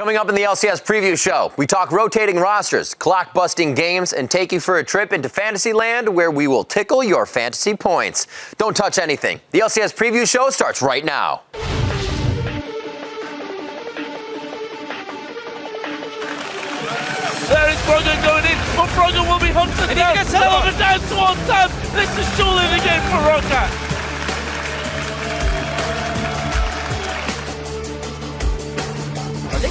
Coming up in the LCS preview show, we talk rotating rosters, clock-busting games, and take you for a trip into Fantasyland where we will tickle your fantasy points. Don't touch anything. The LCS preview show starts right now. There is Frogger going in, but Frogger will be hunted down. Celeber down towards Sam. This is surely the game for Ro8.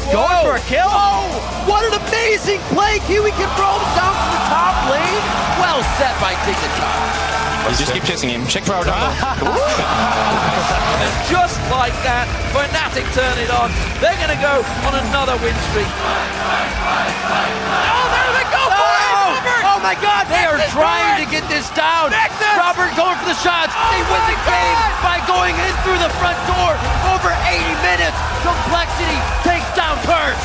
Going for a kill. Oh, what an amazing play. Kiwi can roam down to the top lane. Well set by Dignitar. Just keep chasing him. Check for our double. And just like that, Fnatic turn it on. They're going to go on another win streak. Oh, there they go for it. Robert. Oh my God, they are trying to get this down. Robert going for the shots. They win the game by going in through the front door. Over 80 minutes. Complexity takes down Curse.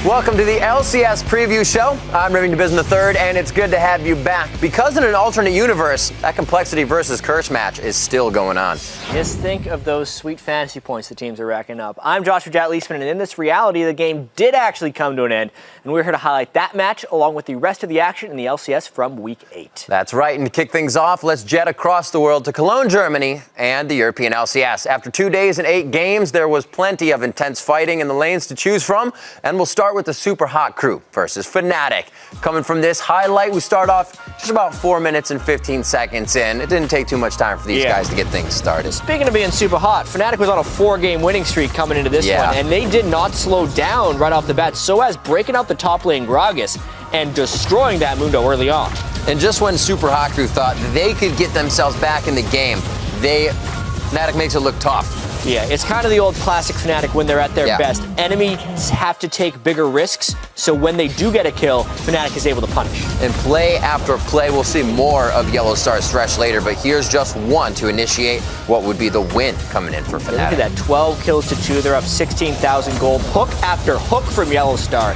Welcome to the LCS preview show. I'm Remington Bism III, and it's good to have you back. Because in an alternate universe, that Complexity versus Curse match is still going on. Just think of those sweet fantasy points the teams are racking up. I'm Joshua Jatt Leisman, and in this reality, the game did actually come to an end, and we're here to highlight that match along with the rest of the action in the LCS from Week 8. That's right, and to kick things off, let's jet across the world to Cologne, Germany, and the European LCS. After 2 days and 8 games, there was plenty of intense fighting in the lanes to choose from, and we'll start with the Super Hot Crew versus Fnatic. Coming from this highlight, we start off just about 4 minutes and 15 seconds in. It didn't take too much time for these guys to get things started. Speaking of being super hot, Fnatic was on a 4-game winning streak coming into this one, and they did not slow down right off the bat, so as breaking out the top lane Gragas and destroying that Mundo early on. And just when Super Hot Crew thought they could get themselves back in the game, Fnatic makes it look tough. Yeah, it's kind of the old classic Fnatic when they're at their best. Enemies have to take bigger risks, so when they do get a kill, Fnatic is able to punish. And play after play, we'll see more of Yellowstar's stretch later, but here's just one to initiate what would be the win coming in for Fnatic. Look at that, 12 kills to 2. They're up 16,000 gold. Hook after hook from Yellowstar.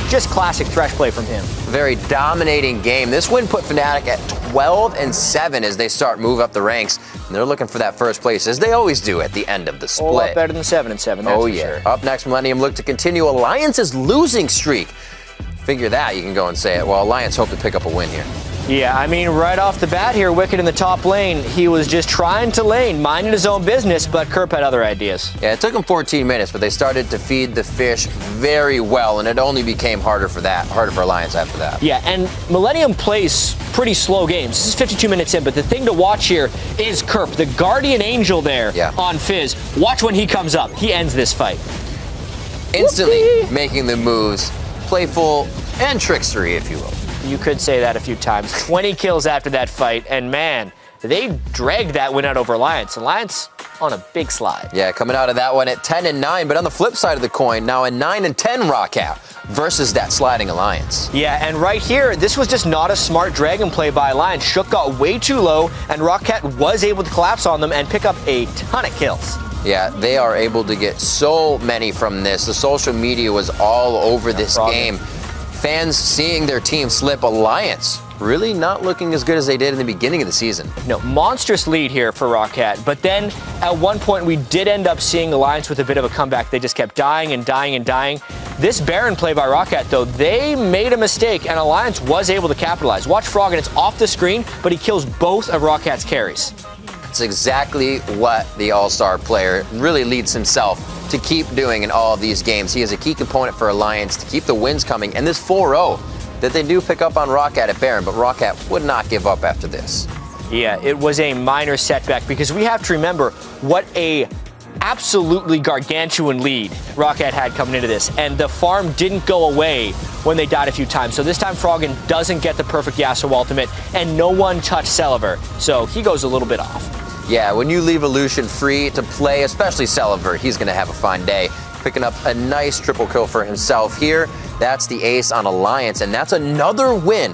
Just classic Thresh play from him. Very dominating game. This win put Fnatic at 12-7 as they start move up the ranks. And they're looking for that first place, as they always do at the end of the split. A lot better than 7-7, that's for sure. Up next, Millennium look to continue Alliance's losing streak. Figure that, you can go and say it. Well, Alliance hope to pick up a win here. Yeah, I mean, right off the bat here, Wicked in the top lane, he was just trying to lane, minding his own business, but Kerp had other ideas. Yeah, it took him 14 minutes, but they started to feed the fish very well, and it only became harder for Alliance after that. Yeah, and Millennium plays pretty slow games. This is 52 minutes in, but the thing to watch here is Kerp, the guardian angel there on Fizz. Watch when he comes up. He ends this fight. Instantly making the moves, playful and trickstery, if you will. You could say that a few times. 20 kills after that fight, and man, they dragged that win out over Alliance. Alliance on a big slide. Yeah, coming out of that one at 10-9, but on the flip side of the coin, now a 9-10 Ro8 versus that sliding Alliance. Yeah, and right here, this was just not a smart dragon play by Alliance. Shook got way too low, and Ro8 was able to collapse on them and pick up a ton of kills. Yeah, they are able to get so many from this. The social media was all over this game. Fans seeing their team slip. Alliance really not looking as good as they did in the beginning of the season. No, monstrous lead here for Ro8, but then at one point we did end up seeing Alliance with a bit of a comeback. They just kept dying and dying and dying. This Baron play by Ro8, though, they made a mistake, and Alliance was able to capitalize. Watch Frog, and it's off the screen, but he kills both of Ro8's carries. It's exactly what the all-star player really leads himself to keep doing in all of these games. He is a key component for Alliance to keep the wins coming, and this 4-0 that they do pick up on Ro8 at Baron, but Ro8 would not give up after this. Yeah, it was a minor setback because we have to remember what a absolutely gargantuan lead Ro8 had coming into this, and the farm didn't go away when they died a few times. So this time Froggen doesn't get the perfect Yasuo ultimate, and no one touched Celeber, so he goes a little bit off. Yeah, when you leave Illusion free to play, especially Celeber, he's going to have a fine day. Picking up a nice triple kill for himself here. That's the ace on Alliance, and that's another win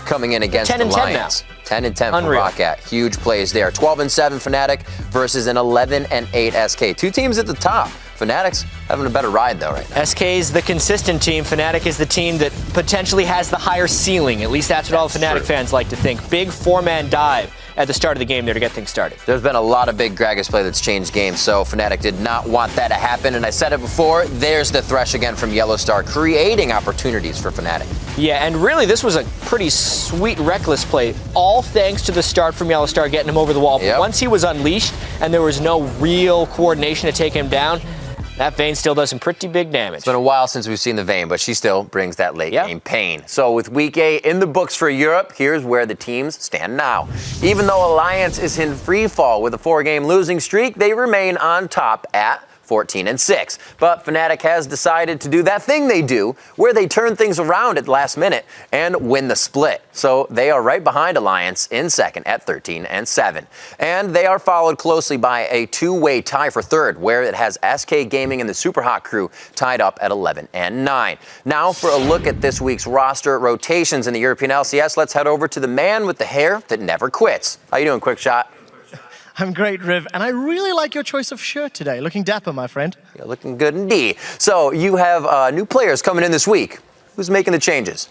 coming in against Alliance. 10-10 for Ro8. Huge plays there. 12-7 Fnatic versus an 11-8 SK. Two teams at the top. Fnatic's having a better ride, though, right now. SK is the consistent team. Fnatic is the team that potentially has the higher ceiling. At least that's what all the Fnatic fans like to think. Big four-man dive at the start of the game there to get things started. There's been a lot of big Gragas play that's changed games, so Fnatic did not want that to happen. And I said it before, there's the thresh again from Yellowstar, creating opportunities for Fnatic. Yeah, and really this was a pretty sweet reckless play, all thanks to the start from Yellowstar getting him over the wall. But once he was unleashed and there was no real coordination to take him down, that Vayne still does some pretty big damage. It's been a while since we've seen the Vayne, but she still brings that late game pain. So with Week 8 in the books for Europe, here's where the teams stand now. Even though Alliance is in free fall with a 4-game losing streak, they remain on top at 14-6. But Fnatic has decided to do that thing they do, where they turn things around at the last minute and win the split. So they are right behind Alliance in second at 13-7. And they are followed closely by a two-way tie for third, where it has SK Gaming and the Super Hot crew tied up at 11-9. Now for a look at this week's roster rotations in the European LCS, let's head over to the man with the hair that never quits. How you doing, Quick Shot? I'm great, Riv, and I really like your choice of shirt today. Looking dapper, my friend. You're looking good indeed. So you have new players coming in this week. Who's making the changes?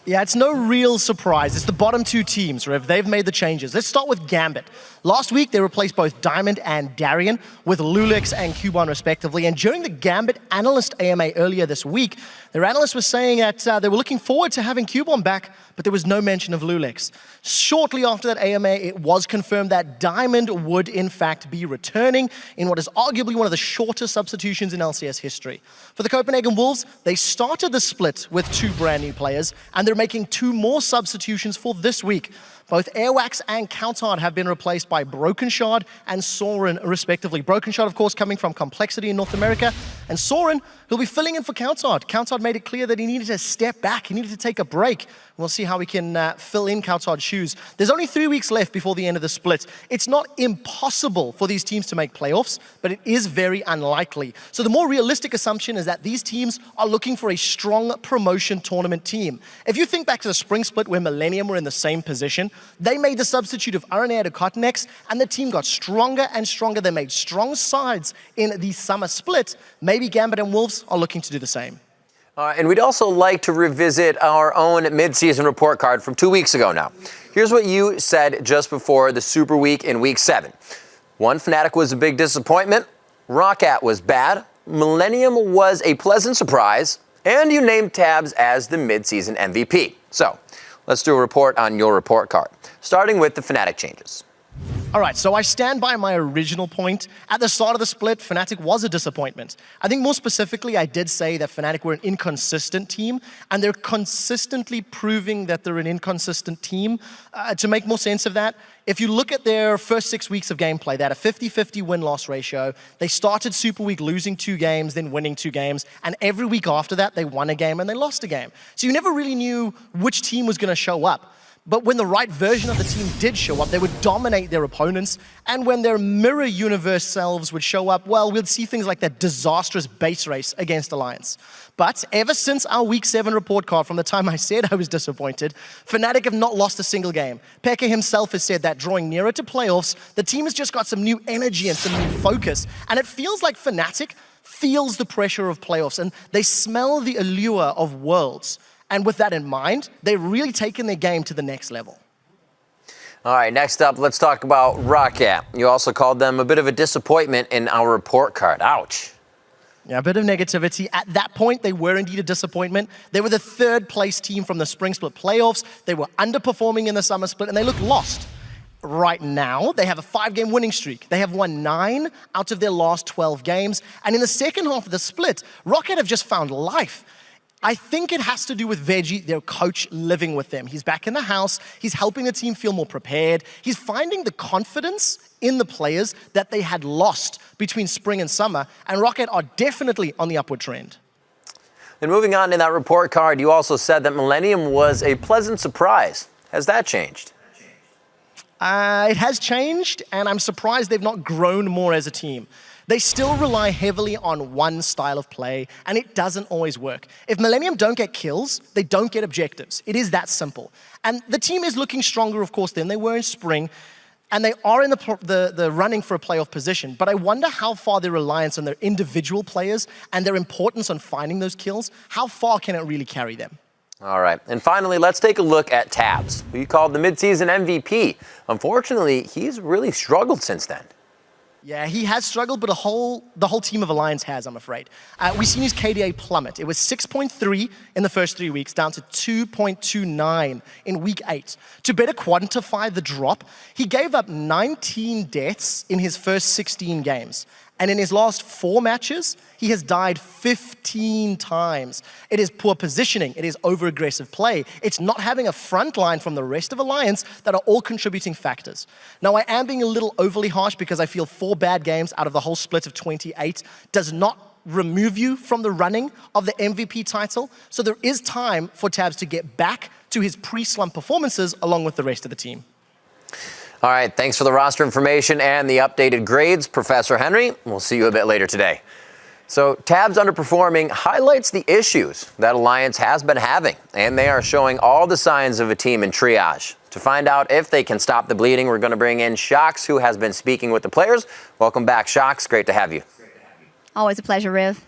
Yeah, it's no real surprise. It's the bottom two teams, Riv. They've made the changes. Let's start with Gambit. Last week, they replaced both Diamond and Darien with Lulix and Cubon, respectively. And during the Gambit Analyst AMA earlier this week, their analyst was saying that they were looking forward to having Cubon back, but there was no mention of Lulix. Shortly after that AMA, it was confirmed that Diamond would, in fact, be returning in what is arguably one of the shortest substitutions in LCS history. For the Copenhagen Wolves, they started the split with 2 brand new players, and they're making 2 more substitutions for this week. Both Airwax and Counthard have been replaced by Broken Shard and Soren, respectively. Broken Shard, of course, coming from Complexity in North America, and Soren, who'll be filling in for Counthard. Counthard made it clear that he needed to step back, he needed to take a break. We'll see how we can fill in Counthard's shoes. There's only 3 weeks left before the end of the split. It's not impossible for these teams to make playoffs, but it is very unlikely. So the more realistic assumption is that these teams are looking for a strong promotion tournament team. If you think back to the spring split where Millennium were in the same position, they made the substitute of RNA to Cottonex, and the team got stronger and stronger. They made strong sides in the summer split. Maybe Gambit and Wolves are looking to do the same. And we'd also like to revisit our own mid-season report card from 2 weeks ago now. Here's what you said just before the Super Week in Week 7. 1, Fnatic was a big disappointment. Ro8 was bad. Millennium was a pleasant surprise. And you named Tabs as the mid-season MVP. So let's do a report on your report card, starting with the Fnatic changes. All right, so I stand by my original point. At the start of the split, Fnatic was a disappointment. I think more specifically, I did say that Fnatic were an inconsistent team, and they're consistently proving that they're an inconsistent team. To make more sense of that, if you look at their first 6 weeks of gameplay, they had a 50-50 win-loss ratio. They started Super Week losing 2 games, then winning 2 games, and every week after that, they won a game and they lost a game. So you never really knew which team was going to show up. But when the right version of the team did show up, they would dominate their opponents. And when their mirror universe selves would show up, well, we'd see things like that disastrous base race against Alliance. But ever since our Week 7 report card, from the time I said I was disappointed, Fnatic have not lost a single game. Pekka himself has said that drawing nearer to playoffs, the team has just got some new energy and some new focus. And it feels like Fnatic feels the pressure of playoffs, and they smell the allure of Worlds. And with that in mind, they've really taken their game to the next level. All right, next up, let's talk about Ro8. You also called them a bit of a disappointment in our report card. Ouch. Yeah, a bit of negativity. At that point, they were indeed a disappointment. They were the 3rd place team from the spring split playoffs. They were underperforming in the summer split, and they looked lost. Right now, they have a 5-game winning streak. They have won 9 out of their last 12 games. And in the second half of the split, Ro8 have just found life. I think it has to do with Veggie, their coach, living with them. He's back in the house. He's helping the team feel more prepared. He's finding the confidence in the players that they had lost between spring and summer. And Ro8 are definitely on the upward trend. And moving on in that report card, you also said that Millennium was a pleasant surprise. Has that changed? It has changed, and I'm surprised they've not grown more as a team. They still rely heavily on one style of play, and it doesn't always work. If Millennium don't get kills, they don't get objectives. It is that simple. And the team is looking stronger, of course, than they were in spring. and they are in the running for a playoff position. But I wonder how far their reliance on their individual players and their importance on finding those kills, how far can it really carry them? All right. And finally, let's take a look at Tabs, who you called the midseason MVP. Unfortunately, he's really struggled since then. Yeah, he has struggled, but the whole team of Alliance has, I'm afraid. We've seen his KDA plummet. It was 6.3 in the first 3 weeks, down to 2.29 in week 8. To better quantify the drop, he gave up 19 deaths in his first 16 games. And in his last 4 matches, he has died 15 times. It is poor positioning. It is over-aggressive play. It's not having a front line from the rest of Alliance that are all contributing factors. Now, I am being a little overly harsh because I feel 4 bad games out of the whole split of 28 does not remove you from the running of the MVP title. So there is time for Tabs to get back to his pre-slump performances along with the rest of the team. All right, thanks for the roster information and the updated grades, Professor Henry. We'll see you a bit later today. So Tabs underperforming highlights the issues that Alliance has been having, and they are showing all the signs of a team in triage. To find out if they can stop the bleeding, we're going to bring in Shocks, who has been speaking with the players. Welcome back, Shocks. Great to have you. Always a pleasure, Riv.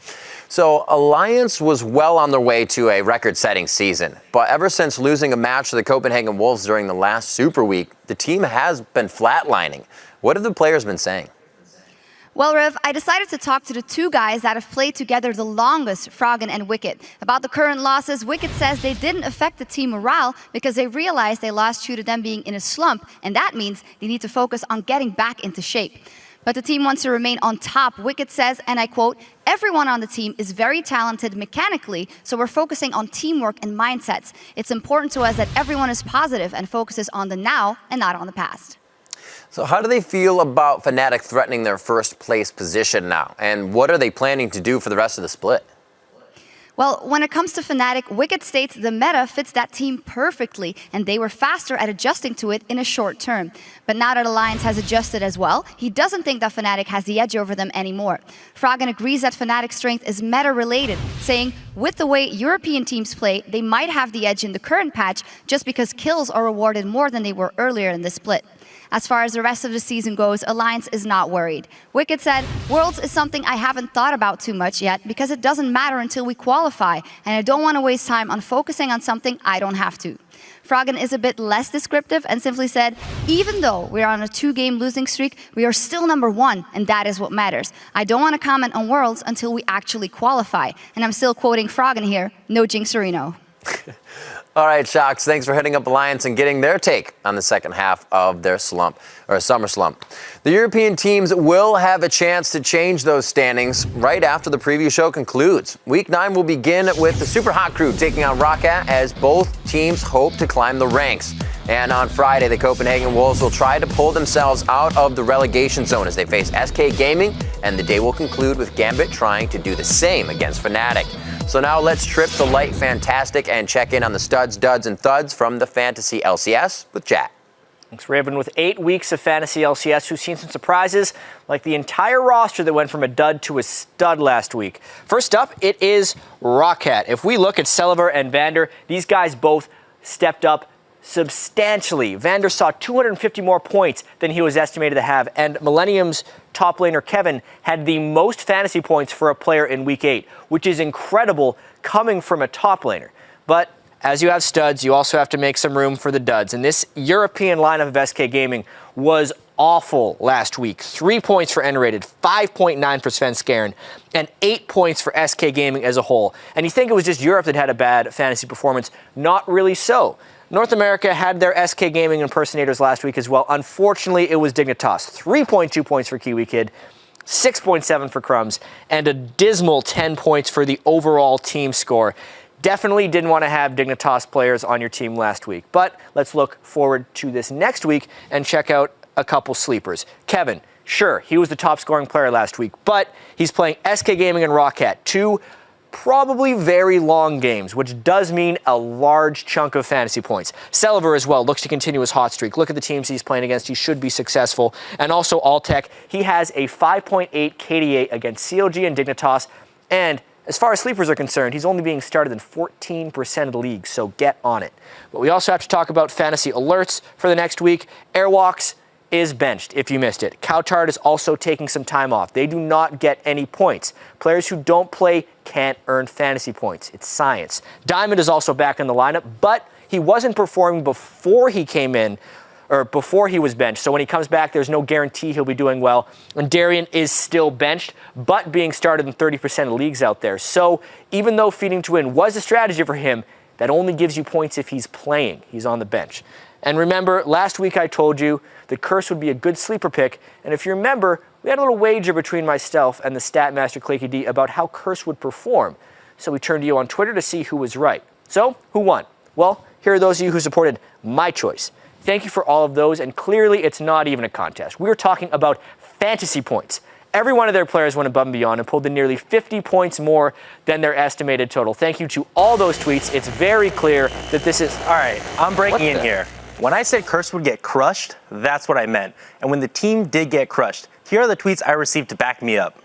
So Alliance was well on their way to a record-setting season, but ever since losing a match to the Copenhagen Wolves during the last Super Week, the team has been flatlining. What have the players been saying? Well, Riv, I decided to talk to the 2 guys that have played together the longest, Froggen and Wicked. About the current losses, Wicked says they didn't affect the team morale because they realized they lost due to them being in a slump, and that means they need to focus on getting back into shape. But the team wants to remain on top. Wicked says, and I quote, "Everyone on the team is very talented mechanically, so we're focusing on teamwork and mindsets. It's important to us that everyone is positive and focuses on the now and not on the past." So how do they feel about Fnatic threatening their first place position now? And what are they planning to do for the rest of the split? Well, when it comes to Fnatic, Wicked states the meta fits that team perfectly, and they were faster at adjusting to it in a short term. But now that Alliance has adjusted as well, he doesn't think that Fnatic has the edge over them anymore. Froggen agrees that Fnatic's strength is meta-related, saying, with the way European teams play, they might have the edge in the current patch just because kills are rewarded more than they were earlier in the split. As far as the rest of the season goes, Alliance is not worried. Wicked said, "Worlds is something I haven't thought about too much yet because it doesn't matter until we qualify, and I don't want to waste time on focusing on something I don't have to." Froggen is a bit less descriptive and simply said, "Even though we're on a 2-game losing streak, we are still number 1, and that is what matters. I don't want to comment on Worlds until we actually qualify." And I'm still quoting Froggen here, "No jinxerino." All right, Shocks, thanks for hitting up Alliance and getting their take on the second half of their slump, or summer slump. The European teams will have a chance to change those standings right after the preview show concludes. Week 9 will begin with the Super Hot Crew taking on Ro8 as both teams hope to climb the ranks. And on Friday, the Copenhagen Wolves will try to pull themselves out of the relegation zone as they face SK Gaming, and the day will conclude with Gambit trying to do the same against Fnatic. So now let's trip the light fantastic and check in on the studs, duds, and thuds from the Fantasy LCS with Jack. Thanks, Raven. With 8 weeks of Fantasy LCS, we've seen some surprises, like the entire roster that went from a dud to a stud last week. First up, it is Ro8. If we look at Celiver and Vander, these guys both stepped up substantially. Vander saw 250 more points than he was estimated to have, and Millennium's top laner Kevin had the most fantasy points for a player in Week 8, which is incredible coming from a top laner. But as you have studs, you also have to make some room for the duds, and this European lineup of SK Gaming was awful last week. 3 points for N-rated, 5.9 for Svenskeren, and 8 points for SK Gaming as a whole. And you think it was just Europe that had a bad fantasy performance? Not really so. North America had their SK Gaming impersonators last week as well. Unfortunately, it was Dignitas. 3.2 points for Kiwi Kid, 6.7 for Crumbs, and a dismal 10 points for the overall team score. Definitely didn't want to have Dignitas players on your team last week. But let's look forward to this next week and check out a couple sleepers. Kevin, sure, he was the top scoring player last week, but he's playing SK Gaming and Ro8, 2 probably very long games, which does mean a large chunk of fantasy points. Celiver as well looks to continue his hot streak. Look at the teams he's playing against. He should be successful. And also Altec, he has a 5.8 KDA against COG and Dignitas. And as far as sleepers are concerned, he's only being started in 14% of the league, so get on it. But we also have to talk about fantasy alerts for the next week. Airwalks, is benched, if you missed it. Coulthard is also taking some time off. They do not get any points. Players who don't play can't earn fantasy points. It's science. Diamond is also back in the lineup, but he wasn't performing before he came in, or before he was benched. So when he comes back, there's no guarantee he'll be doing well. And Darian is still benched, but being started in 30% of leagues out there. So even though feeding to win was a strategy for him, that only gives you points if he's playing. He's on the bench. And remember, last week I told you that Curse would be a good sleeper pick. And if you remember, we had a little wager between myself and the stat master Claky D about how Curse would perform. So we turned to you on Twitter to see who was right. So, who won? Well, here are those of you who supported my choice. Thank you for all of those, and clearly it's not even a contest. We're talking about fantasy points. Every one of their players went above and beyond and pulled in nearly 50 points more than their estimated total. Thank you to all those tweets. It's very clear that this is... All right, I'm breaking in here. When I said Curse would get crushed, that's what I meant. And when the team did get crushed, here are the tweets I received to back me up.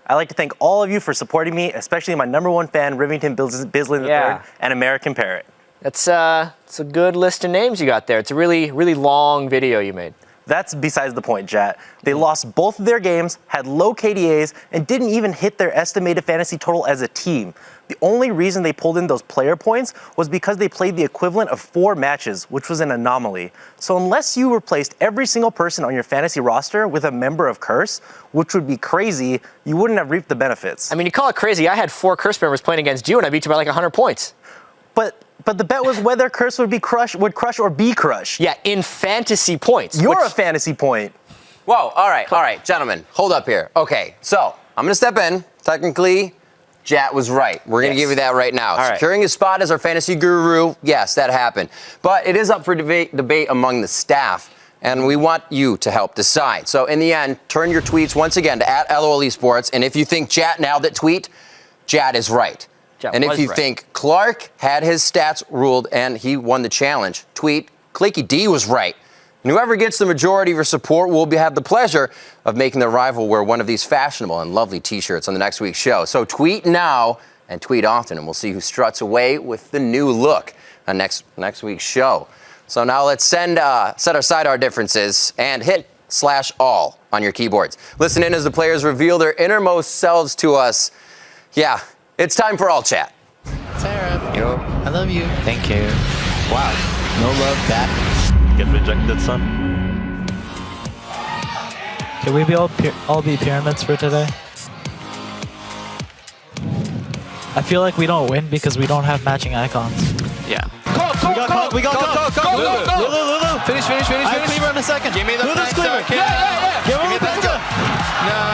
I'd like to thank all of you for supporting me, especially my #1 fan, Rivington Bisley III, and American Parrot. It's a good list of names you got there. It's a really, really long video you made. That's besides the point, Jat. They lost both of their games, had low KDAs, and didn't even hit their estimated fantasy total as a team. The only reason they pulled in those player points was because they played the equivalent of 4 matches, which was an anomaly. So unless you replaced every single person on your fantasy roster with a member of Curse, which would be crazy, you wouldn't have reaped the benefits. I mean, you call it crazy. I had 4 Curse members playing against you, and I beat you by like 100 points. But the bet was whether Curse would crush or be crushed. Yeah, in fantasy points. You're a fantasy point. Whoa, all right, gentlemen, hold up here. Okay, so I'm going to step in. Technically, Jat was right. We're going to give you that right now. All Securing his spot as our fantasy guru, yes, that happened. But it is up for debate among the staff, and we want you to help decide. So in the end, turn your tweets once again to @LOL Esports, and if you think Jat nailed it, tweet, Jat is right. And if you think Clark had his stats ruled and he won the challenge, tweet, Claky D was right. And whoever gets the majority of your support will have the pleasure of making their rival wear one of these fashionable and lovely t-shirts on the next week's show. So tweet now and tweet often, and we'll see who struts away with the new look on next week's show. So now let's set aside our differences and hit /all on your keyboards. Listen in as the players reveal their innermost selves to us. Yeah. It's time for All Chat. Sarah, yo, I love you. Thank you. Wow, no love back. Get rejected, son. Can we all be pyramids for today? I feel like we don't win because we don't have matching icons. Yeah. We got Lulu. Finish. I have Cleaver in a second. Give me the Lulu's Cleaver. Yeah. Give me the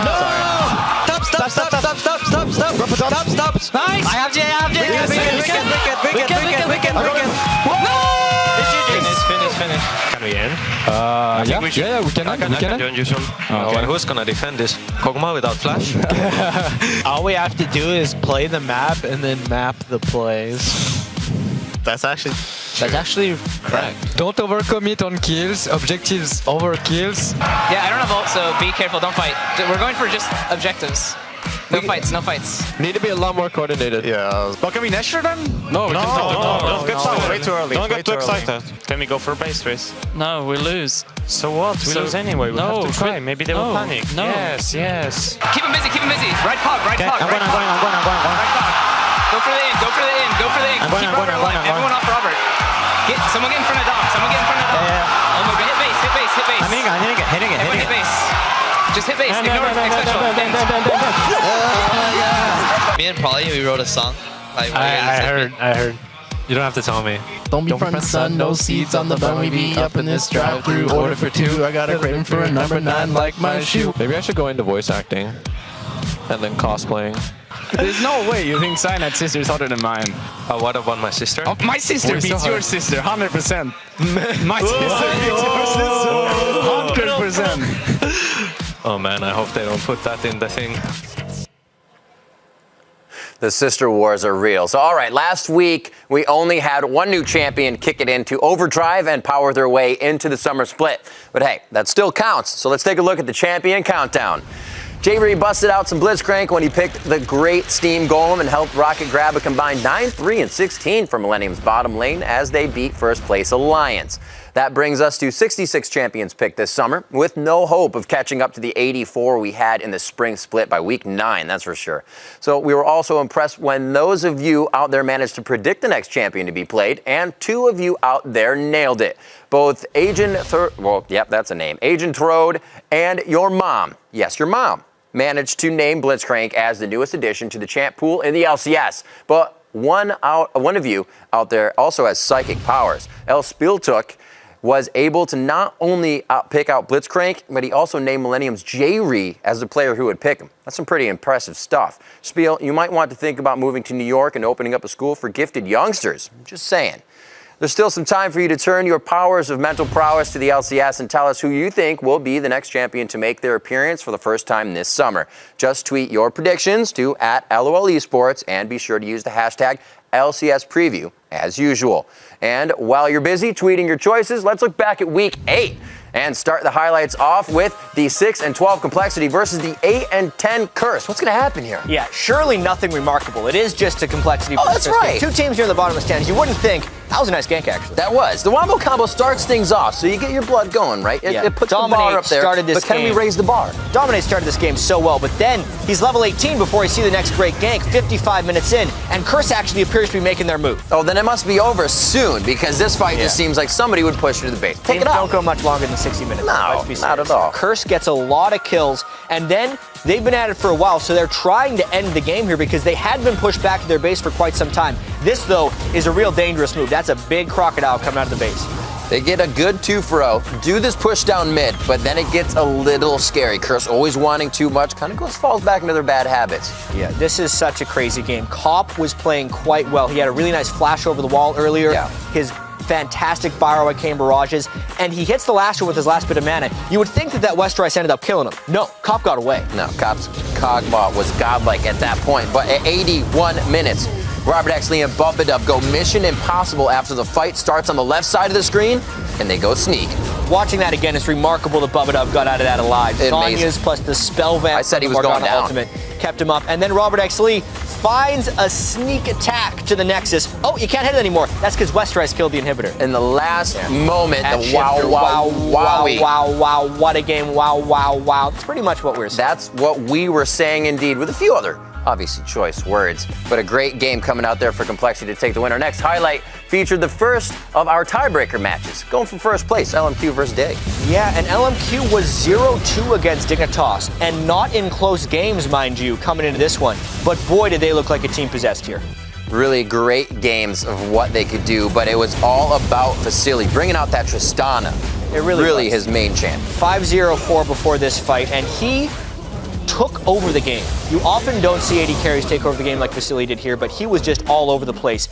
No. Stop. Nice. I have J. Wicked. Finish. Can we end? We can. I can join you soon. Okay. Who's gonna defend this? Kog'Maw without flash? All we have to do is play the map and then map the plays. That's actually correct. Don't overcommit on kills, objectives over kills. Yeah, I don't have ult, so be careful, don't fight. We're going for just objectives. No fights. Need to be a lot more coordinated. Yeah. But can we Nashor then? No, we No. get started. Way too early. Don't get too excited. Can we go for base race? No, we lose. So what? We lose anyway. We have to try. Maybe they will panic. No. Yes. Keep him busy. Right cog. I'm going. Right cog. Go for the in. I'm going. Everyone off Robert. Someone get in front of Dom. Yeah. Oh my god, hit base. I'm hitting it. Everyone hit base. Just hit base. Ignore special. Me and Polly, we wrote a song. I heard. You don't have to tell me. Don't be front, son, no seeds on the bun. We be up in this drive-through. Order for 2. I got a craving for a number 9 like my shoe. Maybe I should go into voice acting and then cosplaying. There's no way you think Cyanide sister is hotter than mine. What about my sister? Oh, my sister beats your sister, 100%. My sister beats your sister, 100%. Oh man, I hope they don't put that in the thing. The sister wars are real. So, all right, last week we only had one new champion kick it into overdrive and power their way into the summer split. But hey, that still counts. So let's take a look at the champion countdown. J-Ree busted out some Blitzcrank when he picked the great Steam Golem and helped Rocket grab a combined 9, 3, and 16 from Millennium's bottom lane as they beat first place Alliance. That brings us to 66 champions picked this summer, with no hope of catching up to the 84 we had in the spring split by week 9, that's for sure. So we were also impressed when those of you out there managed to predict the next champion to be played, and 2 of you out there nailed it. Both Agent Ro8 and your mom, yes, your mom, managed to name Blitzcrank as the newest addition to the champ pool in the LCS. But one of you out there also has psychic powers. El Spieltuk was able to not only pick out Blitzcrank, but he also named Millennium's J-Ree as the player who would pick him. That's some pretty impressive stuff. Spiel, you might want to think about moving to New York and opening up a school for gifted youngsters. Just saying. There's still some time for you to turn your powers of mental prowess to the LCS and tell us who you think will be the next champion to make their appearance for the first time this summer. Just tweet your predictions to @LOLesports and be sure to use the hashtag LCS Preview as usual. And while you're busy tweeting your choices, let's look back at week 8 and start the highlights off with the 6 and 12 complexity versus the 8 and 10 curse. What's going to happen here? Yeah, surely nothing remarkable. It is just a complexity. Oh, that's right. 2 teams near the bottom of the stands. You wouldn't think. That was a nice gank, actually. That was. The wombo combo starts things off, so you get your blood going, right? It puts the bar up there, but can we raise the bar? Dominate started this game so well, but then he's level 18 before you see the next great gank, 55 minutes in, and Curse actually appears to be making their move. Oh, then it must be over soon, because this fight just seems like somebody would push her to the base. Pick it up. Don't go much longer than 60 minutes. No, not at all. Curse gets a lot of kills, and then they've been at it for a while, so they're trying to end the game here because they had been pushed back to their base for quite some time. This, though, is a real dangerous move. That's a big crocodile coming out of the base. They get a good 2-0, do this push down mid, but then it gets a little scary. Curse always wanting too much, kind of falls back into their bad habits. Yeah, this is such a crazy game. Cop was playing quite well. He had a really nice flash over the wall earlier. Yeah. His fantastic fire came barrages, and he hits the last one with his last bit of mana. You would think that Westerice ended up killing him. No, Cop got away. No, Cop's Cogbot was godlike at that point, but at 81 minutes, Robert Exley and Bumpidub go mission impossible after the fight starts on the left side of the screen, and they go sneak. Watching that again, it's remarkable that Bumpidub got out of that alive. Sonya's plus the spell vamp. I said he was going down. Ultimate kept him up, and then Robert Exley finds a sneak attack to the Nexus. Oh, you can't hit it anymore. That's because Westerice killed the inhibitor. In the last moment, the wow, what a game, wow. That's pretty much what we're saying. That's what we were saying indeed, with a few other obviously choice words, but a great game coming out there for Complexity to take the win. Our next highlight featured the first of our tiebreaker matches, going for first place, LMQ versus Dig. Yeah, and LMQ was 0-2 against Dignitas, and not in close games, mind you, coming into this one. But boy, did they look like a team possessed here. Really great games of what they could do, but it was all about Vasily bringing out that Tristana. It really was his main champ. 5-0-4 before this fight, and he took over the game. You often don't see AD carries take over the game like Vasily did here, but he was just all over the place.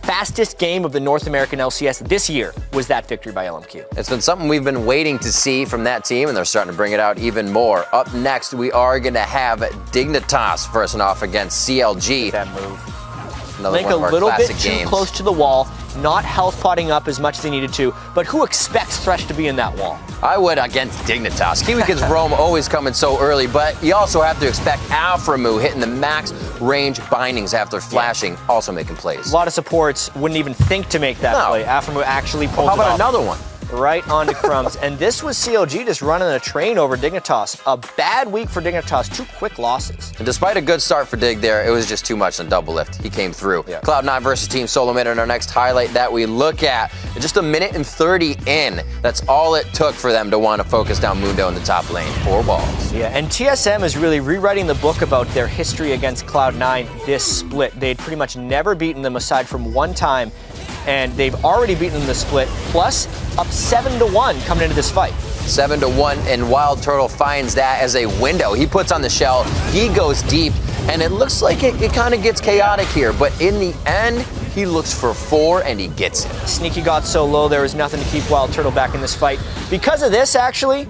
Fastest game of the North American LCS this year was that victory by LMQ. It's been something we've been waiting to see from that team, and they're starting to bring it out even more. Up next, we are going to have Dignitas facing off against CLG. That move. Another Link one of our a little bit classic games. too close to the wall, not health potting up as much as they needed to, but who expects Thresh to be in that wall? I would against Dignitas. Kiwi Kids Rome always coming so early, but you also have to expect Alframu hitting the max range bindings after flashing, also making plays. A lot of supports wouldn't even think to make that play. Alframu actually pulled How it off. about another one? Right onto Crumbs. And this was CLG just running a train over Dignitas. A bad week for Dignitas, 2 quick losses. And despite a good start for Dig there, it was just too much on double lift. He came through. Yeah. Cloud9 versus Team Solo Mid in our next highlight that we look at. Just a minute and 30 in. That's all it took for them to want to focus down Mundo in the top lane. 4 balls. Yeah, and TSM is really rewriting the book about their history against Cloud9 this split. They'd pretty much never beaten them aside from one time, and they've already beaten them this split, plus up 7-1 coming into this fight. 7-1, and Wild Turtle finds that as a window. He puts on the shell, he goes deep, and it looks like it kind of gets chaotic here, but in the end, he looks for 4 and he gets it. Sneaky got so low, there was nothing to keep Wild Turtle back in this fight. Because of this, actually,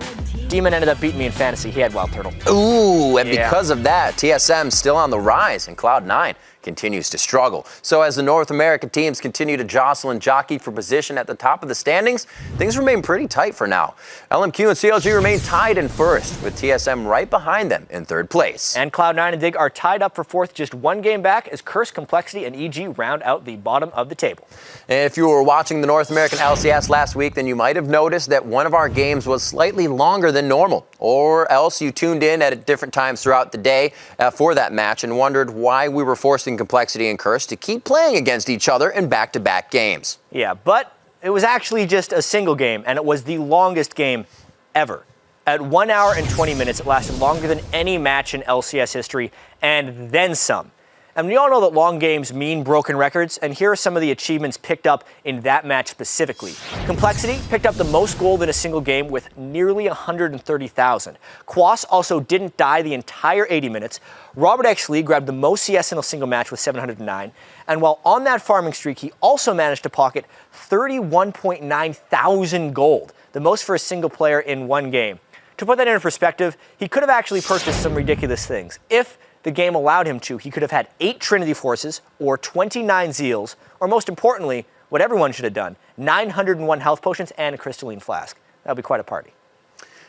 Demon ended up beating me in fantasy. He had Wild Turtle. Ooh, and because of that, TSM still on the rise, and Cloud9 continues to struggle. So as the North American teams continue to jostle and jockey for position at the top of the standings, things remain pretty tight for now. LMQ and CLG remain tied in first, with TSM right behind them in third place. And Cloud9 and Dig are tied up for fourth, just one game back, as Curse, Complexity, and EG round out the bottom of the table. And if you were watching the North American LCS last week, then you might have noticed that one of our games was slightly longer than normal, or else you tuned in at different times throughout the day for that match and wondered why we were forcing Complexity and Curse to keep playing against each other in back-to-back games. Yeah, but it was actually just a single game, and it was the longest game ever. At 1 hour and 20 minutes, it lasted longer than any match in LCS history, and then some. And we all know that long games mean broken records, and here are some of the achievements picked up in that match specifically. Complexity picked up the most gold in a single game with nearly 130,000. Quas also didn't die the entire 80 minutes. Robert X Lee grabbed the most CS in a single match with 709. And while on that farming streak, he also managed to pocket 31.9 thousand gold, the most for a single player in one game. To put that into perspective, he could have actually purchased some ridiculous things. If the game allowed him to, he could have had 8 Trinity Forces or 29 Zeals, or most importantly, what everyone should have done, 901 health potions and a crystalline flask. That would be quite a party.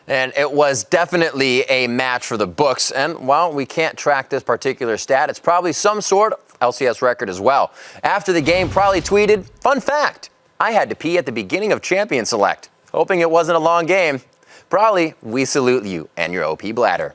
And it was definitely a match for the books. And while we can't track this particular stat, it's probably some sort of LCS record as well. After the game, probably tweeted, "Fun fact, I had to pee at the beginning of Champion Select." Hoping it wasn't a long game. Probably, we salute you and your OP bladder.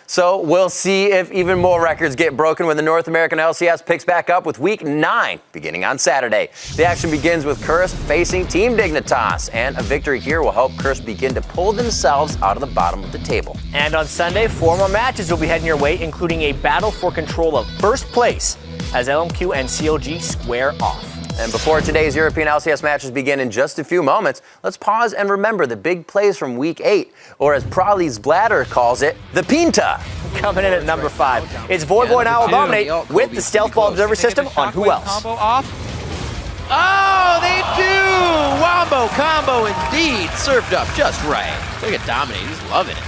So we'll see if even more records get broken when the North American LCS picks back up with Week 9, beginning on Saturday. The action begins with Curse facing Team Dignitas, and a victory here will help Curse begin to pull themselves out of the bottom of the table. And on Sunday, 4 more matches will be heading your way, including a battle for control of first place as LMQ and CLG square off. And before today's European LCS matches begin in just a few moments, let's pause and remember the big plays from Week 8, or as Prolly's bladder calls it, the Pinta. Coming in at number 5, it's Voyboy and Owl Dominate with the Stealth Ball Observer System on Who Else. Combo off. Oh, they do! Wombo combo indeed. Served up just right. Look at Dominate, he's loving it.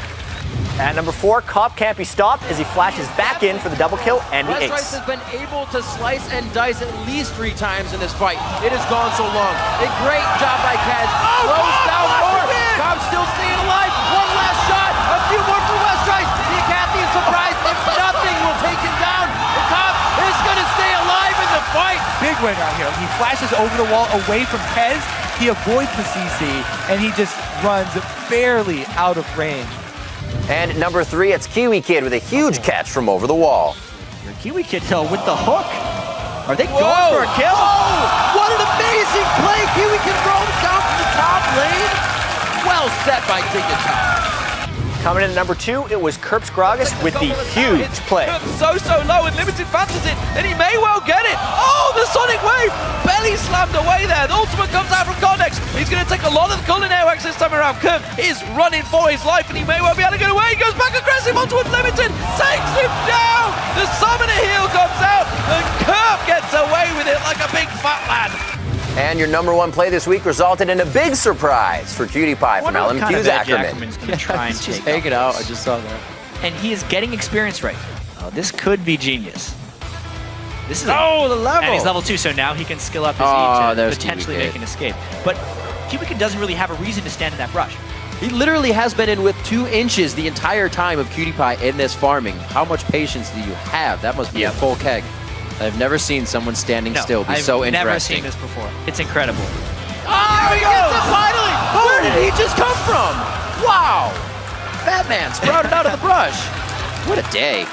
At number 4, Cop can't be stopped as he flashes back in for the double kill and the ace. West has been able to slice and dice at least 3 times in this fight. It has gone so long. A great job by Kaz. Throws down more. Cobb still staying alive. One last shot. A few more for Westrice. The Acathian surprise. If nothing will take him down. And Cobb is going to stay alive in the fight. Big win right here. He flashes over the wall away from Kez. He avoids the CC, and he just runs barely out of range. And at number 3, it's Kiwi Kid with a huge catch from over the wall. Your Kiwi Kid though with the hook. Are they going for a kill? Oh, what an amazing play! Kiwi Kid roams down from the top lane. Well set by Dignitas. Coming in at number 2, it was Kerps Gragas with the huge play. So low and limited fancies it, and he may well get it. Oh, the Sonic Wave! Belly slammed away there. The ultimate comes out from Connex. He's going to take a lot of the golden airwax this time around. Kerp is running for his life, and he may well be able to get away. He goes back aggressive onto Unlimited, takes him down. The Summoner Heal comes out, and Kerp gets away with it like a big fat lad. And your number 1 play this week resulted in a big surprise for Cutie Pie from LMQ's Ackerman. Just egg it out. I just saw that. And he is getting experience right now. Oh, this could be genius. This is the level. And he's level 2, so now he can skill up his E to potentially make an escape. But Cubican doesn't really have a reason to stand in that brush. He literally has been in with 2 inches the entire time of Cutie Pie in this farming. How much patience do you have? That must be a full keg. I've never seen someone standing still be so interesting. I've never seen this before. It's incredible. Oh, he gets it finally! Where did he just come from? Wow! Fat man sprouted out of the brush. What a day.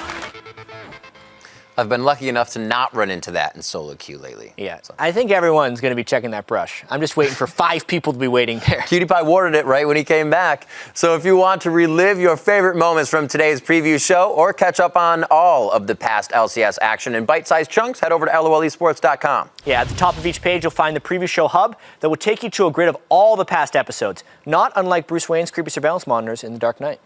I've been lucky enough to not run into that in solo queue lately. Yeah, so. I think everyone's going to be checking that brush. I'm just waiting for 5 people to be waiting there. Cutie Pie warded it right when he came back. So if you want to relive your favorite moments from today's preview show or catch up on all of the past LCS action in bite-sized chunks, head over to lolesports.com. Yeah, at the top of each page, you'll find the preview show hub that will take you to a grid of all the past episodes, not unlike Bruce Wayne's creepy surveillance monitors in The Dark Knight.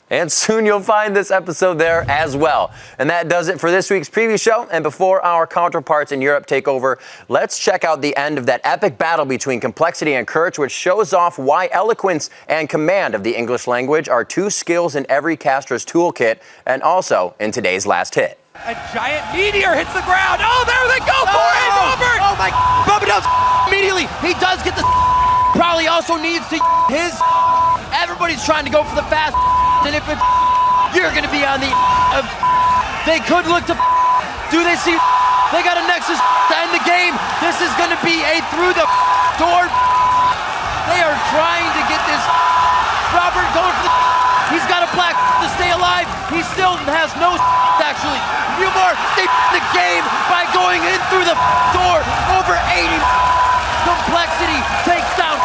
And soon you'll find this episode there as well. And that does it for this week's preview show. And before our counterparts in Europe take over, let's check out the end of that epic battle between Complexity and Kirch, which shows off why eloquence and command of the English language are two skills in every caster's toolkit, and also in today's last hit. A giant meteor hits the ground. Oh, there they go for it, Robert! Oh my, Bubba Dubs immediately. He does get the probably also needs to his. Everybody's trying to go for the fast, and if it's you're going to be on the they could look to do they see they got a Nexus to end the game. This is going to be a through the door. They are trying to get this. Robert going for the he's got a black to stay alive. He still has no actually. A few more. They the game by going in through the door. Over 80. Complexity takes down.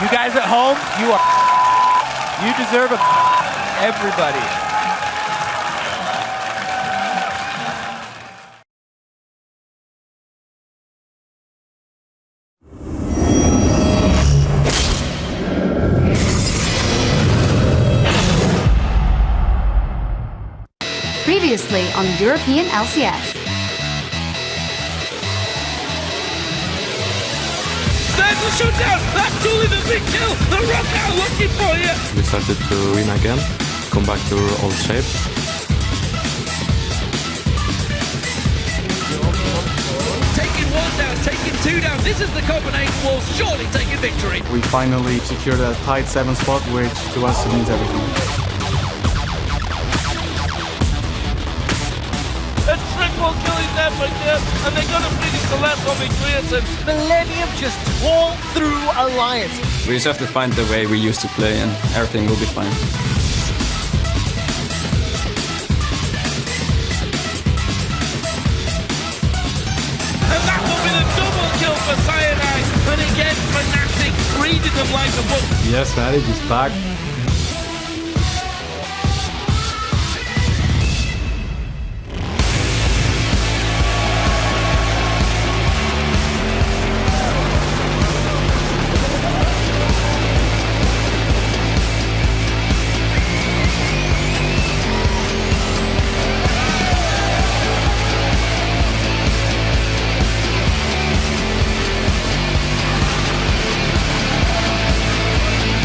You guys at home, you deserve everybody. Previously on the European LCS. There's a shootout! That's truly the big kill! The Ro8 looking for you! We started to win again, come back to old shape. Taking one down, taking two down. This is the Copenhagen Wolves surely taking victory. We finally secured a tight 7 spot, which to us means everything. A triple kill is there for them, and they're going to finish the last one with Clearson. Millennium just tore through Alliance. We just have to find the way we used to play and everything will be fine. And that will be the double kill for Cyanide. And again, Fnatic reading them like a book. Yes, Fnatic is back.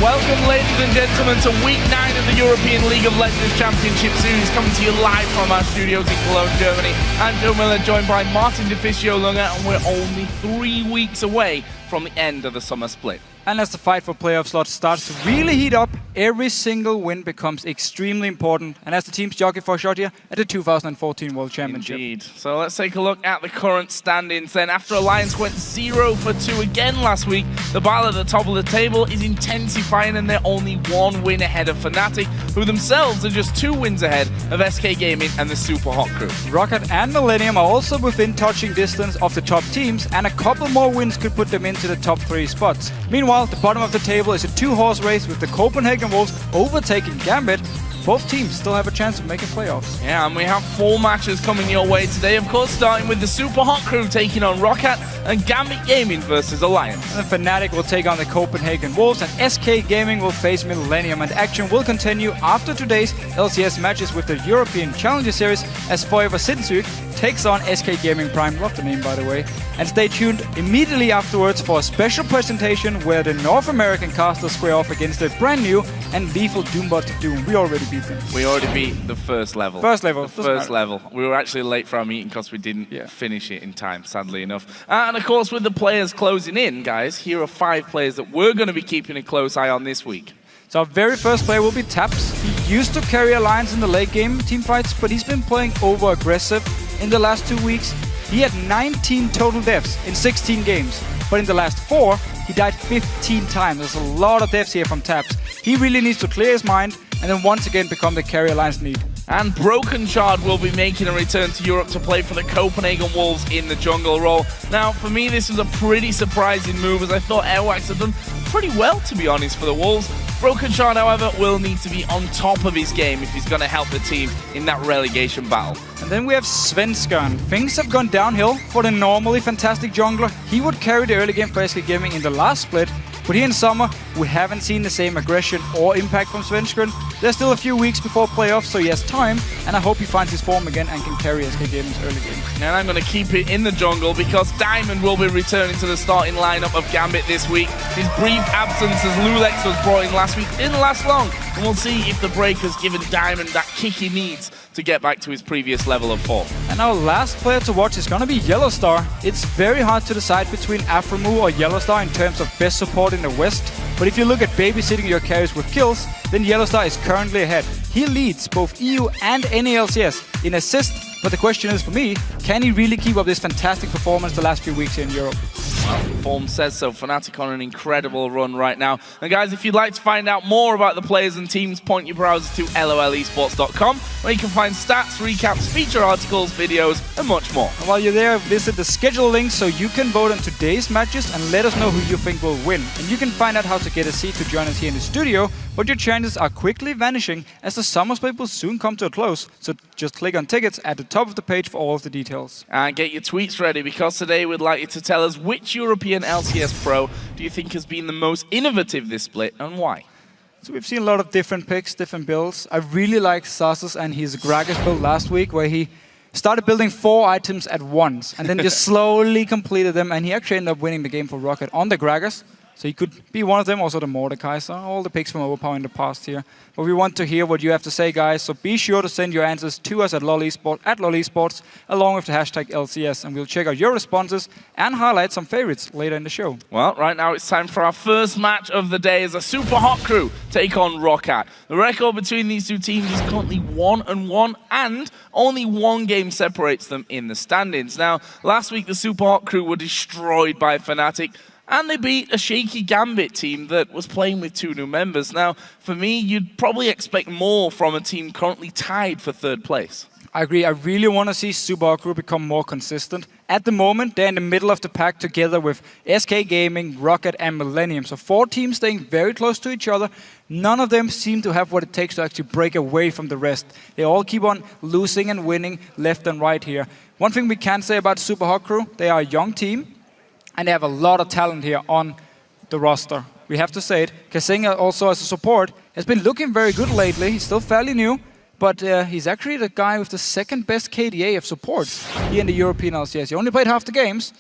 Welcome, ladies and gentlemen, to Week 9 of the European League of Legends Championship Series, coming to you live from our studios in Cologne, Germany. I'm Joe Miller, joined by Martin Deficio Lunga, and we're only 3 weeks away from the end of the summer split. And as the fight for playoff slots starts to really heat up, every single win becomes extremely important. And as the teams jockey for a shot here at the 2014 World Championship. Indeed. So let's take a look at the current standings then. After Alliance went 0 for 2 again last week, the battle at the top of the table is intensifying, and they're only 1 win ahead of Fnatic, who themselves are just 2 wins ahead of SK Gaming and the Super Hot Crew. Ro8 and Millennium are also within touching distance of the top teams, and a couple more wins could put them into the top 3 spots. Meanwhile, the bottom of the table is a 2-horse race with the Copenhagen Wolves overtaking Gambit. Both teams still have a chance of making playoffs. Yeah, and we have 4 matches coming your way today, of course, starting with the Super Hot Crew taking on Ro8 and Gambit Gaming versus Alliance. And Fnatic will take on the Copenhagen Wolves, and SK Gaming will face Millennium, and action will continue after today's LCS matches with the European Challenger Series as Forever Sindssyk takes on SK Gaming Prime, love the name by the way. And stay tuned immediately afterwards for a special presentation where the North American casters square off against the brand new and lethal Doombot Doom. We already beat them. We already beat the first level. First level. First level. We were actually late for our meeting because we didn't finish it in time, sadly enough. And of course, with the players closing in, guys, here are 5 players that we're going to be keeping a close eye on this week. So our very first player will be Taps. He used to carry Alliance in the late game team fights, but he's been playing over-aggressive in the last 2 weeks. He had 19 total deaths in 16 games, but in the last 4, he died 15 times. There's a lot of deaths here from Taps. He really needs to clear his mind and then once again become the carry Alliance need. And Broken Shard will be making a return to Europe to play for the Copenhagen Wolves in the jungle role. Now, for me, this was a pretty surprising move, as I thought Airwax had done pretty well, to be honest, for the Wolves. Broken Shard, however, will need to be on top of his game if he's going to help the team in that relegation battle. And then we have Svenskan. Things have gone downhill for the normally fantastic jungler. He would carry the early game for SK Gaming in the last split, But here in summer, we haven't seen the same aggression or impact from Svenskeren. There's still a few weeks before playoffs, so he has time, and I hope he finds his form again and can carry SK Gaming's early game. And I'm going to keep it in the jungle because Diamond will be returning to the starting lineup of Gambit this week. His brief absence as Lulex was brought in last week didn't last long, and we'll see if the break has given Diamond that kick he needs to get back to his previous level of form. And our last player to watch is going to be Yellowstar. It's very hard to decide between Aframu or Yellowstar in terms of best support in the West, but if you look at babysitting your carries with kills, then Yellowstar is currently ahead. He leads both EU and LCS in assists, but the question is for me, can he really keep up this fantastic performance the last few weeks here in Europe? Well, form says so. Fnatic on an incredible run right now. And guys, if you'd like to find out more about the players and teams, point your browser to lolesports.com, where you can find stats, recaps, feature articles, videos, and much more. And while you're there, visit the schedule link so you can vote on today's matches and let us know who you think will win. And you can find out how to get a seat to join us here in the studio, but your chances are quickly vanishing as the summer split will soon come to a close. So just click on tickets at the top of the page for all of the details. And get your tweets ready, because today we'd like you to tell us which European LCS pro do you think has been the most innovative this split and why? So we've seen a lot of different picks, different builds. I really liked Sasus and his Gragas build last week, where he started building 4 items at once and then just slowly completed them, and he actually ended up winning the game for Rocket on the Gragas. So he could be one of them, also the Mordekaiser, all the picks from Overpower in the past here. But we want to hear what you have to say, guys, so be sure to send your answers to us at LolEsports, along with the hashtag LCS, and we'll check out your responses and highlight some favorites later in the show. Well, right now it's time for our first match of the day as a Super Hot Crew take on Ro8. The record between these two teams is currently 1-1, and only one game separates them in the standings. Now, last week the Super Hot Crew were destroyed by Fnatic, and they beat a shaky Gambit team that was playing with 2 new members. Now, for me, you'd probably expect more from a team currently tied for 3rd place. I agree. I really want to see Super Hot Crew become more consistent. At the moment, they're in the middle of the pack together with SK Gaming, Rocket, and Millennium. So 4 teams staying very close to each other. None of them seem to have what it takes to actually break away from the rest. They all keep on losing and winning left and right here. One thing we can say about Super Hot Crew, they are a young team, and they have a lot of talent here on the roster. We have to say it. Kasing also as a support has been looking very good lately. He's still fairly new, but he's actually the guy with the 2nd best KDA of supports here in the European LCS. He only played half the games.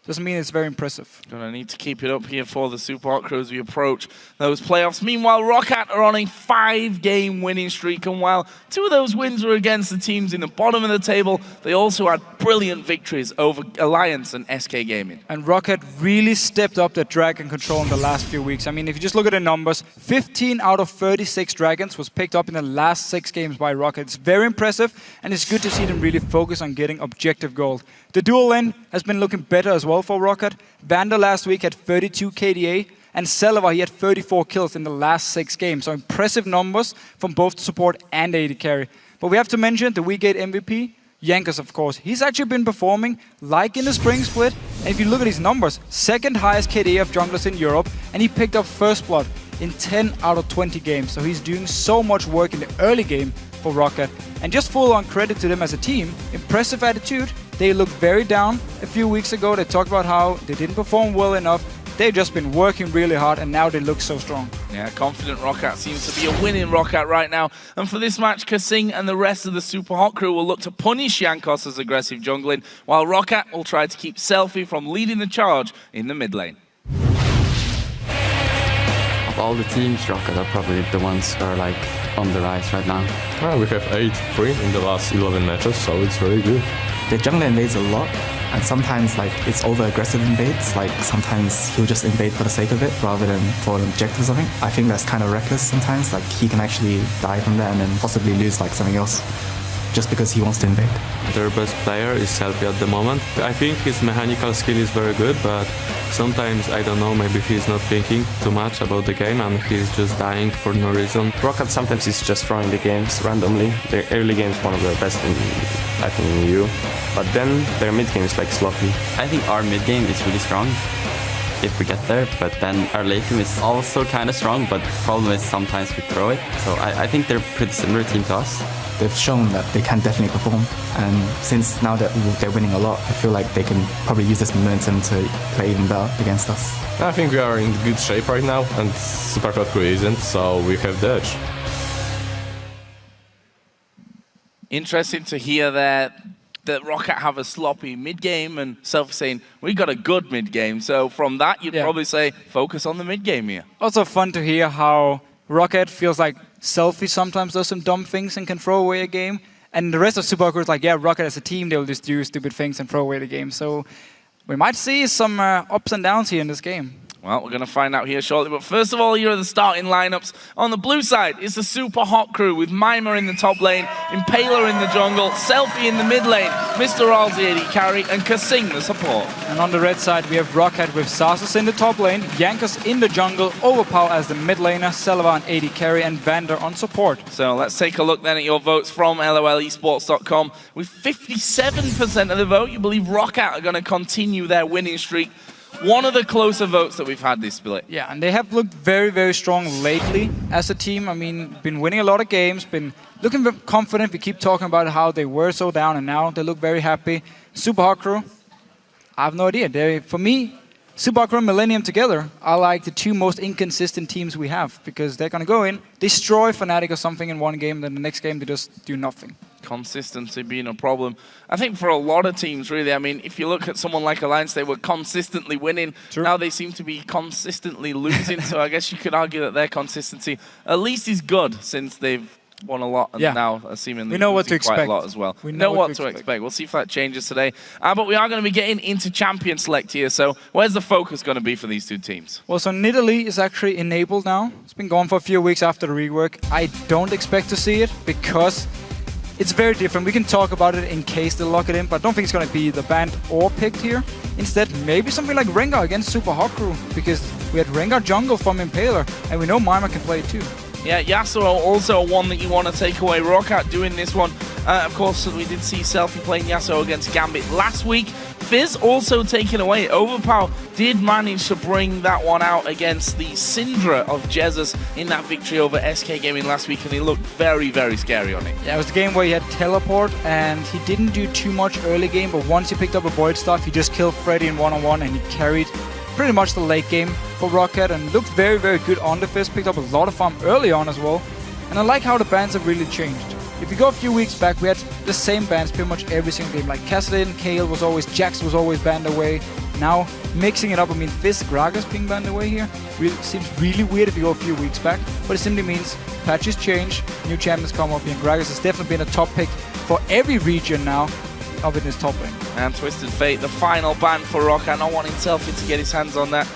Doesn't mean it's very impressive. Gonna need to keep it up here for the Super Hot Crew as we approach those playoffs. Meanwhile, Ro8 are on a 5-game winning streak, and while 2 of those wins were against the teams in the bottom of the table, they also had brilliant victories over Alliance and SK Gaming. And Rocket really stepped up their Dragon control in the last few weeks. I mean, if you just look at the numbers, 15 out of 36 Dragons was picked up in the last 6 games by Rocket. It's very impressive, and it's good to see them really focus on getting objective gold. The dual lane has been looking better as well for Rocket. Vander last week had 32 KDA, and Selva, he had 34 kills in the last 6 games. So impressive numbers from both support and AD carry. But we have to mention the Week 8 MVP, Jankos, of course. He's actually been performing like in the spring split. And if you look at his numbers, 2nd highest KDA of junglers in Europe, and he picked up first blood in 10 out of 20 games. So he's doing so much work in the early game for Rocket. And just full on credit to them as a team, impressive attitude. They looked very down a few weeks ago. They talked about how they didn't perform well enough. They've just been working really hard, and now they look so strong. Yeah, confident Ro8 seems to be a winning Ro8 right now. And for this match, Kasing and the rest of the Super Hot Crew will look to punish Jankos' aggressive jungling, while Ro8 will try to keep Selfie from leading the charge in the mid lane. Of all the teams, Ro8 are probably the ones who are like on the rise right now. We have 8-3 in the last 11 matches, so it's very good. The jungler invades a lot, and sometimes like it's over-aggressive invades. Like sometimes he'll just invade for the sake of it rather than for an objective or something. I think that's kind of reckless sometimes. Like he can actually die from that and then possibly lose like something else just because he wants to invade. Their best player is Selfie at the moment. I think his mechanical skill is very good, but sometimes, I don't know, maybe he's not thinking too much about the game and he's just dying for no reason. Ro8 sometimes is just throwing the games randomly. Their early game is one of the best in, I think, in EU. But then their mid game is like sloppy. I think our mid game is really strong. if we get there. But then our late game is also kind of strong, but the problem is sometimes we throw it. So I think they're a pretty similar team to us. They've shown that they can definitely perform, and since now that they're winning a lot, I feel like they can probably use this momentum to play even better against us. I think we are in good shape right now, and Super Hot Crew isn't, so we have the edge. Interesting to hear that Ro8 have a sloppy mid-game and Selfie saying, we got a good mid-game. So from that, you'd probably say, focus on the mid-game here. Also fun to hear how Ro8 feels like Selfie sometimes does some dumb things and can throw away a game. And the rest of Super Hot is like, yeah, Ro8 as a team, they'll just do stupid things and throw away the game. So we might see some ups and downs here in this game. Well, we're going to find out here shortly. But first of all, here are the starting lineups. On the blue side, it's the Super Hot Crew with Mima in the top lane, Impaler in the jungle, Selfie in the mid lane, Mr. Ral's the AD carry, and Kasing the support. And on the red side, we have Ro8 with Sasus in the top lane, Jankos in the jungle, Overpower as the mid laner, Selva on AD carry, and Vander on support. So let's take a look then at your votes from LOLesports.com. With 57% of the vote, you believe Ro8 are going to continue their winning streak. One of the closer votes that we've had this split. Yeah, and they have looked very, very strong lately as a team. I mean, been winning a lot of games, been looking very confident. We keep talking about how they were so down, and now they look very happy. Super Hot Crew, I have no idea. For me, Super Hot Crew and Millennium together are like the two most inconsistent teams we have, because they're going to go in, destroy Fnatic or something in one game, then the next game they just do nothing. Consistency being a problem. I think for a lot of teams, really. I mean, if you look at someone like Alliance, they were consistently winning. True. Now they seem to be consistently losing, so I guess you could argue that their consistency at least is good, since they've won a lot and now are seemingly we know what to expect. Quite a lot as well. We know what to expect. We'll see if that changes today. But we are going to be getting into champion select here, so where's the focus going to be for these two teams? Well, so Nidalee is actually enabled now. It's been gone for a few weeks after the rework. I don't expect to see it, because it's very different. We can talk about it in case they lock it in, but I don't think it's going to be the banned or picked here. Instead, maybe something like Rengar against Super Hot Crew, because we had Rengar jungle from Impaler, and we know Mima can play it too. Yeah, Yasuo also one that you want to take away. Ro8 doing this one. Of course, we did see Selfie playing Yasuo against Gambit last week. Fizz also taken away. Overpower did manage to bring that one out against the Syndra of Jesus in that victory over SK Gaming last week, and he looked very, very scary on it. Yeah, it was the game where he had teleport, and he didn't do too much early game, but once he picked up a Void Staff, he just killed Freddy in one-on-one, and he carried pretty much the late game for Ro8, and looked very, very good on the Fizz. Picked up a lot of farm early on as well, and I like how the bans have really changed. If you go a few weeks back, we had the same bans pretty much every single game. Like Kassadin, Kale was always, Jax was always banned away. Now, mixing it up, I mean, Fizz, Gragas being banned away here seems really weird if you go a few weeks back. But it simply means patches change, new champions come up, and Gragas has definitely been a top pick for every region now up in his top lane. And Twisted Fate, the final ban for Ro8, not wanting Selfie to get his hands on that.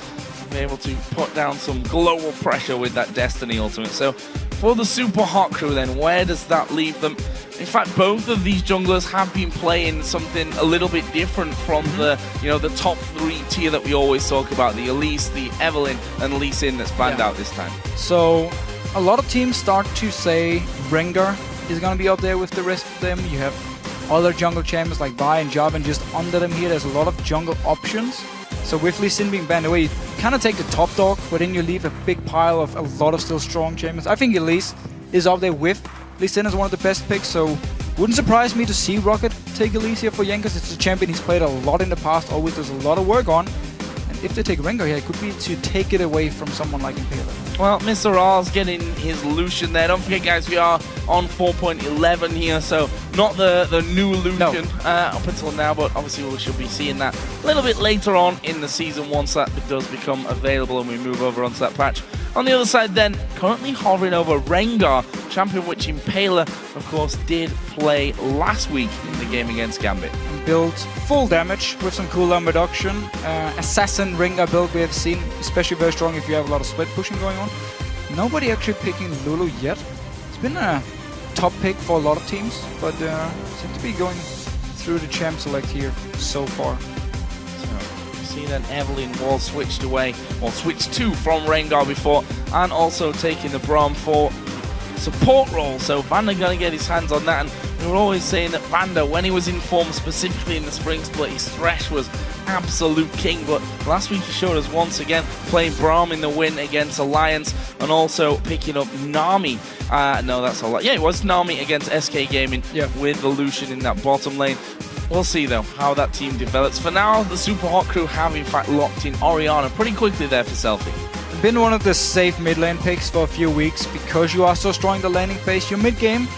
Be able to put down some global pressure with that Destiny ultimate. So for the Super Hot Crew then, where does that leave them? In fact, both of these junglers have been playing something a little bit different from the top three tier that we always talk about, the Elise, the Evelynn, and Lee Sin that's banned out this time. So a lot of teams start to say Rengar is going to be up there with the rest of them. You have other jungle champions like Vi and Jarvan just under them here. There's a lot of jungle options. So with Lee Sin being banned away, you kind of take the top dog, but then you leave a big pile of a lot of still strong champions. I think Elise is up there with Lee Sin as one of the best picks, so wouldn't surprise me to see Ro8 take Elise here for Jankos. It's a champion he's played a lot in the past, always does a lot of work on. And if they take Rengar here, it could be to take it away from someone like Impaler. Well, Mr. R's getting his Lucian there. Don't forget, guys, we are on 4.11 here, so not the new Lucian up until now, but obviously we should be seeing that a little bit later on in the season once that does become available and we move over onto that patch. On the other side then, currently hovering over Rengar, champion which Impaler, of course, did play last week in the game against Gambit. And built full damage with some cooldown reduction. Assassin Rengar build we have seen, especially very strong if you have a lot of split pushing going on. Nobody actually picking Lulu yet. It's been a top pick for a lot of teams, but seems to be going through the champ select here so far. See that Evelynn was switched away, or switched to from Rengar before, and also taking the Braum for support role. So Vander gonna get his hands on that, and We were always saying that Banda, when he was in form, specifically in the spring split, his thresh was absolute king. But last week he showed us once again, playing Braum in the win against Alliance, and also picking up Nami. No, that's a lot. Yeah, it was Nami against SK Gaming with the Lucian in that bottom lane. We'll see, though, how that team develops. For now, the Super Hot crew have, in fact, locked in Orianna pretty quickly there for Selfie. Been one of the safe mid lane picks for a few weeks because you are so strong in the laning phase. Your mid game,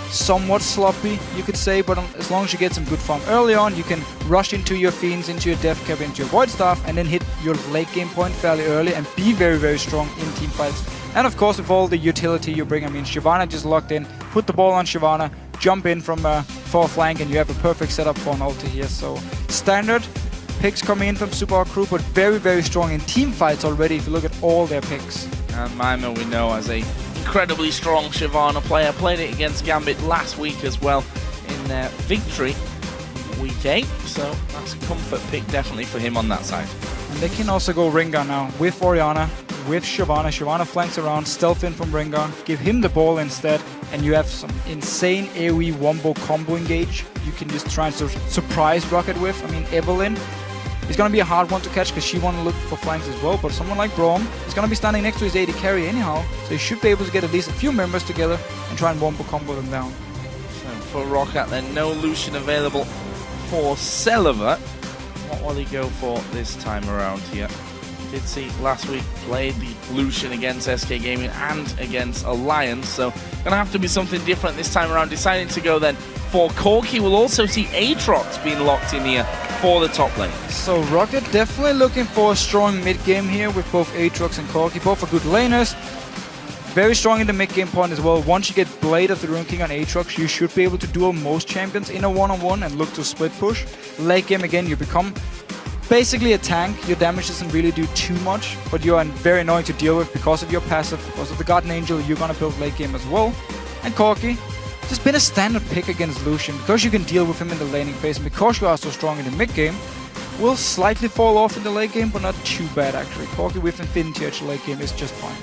somewhat sloppy, you could say, but as long as you get some good farm early on, you can rush into your Fiends, into your Death Cap, into your Void Staff, and then hit your late game point fairly early and be very, very strong in team fights. And of course, with all the utility you bring, I mean, Shyvana just locked in, put the ball on Shyvana, jump in from far flank, and you have a perfect setup for an ulti here. So standard picks coming in from Super Hot crew, but very, very strong in team fights already if you look at all their picks. And Mima we know as a incredibly strong Shyvana player. Played it against Gambit last week as well in their victory week 8. So that's a comfort pick definitely for him on that side. And they can also go Rengar now with Orianna, with Shyvana. Shyvana flanks around, stealth in from Rengar, give him the ball instead, and you have some insane AoE wombo combo engage you can just try and surprise Rocket with. I mean, Evelynn is going to be a hard one to catch because she wants to look for flanks as well, but someone like Braum is going to be standing next to his AD carry anyhow, so he should be able to get at least a few members together and try and wombo combo them down. So for Rocket then, no Lucian available for Celiva. What will he go for this time around here? Did see last week played the Lucian against SK Gaming and against Alliance, so gonna have to be something different this time around. Deciding to go then for Corki. We'll also see Aatrox being locked in here for the top lane. So Rocket definitely looking for a strong mid game here with both Aatrox and Corki, both are good laners. Very strong in the mid game point as well. Once you get Blade of the Rune King on Aatrox, you should be able to duel most champions in a one-on-one and look to split push. Late game again, you become basically a tank. Your damage doesn't really do too much, but you are very annoying to deal with because of your passive, because of the Guardian Angel. You're gonna build late game as well. And Corki, just been a standard pick against Lucian because you can deal with him in the laning phase, and because you are so strong in the mid game, will slightly fall off in the late game, but not too bad actually. Corki with Infinity Edge late game is just fine.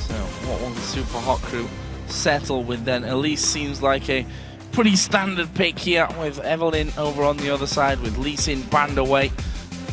So what will the Super Hot crew settle with then? Elise seems like a pretty standard pick here with Evelynn over on the other side with Lee Sin banned away.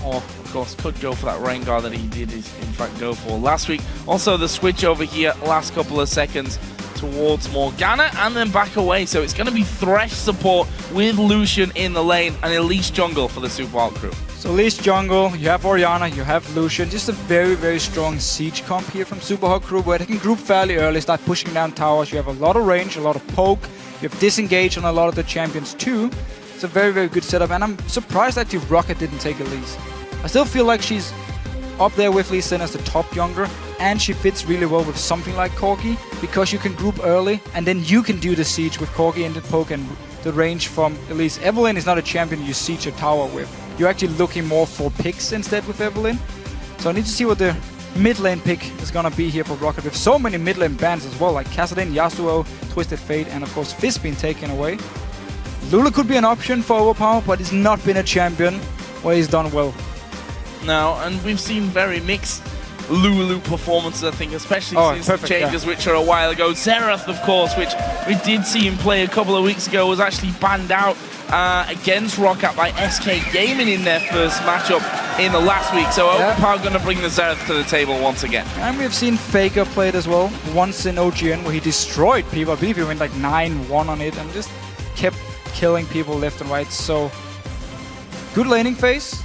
Or, of course, could go for that Rengar that he did in fact go for last week. Also, the switch over here, last couple of seconds towards Morgana and then back away. So it's going to be Thresh support with Lucian in the lane and Elise jungle for the Super Hot crew. So Elise jungle, you have Orianna, you have Lucian. Just a very, very strong siege comp here from Super Hot crew where they can group fairly early, start pushing down towers. You have a lot of range, a lot of poke. You have disengage on a lot of the champions too. It's a very, very good setup, and I'm surprised that Rocket didn't take Elise. I still feel like she's up there with Lee Sin as the top jungler, and she fits really well with something like Corki, because you can group early, and then you can do the siege with Corki and the poke and the range from Elise. Evelynn is not a champion you siege a tower with. You're actually looking more for picks instead with Evelynn. So I need to see what the mid lane pick is gonna be here for Rocket, with so many mid lane bans as well, like Kassadin, Yasuo, Twisted Fate, and of course Fizz being taken away. Lulu could be an option for overpower, but he's not been a champion where he's done well. No, and we've seen very mixed Lulu performances, I think, especially since the changes, which are a while ago. Xerath, of course, which we did see him play a couple of weeks ago, was actually banned out against Rocket by SK Gaming in their first matchup in the last week. So Overpower going to bring the Xerath to the table once again. And we've seen Faker played as well, once in OGN, where he destroyed people. I believe he went like 9-1 on it and just kept killing people left and right. So good laning phase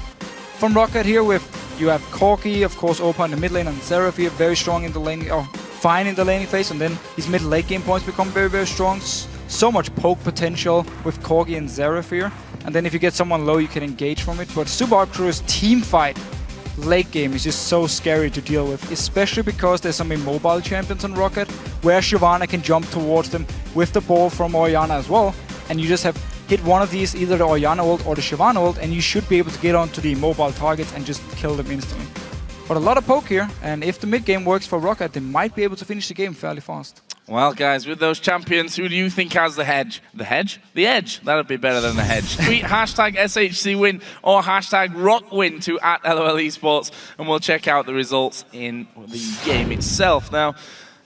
from Rocket here with, you have Corki, of course, Opa in the mid lane, and Xerath here, very strong in the laning, or fine in the laning phase, and then his mid late game points become very, very strong. So much poke potential with Corki and Xerath here. And then if you get someone low, you can engage from it. But Super Hot crew's team fight late game is just so scary to deal with, especially because there's some immobile champions on Rocket, where Shyvana can jump towards them with the ball from Orianna as well, and you just have hit one of these, either the Orianna ult or the Shyvana ult, and you should be able to get onto the immobile targets and just kill them instantly. But a lot of poke here, and if the mid game works for Rocket, they might be able to finish the game fairly fast. Well, guys, with those champions, who do you think has the hedge? The hedge? The edge. That'd be better than the hedge. Tweet hashtag SHC win or hashtag RockWin to @LOL Esports, and we'll check out the results in the game itself. Now,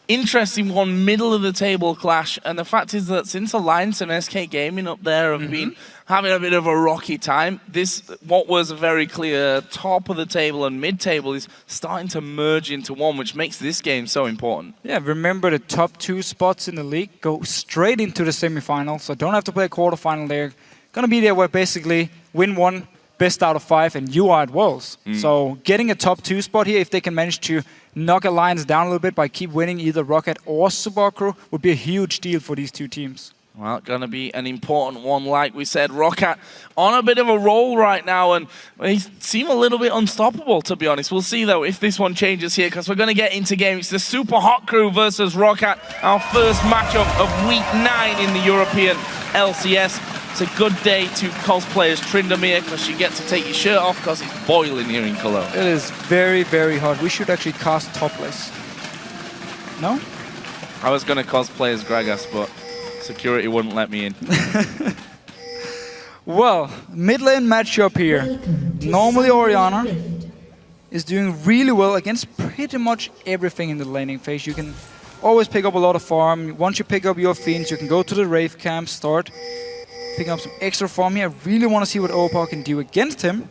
interesting one, middle of the table clash. And the fact is that since Alliance and SK Gaming up there have been having a bit of a rocky time, this, what was a very clear top of the table and mid-table, is starting to merge into one, which makes this game so important. Yeah, remember the top 2 spots in the league go straight into the semifinals, so don't have to play a quarterfinal there. Gonna be there where basically win 1, best out of 5, and you are at Worlds. So getting a top 2 spot here, if they can manage to knock Alliance down a little bit by keep winning either Ro8 or Super Crew, would be a huge deal for these 2 teams. Well, going to be an important one, like we said. Ro8 on a bit of a roll right now, and they seem a little bit unstoppable, to be honest. We'll see, though, if this one changes here, because we're going to get into game. It's the Super Hot Crew versus Ro8, our first matchup of Week 9 in the European LCS. It's a good day to cosplay as Tryndamere, because you get to take your shirt off because it's boiling here in Cologne. It is very, very hot. We should actually cast topless. No? I was going to cosplay as Gragas, but security wouldn't let me in. Well, mid lane matchup here. Normally Orianna is doing really well against pretty much everything in the laning phase. You can always pick up a lot of farm. Once you pick up your Fiends, you can go to the Wraith camp, start picking up some extra farm here. I really want to see what Opal can do against him.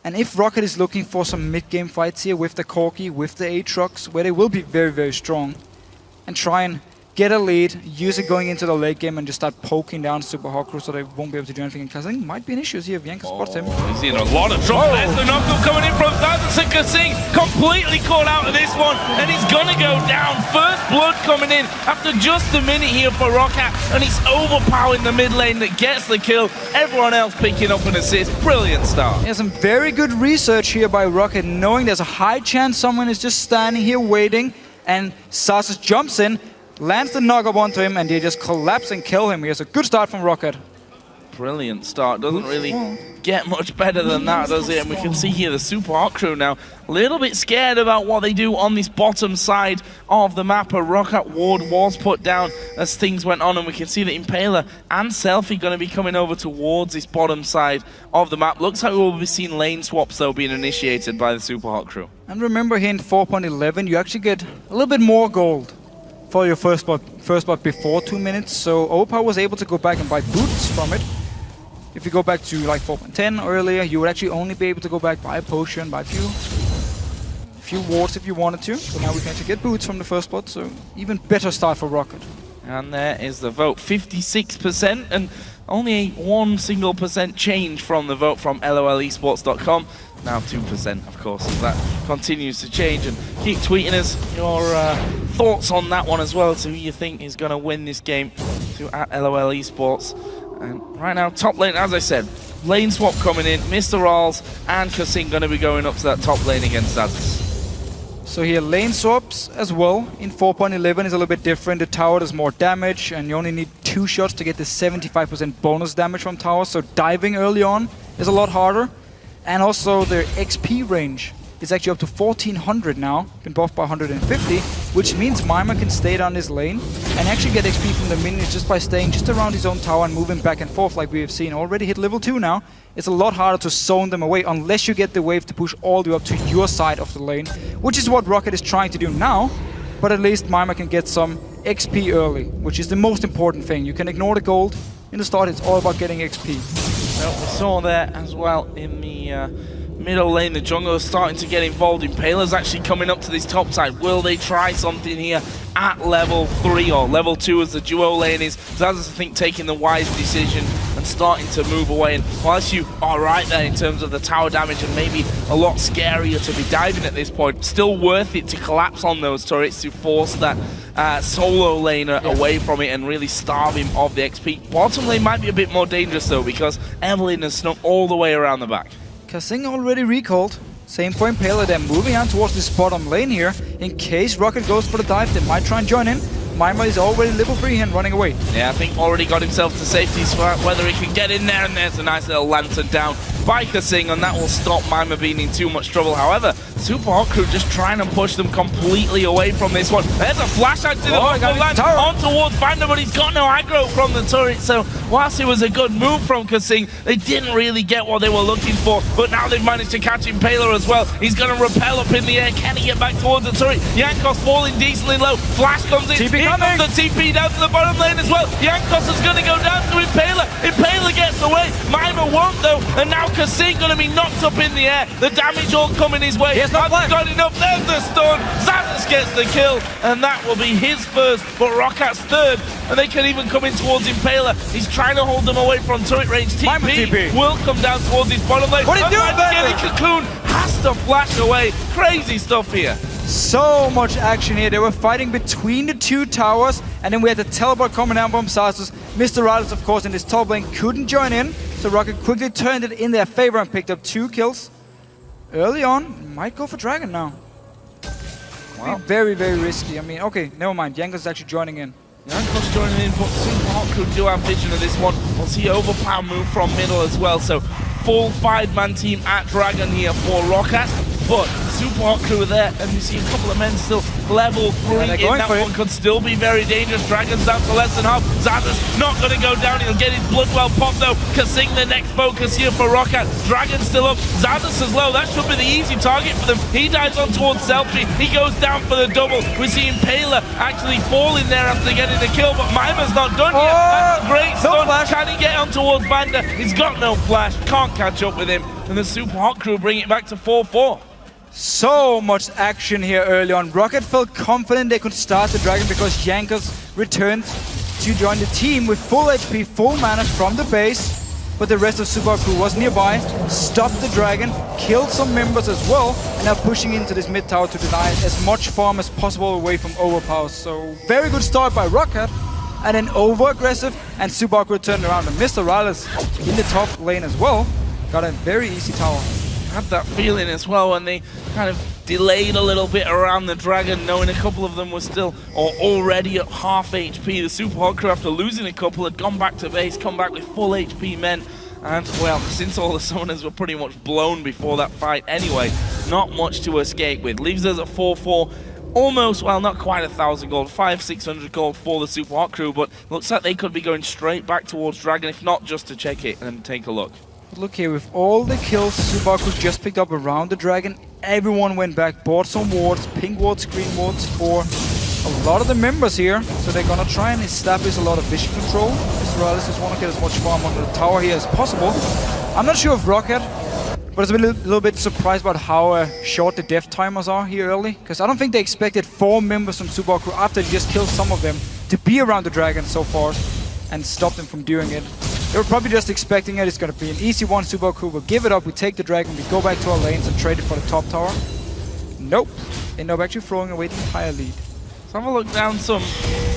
And if Ro8 is looking for some mid-game fights here with the Corki, with the Aatrox, where they will be very, very strong, and try and get a lead, use it going into the late game, and just start poking down Super Hot Crew so they won't be able to do anything. Because I think might be an issue here if Yanka spots him. He's in a lot of trouble. There's the knock-up coming in from Zazen Kasing, completely caught out of this one, and he's gonna go down. First blood coming in after just a minute here for Ro8, and he's overpowering the mid lane that gets the kill. Everyone else picking up an assist. Brilliant start. Yeah, some very good research here by Ro8, knowing there's a high chance someone is just standing here waiting, and Sassus jumps in, lands the knock-up onto him, and they just collapse and kill him. Here's a good start from Ro8. Brilliant start. Doesn't really get much better than that, does it? And we can see here the Super Hot Crew now a little bit scared about what they do on this bottom side of the map. A Ro8 ward was put down as things went on, and we can see that Impaler and Selfie going to be coming over towards this bottom side of the map. Looks like we will be seeing lane swaps, though, being initiated by the Super Hot Crew. And remember here in 4.11, you actually get a little bit more gold for your first spot before 2 minutes, so Opal was able to go back and buy boots from it. If you go back to like 4.10 earlier, you would actually only be able to go back, buy a potion, buy a few wards if you wanted to. So now we can actually get boots from the first spot, so even better start for Ro8. And there is the vote, 56%, and only a 1% change from the vote from LOLesports.com. Now 2%, of course, as that continues to change. And keep tweeting us your thoughts on that one as well, to who you think is going to win this game, to @LOLesports. And right now, top lane, as I said, lane swap coming in. Mr. Ralls and Kasing going to be going up to that top lane against Zazus. So here, lane swaps as well in 4.11 is a little bit different. The tower does more damage, and you only need 2 shots to get the 75% bonus damage from tower. So diving early on is a lot harder. And also their XP range is actually up to 1400 now, been buffed by 150, which means Mima can stay down this lane and actually get XP from the minions just by staying just around his own tower and moving back and forth like we have seen. Already hit level 2 now. It's a lot harder to zone them away unless you get the wave to push all the way up to your side of the lane, which is what Ro8 is trying to do now, but at least Mima can get some XP early, which is the most important thing. You can ignore the gold. In the start, it's all about getting XP. Well, we saw there as well in the middle lane, the jungle is starting to get involved. Impaler's actually coming up to this top side. Will they try something here at level 3 or level 2 as the duo lane is? Zazus, I think, taking the wise decision and starting to move away. And whilst you are right there in terms of the tower damage and maybe a lot scarier to be diving at this point, still worth it to collapse on those turrets to force that solo laner away from it and really starve him of the XP. Bottom lane might be a bit more dangerous though, because Evelyn has snuck all the way around the back. Kasing already recalled. Same for Impaler. They're moving on towards this bottom lane here. In case Ro8 goes for the dive, they might try and join in. Mima is already level 3 and running away. Yeah, I think already got himself to safety, so whether he can get in there, and there's a nice little lantern down by Kasing, and that will stop Mima being in too much trouble. However, Super Hot Crew just trying to push them completely away from this one. There's a flash out to the land on towards Banda, but he's got no aggro from the turret. So whilst it was a good move from Kasing, they didn't really get what they were looking for. But now they've managed to catch Impaler as well. He's going to rappel up in the air. Can he get back towards the turret? Jankos falling decently low. Flash comes in. Here comes the TP down to the bottom lane as well. Jankos is going to go down to Impaler. Impaler gets away. Mima won't though. And now Kasing going to be knocked up in the air. The damage all coming his way. Hasn't got enough. There's the stun. Xatus gets the kill. And that will be his first, but Ro8's third. And they can even come in towards Impaler. He's trying to hold them away from turret range. TP will come down towards his bottom lane. What are you doing, Getting Cocoon has to flash away. Crazy stuff here. So much action here. They were fighting between the two towers, and then we had the teleport coming down from Xatus. Mr. Ro8, of course, in this top lane couldn't join in, so Ro8 quickly turned it in their favor and picked up 2 kills. Early on, might go for Dragon now. Wow. Very, very risky. I mean, okay, never mind. Jankos is actually joining in. Jankos joining in, but Super Hot Crew do have vision of this one. We'll see overpower move from middle as well, so full 5-man team at Dragon here for Ro8. But Super Hot Crew are there, and you see a couple of men still level 3 in that one. Could still be very dangerous. Dragon's down to less than half. Xatus not going to go down. He'll get his blood well popped though. Kasing the next focus here for Ro8. Dragon's still up. Xatus is low. That should be the easy target for them. He dives on towards Selfie. He goes down for the double. We're seeing Impaler actually fall in there after getting the kill, but Mima's not done yet. That's a great stun. Can he get on towards Banda? He's got no flash. Can't catch up with him. And the Super Hot Crew bring it back to 4-4. So much action here early on. Ro8 felt confident they could start the Dragon because Jankos returned to join the team with full HP, full mana from the base. But the rest of Super Hot Crew was nearby, stopped the Dragon, killed some members as well, and now pushing into this mid tower to deny as much farm as possible away from overpower. So very good start by Ro8, and then over-aggressive, and Super Hot Crew turned around. And Mr. Ro8 in the top lane as well got a very easy tower. Had that feeling as well when they kind of delayed a little bit around the Dragon, knowing a couple of them were still or already at half HP. The Super Hot Crew, after losing a couple, had gone back to base, come back with full HP men. And, well, since all the summoners were pretty much blown before that fight anyway, not much to escape with. Leaves us at 4-4. Almost, well, not quite 1,000 gold, 500-600 gold for the Super Hot Crew, but looks like they could be going straight back towards Dragon, if not just to check it and take a look. But look here, with all the kills Super Hot Crew just picked up around the Dragon, everyone went back, bought some wards, pink wards, green wards for a lot of the members here. So they're gonna try and establish a lot of vision control. Mr. Ro8 just want to get as much farm onto the tower here as possible. I'm not sure if Ro8, but it's been a little bit surprised about how short the death timers are here early. Because I don't think they expected 4 members from Super Hot Crew after they just killed some of them to be around the Dragon so far and stop them from doing it. They were probably just expecting it. It's going to be an easy one. Super Hot Crew will give it up. We take the Dragon. We go back to our lanes and trade it for the top tower. Nope. End up actually throwing away the entire lead. Let's have a look down some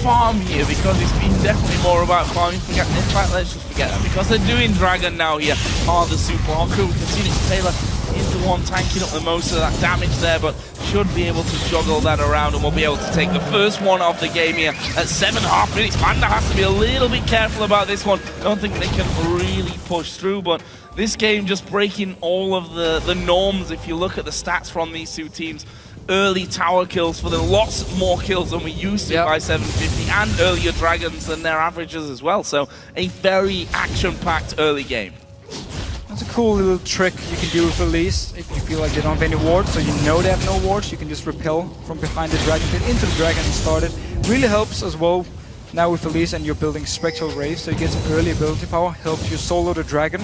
farm here, because it's been definitely more about farming. In fact, let's just forget that, because they're doing Dragon now here are the Super Hot Crew. We can see that Taylor is the one tanking up the most of that damage there, but should be able to juggle that around, and we'll be able to take the first one of the game here at 7.5 minutes. Banda has to be a little bit careful about this one. Don't think they can really push through, but this game just breaking all of the norms. If you look at the stats from these two teams, early tower kills for them, lots more kills than we used to by 750, and earlier Dragons than their averages as well. So a very action-packed early game. That's a cool little trick you can do with Elise. If you feel like they don't have any wards, so you know they have no wards, you can just repel from behind the Dragon pit into the Dragon and start it. Really helps as well now with Elise, and you're building Spectral Wraith, so you get some early ability power, helps you solo the Dragon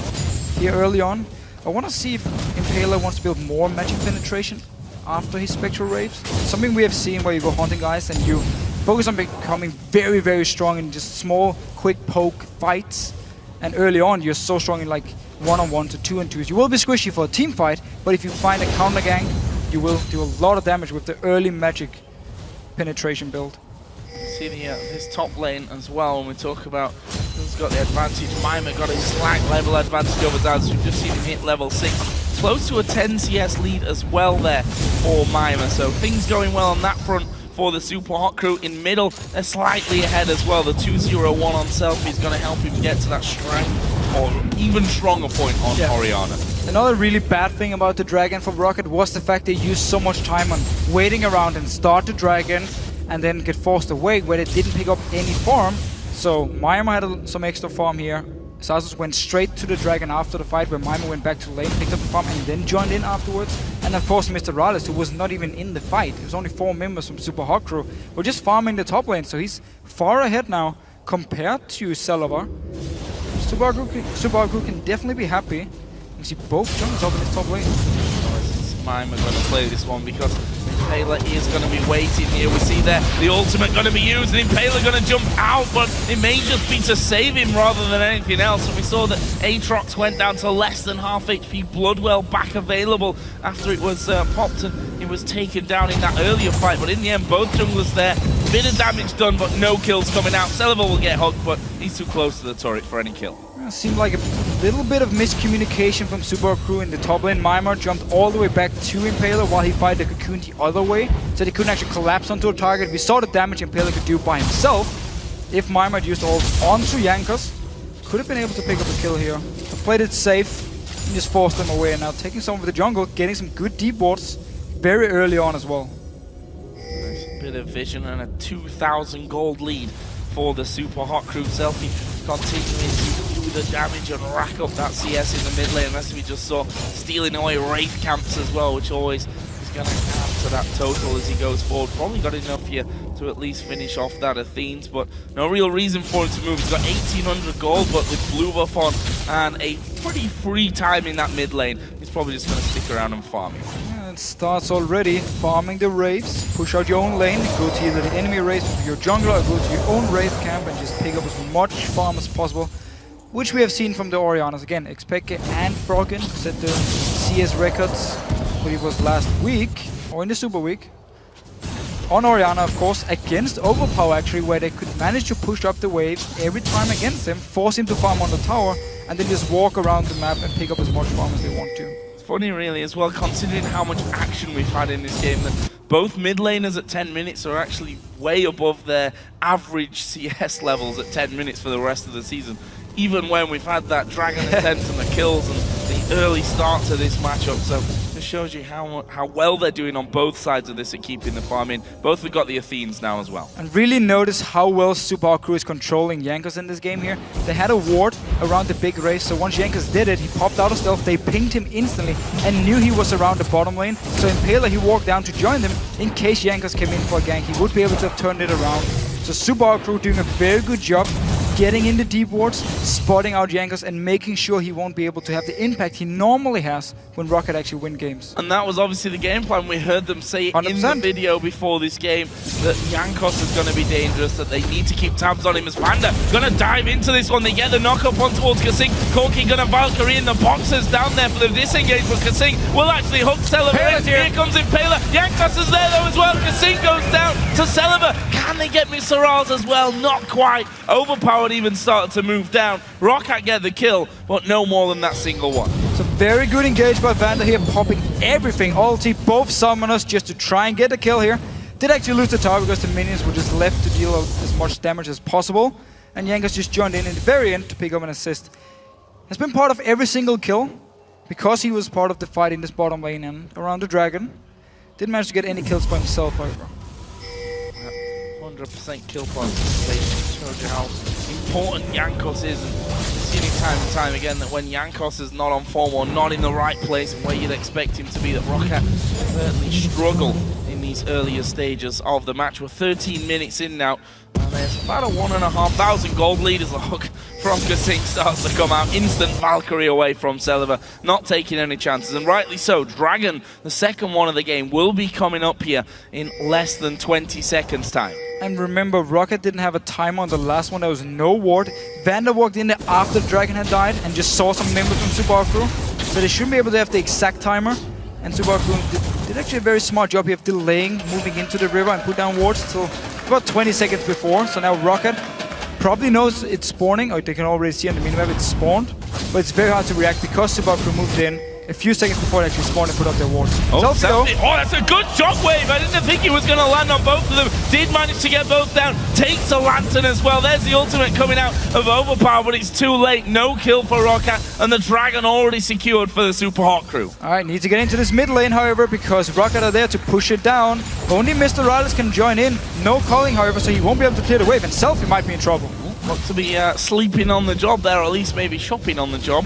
here early on. I want to see if Impaler wants to build more magic penetration after his Spectral Wraiths. Something we have seen where you go hunting guys and you focus on becoming very, very strong in just small, quick poke fights. And early on, you're so strong in like 1-on-1 to 2-on-2s. You will be squishy for a team fight, but if you find a counter gang, you will do a lot of damage with the early magic penetration build. See his top lane as well when we talk about who's got the advantage. Mima got his slight level advantage over Daz. We've just seen him hit level 6. Close to a 10 CS lead as well there for Mima. So things going well on that front for the Super Hot Crew. In middle, they're slightly ahead as well. The 2-0-1 on Selfie is going to help him get to that strength or even stronger point on Orianna. Another really bad thing about the Dragon for Rocket was the fact they used so much time on waiting around and start the Dragon and then get forced away where they didn't pick up any farm. So Maimer had some extra farm here. Sasus went straight to the Dragon after the fight, where Maimer went back to lane, picked up the farm, and then joined in afterwards. And of course, Mr. Rales, who was not even in the fight. It was only 4 members from Super Hot Crew. Were just farming the top lane, so he's far ahead now compared to Celavar. Super Hot Crew can definitely be happy. You can see both jungles up in his top lane. Maimer going to play this one because Impaler is going to be waiting here. We see there the ultimate going to be used and Impaler going to jump out, but it may just be to save him rather than anything else. And we saw that Aatrox went down to less than half HP. Bloodwell back available after it was popped and it was taken down in that earlier fight. But in the end, both junglers there. Bit of damage done, but no kills coming out. Celavar will get hooked, but he's too close to the turret for any kill. Seemed like a little bit of miscommunication from Super Crew in the top lane. Maimer jumped all the way back to Impaler while he fired the Cocoon the other way, so they couldn't actually collapse onto a target. We saw the damage Impaler could do by himself. If Maimer had used ult onto Jankos, could have been able to pick up a kill here. But played it safe and just forced them away. And now taking some of the jungle, getting some good deep wards very early on as well. Nice bit of vision and a 2,000 gold lead for the Super Hot Crew. Selfie continuing to do the damage and rack up that CS in the mid lane, as we just saw, stealing away Wraith camps as well, which always is going to add to that total as he goes forward. Probably got enough here to at least finish off that Athenes, but no real reason for him to move. He's got 1,800 gold, but with blue buff on and a pretty free time in that mid lane, he's probably just going to stick around and farm. It starts already farming the Wraiths. Push out your own lane, go to either the enemy Wraith with your jungler, or go to your own Wraith camp and just pick up as much farm as possible, which we have seen from the Oriannas. Again, Expeke and Froggen set the CS records, but it was last week, or in the Super Week, on Orianna, of course, against Overpower actually, where they could manage to push up the waves every time against him, force him to farm on the tower, and then just walk around the map and pick up as much farm as they want to. Funny really as well, considering how much action we've had in this game, that both mid laners at 10 minutes are actually way above their average CS levels at 10 minutes for the rest of the season. Even when we've had that Dragon attempt and the kills and the early start to this matchup. So this shows you how well they're doing on both sides of this at keeping the farm in. Both have got the Athenes now as well. And really notice how well Super Hot Crew is controlling Jankos in this game here. They had a ward around the big Wraith, so once Jankos did it, he popped out of stealth, they pinged him instantly and knew he was around the bottom lane. So Impaler, he walked down to join them in case Jankos came in for a gank. He would be able to have turned it around. So Super Hot Crew doing a very good job getting in the deep wards, spotting out Jankos, and making sure he won't be able to have the impact he normally has when Rocket actually win games. And that was obviously the game plan. We heard them say 100%. In the video before this game that Jankos is going to be dangerous, that they need to keep tabs on him, as Vanda going to dive into this one. They get the knock-up on towards Kasing. Corki going to Valkyrie in the boxes down there for the disengage, but Kasing will actually hook Celavar. Here comes Impaler. Jankos is there though as well. Kasing goes down to Celavar. Can they get Mr. Raz as well? Not quite. Overpowered even started to move down. Rocket get the kill, but no more than that single one. So very good engage by Vanda here, popping everything, ulti, both summoners just to try and get the kill here. Did actually lose the tower because the minions were just left to deal as much damage as possible. And Jankos just joined in the very end to pick up an assist. Has been part of every single kill because he was part of the fight in this bottom lane and around the Dragon. Didn't manage to get any kills for himself, however. 100% kill participation shows you how important Jankos is, and we've seen it time and time again that when Jankos is not on form or not in the right place and where you'd expect him to be, that Rocket certainly struggle in these earlier stages of the match. We're 13 minutes in now, and there's about a 1,500 gold lead as the hook from Kasing starts to come out. Instant Valkyrie away from Celavar, not taking any chances, and rightly so. Dragon, the second one of the game, will be coming up here in less than 20 seconds time. And remember, Rocket didn't have a timer on the last one. There was no ward. Vanda walked in there after the Dragon had died and just saw some members from Super Hot Crew. So they shouldn't be able to have the exact timer. And Super Hot Crew did actually a very smart job here of delaying moving into the river and put down wards till about 20 seconds before. So now Rocket probably knows it's spawning, or they can already see on the minimap it's spawned. But it's very hard to react because Super Hot Crew moved in, a few seconds before they actually spawn and put up their wards. Oh, Selfie, that's a good shockwave. I didn't think he was going to land on both of them. Did manage to get both down. Takes a lantern as well. There's the ultimate coming out of Overpower, but it's too late. No kill for Ro8, and the Dragon already secured for the Super Hot crew. Alright, need to get into this mid lane, however, because Ro8 are there to push it down. Only Mr. Riley can join in. No calling, however, so he won't be able to clear the wave, and Selfie might be in trouble. Look to be sleeping on the job there, or at least maybe shopping on the job,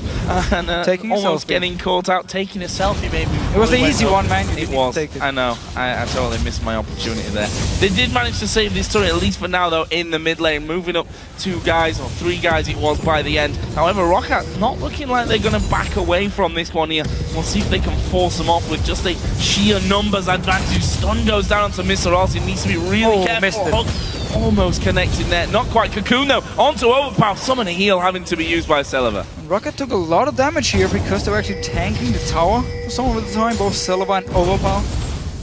and taking almost getting caught out, taking a selfie maybe. It was the easy one, man. It was. I know. I totally missed my opportunity there. They did manage to save this turret, at least for now, though, in the mid lane, moving up 2 guys, or 3 guys it was by the end. However, Ro8 not looking like they're going to back away from this one here. We'll see if they can force them off with just a sheer numbers advantage. Stun goes down onto Mr. Ross. He needs to be really careful. Almost connected there. Not quite. Cocoon, though, onto Overpower. Summon a heal having to be used by Celiva. Ro8 took a lot of damage here because they were actually tanking the tower for some of the time, both Celiva and Overpower.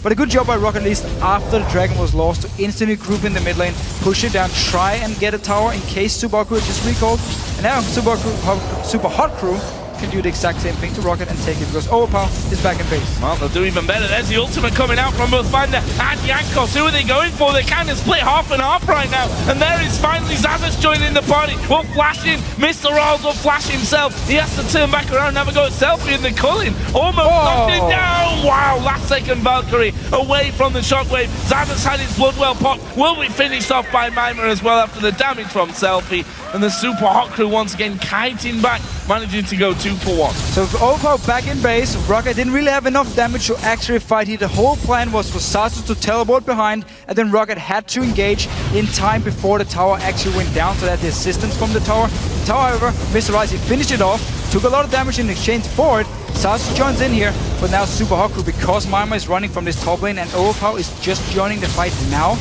But a good job by Ro8 at least after the Dragon was lost to instantly group in the mid lane, push it down, try and get a tower in case Super Hot Crew just recalled. And now Super Hot Crew can do the exact same thing to Ro8 and take it because Overpower is back in base. Well, they'll do even better. There's the ultimate coming out from both Vander and Jankos. Who are they going for? They're kind of split half and half right now. And there is finally Zazas joining the party. Will flash in. Mr. Rolls will flash himself. He has to turn back around and have a go at Selfie in the culling. Almost knocked it down. Wow, last second Valkyrie away from the shockwave. Zazas had his Bloodwell pop. Will be finished off by Mimer as well after the damage from Selfie. And the Super Hot crew once again kiting back, managing to go 2 for 1. So Overpower back in base. Ro8 didn't really have enough damage to actually fight here. The whole plan was for Sasus to teleport behind, and then Ro8 had to engage in time before the tower actually went down, so that the assistance from the tower. The tower, however, Mr. Risey finished it off, took a lot of damage in exchange for it. Sasus joins in here, but now Super Hot crew, because Mima is running from this top lane and Overpower is just joining the fight now,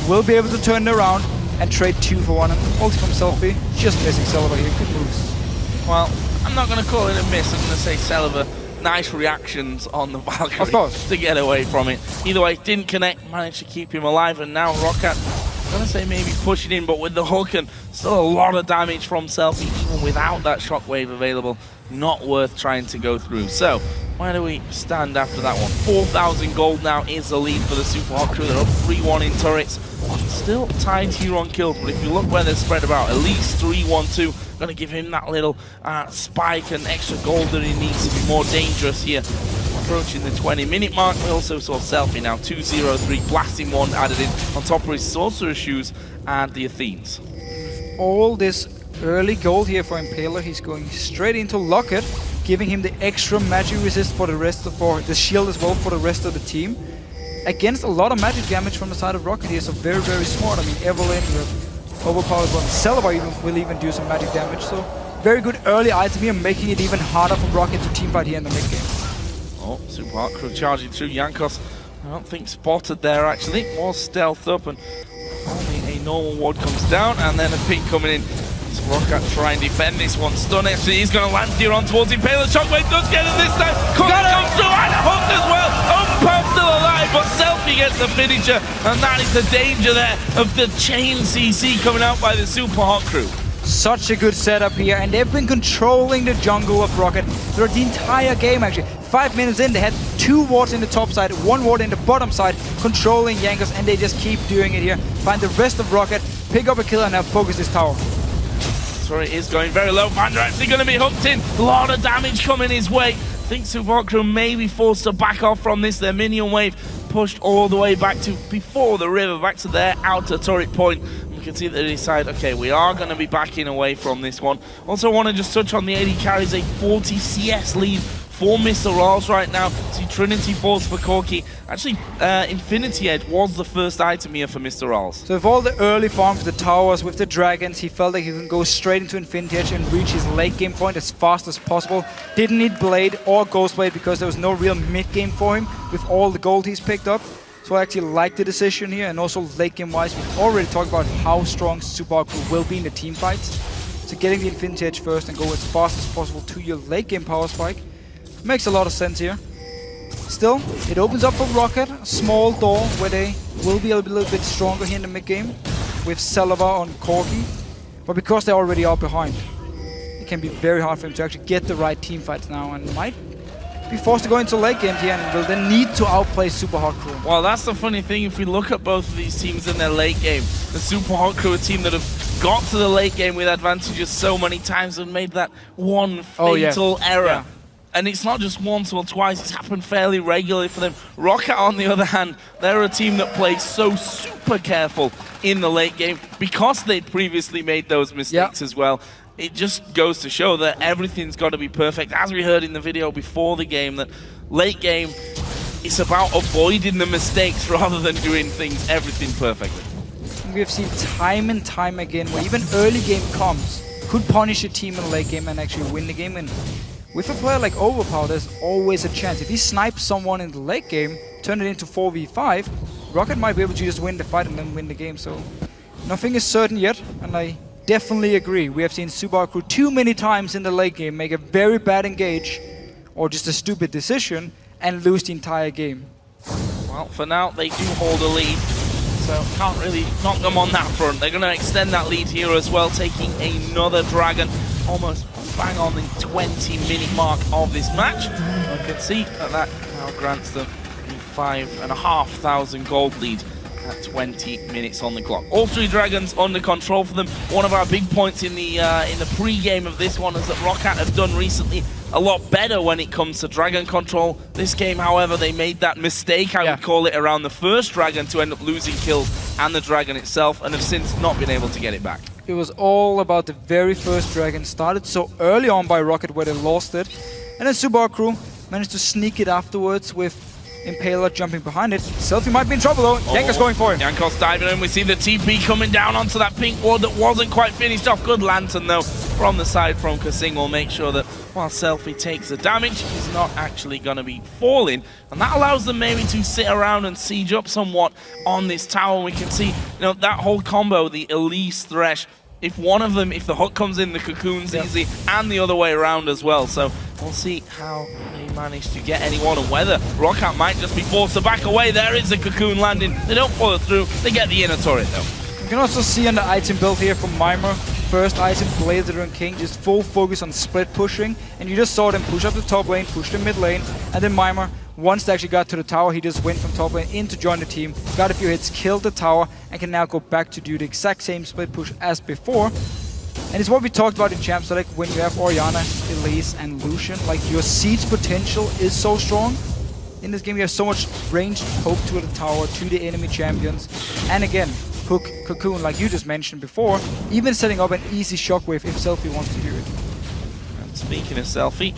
will be able to turn it around and trade 2 for 1. And ulti from Selfie, just missing Celiva here. Good moves. Well, I'm not going to call it a miss. I'm going to say Celiva, nice reactions on the Valkyrie of course to get away from it. Either way, didn't connect, managed to keep him alive, and now Ro8, I'm going to say maybe pushing in, but with the hook and still a lot of damage from Selfie, even without that shockwave available, not worth trying to go through. So, where do we stand after that one? 4,000 gold now is the lead for the Super Hot crew. They're up 3-1 in turrets. Still tied here on kills, but if you look where they're spread about, at least 3-1-2. Going to give him that little spike and extra gold that he needs to be more dangerous here. Approaching the 20-minute mark, we also saw Selfie now 2-0-3, blasting 1 added in on top of his Sorcerer Shoes and the Athenes. All this early gold here for Impaler, he's going straight into Locket, giving him the extra magic resist for the rest of the shield as well for the rest of the team. Against a lot of magic damage from the side of Ro8 here, so very, very smart. I mean, Evelyn with Overpower as well. Celiva will even do some magic damage, so very good early item here, making it even harder for Ro8 to teamfight here in the mid game. Oh, Super Hot crew charging through. Jankos, I don't think spotted there actually, was stealthed up, and only a normal ward comes down, and then a ping coming in. So Ro8 try and defend this one. Stun actually, he's going to land here on towards Impaler. Shockwave does get it this time. Comes through and a hook as well. Overpower still alive, but Selfie gets the finisher, and that is the danger there of the chain CC coming out by the Super Hot crew. Such a good setup here, and they've been controlling the jungle of Ro8 throughout the entire game actually. 5 minutes in, they had 2 wards in the top side, 1 ward in the bottom side, controlling Jankos, and they just keep doing it here. Find the rest of Ro8, pick up a kill, and now focus this tower. Sorry, it is going very low. Vander actually going to be hooked in. A lot of damage coming his way. I think Super Hot crew may be forced to back off from this. Their minion wave pushed all the way back to before the river, back to their outer turret point. You can see that they decide, okay, we are going to be backing away from this one. Also want to just touch on the AD carries a 40 CS lead for Mr. Rolls right now. See Trinity Force for Corki. Actually, Infinity Edge was the first item here for Mr. Rolls. So with all the early farms, the towers, with the dragons, he felt like he can go straight into Infinity Edge and reach his late game point as fast as possible. Didn't need Blade or Ghost Blade because there was no real mid game for him with all the gold he's picked up. So I actually like the decision here, and also late game wise, we've already talked about how strong Super Hot crew will be in the team fights. So getting the Infinity Edge first and go as fast as possible to your late game power spike makes a lot of sense here. Still, it opens up for Ro8 a small door where they will be a little bit stronger here in the mid game with Celiva on Corki. But because they already are behind, it can be very hard for him to actually get the right team fights now, and might be forced to go into late games here and will then need to outplay Super Hot Crew. Well, that's the funny thing. If we look at both of these teams in their late game, the Super Hot Crew, a team that have got to the late game with advantages so many times and made that one fatal error. Yeah. And it's not just once or twice, it's happened fairly regularly for them. Ro8, on the other hand, they're a team that plays so super careful in the late game because they'd previously made those mistakes as well. It just goes to show that everything's got to be perfect. As we heard in the video before the game, that late game, it's about avoiding the mistakes rather than doing everything perfectly. We have seen time and time again where even early game comps could punish a team in the late game and actually win the game. And with a player like Overpower, there's always a chance. If he snipes someone in the late game, turn it into 4v5, Ro8 might be able to just win the fight and then win the game. So nothing is certain yet, and I definitely agree. We have seen Super Hot Crew too many times in the late game make a very bad engage or just a stupid decision and lose the entire game. Well, for now, they do hold a lead, so can't really knock them on that front. They're going to extend that lead here as well, taking another Dragon, almost bang on the 20-minute mark of this match. You can see that now grants them a 5,500 gold lead at 20 minutes on the clock. All three Dragons under control for them. One of our big points in the pre-game of this one is that Ro8 have done recently a lot better when it comes to Dragon control. This game, however, they made that mistake, I would call it, around the first Dragon to end up losing kills and the Dragon itself, and have since not been able to get it back. It was all about the very first Dragon. Started so early on by Ro8 where they lost it. And then Super Hot Crew managed to sneak it afterwards with Impaler jumping behind it. Selfie might be in trouble though. Jankos going for it. Jankos diving in. We see the TP coming down onto that pink ward that wasn't quite finished off. Good lantern though from the side from Kasing will make sure that while Selfie takes the damage, he's not actually going to be falling. And that allows them maybe to sit around and siege up somewhat on this tower. We can see, that whole combo, the Elise Thresh, if one of them, if the hook comes in, the Cocoon's easy, and the other way around as well. So we'll see how they manage to get anyone and whether Ro8 might just be forced to back away. There is a Cocoon landing. They don't follow through. They get the inner turret though. You can also see on the item build here from Mimer, first item, Blazer and King, just full focus on split pushing. And you just saw them push up the top lane, push the mid lane, and then Mimer, once they actually got to the tower, he just went from top lane in to join the team, got a few hits, killed the tower, and can now go back to do the exact same split push as before. And it's what we talked about in Champs, so like when you have Orianna, Elise, and Lucian, like your siege potential is so strong. In this game you have so much ranged poke to the tower, to the enemy champions, and again, hook, Cocoon, like you just mentioned before, even setting up an easy shockwave if Selfie wants to do it. And speaking of Selfie,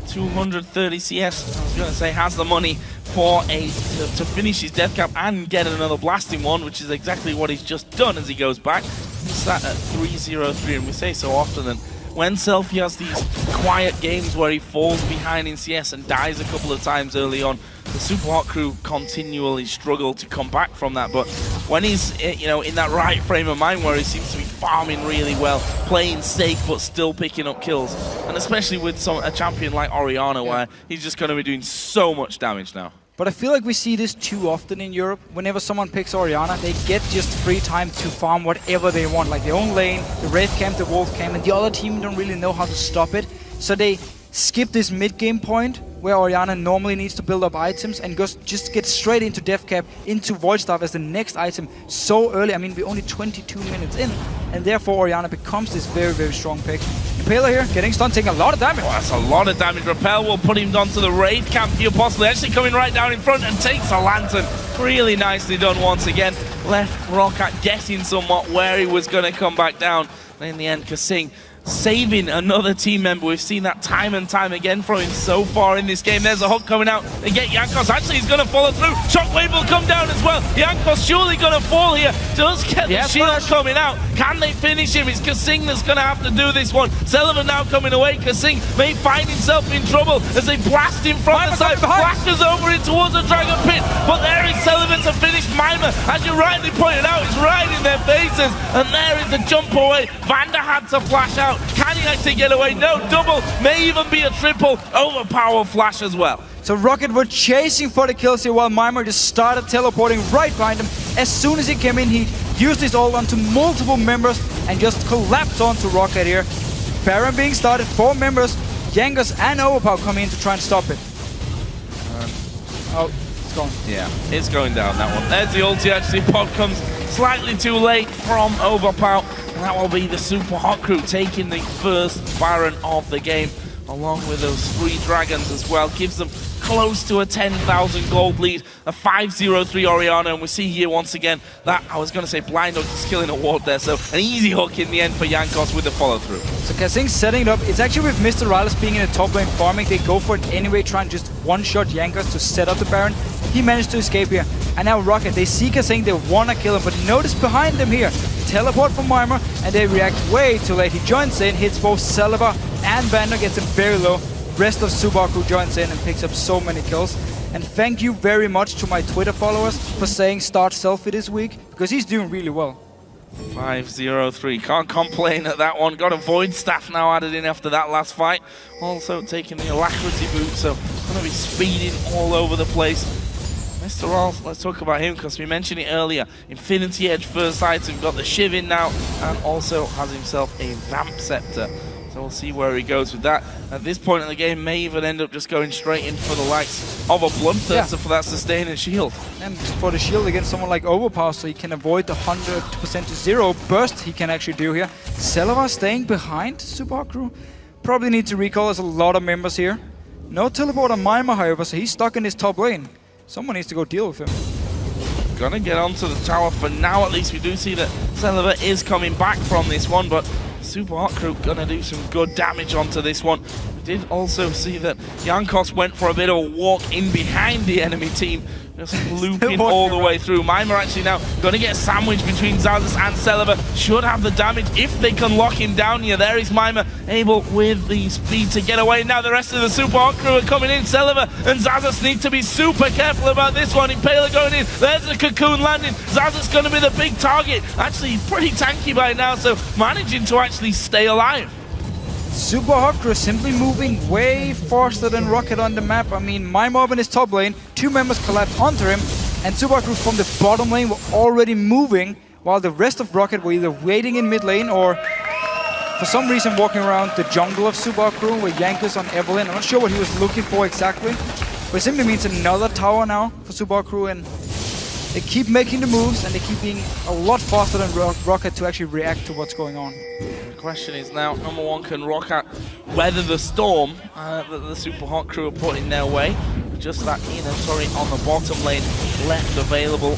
230 CS, I was going to say, has the money for to finish his death cap and get another blasting one, which is exactly what he's just done as he goes back. He's sat at 303, and we say so often that when Selfie has these quiet games where he falls behind in CS and dies a couple of times early on, the Super Hot Crew continually struggle to come back from that. But when he's in that right frame of mind where he seems to be farming really well, playing safe but still picking up kills, and especially with a champion like Orianna where he's just going to be doing so much damage now. But I feel like we see this too often in Europe. Whenever someone picks Orianna, they get just free time to farm whatever they want, like their own lane, the Wraith camp, the Wolf camp, and the other team don't really know how to stop it. So they skip this mid-game point where Orianna normally needs to build up items and just get straight into Death Cap, into Void Staff as the next item so early. I mean, we're only 22 minutes in, and therefore Orianna becomes this very, very strong pick. Impaler here, getting stunned, taking a lot of damage. Oh, that's a lot of damage. Repel will put him onto the Wraith camp here, possibly actually coming right down in front and takes a lantern. Really nicely done once again. Left Ro8 guessing somewhat where he was going to come back down. And in the end, Kasing saving another team member. We've seen that time and time again from him so far in this game. There's a hook coming out. They get Jankos. Actually, he's going to follow through. Shockwave will come down as well. Jankos surely going to fall here. Does get the shield coming out. Can they finish him? It's Kasing that's going to have to do this one. Sullivan now coming away. Kasing may find himself in trouble as they blast him from the side. Flashes over it towards the Dragon Pit. But there is Sullivan to finish. Mimer, as you rightly pointed out, is right in their faces. And there is the jump away. Vander had to flash out. Can he actually get away? No, double, may even be a triple. Overpower flash as well. So Ro8 were chasing for the kills here while Mimer just started teleporting right behind him. As soon as he came in, he used his ult onto multiple members and just collapsed onto Ro8 here. Baron being started, 4 members, Jankos and Overpower coming in to try and stop it. Oh, it's gone. Yeah, it's going down, that one. There's the ulti, actually. Pod comes slightly too late from Overpower. And that will be the Super Hot Crew taking the first Baron of the game, along with those 3 dragons as well. Gives them close to a 10,000 gold lead, a 5-0-3 Orianna, and we see here once again that, I was going to say blind hook, just killing a ward there, so an easy hook in the end for Jankos with the follow-through. So Kazing's setting it up. It's actually with Mr. Rallis being in the top lane farming, they go for it anyway, trying just one-shot Jankos to set up the Baron. He managed to escape here, and now Rocket, they see Kazing, they want to kill him, but notice behind them here, teleport from Mimir, and they react way too late. He joins in, hits both Celeber and Vander, gets him very low. Rest of Subaru joins in and picks up so many kills. And thank you very much to my Twitter followers for saying start Selfie this week, because he's doing really well. 5-0-3, can't complain at that one. Got a Void Staff now added in after that last fight. Also taking the Alacrity boot, so going to be speeding all over the place. Mr. Rolls, let's talk about him, because we mentioned it earlier. Infinity Edge first item, got the Shiv in now, and also has himself a Vamp Scepter. So we'll see where he goes with that. At this point in the game, may even end up just going straight in for the likes of a Bloodthirster for that sustaining shield. And for the shield against someone like Overpower, so he can avoid the 100% to 0 burst he can actually do here. Selva staying behind Super Crew. Probably need to recall, there's a lot of members here. No teleport on Mimir, however, so he's stuck in his top lane. Someone needs to go deal with him. Gonna get onto the tower for now, at least. We do see that Selva is coming back from this one, but Super Hot Crew gonna do some good damage onto this one. We did also see that Jankos went for a bit of a walk in behind the enemy team, just looping all the way through. Mimir actually now gonna get sandwiched between Zazas and Celeber. Should have the damage if they can lock him down here. There is Mimir able with the speed to get away. Now the rest of the Super Hot Crew are coming in. Celeber and Zazas need to be super careful about this one. Impaler going in. There's the Cocoon landing. Zazas gonna be the big target. Actually pretty tanky by now, so managing to actually stay alive. Super Hot Crew simply moving way faster than Rocket on the map. I mean, Mimir in his top lane, 2 members collapsed onto him, and Super Hot Crew from the bottom lane were already moving, while the rest of Rocket were either waiting in mid lane or for some reason walking around the jungle of Super Hot Crew with Jankos on Evelyn. I'm not sure what he was looking for exactly, but it simply means another tower now for Super Hot Crew, and they keep making the moves, and they keep being a lot faster than Rocket to actually react to what's going on. The question is now, number one, can Rocket weather the storm that the Super Hot Crew are putting their way? Just that inventory on the bottom lane left available.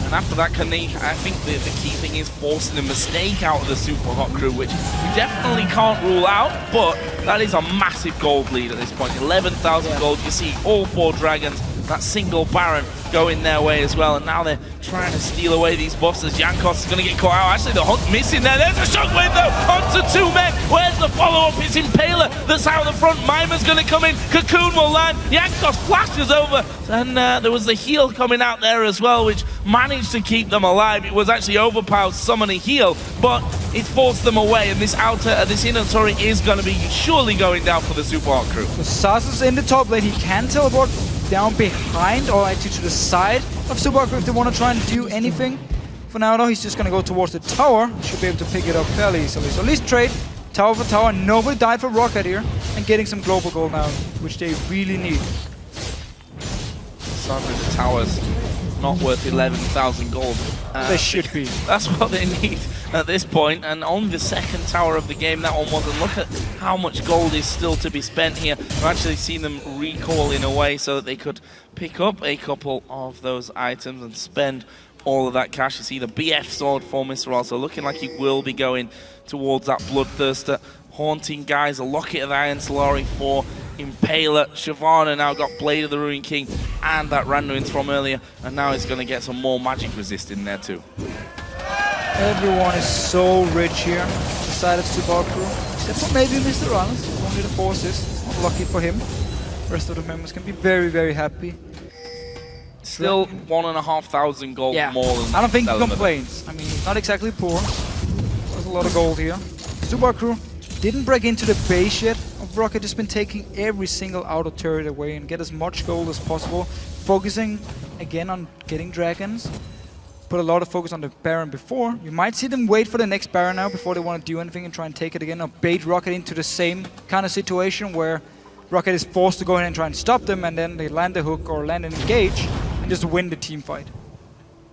And after that, can they, I think the key thing is forcing a mistake out of the Super Hot Crew, which we definitely can't rule out, but that is a massive gold lead at this point. 11,000 gold. You see all 4 dragons, that single Baron going their way as well, and now they're trying to steal away these buffs as Jankos is going to get caught out. Actually, the hook missing there. There's a shockwave though onto 2 men. Where's the follow-up? It's Impaler that's out of the front. Mimer's going to come in. Cocoon will land. Jankos flashes over, and there was the heal coming out there as well, which managed to keep them alive. It was actually Overpower summoning heal, but it forced them away, and this inner turret is going to be surely going down for the Super Hot Crew. So Sas in the top lane. He can teleport down behind, or actually to the side of Super Hot Crew if they want to try and do anything. For now though, he's just going to go towards the tower. Should be able to pick it up fairly easily. So at least trade tower for tower. Nobody died for Rocket here, and getting some global gold now, which they really need. Sadly, the tower's not worth 11,000 gold. They should be. That's what they need at this point, and only the second tower of the game that one wasn't. Look at how much gold is still to be spent here. I've actually seen them recall in a way so that they could pick up a couple of those items and spend all of that cash. You see the BF sword for Mr. Also looking like he will be going towards that Bloodthirster. Haunting guys, a Locket of the Iron Solari for Impaler. Shyvana now got Blade of the Ruin King and that Randuin's from earlier, and now he's going to get some more magic resist in there too. Everyone is so rich here, beside of Super Hot Crew, except for maybe Mr. Rollins. Only the 4 assists, unlucky for him. The rest of the members can be very, very happy. Still 1,500 gold more than I don't think he complains. I mean, he's not exactly poor. There's a lot of gold here. Super Hot Crew didn't break into the base yet. Rocket has been taking every single outer turret away and get as much gold as possible. Focusing again on getting dragons. Put a lot of focus on the Baron before. You might see them wait for the next Baron now before they want to do anything and try and take it again, or bait Rocket into the same kind of situation where Rocket is forced to go in and try and stop them, and then they land a hook or land an engage and just win the team fight.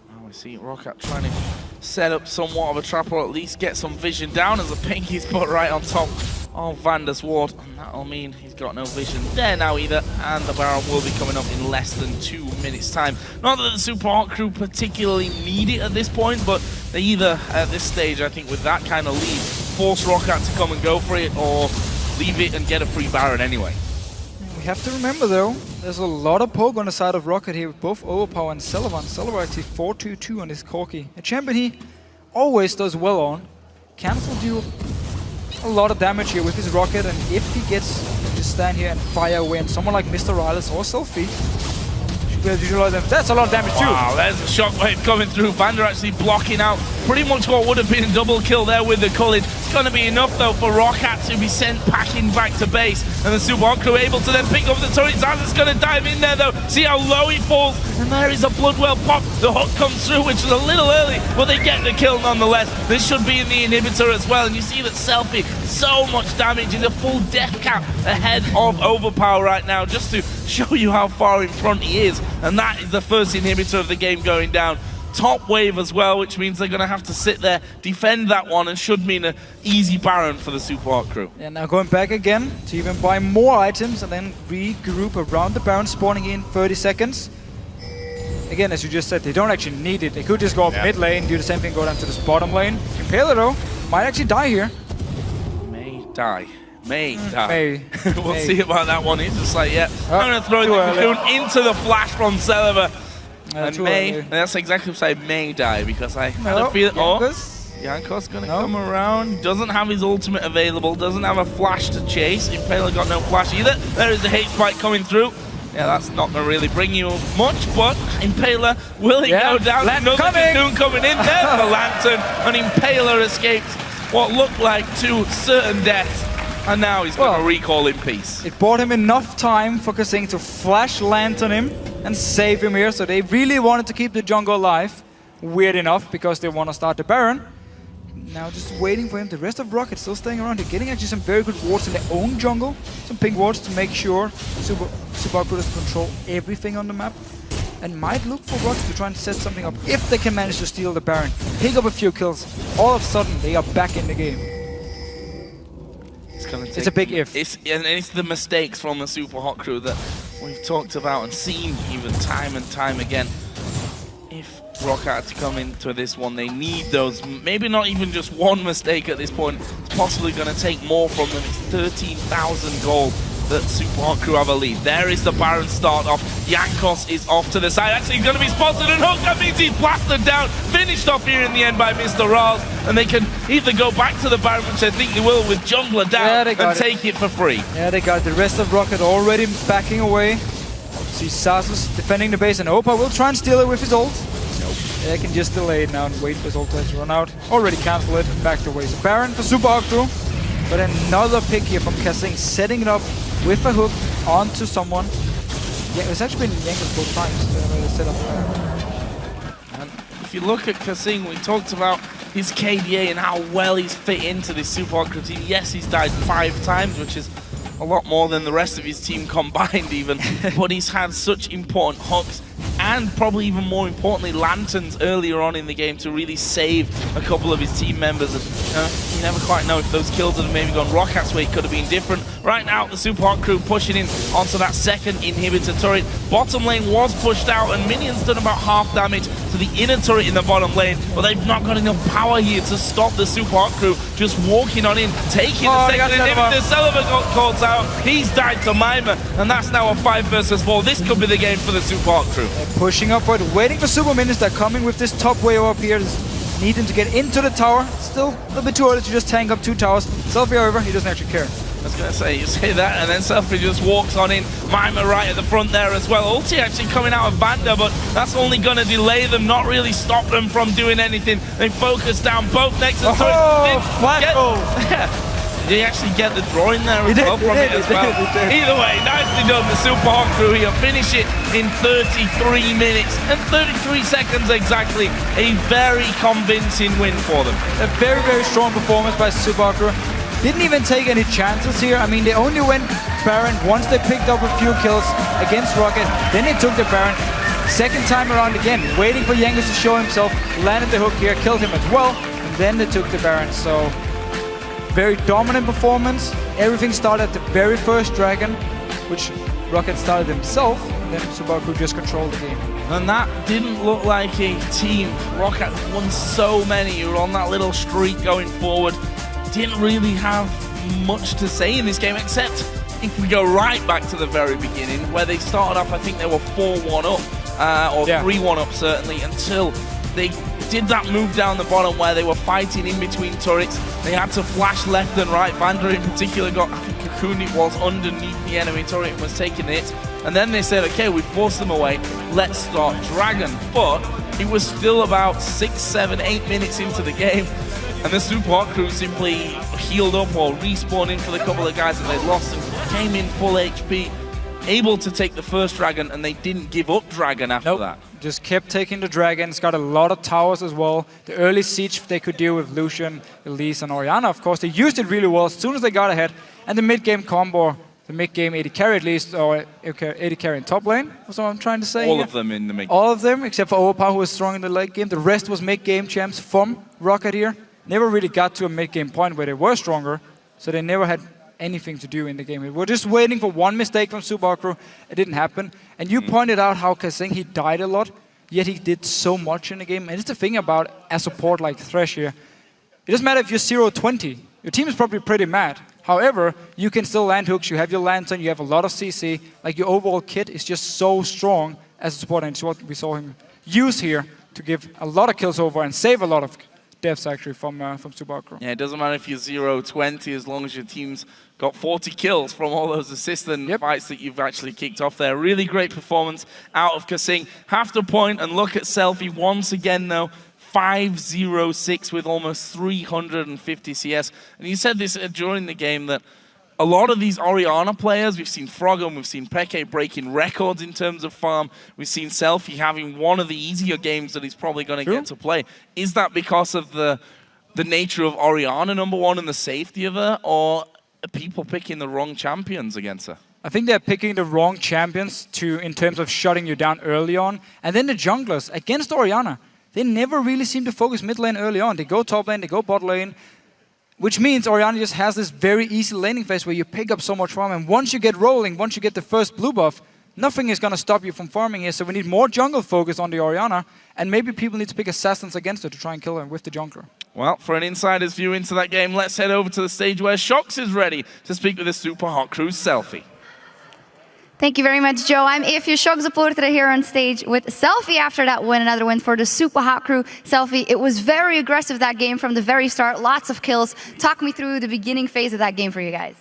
Now we see Rocket trying to set up somewhat of a trap, or at least get some vision down as a pinky's put right on top of Vander's ward. And that'll mean he's got no vision there now either, and the Baron will be coming up in less than 2 minutes time. Not that the Super Hot crew particularly need it at this point, but they either, at this stage, I think with that kind of lead, force Rocket to come and go for it, or leave it and get a free Baron anyway. We have to remember though, there's a lot of poke on the side of Rocket here with both Overpower and Sullivan. Sullivan actually 4-2-2 on his Corki. A champion he always does well on. Cancel do a lot of damage here with his Rocket, and if he gets to just stand here and fire away on someone like Mr. Rylas or Selfie, should be able to utilize them. That's a lot of damage too. Wow, there's a shockwave coming through. Vander actually blocking out pretty much what would have been a double kill there with the Culling. It's going to be enough though for Rocket to be sent packing back to base, and the Super Hot crew able to then pick up the turret. Zaz's going to dive in there though. See how low he falls, and there is a Bloodwell pop. The hook comes through, which is a little early, but they get the kill nonetheless. This should be in the inhibitor as well, and you see that Selfie, so much damage. He's a full death cap ahead of Overpower right now, just to show you how far in front he is. And that is the first inhibitor of the game going down. Top wave as well, which means they're going to have to sit there, defend that one, and should mean an easy Baron for the Super Hot crew. And now going back again to even buy more items and then regroup around the Baron, spawning in 30 seconds. Again, as you just said, they don't actually need it. They could just go up mid lane, do the same thing, go down to this bottom lane. Impaler though might actually die here. May die. Die. May. We'll see about that one. He's just like, yeah, I'm going to throw the Cocoon into the flash from Celeber. And May, that's exactly what I say, May die, because I had a feeling. Jankos going to come around. Doesn't have his ultimate available, doesn't have a flash to chase. Impaler got no flash either. There is the hate spike coming through. Yeah, that's not going to really bring you much, but Impaler will he go down? Another Cocoon coming in there for the Lantern, and Impaler escaped what looked like 2 certain deaths. And now he's going to recall in peace. It bought him enough time for Kasing to flash Lantern him and save him here. So they really wanted to keep the jungle alive. Weird enough, because they want to start the Baron. Now just waiting for him. The rest of Rocket still staying around. They're getting actually some very good wards in their own jungle. Some pink wards to make sure Super Hot crew doesn't control everything on the map. And might look for Rocket to try and set something up if they can manage to steal the Baron. Pick up a few kills. All of a sudden, they are back in the game. It's a big if. It's the mistakes from the Super Hot crew that we've talked about and seen even time and time again. If Rocket had to come into this one, they need those, maybe not even just one mistake at this point. It's possibly going to take more from them. It's 13,000 gold that Super Hot crew have a lead. There is the Baron start off. Jankos is off to the side. Actually, he's going to be spotted and hooked. That means he's blasted down. Finished off here in the end by Mr. Raz. And they can either go back to the Baron, which I think they will, with Jungler down, and take it for free. Yeah, they got it. The rest of Rocket already backing away. See Sasus defending the base, and Opa will try and steal it with his ult. Nope. They can just delay it now and wait for his ult to run out. Already cancel it. Back to ways. Baron for Super Hot crew. But another pick here from Kasing, setting it up with a hook onto someone. Yeah, it's actually been Jankos both times. Set up. And if you look at Kasing, we talked about his KDA and how well he's fit into this Super Hot crew team. Yes, he's died 5 times, which is a lot more than the rest of his team combined even, but he's had such important hooks and probably even more importantly lanterns earlier on in the game to really save a couple of his team members. And you never quite know if those kills had maybe gone Rockat's way, could have been different. Right now the Super Hot crew pushing in onto that second inhibitor turret. Bottom lane was pushed out and Minions done about half damage to the inner turret in the bottom lane, but they've not got enough power here to stop the Super Hot crew just walking on in, taking the second inhibitor. Celeber got caught out, he's died to Mima, and that's now a 5 versus 4. This could be the game for the Super Hot crew. Pushing upward, waiting for Super Minions. They're coming with this top wave up here, needing to get into the tower. Still a little bit too early to just tank up 2 towers. Selfie, however, he doesn't actually care. I was going to say, you say that, and then Selfie just walks on in. Mima right at the front there as well. Ulti actually coming out of Vander, but that's only going to delay them, not really stop them from doing anything. They focus down both next to Did he actually get the draw in there as well from it as well? Either way, nicely done, the Super Hot crew here. Finish it in 33 minutes and 33 seconds exactly. A very convincing win for them. A very, very strong performance by Super Hot crew. Didn't even take any chances here. I mean, they only went Baron once they picked up a few kills against Rocket. Then they took the Baron. Second time around again, waiting for Yangus to show himself, landed the hook here, killed him as well, and then they took the Baron. So, very dominant performance. Everything started at the very first Dragon, which Rocket started himself, and then Subaru just controlled the game. And that didn't look like a team. Rocket won so many. You were on that little streak going forward. Didn't really have much to say in this game, except if we go right back to the very beginning, where they started off, I think they were 4-1 up, or 3-1 up certainly, until they did that move down the bottom where they were fighting in between turrets. They had to flash left and right. Vander in particular got, I think Cocoon was underneath the enemy turret and was taking it. And then they said, okay, we forced them away, let's start Dragon. But it was still about 6, 7, 8 minutes into the game, and the Super Hot Crew simply healed up or respawned in for the couple of guys that they'd lost and came in full HP, able to take the first Dragon, and they didn't give up Dragon after that. Just kept taking the Dragon. It's got a lot of towers as well. The early siege they could deal with Lucian, Elise, and Orianna, of course. They used it really well as soon as they got ahead. And the mid-game combo, the mid-game AD carry at least, or AD carry in top lane, that's what I'm trying to say. All of them in the mid-game. All of them, except for Overpower, who was strong in the late game. The rest was mid-game champs from Rocket here. Never really got to a mid-game point where they were stronger, so they never had anything to do in the game. We were just waiting for one mistake from Super Crew. It didn't happen. And you pointed out how Kasing, he died a lot, yet he did so much in the game. And it's the thing about a support like Thresh here. It doesn't matter if you're 0-20. Your team is probably pretty mad. However, you can still land hooks. You have your lantern. You have a lot of CC. Like, your overall kit is just so strong as a support. And it's what we saw him use here to give a lot of kills over and save a lot of deaths actually from Super Crew. Yeah, it doesn't matter if you're 0-20 as long as your team's got 40 kills from all those assists and fights that you've actually kicked off there. Really great performance out of Kasing. Have to point and look at Selfie once again though. 5-0-6 with almost 350 CS. And you said this during the game that a lot of these Orianna players, we've seen Frogum, we've seen Peke breaking records in terms of farm, we've seen Selfie having one of the easier games that he's probably going to get to play. Is that because of the nature of Orianna, number one, and the safety of her, or are people picking the wrong champions against her? I think they're picking the wrong champions in terms of shutting you down early on. And then the junglers, against Orianna, they never really seem to focus mid lane early on. They go top lane, they go bot lane, which means Orianna just has this very easy laning phase where you pick up so much farm, and once you get rolling, once you get the first blue buff, nothing is going to stop you from farming here, so we need more jungle focus on the Orianna, and maybe people need to pick assassins against her to try and kill her with the jungler. Well, for an insider's view into that game, let's head over to the stage where Shox is ready to speak with the Super Hot Crew's Selfie. Thank you very much, Joe. I'm EFU Shock supporter here on stage with Selfie after that win, another win for the Super Hot Crew. Selfie, it was very aggressive, that game from the very start, lots of kills. Talk me through the beginning phase of that game for you guys.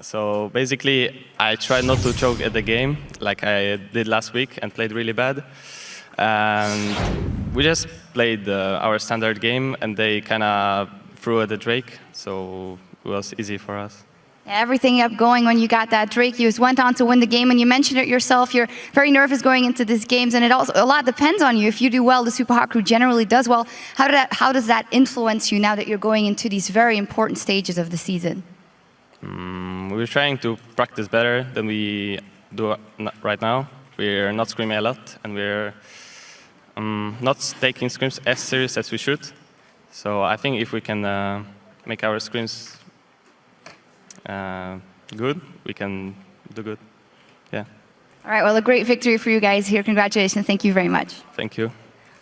So basically, I tried not to choke at the game like I did last week and played really bad. And we just played our standard game, and they kind of threw at the Drake, so it was easy for us. Yeah, everything up going when you got that Drake. You went on to win the game, and you mentioned it yourself. You're very nervous going into these games, and it also a lot depends on you. If you do well, the Super Hot Crew generally does well. How does that influence you now that you're going into these very important stages of the season? We're trying to practice better than we do right now. We're not screaming a lot, and we're not taking scrims as serious as we should. So I think if we can make our scrims good, we can do good. Yeah. All right, well, a great victory for you guys here. Congratulations. Thank you very much. Thank you.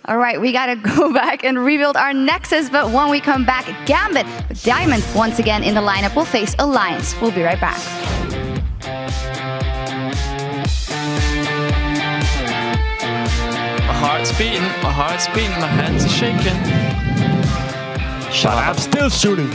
All right, we got to go back and rebuild our Nexus, but when we come back, Gambit with Diamond once again in the lineup will face Alliance. We'll be right back. My heart's beating, my hands are shaking. But I'm still shooting.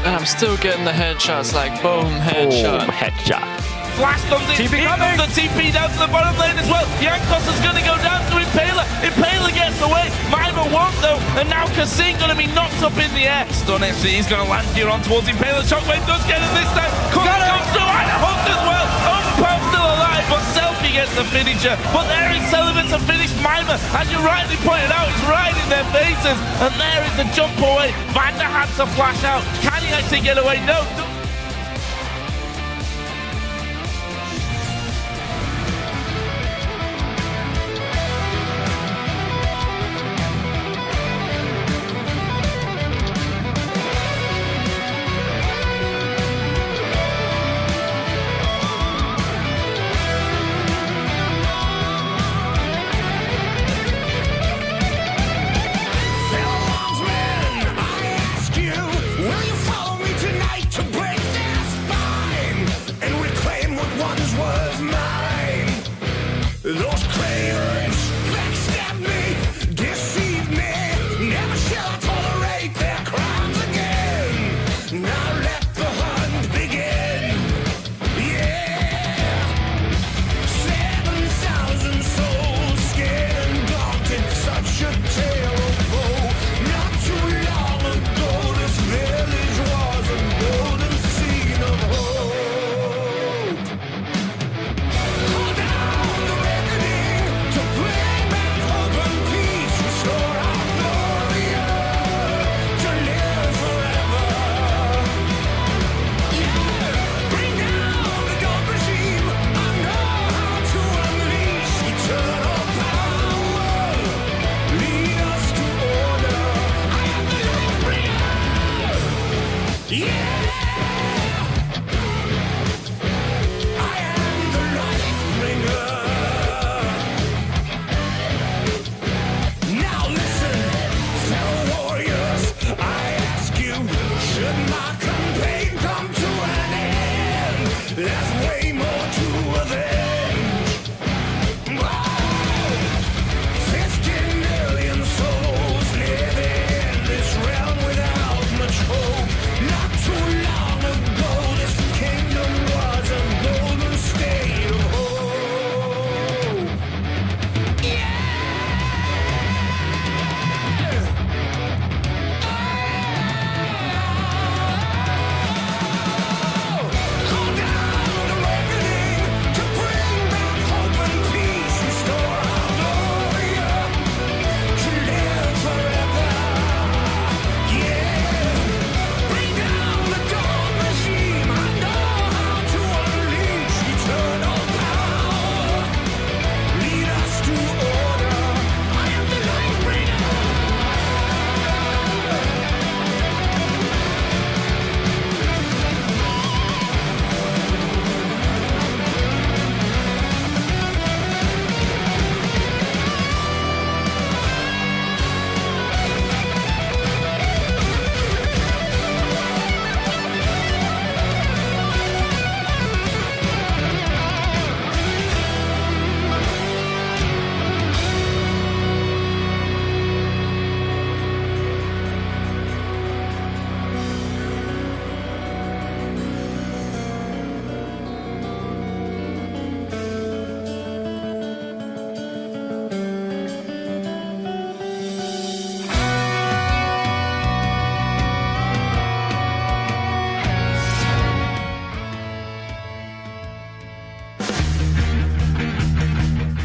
And I'm still getting the headshots, like boom, headshot. Headshot. Flash comes in, here comes the TP down to the bottom lane as well. Jankos is going to go down to Impaler. Impaler gets away. Mima won't though, and now Kasing going to be knocked up in the air. Stun FC is going to land here on towards Impaler. Shockwave does get it this time. Comes through and hooked as well. Overpower still alive, but Selfie gets the finisher. But there is Sullivan to finish Mima. As you rightly pointed out, it's right in their faces. And there is the jump away. Vander had to flash out. Can he actually get away? No.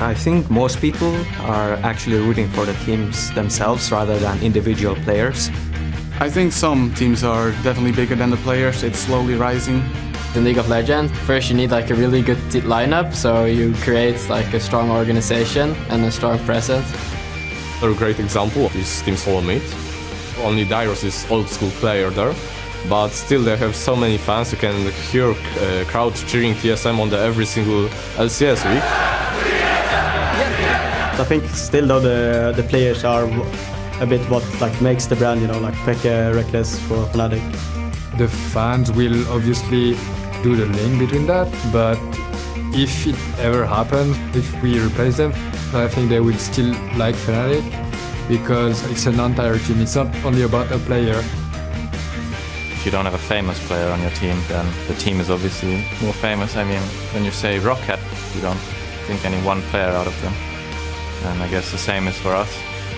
I think most people are actually rooting for the teams themselves rather than individual players. I think some teams are definitely bigger than the players. It's slowly rising. In League of Legends, first you need like a really good lineup, so you create like a strong organization and a strong presence. A great example is Team Solomate. Only Dairos is old school player there, but still they have so many fans. You can hear crowd cheering TSM on every single LCS week. I think still though the players are a bit what like makes the brand, you know, like Pekka, Reckless for Fnatic. The fans will obviously do the link between that, but if it ever happens, if we replace them, I think they will still like Fnatic because it's an entire team. It's not only about a player. If you don't have a famous player on your team, then the team is obviously more famous. I mean, when you say Ro8, you don't think any one player out of them. And I guess the same is for us.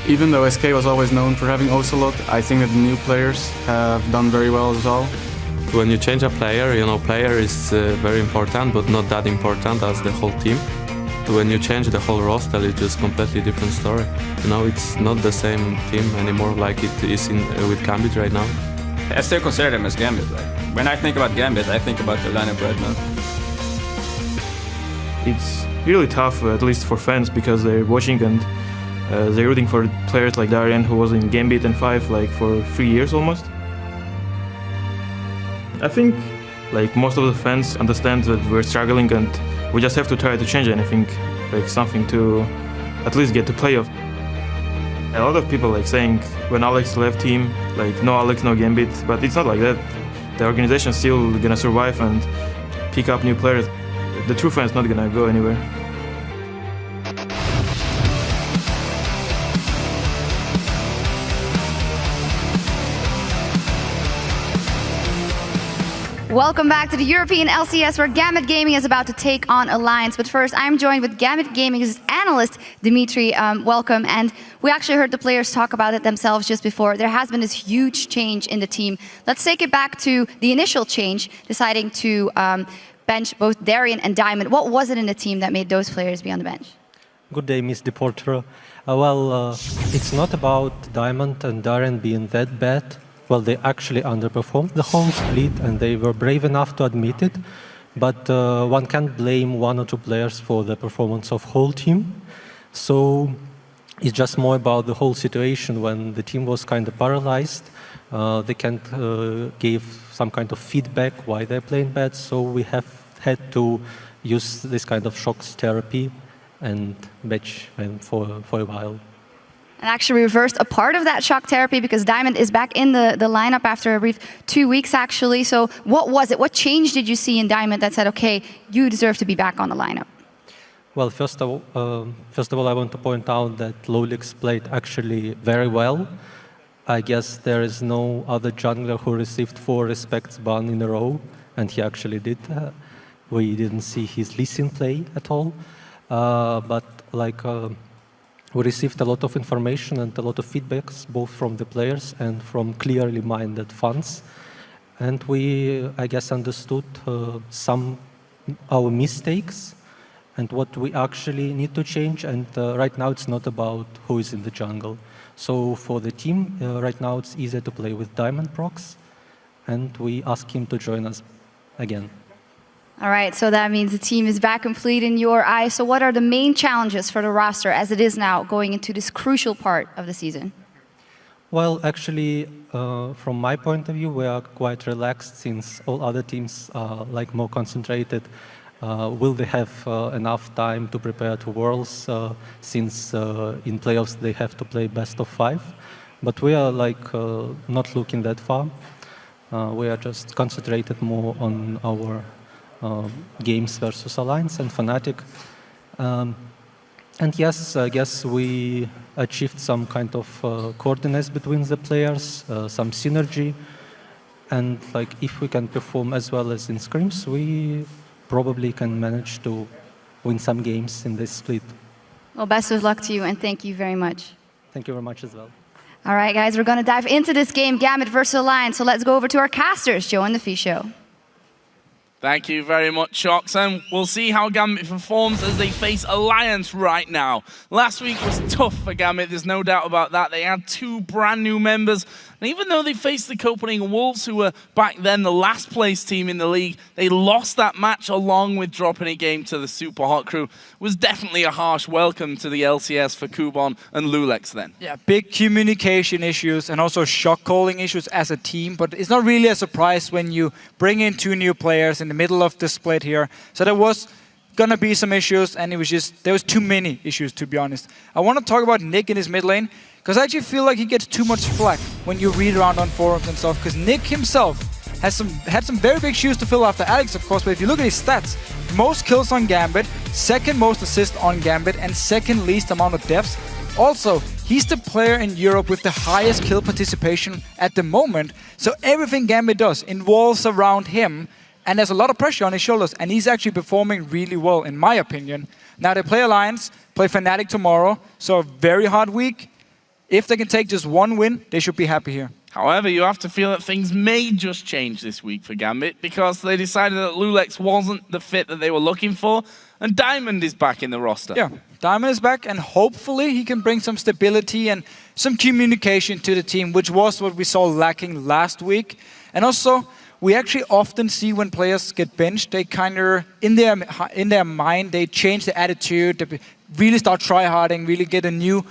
Even though SK was always known for having Ocelot, I think that the new players have done very well as well. When you change a player, you know, player is very important, but not that important as the whole team. When you change the whole roster, it's just completely different story. You know, it's not the same team anymore like it is with Gambit right now. I still consider them as Gambit. Like, when I think about Gambit, I think about the lineup right now. It's really tough, at least for fans, because they're watching and they're rooting for players like Darian, who was in Gambit and 5 like for 3 years almost. I think like most of the fans understand that we're struggling and we just have to try to change anything, like something to at least get to playoff. A lot of people like saying when Alex left team, like no Alex, no Gambit, but it's not like that. The organization's still gonna survive and pick up new players. The true fan's not gonna go anywhere. Welcome back to the European LCS, where Gambit Gaming is about to take on Alliance. But first, I'm joined with Gambit Gaming's analyst, Dimitri. Welcome. And we actually heard the players talk about it themselves just before. There has been this huge change in the team. Let's take it back to the initial change, deciding to bench both Darian and Diamond. What was it in the team that made those players be on the bench? Good day, Miss Deporter. It's not about Diamond and Darian being that bad. Well, they actually underperformed the whole split, and they were brave enough to admit it. But one can't blame 1 or 2 players for the performance of whole team. So it's just more about the whole situation when the team was kind of paralyzed. They can't give some kind of feedback why they're playing bad, so we have had to use this kind of shocks therapy and bench them for a while. And actually reversed a part of that shock therapy because Diamond is back in the lineup after a brief 2 weeks, actually. So what was it? What change did you see in Diamond that said, okay, you deserve to be back on the lineup? Well, first of all, I want to point out that Lulix played actually very well. I guess there is no other jungler who received 4 respects ban in a row, and he actually did. We didn't see his Lee Sin play at all, but like we received a lot of information and a lot of feedbacks, both from the players and from clearly minded fans, and we, I guess, understood our mistakes and what we actually need to change. And right now, it's not about who is in the jungle. So for the team, right now it's easier to play with Diamond procs, and we ask him to join us again. All right, so that means the team is back complete in your eyes. So what are the main challenges for the roster as it is now going into this crucial part of the season? Well, actually, from my point of view, we are quite relaxed since all other teams are like more concentrated. Will they have enough time to prepare to Worlds since in playoffs they have to play best of 5? But we are like not looking that far. We are just concentrated more on our games versus Alliance and Fnatic. And yes, I guess we achieved some kind of coordinates between the players, some synergy. And like if we can perform as well as in scrims, we probably can manage to win some games in this split. Well, best of luck to you, and thank you very much. Thank you very much as well. All right, guys, we're going to dive into this game, Gambit versus Alliance. So let's go over to our casters, Joe and the Fee Show. Thank you very much, Shox, and we'll see how Gambit performs as they face Alliance right now. Last week was tough for Gambit, there's no doubt about that. They had 2 brand new members, and even though they faced the Copenhagen Wolves, who were back then the last place team in the league, they lost that match along with dropping a game to the Super Hot crew. It was definitely a harsh welcome to the LCS for Kubon and Lulix then. Yeah, big communication issues and also shock calling issues as a team, but it's not really a surprise when you bring in 2 new players in the middle of the split here. So there was gonna be some issues, and there was too many issues, to be honest. I want to talk about Nick in his mid lane, because I actually feel like he gets too much flack when you read around on forums and stuff, because Nick himself had some very big shoes to fill after Alex, of course, but if you look at his stats, most kills on Gambit, 2nd most assists on Gambit, and 2nd least amount of deaths. Also, he's the player in Europe with the highest kill participation at the moment, so everything Gambit does involves around him, and there's a lot of pressure on his shoulders, and he's actually performing really well, in my opinion. Now they play Alliance, play Fnatic tomorrow, so a very hard week. If they can take just 1 win, they should be happy here. However, you have to feel that things may just change this week for Gambit, because they decided that Lulix wasn't the fit that they were looking for, and Diamond is back in the roster. Yeah, Diamond is back, and hopefully he can bring some stability and some communication to the team, which was what we saw lacking last week. And also, we actually often see when players get benched, they kind of, in their mind, they change their attitude, they really start tryharding, really get a new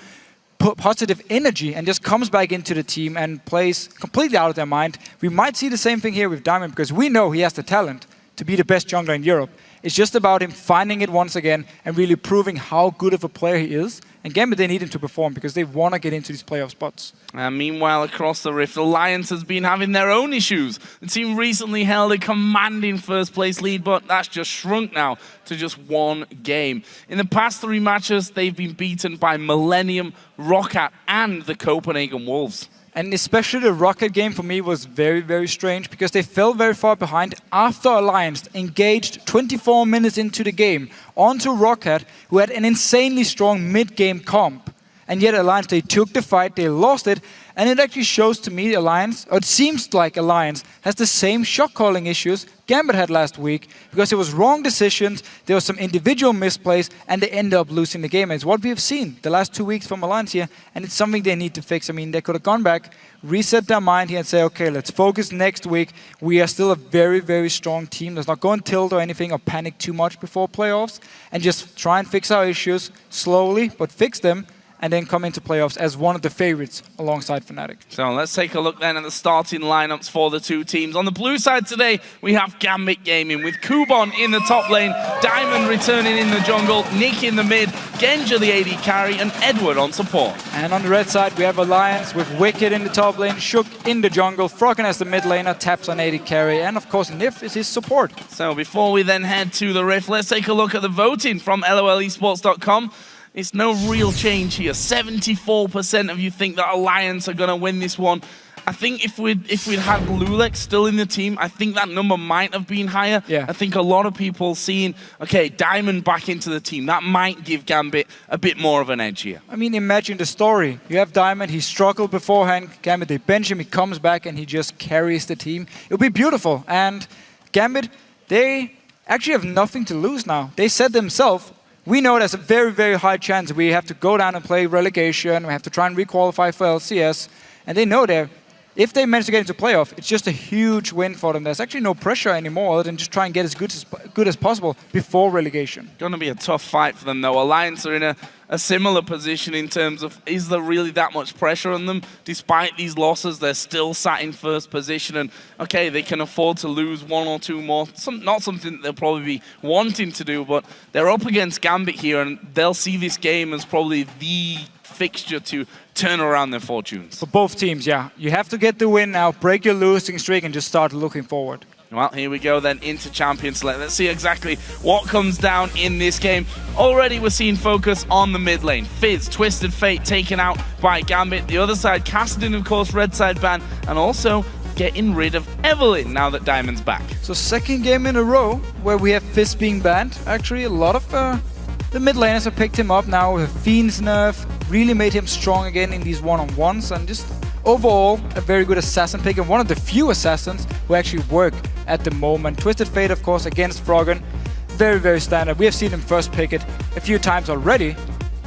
positive energy, and just comes back into the team and plays completely out of their mind. We might see the same thing here with Diamond, because we know he has the talent to be the best jungler in Europe. It's just about him finding it once again and really proving how good of a player he is. And Gambit, they need him to perform because they want to get into these playoff spots. And meanwhile, across the Rift, Alliance has been having their own issues. The team recently held a commanding first place lead, but that's just shrunk now to just 1 game. In the past 3 matches, they've been beaten by Millennium, Ro8, and the Copenhagen Wolves. And especially the Rocket game for me was very, very strange, because they fell very far behind after Alliance engaged 24 minutes into the game onto Rocket, who had an insanely strong mid-game comp. And yet Alliance, they took the fight, they lost it, and it actually shows to me Alliance, or it seems like Alliance, has the same shot calling issues Gambit had last week, because it was wrong decisions, there was some individual misplays, and they end up losing the game. And it's what we have seen the last 2 weeks from Alliance here, and it's something they need to fix. I mean, they could have gone back, reset their mind here and say, okay, let's focus next week. We are still a very, very strong team. Let's not go and tilt or anything or panic too much before playoffs, and just try and fix our issues slowly, but fix them. and then come into playoffs as one of the favorites alongside Fnatic. So let's take a look then at the starting lineups for the two teams. On the blue side today, we have Gambit Gaming with Kubon in the top lane, Diamond returning in the jungle, Nick in the mid, Genja the AD carry, and Edward on support. And on the red side, we have Alliance with Wicked in the top lane, Shook in the jungle, Froggen as the mid laner, Taps on AD carry, and of course Nif is his support. So before we then head to the Rift, let's take a look at the voting from LOLesports.com. It's no real change here. 74% of you think that Alliance are going to win this one. I think if we'd had Lulex still in the team, I think that number might have been higher. Yeah. I think a lot of people seeing, okay, Diamond back into the team, that might give Gambit a bit more of an edge here. I mean, imagine the story. You have Diamond, he struggled beforehand, Gambit, they bench him, he comes back and he just carries the team. It would be beautiful. And Gambit, they actually have nothing to lose now. They said themselves, we know there's a very, very high chance we have to go down and play relegation, we have to try and requalify for LCS, and they know that if they manage to get into playoff, it's just a huge win for them. There's actually no pressure anymore other than just try and get as good as possible before relegation. Going to be a tough fight for them though. Alliance are in a similar position in terms of, is there really that much pressure on them? Despite these losses, they're still sat in first position, and okay, they can afford to lose one or two more. Not something that they'll probably be wanting to do, but they're up against Gambit here, and they'll see this game as probably the fixture to turn around their fortunes. For both teams, yeah. You have to get the win now, break your losing streak, and just start looking forward. Well, here we go then into Champions Select. Let's see exactly what comes down in this game. Already we're seeing focus on the mid lane. Fizz, Twisted Fate taken out by Gambit. The other side, Kassadin, of course, red side ban, and also getting rid of Evelyn now that Diamond's back. So second game in a row where we have Fizz being banned. Actually, a lot of the mid laners have picked him up now with Fiend's nerf, really made him strong again in these one-on-ones, and just overall a very good assassin pick, and one of the few assassins who actually work at the moment. Twisted Fate, of course, against Froggen. Very, very standard. We have seen him first pick it a few times already.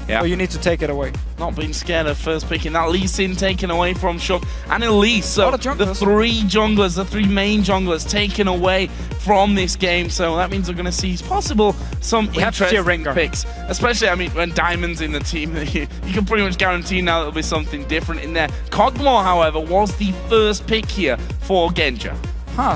Yeah. So you need to take it away. Not being scared of first picking that. Lee Sin taken away from Shook and Elise. So the three main junglers taken away from this game. So that means we're going to see possible some interesting picks. Especially, I mean, when Diamond's in the team, you can pretty much guarantee now there'll be something different in there. Kog'Maw, however, was the first pick here for Genja.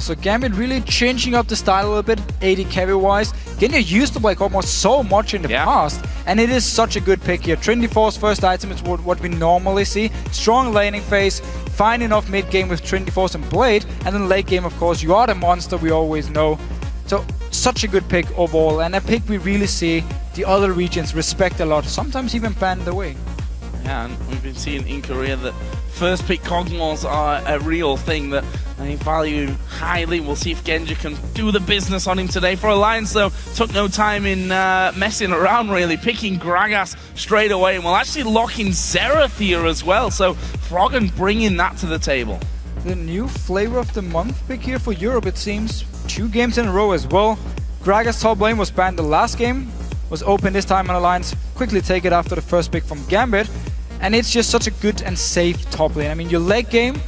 So Gambit really changing up the style a little bit, AD carry-wise. Genja used to play Kog'Maw so much in the past, and it is such a good pick here. Trinity Force first item is what we normally see. Strong laning phase, fine enough mid-game with Trinity Force and Blade, and then late game, of course, you are the monster we always know. So, such a good pick overall, and a pick we really see the other regions respect a lot, sometimes even ban the way. Yeah, and we've been seeing in Korea that first pick Kog'Maws are a real thing that they value highly. We'll see if Genja can do the business on him today. For Alliance, though, took no time in messing around, really. Picking Gragas straight away, and we'll actually lock in Xerath here as well. So Froggen bringing that to the table. The new flavor of the month pick here for Europe, it seems. 2 games in a row as well. Gragas top lane was banned the last game, was open this time on Alliance. Quickly take it after the first pick from Gambit. And it's just such a good and safe top lane. I mean, your late game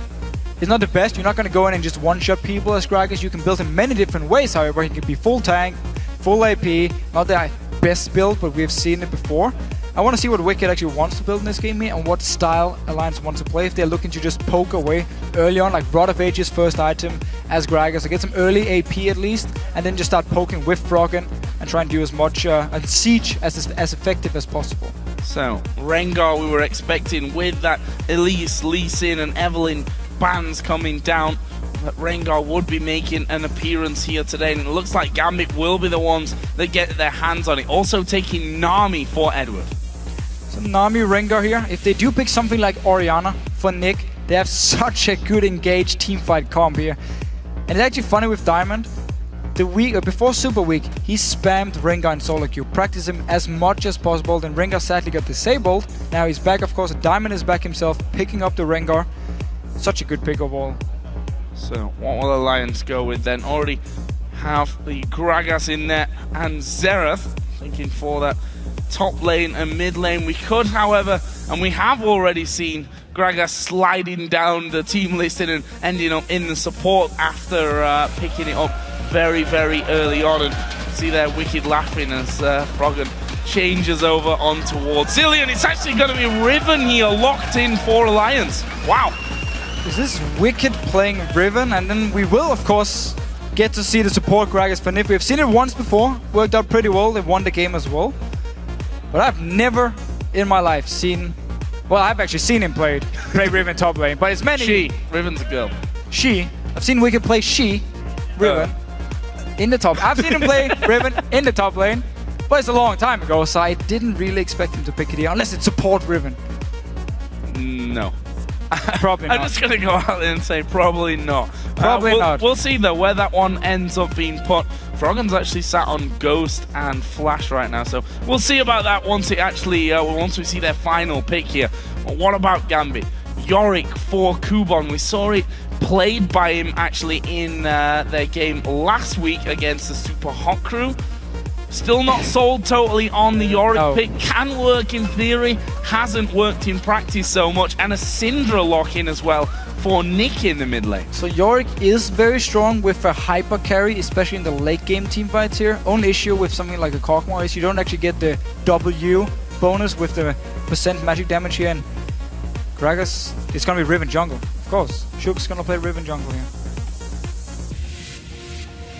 is not the best. You're not going to go in and just one-shot people as Gragas. You can build him many different ways, however. He can be full tank, full AP. Not the best build, but we've seen it before. I want to see what Wicked actually wants to build in this game here and what style Alliance wants to play. If they're looking to just poke away early on, like Rod of Ages first item as Gragas, so get some early AP at least, and then just start poking with Froggen and try and do as much and siege as effective as possible. So, Rengar we were expecting with that Elise, Lee Sin and Evelyn bans coming down, that Rengar would be making an appearance here today, and it looks like Gambit will be the ones that get their hands on it. Also taking Nami for Edward. So Nami, Rengar here, if they do pick something like Orianna for Nick, they have such a good engaged teamfight comp here. And it's actually funny with Diamond. The week before Super Week, he spammed Rengar in solo queue, practiced him as much as possible, then Rengar sadly got disabled. Now he's back, of course, Diamond is back himself, picking up the Rengar. Such a good pick overall. So what will Alliance go with then? Already have the Gragas in there and Xerath, thinking for that top lane and mid lane. We could, however, and we have already seen Gragas sliding down the team listing and ending up in the support after picking it up very, very early on. And see there Wicked laughing as Froggen changes over on towards Zillion. It's actually going to be Riven here, locked in for Alliance. Wow. Is this Wicked playing Riven? And then we will, of course, get to see the support Gragas for Nif. We've seen it once before, worked out pretty well. They've won the game as well. But I've never in my life seen, well, I've actually seen him play Riven top lane, but it's many. She. Riven's a girl. She. I've seen Wicked play Riven in the top. I've seen him play Riven in the top lane, but it's a long time ago, so I didn't really expect him to pick it here, unless it's support Riven. No. Probably not. I'm just going to go out there and say probably not. Probably not. We'll see, though, where that one ends up being put. Froggen's actually sat on Ghost and Flash right now, so we'll see about that once it actually, once we see their final pick here. But what about Gambit? Yorick for Kubon. We saw it played by him actually in their game last week against the Super Hot Crew. Still not sold totally on the Yorick pick. Can work in theory, hasn't worked in practice so much. And a Syndra lock-in as well for Nick in the mid lane. So Yorick is very strong with a hyper carry, especially in the late game teamfights here. Only issue with something like a Kog'Maw is you don't actually get the W bonus with the % magic damage here. And Gragas, it's going to be Riven jungle, of course. Shook's going to play Riven jungle here.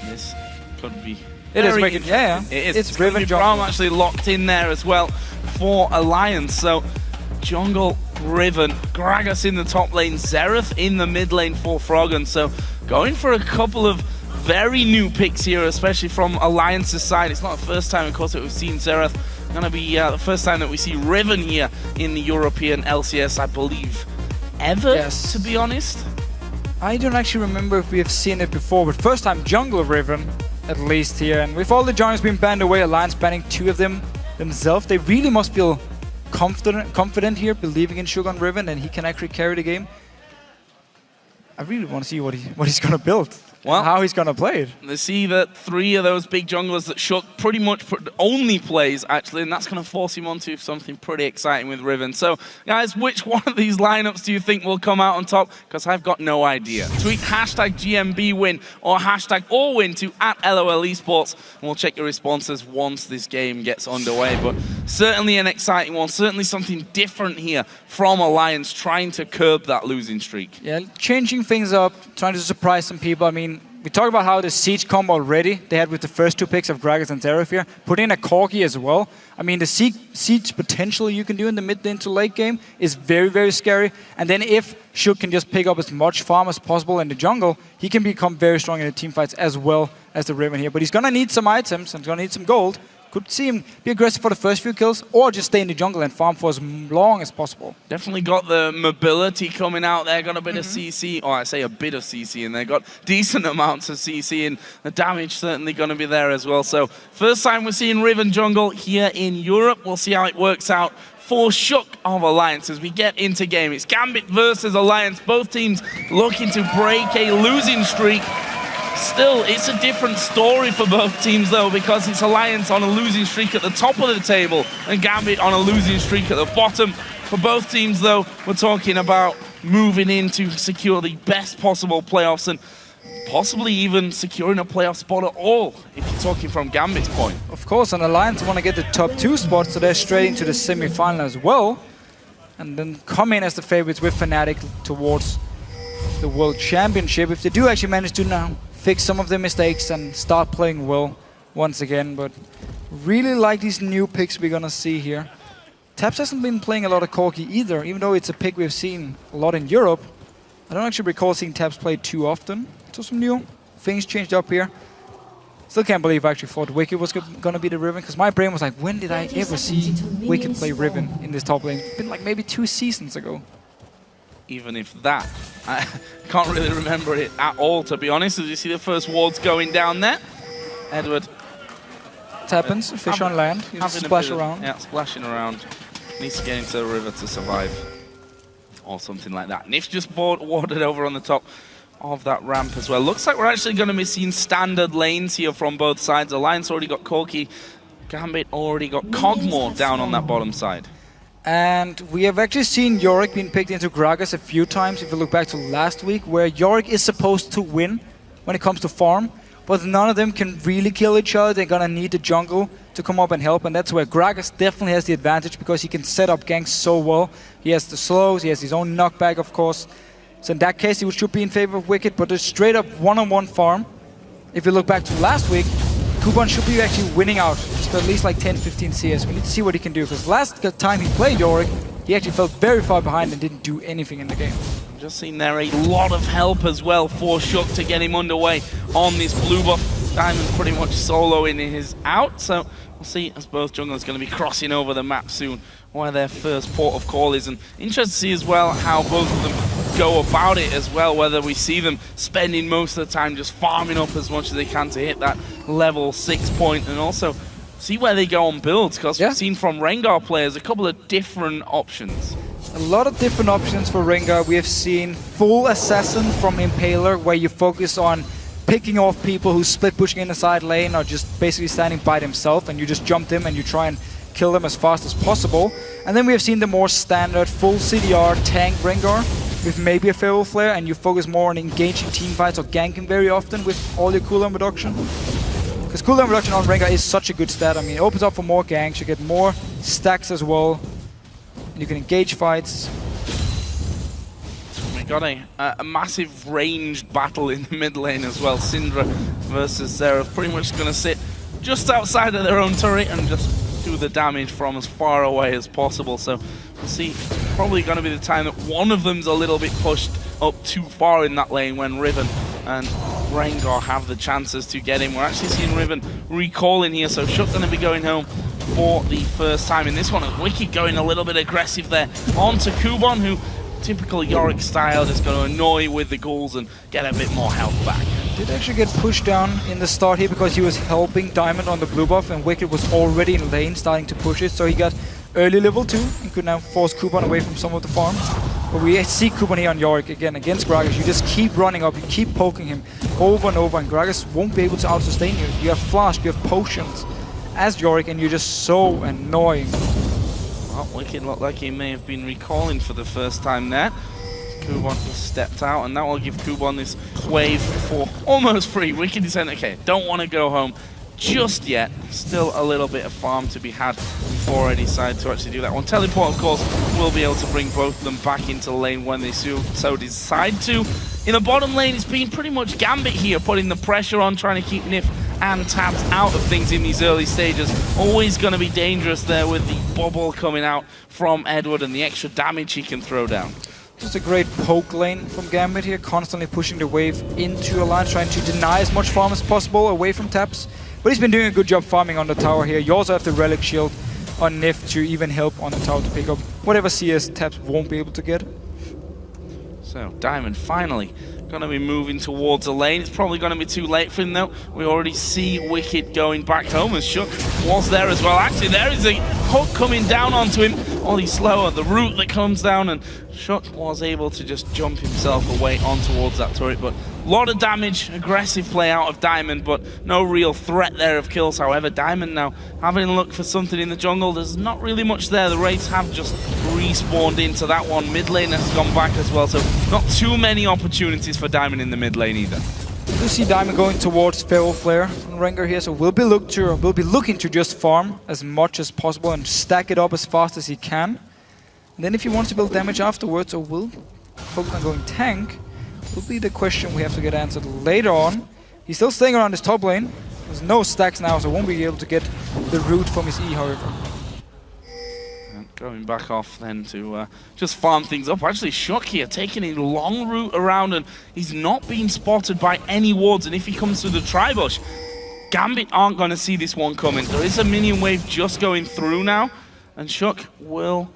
This could be... It is Wicked, yeah. It is. It's Riven jungle. Braum actually locked in there as well for Alliance. So jungle, Riven, Gragas in the top lane, Xerath in the mid lane for Froggen. So going for a couple of very new picks here, especially from Alliance's side. It's not the first time, of course, that we've seen Xerath. Going to be the first time that we see Riven here in the European LCS, I believe, ever, yes. To be honest. I don't actually remember if we have seen it before, but first time jungle Riven, at least here. And with all the junglers being banned away, Alliance banning 2 of them themselves, they really must feel confident here, believing in Shook on Riven, and he can actually carry the game. I really want to see what he's going to build. Well, how he's going to play it. They see that 3 of those big junglers that Shook pretty much only plays, actually, and that's going to force him onto something pretty exciting with Riven. So, guys, which one of these lineups do you think will come out on top? Because I've got no idea. Tweet hashtag GMBWin or hashtag AllWin to @LOL Esports, and we'll check your responses once this game gets underway. But certainly an exciting one, certainly something different here from Alliance, trying to curb that losing streak. Yeah, changing things up, trying to surprise some people. I mean, we talked about how the Siege combo already they had with the first 2 picks of Gragas and Xerath here. Put in a Corgi as well. I mean, the Siege potential you can do in the mid lane to late game is very, very scary. And then if Shook can just pick up as much farm as possible in the jungle, he can become very strong in the teamfights as well as the Riven here. But he's going to need some items and he's going to need some gold. Could see him be aggressive for the first few kills or just stay in the jungle and farm for as long as possible. Definitely got the mobility coming out there, got a bit of CC, or I say a bit of CC in there, got decent amounts of CC, and the damage certainly going to be there as well. So first time we're seeing Riven jungle here in Europe. We'll see how it works out for Shook of Alliance as we get into game. It's Gambit versus Alliance, both teams looking to break a losing streak. Still, it's a different story for both teams, though, because it's Alliance on a losing streak at the top of the table and Gambit on a losing streak at the bottom. For both teams, though, we're talking about moving in to secure the best possible playoffs and possibly even securing a playoff spot at all, if you're talking from Gambit's point. Of course, and Alliance want to get the top 2 spots, so they're straight into the semi-final as well. And then come in as the favorites with Fnatic towards the World Championship. If they do actually manage to now fix some of their mistakes and start playing well once again. But really like these new picks we're gonna see here. Taps hasn't been playing a lot of Corki either, even though it's a pick we've seen a lot in Europe. I don't actually recall seeing Taps play too often. So some new things changed up here. Still can't believe I actually thought Wicked was gonna be the Riven, because my brain was like, when did I ever see Wicked play Riven in this top lane? It's been like maybe 2 seasons ago. Even if that, I can't really remember it at all, to be honest. As you see the first wards going down there, Edward. It happens, fish on land, you just splash around. Yeah, splashing around. Needs to get into the river to survive. Or something like that. Nif just warded over on the top of that ramp as well. Looks like we're actually going to be seeing standard lanes here from both sides. Alliance already got Corki. Gambit already got Kog'Maw down on that bottom side. And we have actually seen Yorick being picked into Gragas a few times, if you look back to last week, where Yorick is supposed to win when it comes to farm. but none of them can really kill each other. They're gonna need the jungle to come up and help, and that's where Gragas definitely has the advantage because he can set up ganks so well. He has the slows, he has his own knockback, of course. So in that case, he should be in favor of Wicked, but a straight up one-on-one farm. If you look back to last week, Kuban should be actually winning out, just at least like 10-15 CS. We need to see what he can do, because last time he played Yorick, he actually fell very far behind and didn't do anything in the game. Just seen there a lot of help as well for Shook to get him underway on this blue buff. Diamond pretty much soloing his out, so we'll see as both junglers going to be crossing over the map soon, where their first port of call is. And interesting to see as well how both of them go about it as well, whether we see them spending most of the time just farming up as much as they can to hit that level 6 point, and also see where they go on builds, because we've seen from Rengar players a couple of different options. A lot of different options for Rengar. We have seen full assassin from Impaler, where you focus on picking off people who split pushing in the side lane or just basically standing by themselves, and you just jump them and you try and kill them as fast as possible. And then we have seen the more standard full CDR tank Rengar with maybe a Feral Flare, and you focus more on engaging teamfights or ganking very often with all your cooldown reduction. Because cooldown reduction on Rengar is such a good stat. I mean, it opens up for more ganks, you get more stacks as well, and you can engage fights. We got a massive ranged battle in the mid lane as well. Syndra versus Xerath, pretty much going to sit just outside of their own turret and just do the damage from as far away as possible. So we'll see, probably going to be the time that one of them's a little bit pushed up too far in that lane when Riven and Rengar have the chances to get him. We're actually seeing Riven recalling here, so Shook going to be going home for the first time in this one. And Wicked going a little bit aggressive there onto Kuban, who typical Yorick style, just going to annoy with the ghouls and get a bit more health back. Did actually get pushed down in the start here because he was helping Diamond on the blue buff, and Wicked was already in lane starting to push it, so he got early level 2 and could now force Kuban away from some of the farm. But we see Kuban here on Yorick again against Gragas. You just keep running up, you keep poking him over and over, and Gragas won't be able to out-sustain you. You have flash, you have potions as Yorick, and you're just so annoying. Well, Wicked looked like he may have been recalling for the first time there. Kuban just stepped out, and that will give Kuban this wave for almost free. Wicked is saying, okay, don't want to go home just yet. Still a little bit of farm to be had before I decide to actually do that one. Teleport, of course, will be able to bring both of them back into the lane when they so decide to. In the bottom lane, it's been pretty much Gambit here, putting the pressure on, trying to keep Nif and Tabs out of things in these early stages. Always going to be dangerous there with the bubble coming out from Edward and the extra damage he can throw down. Just a great poke lane from Gambit here, constantly pushing the wave into Alliance, trying to deny as much farm as possible away from Tabs. But he's been doing a good job farming on the tower here. You also have the Relic Shield on Nif to even help on the tower to pick up whatever CS Tabs won't be able to get. So Diamond finally going to be moving towards the lane. It's probably going to be too late for him though. We already see Wicked going back home, as Shook was there as well. Actually, there is a hook coming down onto him. All he's slower, the root that comes down, and Shook was able to just jump himself away on towards that turret. But a lot of damage, aggressive play out of Diamond, but no real threat there of kills. However, Diamond now having a look for something in the jungle. There's not really much there. The Wraiths have just respawned into that one. Mid lane has gone back as well, so not too many opportunities for Diamond in the mid lane either. We do see Diamond going towards Feral Flare on Rengar here, so we'll be looking to just farm as much as possible and stack it up as fast as he can. And then if he wants to build damage afterwards, or will focus on going tank, will be the question we have to get answered later on. He's still staying around his top lane. There's no stacks now, so won't be able to get the root from his E, however. Going back off then to just farm things up. Actually, Shook here taking a long route around, and he's not being spotted by any wards. And if he comes through the Tribush, Gambit aren't going to see this one coming. There is a minion wave just going through now, and Shook will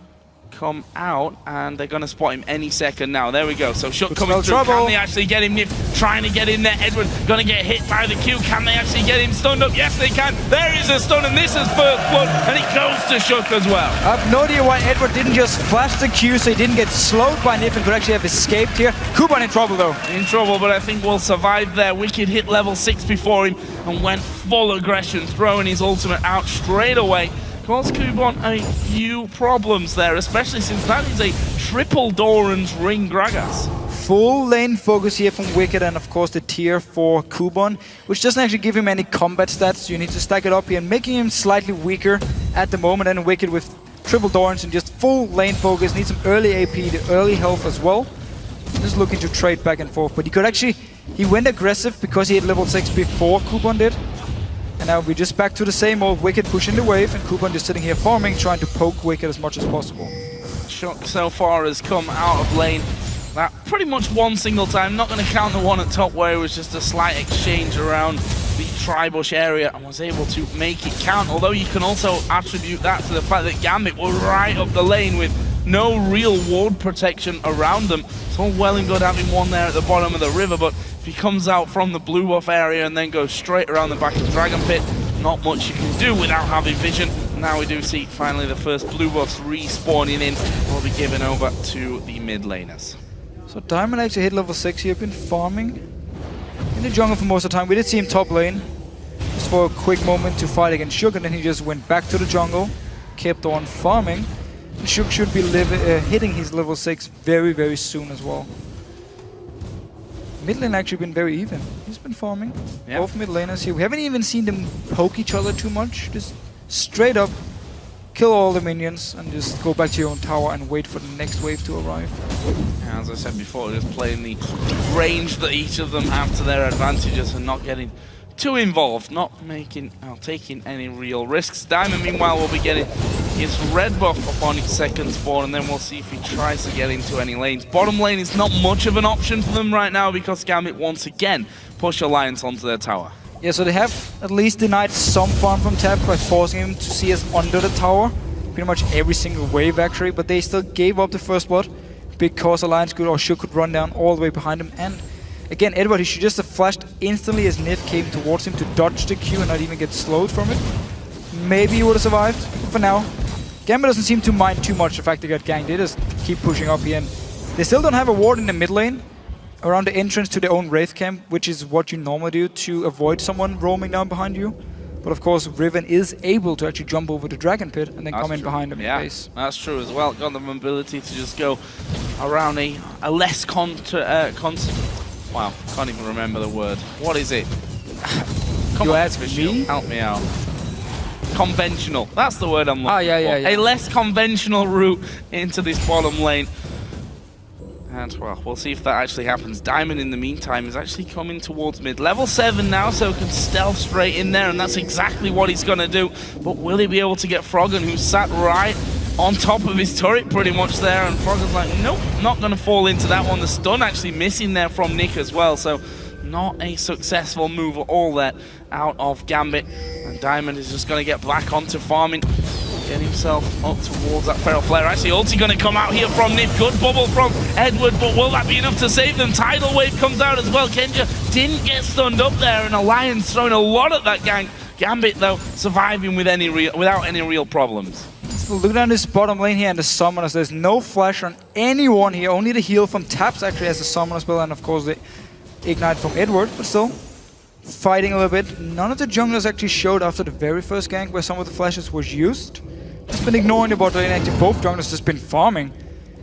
come out, and they're going to spot him any second now. There we go. So Shook coming through. Trouble. Can they actually get him? Nif trying to get in there. Edward going to get hit by the Q. Can they actually get him stunned up? Yes, they can. There is a stun, and this is first blood, and it goes to Shook as well. I have no idea why Edward didn't just flash the Q so he didn't get slowed by Nif and could actually have escaped here. Kuban in trouble though. In trouble, but I think we'll survive there. Wicked hit level 6 before him and went full aggression, throwing his ultimate out straight away. Caused Kuban a few problems there, especially since that is a triple Doran's ring Gragas. full lane focus here from Wicked, and of course the tier for Kubon, which doesn't actually give him any combat stats, so you need to stack it up here, making him slightly weaker at the moment. And Wicked with triple Dorns and just full lane focus, needs some early AP, the early health as well. Just looking to trade back and forth, but he went aggressive because he had level 6 before Kubon did. And now we're just back to the same old Wicked pushing the wave, and Kubon just sitting here farming, trying to poke Wicked as much as possible. Shock so far has come out of lane that pretty much one single time. Not going to count the one at top where it was just a slight exchange around the tri-bush area and was able to make it count. Although you can also attribute that to the fact that Gambit were right up the lane with no real ward protection around them. It's all well and good having one there at the bottom of the river, but if he comes out from the blue buff area and then goes straight around the back of Dragon Pit, not much you can do without having vision. Now we do see finally the first blue buffs respawning in. Will be given over to the mid laners. So Diamond actually hit level 6 here, been farming in the jungle for most of the time. We did see him top lane just for a quick moment to fight against Shook, and then he just went back to the jungle, kept on farming. And Shook should be hitting his level 6 very, very soon as well. Mid lane actually been very even. He's been farming. Yep. Both mid laners here. We haven't even seen them poke each other too much. Just straight up kill all the minions and just go back to your own tower and wait for the next wave to arrive. Yeah, as I said before, just playing the range that each of them have to their advantages and not getting too involved, not taking any real risks. Diamond, meanwhile, will be getting his red buff upon his second spawn, and then we'll see if he tries to get into any lanes. Bottom lane is not much of an option for them right now because Gambit once again push Alliance onto their tower. Yeah, so they have at least denied some farm from Tap by forcing him to CS under the tower. Pretty much every single wave actually, but they still gave up the first blood because Alliance could run down all the way behind him. And again, Edward, he should just have flashed instantly as Nif came towards him to dodge the Q and not even get slowed from it. Maybe he would have survived, but for now, Gambit doesn't seem to mind too much the fact they got ganked. They just keep pushing up here, and they still don't have a ward in the mid lane around the entrance to their own Wraith camp, which is what you normally do to avoid someone roaming down behind you. But of course, Riven is able to actually jump over the Dragon Pit and then come in behind him in base. That's true as well. Got the mobility to just go around a less wow, can't even remember the word. What is it? Come on, ask me? Help me out. Conventional. That's the word I'm looking for. Yeah. A less conventional route into this bottom lane. And, well, we'll see if that actually happens. Diamond, in the meantime, is actually coming towards mid. Level 7 now, so can stealth straight in there, and that's exactly what he's going to do. But will he be able to get Froggen, who sat right on top of his turret pretty much there? And Froggen's like, nope, not going to fall into that one. The stun actually missing there from Nick as well, so not a successful move at all there out of Gambit. And Diamond is just going to get back onto farming. Get himself up towards that Feral Flare. Actually, ulti going to come out here from Nif. Good bubble from Edward, but will that be enough to save them? Tidal Wave comes out as well. Kenja didn't get stunned up there, and Alliance throwing a lot at that gank. Gambit, though, surviving with without any real problems. So look down this bottom lane here and the summoners. There's no flash on anyone here. Only the heal from Taps actually has a summoner spell, and of course the ignite from Edward, but still fighting a little bit. None of the junglers actually showed after the very first gank where some of the flashes was used. Just been ignoring the bot lane. Actually, both junglers just been farming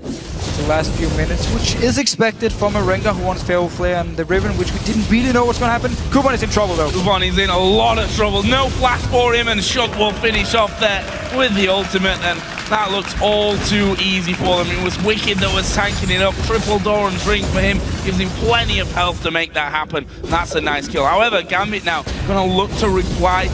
the last few minutes, which is expected from a Rengar who wants Feral Flare and the Riven, which we didn't really know what's going to happen. Kuban is in trouble though. Kuban is in a lot of trouble. No flash for him, and Shook will finish off there with the ultimate, and that looked all too easy for them. It was Wicked that was tanking it up. Triple Doran's ring for him gives him plenty of health to make that happen. And that's a nice kill. However, Gambit now going to look to reply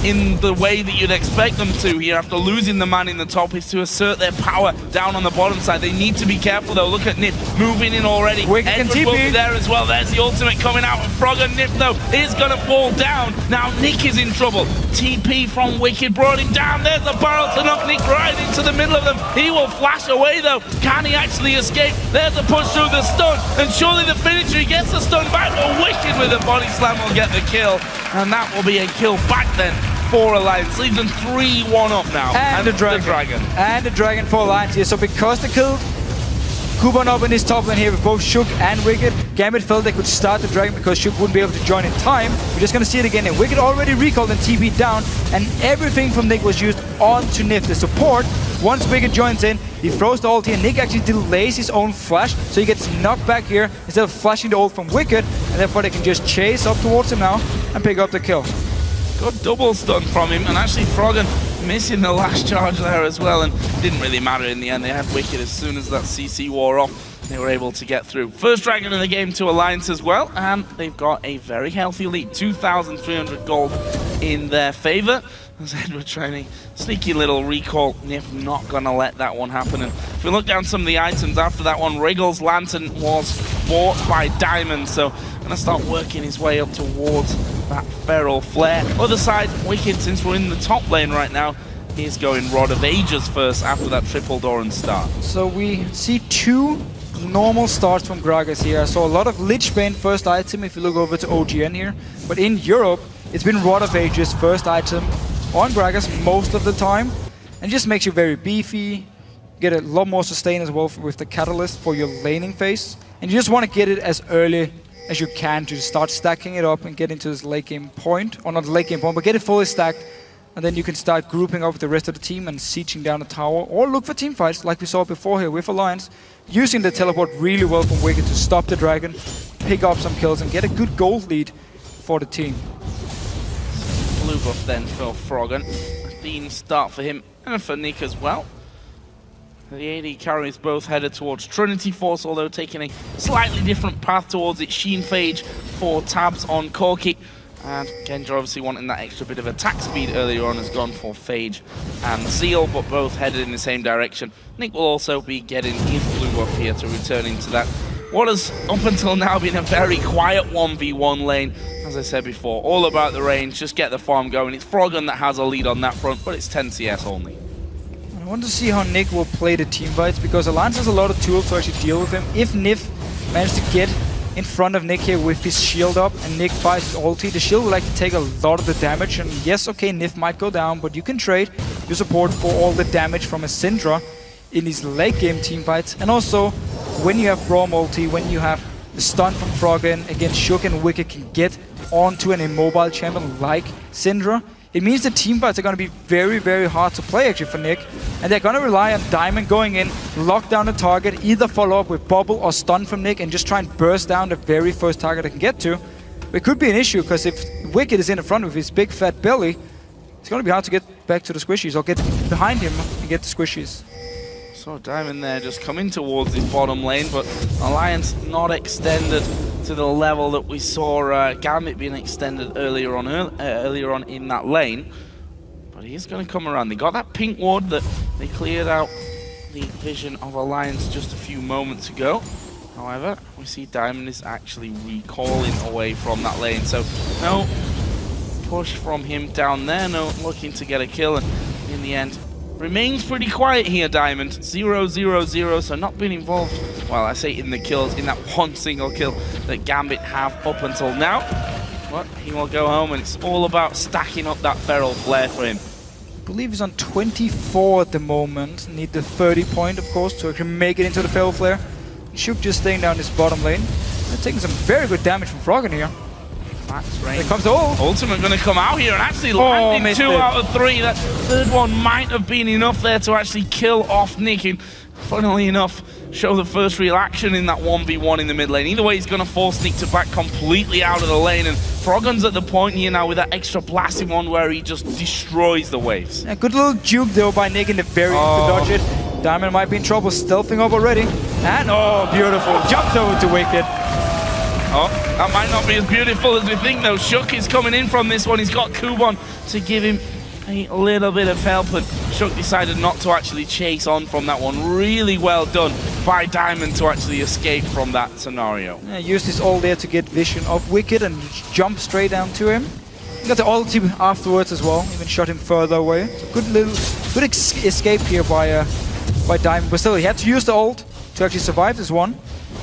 in the way that you'd expect them to here after losing the man in the top, is to assert their power down on the bottom side. They need to be careful though. Look at Nip moving in already. Edward will be there as well. There's the ultimate coming out of Froggen. Nip though is going to fall down. Now Nick is in trouble. TP from Wicked brought him down. There's a barrel to knock Nick right into the middle of them. He will flash away though. Can he actually escape? There's a push through the stun, and surely the finisher, he gets the stun back, but Wicked with a body slam will get the kill, and that will be a kill back then for Alliance. Leaves them 3-1 up now. And the dragon. And the dragon for Alliance here. So because they killed Kuban up in his top lane here with both Shook and Wicked, Gambit felt they could start the dragon because Shook wouldn't be able to join in time. We're just going to see it again. And Wicked already recalled and TP'd down, and everything from Nick was used onto Nif. The support Once Wicked joins in, he throws the ulti, and Nick actually delays his own flash, so he gets knocked back here instead of flashing the ult from Wicked, and therefore they can just chase up towards him now and pick up the kill. Good double stun from him, and actually Froggen missing the last charge there as well, and didn't really matter in the end. They had Wicked as soon as that CC wore off. They were able to get through. First Dragon in the game to Alliance as well, and they've got a very healthy lead. 2,300 gold in their favor. As Edward trying a sneaky little recall. Nif not going to let that one happen. And if we look down some of the items after that one, Wriggle's Lantern was bought by Diamond, so going to start working his way up towards that Feral Flare. Other side, Wicked, since we're in the top lane right now, is going Rod of Ages first after that triple Doran start. So we see 2 normal starts from Gragas here. So a lot of Lich Bane first item if you look over to OGN here. But in Europe, it's been Rod of Ages first item on Gragas most of the time. And it just makes you very beefy. Get a lot more sustain as well with the Catalyst for your laning phase. And you just want to get it as early as you can to start stacking it up and get into this late game point. Or not late game point, but get it fully stacked. And then you can start grouping up with the rest of the team and sieging down the tower. Or look for team fights like we saw before here with Alliance. Using the teleport really well from Wicked to stop the dragon, pick up some kills and get a good gold lead for the team. Blue buff then for Froggen. A theme start for him and for Nick as well. The AD carries both headed towards Trinity Force, although taking a slightly different path towards it. Sheen Phage for tabs on Corki. And Genja obviously wanting that extra bit of attack speed earlier on has gone for Phage and Zeal, but both headed in the same direction. Nick will also be getting his blue buff here to return into that what has up until now been a very quiet 1v1 lane. As I said before, all about the range, just get the farm going. It's Froggen that has a lead on that front, but it's 10 CS only. I want to see how Nick will play the team fights, because Alliance has a lot of tools to actually deal with him. If Nif manages to get in front of Nick here with his shield up and Nick fires his ulti, the shield will like to take a lot of the damage, and yes, okay, Nif might go down, but you can trade your support for all the damage from a Syndra in these late game team fights. And also, when you have Braum ulti, when you have the stun from Froggen, again, Shook and Wicked can get onto an immobile champion like Syndra, it means the team fights are going to be very, very hard to play actually for Nick. And they're going to rely on Diamond going in, lock down the target, either follow up with Bubble or Stun from Nick and just try and burst down the very first target they can get to. It could be an issue, because if Wicked is in the front with his big fat belly, it's going to be hard to get back to the squishies or get behind him and get the squishies. So Diamond there just coming towards his bottom lane, but Alliance not extended to the level that we saw Gambit being extended earlier on in that lane. But he is going to come around. They got that pink ward that they cleared out the vision of Alliance just a few moments ago. However, we see Diamond is actually recalling away from that lane. So no push from him down there, no looking to get a kill, and in the end remains pretty quiet here, Diamond. 0-0-0, so not been involved, well, I say in the kills, in that one single kill that Gambit have up until now. But he will go home, and it's all about stacking up that Feral Flare for him. I believe he's on 24 at the moment. Need the 30 point, of course, to actually make it into the Feral Flare. Shook just staying down his bottom lane. They're taking some very good damage from Froggen here. Here comes the ult. Ultimate going to come out here and actually landing 2 out of 3. That third one might have been enough there to actually kill off Nick, and funnily enough, show the first real action in that 1v1 in the mid lane. Either way, he's going to force Nick to back completely out of the lane, and Froggen's at the point here now with that extra blasting one where he just destroys the waves. Yeah, good little juke though by Nick in the very end to dodge it. Diamond might be in trouble, stealthing up already. And oh, beautiful, jumps over to Wicked. Oh, that might not be as beautiful as we think though. Shook is coming in from this one. He's got Kubon to give him a little bit of help, and Shook decided not to actually chase on from that one. Really well done by Diamond to actually escape from that scenario. Yeah, used his ult there to get vision of Wicked and jump straight down to him. He got the ulti afterwards as well, even shot him further away. So good escape here by Diamond, but still he had to use the ult to actually survive this one.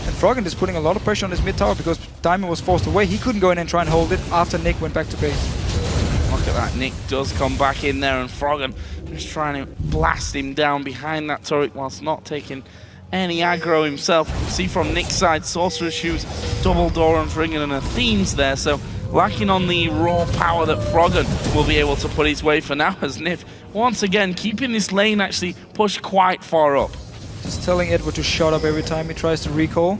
And Froggen is putting a lot of pressure on his mid tower because Diamond was forced away. He couldn't go in and try and hold it after Nick went back to base. Look at that, Nick does come back in there, and Froggen just trying to blast him down behind that turret whilst not taking any aggro himself. See from Nick's side, Sorcerer's Shoes, double Doran's ringing and Athene's there, so lacking on the raw power that Froggen will be able to put his way for now, as Nif, once again, keeping this lane actually pushed quite far up. Just telling Edward to shut up every time he tries to recall.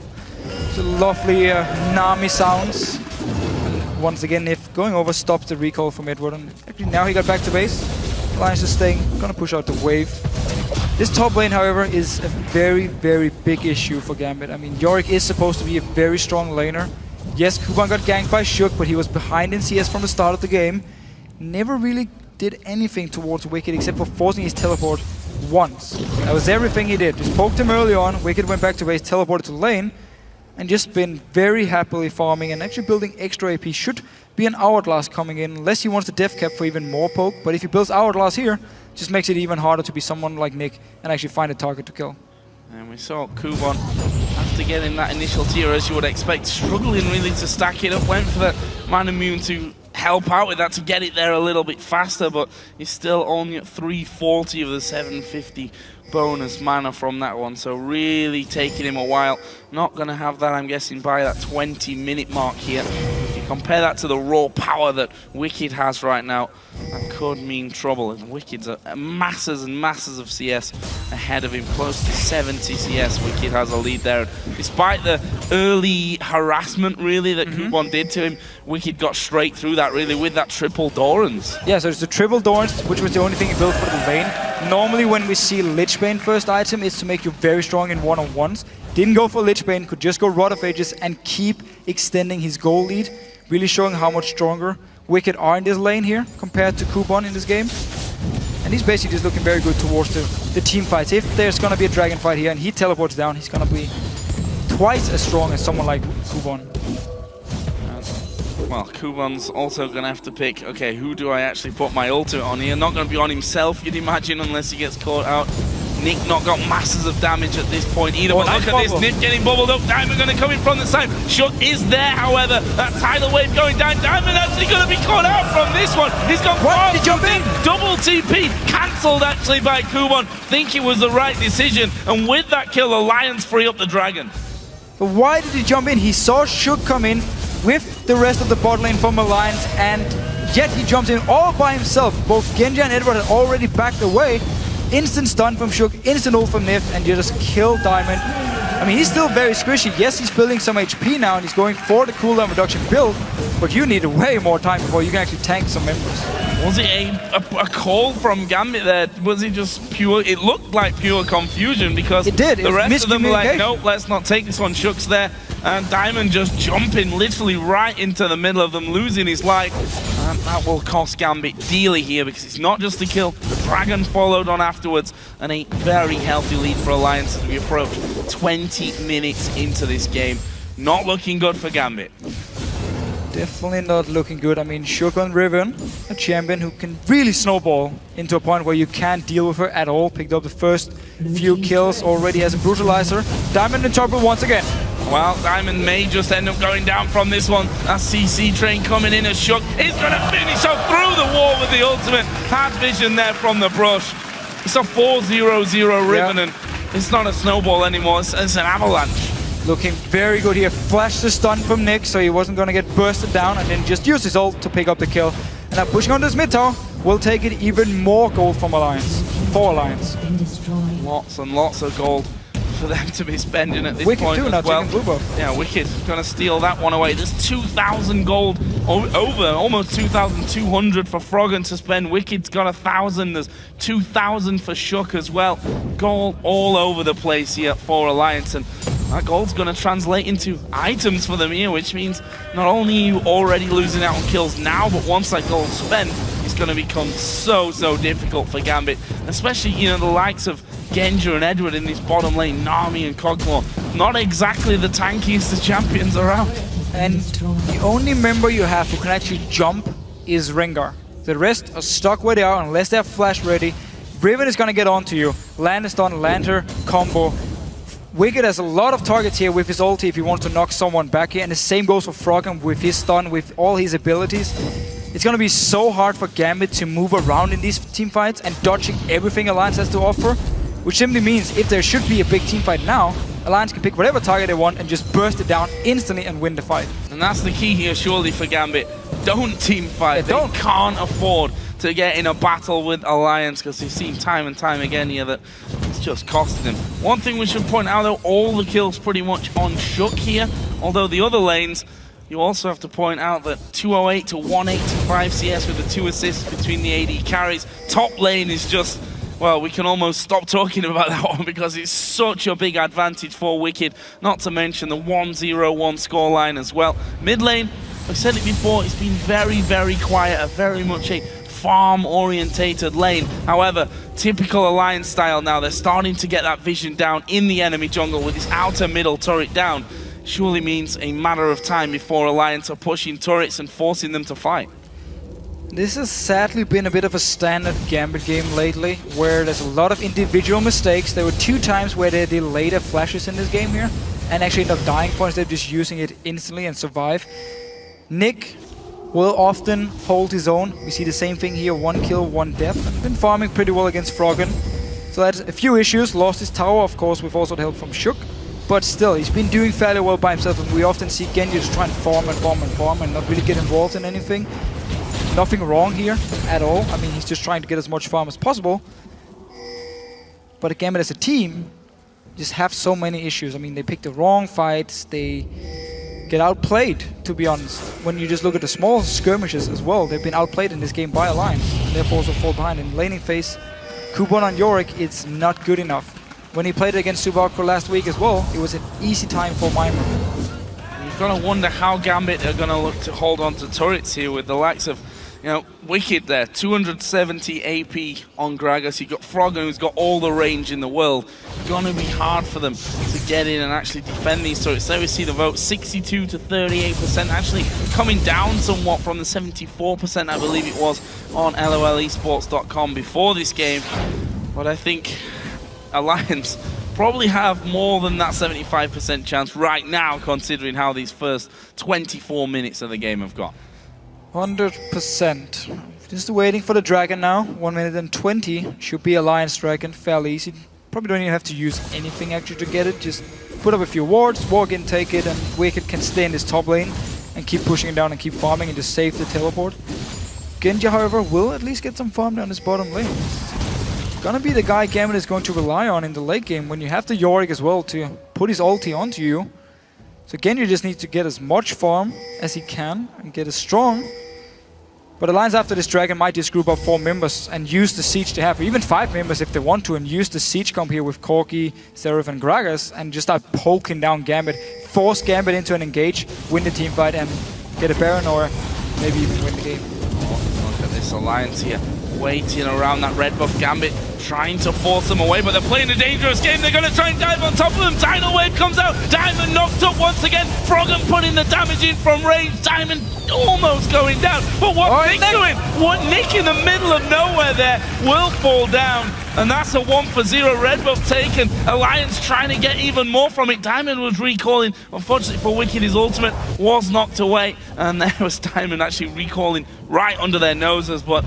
The lovely Nami sounds. And once again, Nif going over stops the recall from Edward. And actually now he got back to base. Alliance is staying, gonna push out the wave. This top lane, however, is a very, very big issue for Gambit. I mean, Yorick is supposed to be a very strong laner. Yes, Kuban got ganked by Shook, but he was behind in CS from the start of the game. Never really did anything towards Wicked except for forcing his teleport once. That was everything he did. Just poked him early on, Wicked went back to base, teleported to the lane, and just been very happily farming and actually building extra AP. Should be an Hourglass coming in, unless he wants the death cap for even more poke. But if he builds Hourglass here, just makes it even harder to be someone like Nick and actually find a target to kill. And we saw Kuban, after getting that initial tier, as you would expect, struggling really to stack it up. Went for the Man Immune to help out with that to get it there a little bit faster, but he's still only at 340 of the 750 bonus mana from that one, so really taking him a while. Not going to have that, I'm guessing, by that 20-minute mark here. If you compare that to the raw power that Wicked has right now, that could mean trouble. And Wicked's masses and masses of CS ahead of him, close to 70 CS. Wicked has a lead there. Despite the early harassment, really, that Kuban did to him, Wicked got straight through that, really, with that triple Dorans. Yeah, so it's the triple Dorans, which was the only thing he built for the lane. Normally, when we see Lichbane first item, it's to make you very strong in one-on-ones. Didn't go for Lichbane, could just go Rod of Ages and keep extending his goal lead, really showing how much stronger Wicked are in this lane here compared to Kuban in this game. And he's basically just looking very good towards the team fights. If there's going to be a dragon fight here and he teleports down, he's going to be twice as strong as someone like Kuban. Well, Kuban's also going to have to pick, okay, who do I actually put my ultimate on here? Not going to be on himself, you'd imagine, unless he gets caught out. Nick not got masses of damage at this point either. But look at this, Nick getting bubbled up. Diamond going to come in from the side. Shook is there, however. That tidal wave going down. Diamond actually going to be caught out from this one. He's got what? Did he jump in? Double TP cancelled actually by Kuban. Think it was the right decision. And with that kill, Alliance free up the dragon. But why did he jump in? He saw Shook come in with the rest of the bot lane from Alliance, and yet he jumps in all by himself. Both Genja and Edward had already backed away. Instant stun from Shook, instant ult from Nif, and you just kill Diamond. I mean, he's still very squishy. Yes, he's building some HP now, and he's going for the cooldown reduction build, but you need way more time before you can actually tank some members. Was it a call from Gambit there? Was it just pure? It looked like pure confusion because it did. The rest of them were like, nope, let's not take this one. Shook's there, and Diamond just jumping literally right into the middle of them, losing his life. And that will cost Gambit dearly here because it's not just the kill. The dragon followed on afterwards, and a very healthy lead for Alliance as we approach 20 minutes into this game. Not looking good for Gambit. Definitely not looking good. I mean, Shook on Riven, a champion who can really snowball into a point where you can't deal with her at all. Picked up the first few kills, already has a brutalizer. Diamond in trouble once again. Well, Diamond may just end up going down from this one. That CC train coming in as Shook is going to finish up through the wall with the ultimate. Hard vision there from the brush. It's a 4-0-0 Riven, and it's not a snowball anymore, it's an avalanche. Looking very good here. Flashed the stun from Nick, so he wasn't going to get bursted down, and then just use his ult to pick up the kill. And now pushing on this mid tower will take it even more gold from Alliance. For Alliance. Lots and lots of gold for them to be spending at this Wicked point too, now as well. taking blue buff. Yeah, Wicked going to steal that one away. There's 2,000 gold over, almost 2,200 for Froggen to spend. Wicked's got 1,000. There's 2,000 for Shook as well. Gold all over the place here for Alliance, and that gold's going to translate into items for them here, which means not only are you already losing out on kills now, but once that gold's spent, it's going to become so difficult for Gambit, especially, you know, the likes of Genja and Edward in this bottom lane, Nami and Cogmore. Not exactly the tankiest of champions around. And the only member you have who can actually jump is Rengar. The rest are stuck where they are unless they have flash ready. Riven is going to get onto you. Land is done, Lantern, combo. Wicked has a lot of targets here with his ulti if he wants to knock someone back here, and the same goes for Froggen with his stun, with all his abilities. It's going to be so hard for Gambit to move around in these team fights and dodging everything Alliance has to offer, which simply means if there should be a big team fight now, Alliance can pick whatever target they want and just burst it down instantly and win the fight. And that's the key here, surely, for Gambit. Don't team fight. They can't afford to get in a battle with Alliance, because they've seen time and time again here that it's just costing them. One thing we should point out, though, all the kills pretty much on Shook here, although the other lanes, you also have to point out that 208 to 185 CS with the 2 assists between the AD carries. Top lane is just, well, we can almost stop talking about that one because it's such a big advantage for Wicked, not to mention the 1-0-1 scoreline as well. Mid lane, I've said it before, it's been very, very quiet, very much a farm-orientated lane. However, typical Alliance style now, they're starting to get that vision down in the enemy jungle with this outer middle turret down. Surely means a matter of time before Alliance are pushing turrets and forcing them to fight. This has sadly been a bit of a standard Gambit game lately, where there's a lot of individual mistakes. There were 2 times where they delayed their flashes in this game here, and actually end up dying for instead of just using it instantly and survive. Nick will often hold his own. We see the same thing here, 1 kill, 1 death. And been farming pretty well against Froggen. So that's a few issues. Lost his tower, of course, with also the help from Shook. But still, he's been doing fairly well by himself, and we often see Genji just try and farm and farm and farm and not really get involved in anything. Nothing wrong here at all. I mean, he's just trying to get as much farm as possible. But Gambit as a team just have so many issues. I mean, they pick the wrong fights, they get outplayed, to be honest. When you just look at the small skirmishes as well, they've been outplayed in this game by Alliance, and therefore also fall behind. In laning phase, Kubon on Yorick, it's not good enough. When he played it against Subakro last week as well, it was an easy time for Mimer. You've got to wonder how Gambit are going to look to hold on to turrets here with the likes of, you know, Wicked there, 270 AP on Gragas. You've got Froggen, who's got all the range in the world. It's going to be hard for them to get in and actually defend these turrets. There we see the vote, 62 to 38%, actually coming down somewhat from the 74%, I believe it was, on LOLesports.com before this game. But I think Alliance probably have more than that 75% chance right now, considering how these first 24 minutes of the game have gone. 100%. Just waiting for the dragon now. 1 minute and 20. Should be Alliance dragon. Fairly easy. Probably don't even have to use anything actually to get it. Just put up a few wards, walk in, take it, and Wicked can stay in this top lane and keep pushing it down and keep farming and just save the teleport. Genji, however, will at least get some farm down this bottom lane. It's gonna be the guy Gambit is going to rely on in the late game when you have the Yorick as well to put his ulti onto you. So Genji just needs to get as much farm as he can and get as strong. But Alliance after this dragon might just group up 4 members and use the siege they have, or even 5 members if they want to, and use the siege comp here with Corki, Seraph and Gragas and just start poking down Gambit, force Gambit into an engage, win the team fight and get a Baron or maybe even win the game. Oh, look at this Alliance here, waiting around that red buff. Gambit trying to force them away, but they're playing a dangerous game. They're going to try and dive on top of them. Tidal Wave comes out. Diamond knocked up once again. Froggen putting the damage in from range. Diamond almost going down. But what's Nick doing? What Nick in the middle of nowhere there will fall down. And that's a 1-for-0 red buff taken. Alliance trying to get even more from it. Diamond was recalling. Unfortunately for Wicked, his ultimate was knocked away. And there was Diamond actually recalling right under their noses. But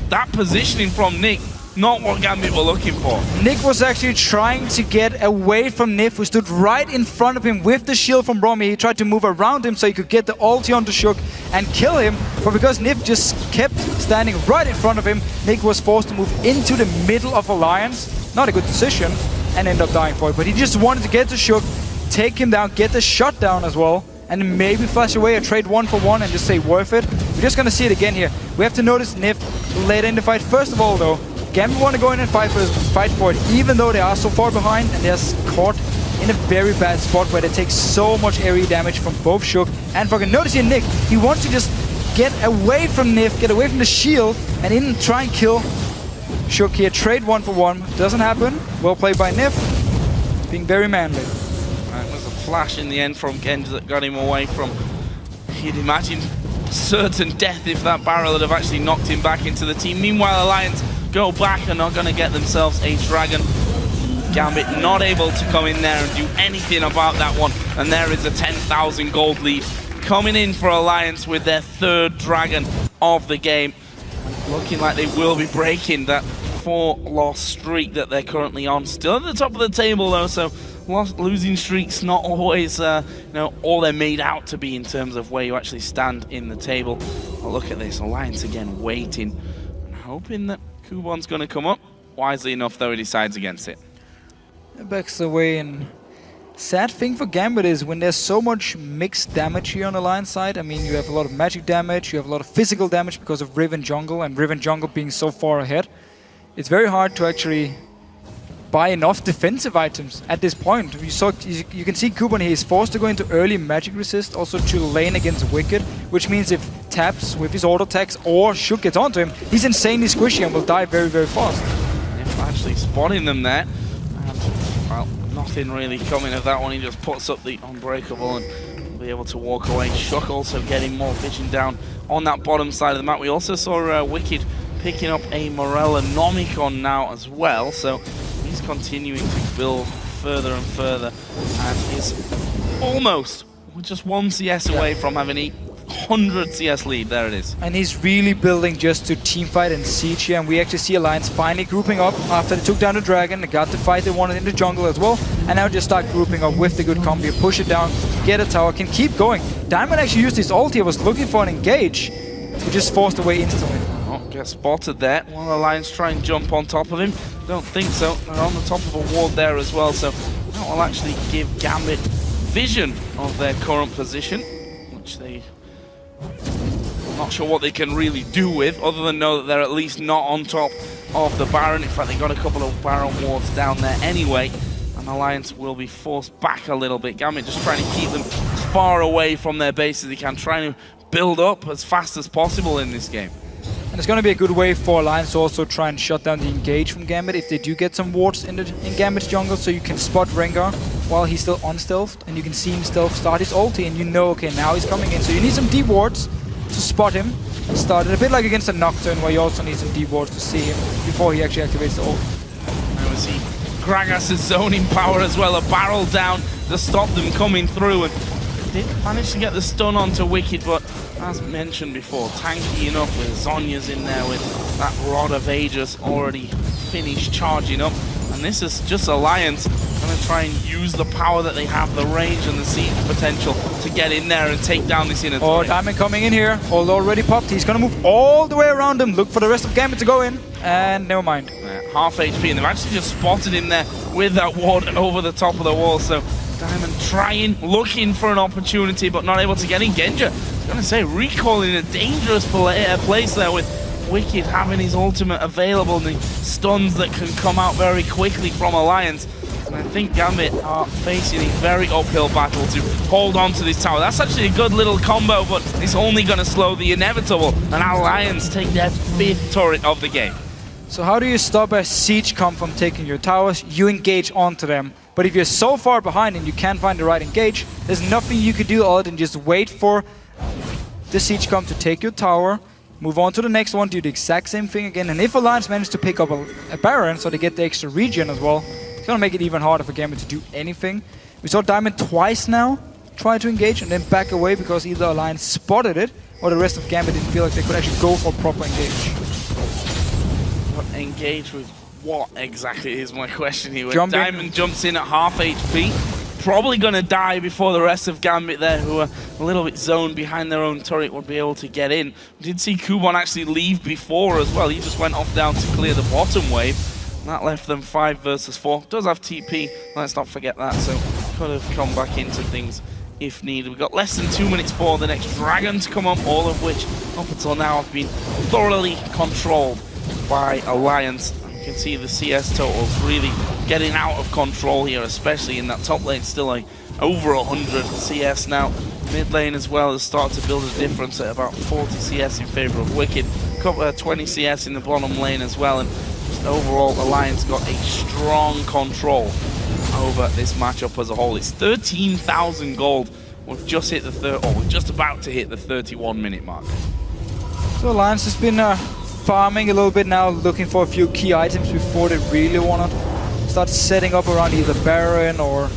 that positioning from Nick, not what Gambit were looking for. Nick was actually trying to get away from Nif, who stood right in front of him with the shield from Romy. He tried to move around him so he could get the ulti onto Shook and kill him. But because Nif just kept standing right in front of him, Nick was forced to move into the middle of Alliance. Not a good decision, and end up dying for it. But he just wanted to get to Shook, take him down, get the shot down as well, and maybe flash away a trade 1-for-1 and just say worth it. We're just gonna see it again here. We have to notice Nif later in the fight. First of all though, Gambit want to go in and fight for it, even though they are so far behind and they're caught in a very bad spot where they take so much area damage from both Shook and Froggen. Notice here Nick, he wants to just get away from Nif, get away from the shield, and in try and kill Shook here. Trade 1-for-1. Doesn't happen. Well played by Nif, being very manly. It was a flash in the end from Genji that got him away from, you'd imagine, certain death if that barrel had have actually knocked him back into the team. Meanwhile, Alliance go back and are going to get themselves a dragon. Gambit not able to come in there and do anything about that one. And there is a 10,000 gold lead coming in for Alliance with their 3rd dragon of the game. Looking like they will be breaking that 4-loss streak that they're currently on. Still at the top of the table though, so losing streaks not always all they're made out to be in terms of where you actually stand in the table. But look at this, Alliance again waiting and hoping that Kubon's going to come up. Wisely enough, though, he decides against it. It backs away, and sad thing for Gambit is when there's so much mixed damage here on the Alliance side. I mean, you have a lot of magic damage, you have a lot of physical damage because of Riven Jungle, and Riven Jungle being so far ahead. It's very hard to actually buy enough defensive items at this point. You can see Kuban, he is forced to go into early magic resist, also to lane against Wicked, which means if taps with his auto attacks or Shook gets onto him, he's insanely squishy and will die very, very fast. If actually spotting them there, and well, nothing really coming of that one. He just puts up the Unbreakable and will be able to walk away. Shook also getting more vision down on that bottom side of the map. We also saw Wicked picking up a Morella Nomicon now as well, so he's continuing to build further and further, and is almost just 1 CS away from having a 100 CS lead. There it is. And he's really building just to teamfight and siege here, and we actually see Alliance finally grouping up after they took down the Dragon. They got the fight they wanted in the jungle as well, and now just start grouping up with the good combo, push it down, get a tower, can keep going. Diamond actually used his ult here, was looking for an engage, he just forced away instantly. Get spotted there. Will the Lions try and jump on top of him? Don't think so. They're on the top of a ward there as well, so that will actually give Gambit vision of their current position, which I'm not sure what they can really do with, other than know that they're at least not on top of the Baron. In fact, they got a couple of Baron wards down there anyway, and Alliance will be forced back a little bit. Gambit just trying to keep them as far away from their base as they can, trying to build up as fast as possible in this game. And it's going to be a good way for Alliance to also try and shut down the engage from Gambit if they do get some wards in Gambit's jungle, so you can spot Rengar while he's still unstealthed, and you can see him stealth start his ulti, and you know, okay, now he's coming in. So you need some deep wards to spot him. Start it a bit like against a Nocturne, where you also need some deep wards to see him before he actually activates the ult. Now we see Gragas' zoning power as well, a barrel down to stop them coming through, and did manage to get the stun onto Wicked, but as mentioned before, tanky enough with Zhonya's in there with that Rod of Aegis already finished charging up. And this is just Alliance going to try and use the power that they have, the range and the siege potential to get in there and take down this inner turret. Diamond coming in here, ult already popped. He's going to move all the way around him, look for the rest of Gambit to go in, and never mind. Half HP, and they've actually just spotted him there with that ward over the top of the wall, so Diamond trying, looking for an opportunity, but not able to get in. Genja, I was going to say, recalling in a dangerous place there with Wicked having his ultimate available and the stuns that can come out very quickly from Alliance. And I think Gambit are facing a very uphill battle to hold on to this tower. That's actually a good little combo, but it's only going to slow the inevitable, and Alliance take their 5th turret of the game. So how do you stop a siege comp from taking your towers? You engage onto them. But if you're so far behind and you can't find the right engage, there's nothing you could do other than just wait for the siege comp to take your tower, move on to the next one, do the exact same thing again. And if Alliance manages to pick up a Baron, so they get the extra regen as well, it's going to make it even harder for Gambit to do anything. We saw Diamond twice now try to engage and then back away because either Alliance spotted it or the rest of Gambit didn't feel like they could actually go for a proper engage. Engage with what exactly is my question here. Diamond jumps in at half HP, probably going to die before the rest of Gambit there, who are a little bit zoned behind their own turret, would be able to get in. We did see Kuban actually leave before as well. He just went off down to clear the bottom wave. That left them 5 versus 4. Does have TP, let's not forget that, so could have come back into things if needed. We've got less than 2 minutes for the next Dragon to come up, all of which up until now have been thoroughly controlled by Alliance. You can see the CS totals really getting out of control here, especially in that top lane. Still like over 100 CS now. Mid lane as well has started to build a difference at about 40 CS in favor of Wicked. 20 CS in the bottom lane as well, and just overall Alliance got a strong control over this matchup as a whole. It's 13,000 gold. We've just hit the we're just about to hit the 31-minute mark. So Alliance has been farming a little bit now, looking for a few key items before they really want to start setting up around either Baron or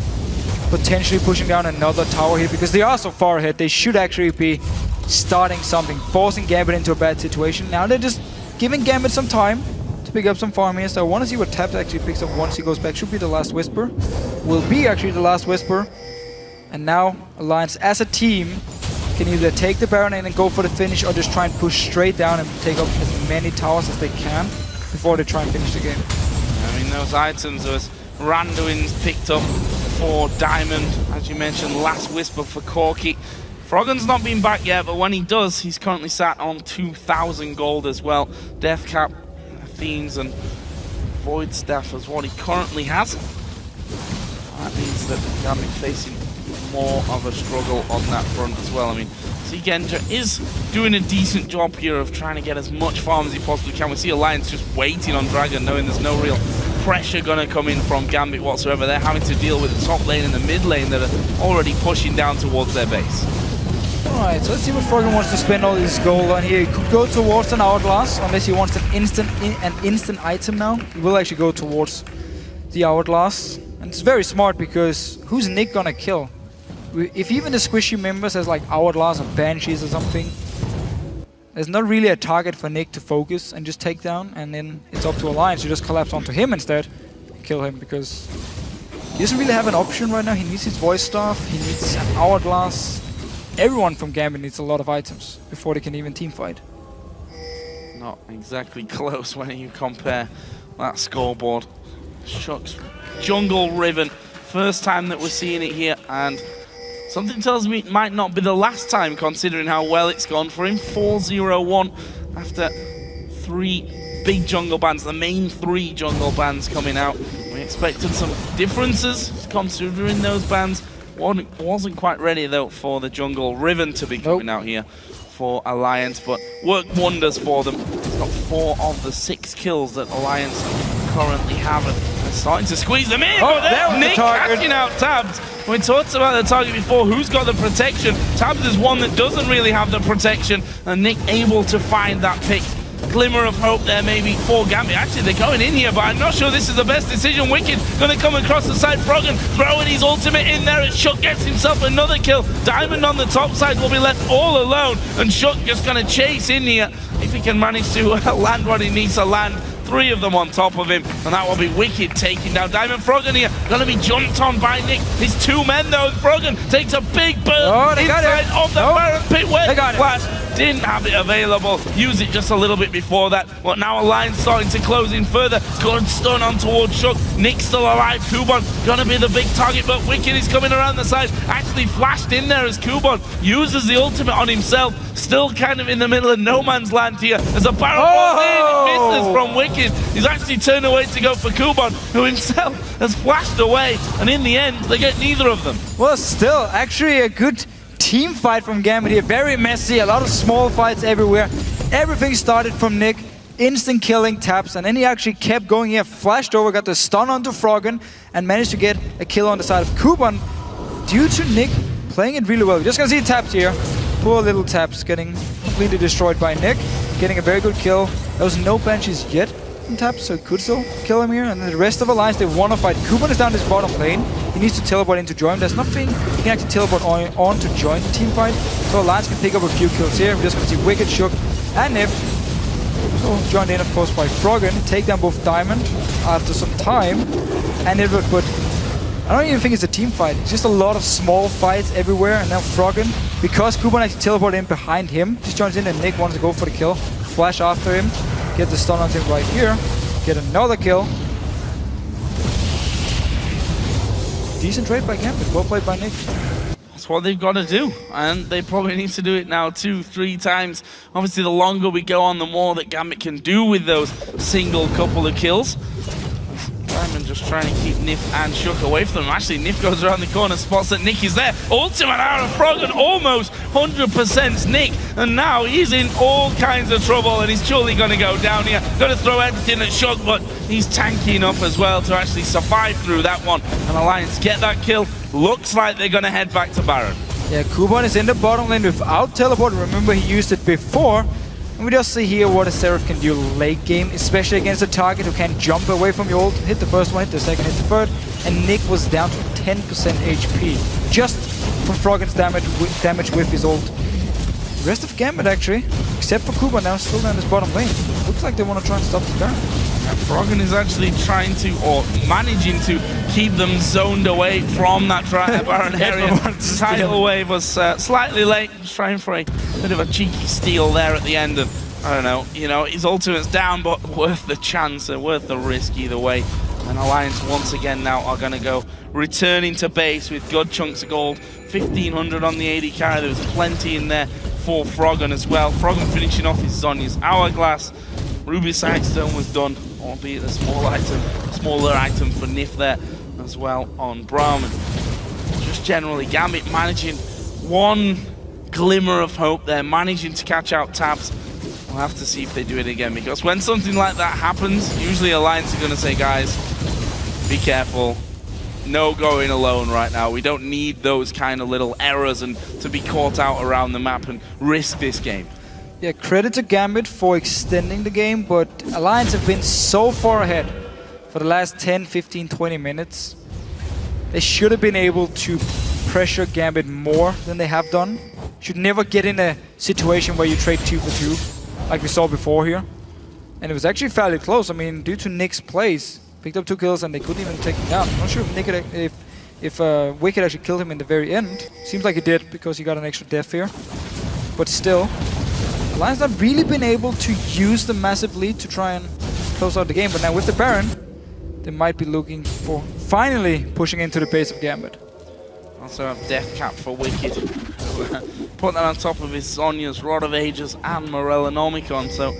potentially pushing down another tower here, because they are so far ahead. They should actually be starting something, forcing Gambit into a bad situation. Now they're just giving Gambit some time to pick up some farm here, so I want to see what Taps actually picks up once he goes back. Should be the last Whisper. will be actually the last Whisper. And now Alliance as a team can either take the Baron in and go for the finish, or just try and push straight down and take up as many towers as they can before they try and finish the game. I mean, those items was Randuin's picked up for Diamond, as you mentioned, last Whisper for Corki. Froggen's not been back yet, but when he does, he's currently sat on 2,000 gold as well. Deathcap, Fiends, and Void Staff is what he currently has. That means that Gambit facing more of a struggle on that front as well. I mean, Genja is doing a decent job here of trying to get as much farm as he possibly can. We see Alliance just waiting on Dragon, knowing there's no real pressure going to come in from Gambit whatsoever. They're having to deal with the top lane and the mid lane that are already pushing down towards their base. Alright, so let's see what Froggen wants to spend all his gold on here. He could go towards an Hourglass, unless he wants an instant item now. He will actually go towards the Hourglass. And it's very smart, because who's Nick gonna kill? If even the squishy members has like Hourglass or Banshees or something, there's not really a target for Nick to focus and just take down, and then it's up to Alliance to just collapse onto him instead and kill him, because he doesn't really have an option right now. He needs his Voice Staff, he needs an Hourglass. Everyone from Gambit needs a lot of items before they can even team fight. Not exactly close when you compare that scoreboard. Shucks, Jungle Riven, first time that we're seeing it here, and something tells me it might not be the last time, considering how well it's gone for him. 4-0-1 after 3 big jungle bans, the main 3 jungle bans coming out. We expected some differences considering those bans. Wasn't quite ready though for the Jungle Riven to be coming out here for Alliance, but worked wonders for them. It's got 4 of the 6 kills that Alliance currently have, and they're starting to squeeze them in. Oh, there was Nick the target. catching out Tabs. We talked about the target before. Who's got the protection? Tabs is one that doesn't really have the protection, and Nick able to find that pick. Glimmer of hope there maybe for Gambit. Actually, they're going in here, but I'm not sure this is the best decision. Wicked gonna come across the side. Froggen throwing his ultimate in there, and Shook gets himself another kill. Diamond on the top side will be left all alone, and Shook just gonna chase in here if he can manage to land what he needs to land. 3 of them on top of him, and that will be Wicked taking down Diamond. Froggen here, gonna be jumped on by Nick. These 2 men though, Froggen takes a big burn inside of the Baron pit where Flash didn't have it available. Use it just a little bit before that, but now Alliance starting to close in further. Good stun on towards Shook. Nick still alive. Kubon gonna be the big target, but Wicked is coming around the side. Actually flashed in there as Kubon uses the ultimate on himself. Still kind of in the middle of no man's land here as a Baron falls in. It misses from Wicked. He's actually turned away to go for Kubon, who himself has flashed away, and in the end, they get neither of them. Well, still, actually a good team fight from Gambit here. Very messy, a lot of small fights everywhere. Everything started from Nick, instant killing Taps, and then he actually kept going here, flashed over, got the stun onto Froggen, and managed to get a kill on the side of Kubon due to Nick playing it really well. We're just gonna see Taps here. Poor little Taps getting completely destroyed by Nick, getting a very good kill. There was no Banshees yet from Taps, so he could still kill him here. And then the rest of Alliance, they want to fight. Kubon is down this bottom lane. He needs to teleport in to join. There's nothing he can actually teleport on to join the team fight. So Alliance can pick up a few kills here. We're just going to see Wicked, Shook, and Nif. So joined in, of course, by Froggen. Take down both Diamond after some time. And it would, but I don't even think it's a team fight. It's just a lot of small fights everywhere. And now Froggen, because Kubon actually teleported in behind him, just joins in and Nick wants to go for the kill. Flash after him. Get the stun on him right here. Get another kill. Decent trade by Gambit. Well played by Nick. That's what they've got to do, and they probably need to do it now 2-3 times. Obviously, the longer we go on, the more that Gambit can do with those single couple of kills. Diamond just trying to keep Nif and Shook away from them. Actually, Nif goes around the corner, spots that Nick is there. Ultimate out of Froggen, almost 100% Nick. And now he's in all kinds of trouble, and he's surely going to go down here. Going to throw everything at Shook, but he's tanky enough as well to actually survive through that one. And Alliance get that kill. Looks like they're going to head back to Baron. Yeah, Kubon is in the bottom lane without teleport. Remember, he used it before. And we just see here what a Seraph can do late game, especially against a target who can jump away from your ult, hit the first one, hit the second, hit the third, and Nick was down to 10% HP, just from Froggen's damage with his ult. The rest of Gambit actually, except for Kubon now, still down this bottom lane. Looks like they want to try and stop the Baron. Froggen is actually trying to, or managing to, keep them zoned away from that Baron area. Tidal wave was slightly late, just trying for a bit of a cheeky steal there at the end. And I don't know, you know, his ultimate's down, but worth the chance and worth the risk either way. And Alliance once again now are going to go returning to base with good chunks of gold. 1,500 on the AD carry. There was plenty in there for Froggen as well. Froggen finishing off his Zhonya's Hourglass. Ruby Sidestone was done, albeit a smaller item for Nif there as well on Braum. And just generally, Gambit managing one glimmer of hope there, managing to catch out Tabs. We'll have to see if they do it again, because when something like that happens, usually Alliance are going to say, guys, be careful. No going alone right now. We don't need those kind of little errors and to be caught out around the map and risk this game. Yeah, credit to Gambit for extending the game, but Alliance have been so far ahead for the last 10, 15, 20 minutes. They should have been able to pressure Gambit more than they have done. Should never get in a situation where you trade 2 for 2, like we saw before here. And it was actually fairly close. I mean, due to Nick's plays, picked up 2 kills and they couldn't even take him down. I'm not sure if Nick if Wicked actually killed him in the very end. Seems like he did, because he got an extra death here. But still, Alliance not really been able to use the massive lead to try and close out the game. But now with the Baron, they might be looking for finally pushing into the base of Gambit. Also have Death Cap for Wicked. Put that on top of his Zhonya's, Rod of Ages and Morellonomicon. So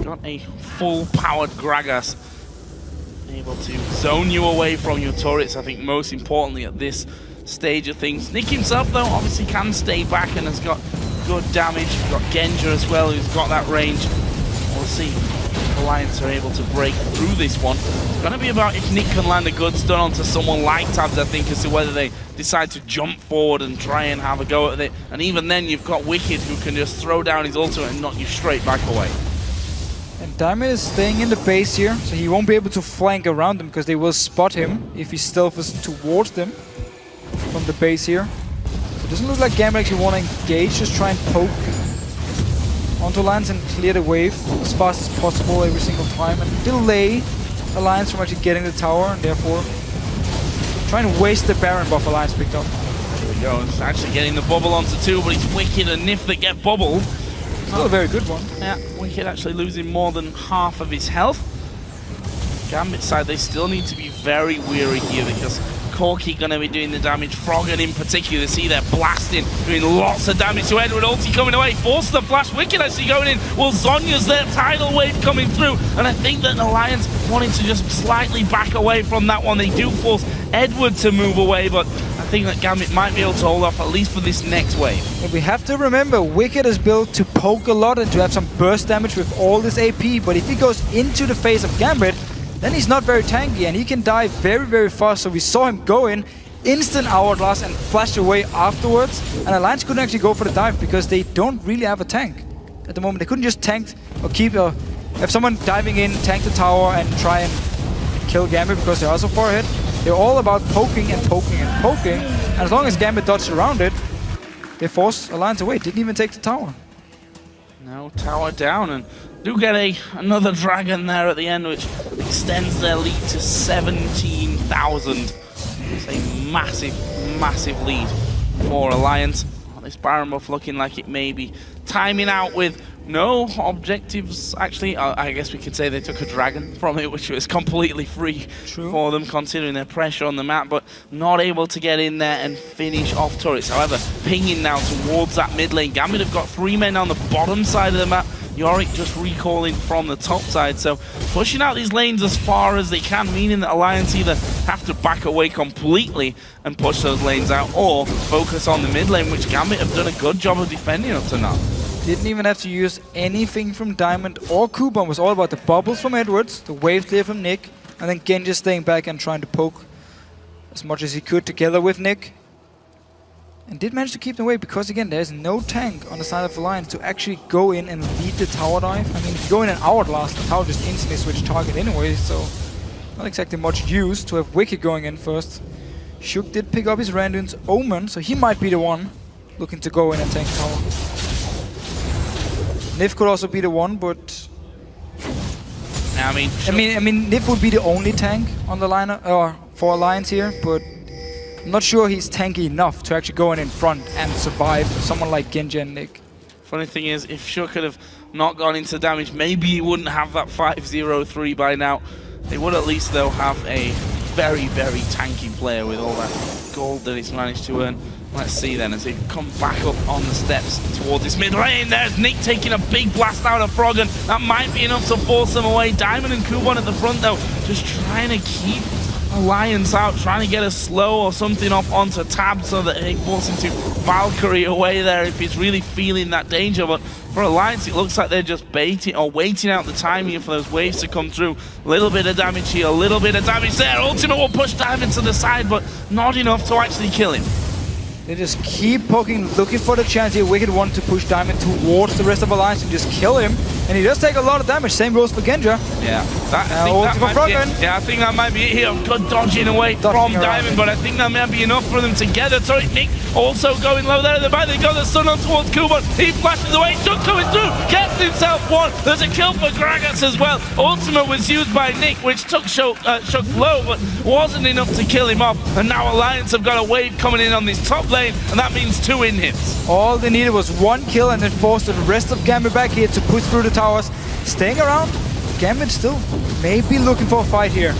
got a full-powered Gragas. Able to zone you away from your turrets, I think most importantly at this stage of things. Nick himself, though, obviously can stay back and has got good damage. We've got Genja as well, who's got that range. We'll see if Alliance are able to break through this one. It's going to be about if Nick can land a good stun onto someone like Tabs, I think, as to whether they decide to jump forward and try and have a go at it. And even then, you've got Wicked, who can just throw down his ultimate and knock you straight back away. And Diamond is staying in the base here, so he won't be able to flank around them, because they will spot him if he stealths towards them from the base here. So it doesn't look like Gambit actually want to engage, just try and poke onto Alliance and clear the wave as fast as possible every single time, and delay Alliance from actually getting the tower, and therefore trying to waste the Baron buff Alliance picked up. There we go, it's actually getting the bubble onto 2, but it's Wicked and Nif that get bubbled. Still a very good one. Yeah, Wicked actually losing more than half of his health. Gambit side, they still need to be very weary here, because Corki going to be doing the damage. Froggen in particular, see they're blasting, doing lots of damage to Edward. Ulti coming away, force the flash. Wicked actually going in. Well, Zhonya's there, tidal wave coming through, and I think that Alliance wanting to just slightly back away from that one. They do force Edward to move away, but I think that Gambit might be able to hold off at least for this next wave. But we have to remember, Wicked is built to poke a lot and to have some burst damage with all this AP, but if he goes into the face of Gambit, then he's not very tanky and he can die very, very fast. So we saw him go in, instant Hourglass and flash away afterwards, and Alliance couldn't actually go for the dive because they don't really have a tank at the moment. They couldn't just tank or keep have someone diving in, tank the tower and try and kill Gambit because they're also far ahead. They're all about poking and poking and poking, and as long as Gambit dodged around it, they forced Alliance away. Didn't even take the tower. Now tower down, and do get another dragon there at the end, which extends their lead to 17,000. It's a massive, massive lead for Alliance. Oh, this Baron buff looking like it may be timing out with no objectives. Actually, I guess we could say they took a dragon from it, which was completely free for them, considering their pressure on the map, but not able to get in there and finish off turrets. However, pinging now towards that mid lane. Gambit have got 3 men on the bottom side of the map. Yorick just recalling from the top side, so pushing out these lanes as far as they can, meaning that Alliance either have to back away completely and push those lanes out, or focus on the mid lane, which Gambit have done a good job of defending up to now. Didn't even have to use anything from Diamond or Kuban. It was all about the bubbles from Edwards, the wave clear from Nick, and then Genja staying back and trying to poke as much as he could together with Nick. And did manage to keep them away because, again, there's no tank on the side of Alliance to actually go in and lead the tower dive. I mean, if you go in an Hourglass, the tower just instantly switch target anyway, so not exactly much use to have Wicked going in first. Shuk did pick up his Randuin's Omen, so he might be the one looking to go in and tank tower. Nif could also be the one, but I mean, Nif would be the only tank on the lineup, or for Alliance here, but I'm not sure he's tanky enough to actually go in front and survive someone like Genji and Nick. Funny thing is, if Shook could have not gone into damage, maybe he wouldn't have that 5-0-3 by now. They would at least, though, have a very, very tanky player with all that gold that he's managed to earn. Let's see then, as they come back up on the steps towards this mid lane. There's Nick taking a big blast out of Froggen. That might be enough to force them away. Diamond and Kubon at the front, though, just trying to keep Alliance out, trying to get a slow or something up onto Tab so that he falls into Valkyrie away there if he's really feeling that danger. But for Alliance, it looks like they're just baiting or waiting out the time here for those waves to come through. A little bit of damage here, a little bit of damage there. Ultimate will push Diamond to the side, but not enough to actually kill him. They just keep poking, looking for the chance here. Wicked want to push Diamond towards the rest of Alliance and just kill him. And he does take a lot of damage. Same goes for Genja. Yeah, I think that might be it here. Good dodging away from Diamond, but I think that might be enough for them together. Sorry, Nick also going low there at the back. They go the stun on towards Kubon. He flashes away. Shook coming through. Gets himself one. There's a kill for Gragas as well. Ultimate was used by Nick, which took Shook low, but wasn't enough to kill him off. And now Alliance have got a wave coming in on this top lane, and that means 2 in-hits. All they needed was 1 kill and then forced the rest of Gambit back here to push through the towers. Staying around, Gambit still maybe looking for a fight here.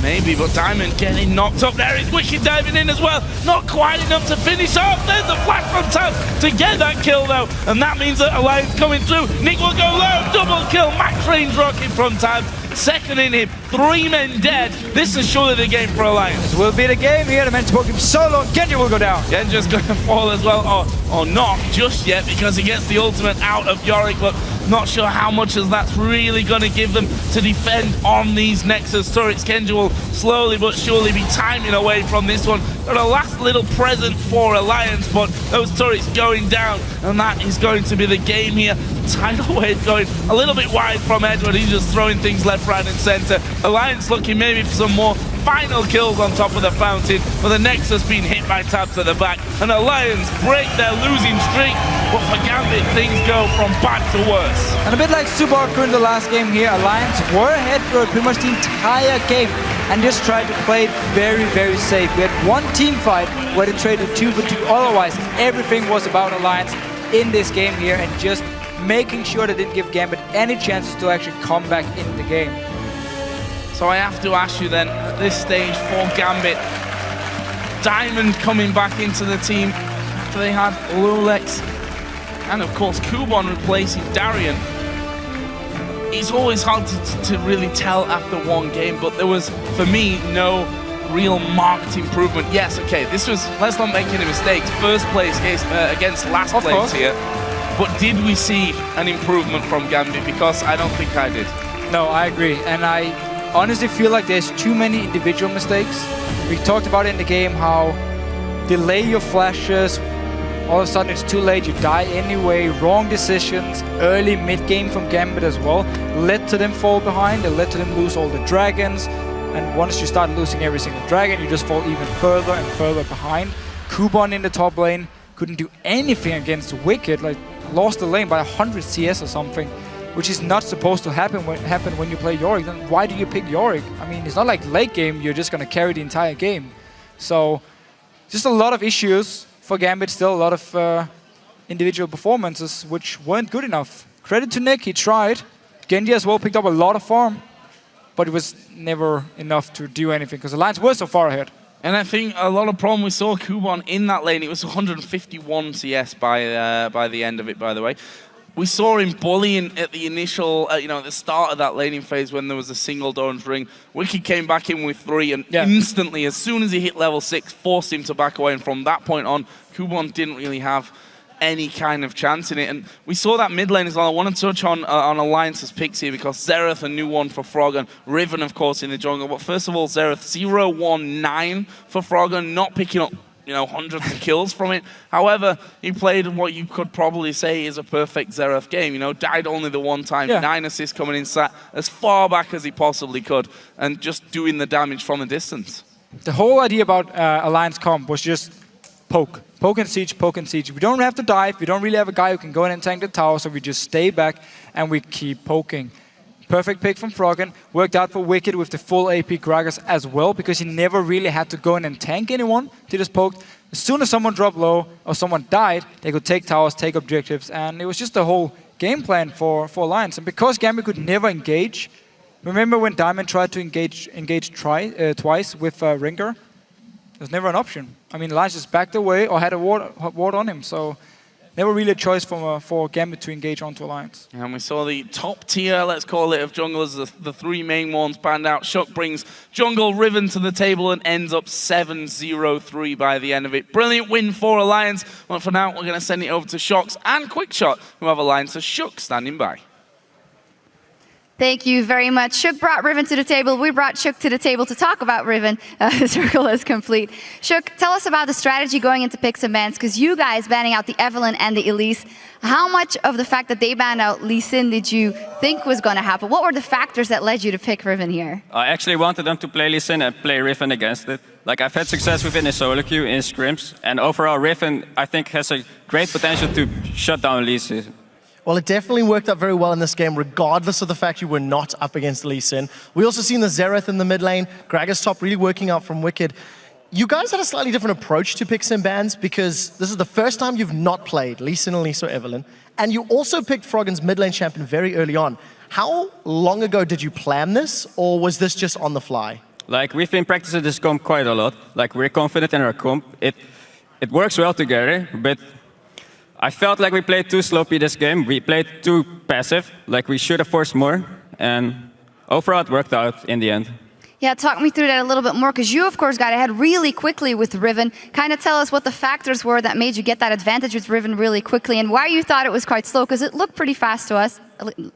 Maybe, but Diamond getting knocked up. There is Wicked diving in as well. Not quite enough to finish off. There's the flash from Tab to get that kill though. And that means that Alliance coming through. Nick will go low. Double kill. Max range rocket from Tab. Second in him. 3 men dead. This is surely the game for Alliance. This will be the game here. The meant to poke him so long. Genji will go down. Genji's going to fall as well. Or not just yet, because he gets the ultimate out of Yorick, but not sure how much of that's really going to give them to defend on these Nexus turrets. Genji will slowly but surely be timing away from this one. Got a last little present for Alliance, but those turrets going down, and that is going to be the game here. Tidal wave going a little bit wide from Edward. He's just throwing things left, right, and center. Alliance looking maybe for some more final kills on top of the fountain, but the Nexus being hit by Tabs at the back, and Alliance break their losing streak. But for Gambit, things go from bad to worse. And a bit like Super Hardcore in the last game here, Alliance were ahead for pretty much the entire game and just tried to play it very, very safe. We had one team fight where they traded 2 for 2. Otherwise, everything was about Alliance in this game here and just making sure they didn't give Gambit any chances to actually come back in the game. So I have to ask you then, at this stage for Gambit, Diamond coming back into the team after they had Lulex and of course Kubon replacing Darian. It's always hard to really tell after one game, but there was, for me, no real marked improvement. Yes, okay, this was, let's not make any mistakes, first place against last place here. But did we see an improvement from Gambit? Because I don't think I did. No, I agree. And I honestly feel like there's too many individual mistakes. We talked about it in the game how delay your flashes, all of a sudden it's too late, you die anyway, wrong decisions, early mid-game from Gambit as well, led to them fall behind, it led to them lose all the dragons, and once you start losing every single dragon, you just fall even further and further behind. Kubon in the top lane couldn't do anything against Wicked, like lost the lane by 100 CS or something, which is not supposed to happen when you play Yorick. Then why do you pick Yorick? I mean, it's not like late game, you're just going to carry the entire game. So, just a lot of issues for Gambit still, a lot of individual performances which weren't good enough. Credit to Nick, he tried. Genji as well picked up a lot of farm, but it was never enough to do anything because Alliance were so far ahead. And I think a lot of problem we saw Kubon in that lane. It was 151 CS by the end of it, by the way. We saw him bullying at the initial, at the start of that laning phase when there was a single Doran's ring. Wicked came back in with 3 and instantly, as soon as he hit level 6, forced him to back away. And from that point on, Kubon didn't really have any kind of chance in it. And we saw that mid lane as well. I want to touch on Alliance's picks here because Xerath, a new one for Froggen, Riven, of course, in the jungle. But first of all, Xerath, 0-1-9 for Froggen, not picking up hundreds of kills from it. However, he played what you could probably say is a perfect Xerath game. Died only the one time, 9 assists coming in, sat as far back as he possibly could, and just doing the damage from a distance. The whole idea about Alliance comp was just poke. Poke and siege, poke and siege. We don't have to dive, we don't really have a guy who can go in and tank the tower, so we just stay back and we keep poking. Perfect pick from Froggen. Worked out for Wicked with the full AP Gragas as well, because he never really had to go in and tank anyone. They just poked. As soon as someone dropped low or someone died, they could take towers, take objectives, and it was just a whole game plan for Alliance. And because Gambit could never engage, remember when Diamond tried to engage twice with Ringer? There's never an option. I mean, Alliance just backed away or had a ward on him, so never really a choice for Gambit to engage onto Alliance. And we saw the top tier, let's call it, of junglers, the three main ones panned out. Shook brings Jungle Riven to the table and ends up 7-0-3 by the end of it. Brilliant win for Alliance. Well, for now, we're going to send it over to Shox and Quickshot, who have Alliance as Shook standing by. Thank you very much. Shook brought Riven to the table. We brought Shook to the table to talk about Riven. The circle is complete. Shook, tell us about the strategy going into picks and bans, because you guys banning out the Evelynn and the Elise, how much of the fact that they banned out Lee Sin did you think was going to happen? What were the factors that led you to pick Riven here? I actually wanted them to play Lee Sin and play Riven against it. Like, I've had success within the solo queue in scrims, and overall Riven, I think, has a great potential to shut down Lee Sin. Well, it definitely worked out very well in this game, regardless of the fact you were not up against Lee Sin. We also seen the Xerath in the mid lane, Gragas top really working out from Wicked. You guys had a slightly different approach to picks and bans, because this is the first time you've not played Lee Sin, Elise, or Evelynn, and you also picked Froggen's mid lane champion very early on. How long ago did you plan this, or was this just on the fly? Like, we've been practicing this comp quite a lot. Like, we're confident in our comp. It works well together, but I felt like we played too sloppy this game. We played too passive, like we should have forced more, and overall it worked out in the end. Yeah, talk me through that a little bit more, because you, of course, got ahead really quickly with Riven. Kind of tell us what the factors were that made you get that advantage with Riven really quickly, and why you thought it was quite slow, because it looked pretty fast to us,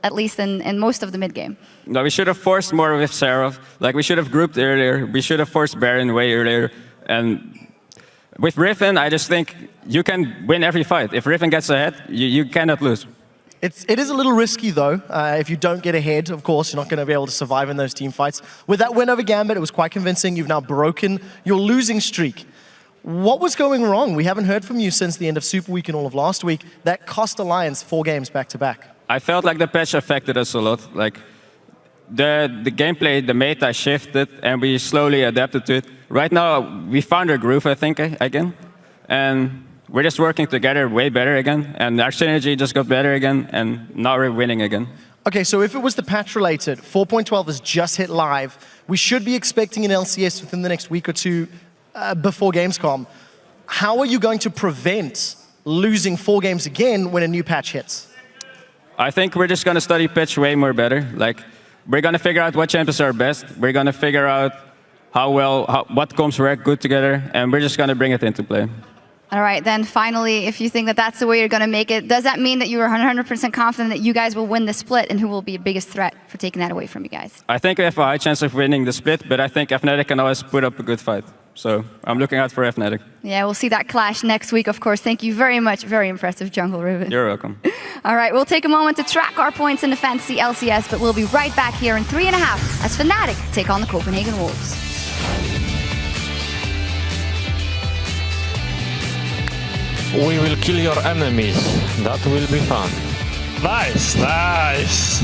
at least in most of the mid-game. No, we should have forced more with Seraph. Like, we should have grouped earlier. We should have forced Baron way earlier. And with Riven, I just think you can win every fight. If Riven gets ahead, you cannot lose. It is a little risky, though. If you don't get ahead, of course, you're not going to be able to survive in those team fights. With that win over Gambit, it was quite convincing. You've now broken your losing streak. What was going wrong? We haven't heard from you since the end of Super Week and all of last week. That cost Alliance 4 games back-to-back. I felt like the patch affected us a lot. Like, the gameplay, the meta shifted, and we slowly adapted to it. Right now, we found our groove, I think, again. And we're just working together way better again. And our synergy just got better again, and now we're winning again. Okay, so if it was the patch related, 4.12 has just hit live. We should be expecting an LCS within the next week or two before Gamescom. How are you going to prevent losing 4 games again when a new patch hits? I think we're just going to study patch way more better. Like, we're going to figure out what champions are best. We're going to figure out what comps work good together, and we're just going to bring it into play. All right, then finally, if you think that that's the way you're going to make it, does that mean that you are 100% confident that you guys will win the split, and who will be the biggest threat for taking that away from you guys? I think we have a high chance of winning the split, but I think Fnatic can always put up a good fight. So I'm looking out for Fnatic. Yeah, we'll see that clash next week, of course. Thank you very much. Very impressive, Jungle Riven. You're welcome. All right, we'll take a moment to track our points in the Fantasy LCS, but we'll be right back here in 3.5 as Fnatic take on the Copenhagen Wolves. We will kill your enemies. That will be fun. Nice, nice.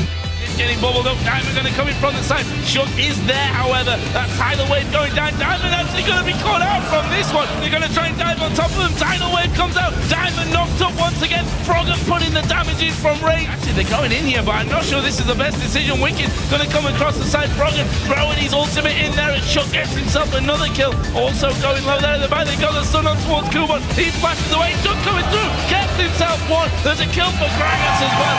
Getting bubbled up, Diamond going to come in from the side. Shook is there, however. That tidal wave going down. Diamond actually going to be caught out from this one. They're going to try and dive on top of him. Tidal wave comes out. Diamond knocked up once again. Froggen putting the damage in from Ro8. Actually, they're going in here, but I'm not sure this is the best decision. Wicked going to come across the side. Froggen throwing his ultimate in there, and Shook gets himself another kill. Also going low there at the back. They got the stun on towards Kuban. He flashes away. Shook coming through. Gets himself one. There's a kill for Gragas as well.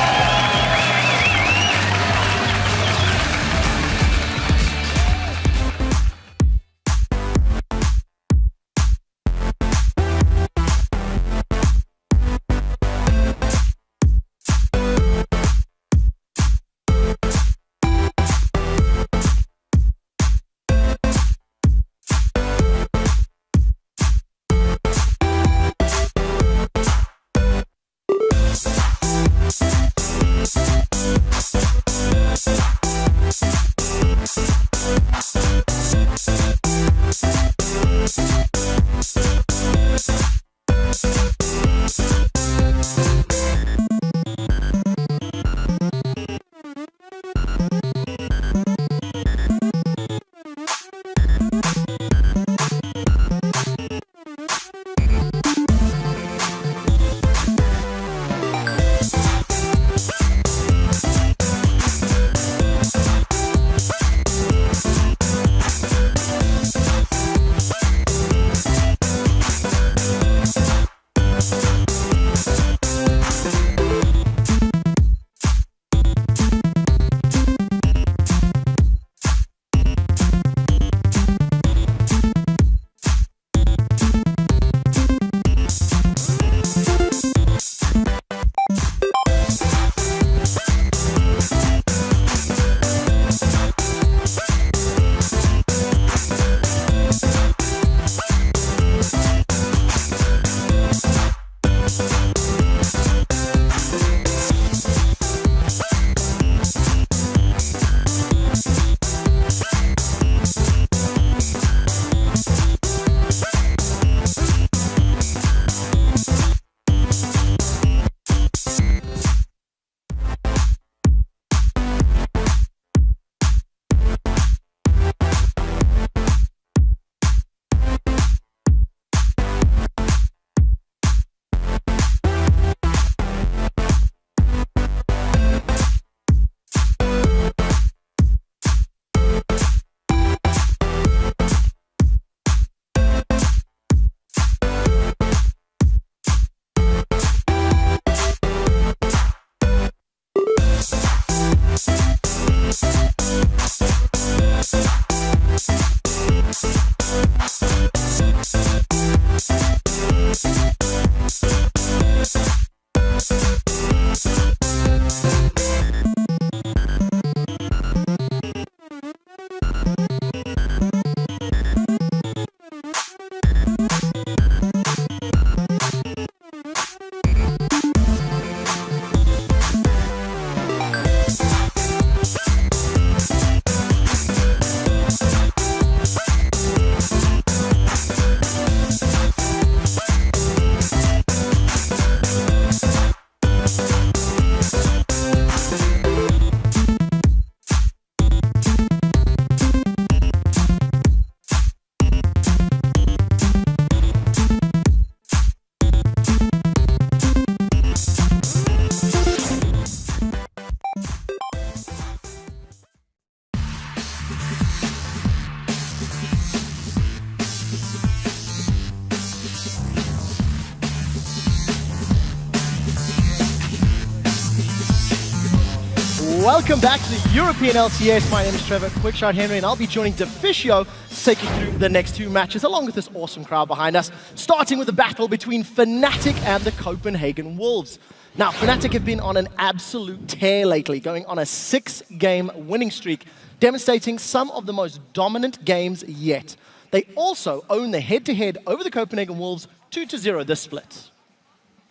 Welcome back to the European LCS. My name is Trevor Quickshot Henry, and I'll be joining Deficio to take you through the next two matches, along with this awesome crowd behind us, starting with a battle between Fnatic and the Copenhagen Wolves. Now, Fnatic have been on an absolute tear lately, going on a 6-game winning streak, demonstrating some of the most dominant games yet. They also own the head-to-head over the Copenhagen Wolves 2-0 this split.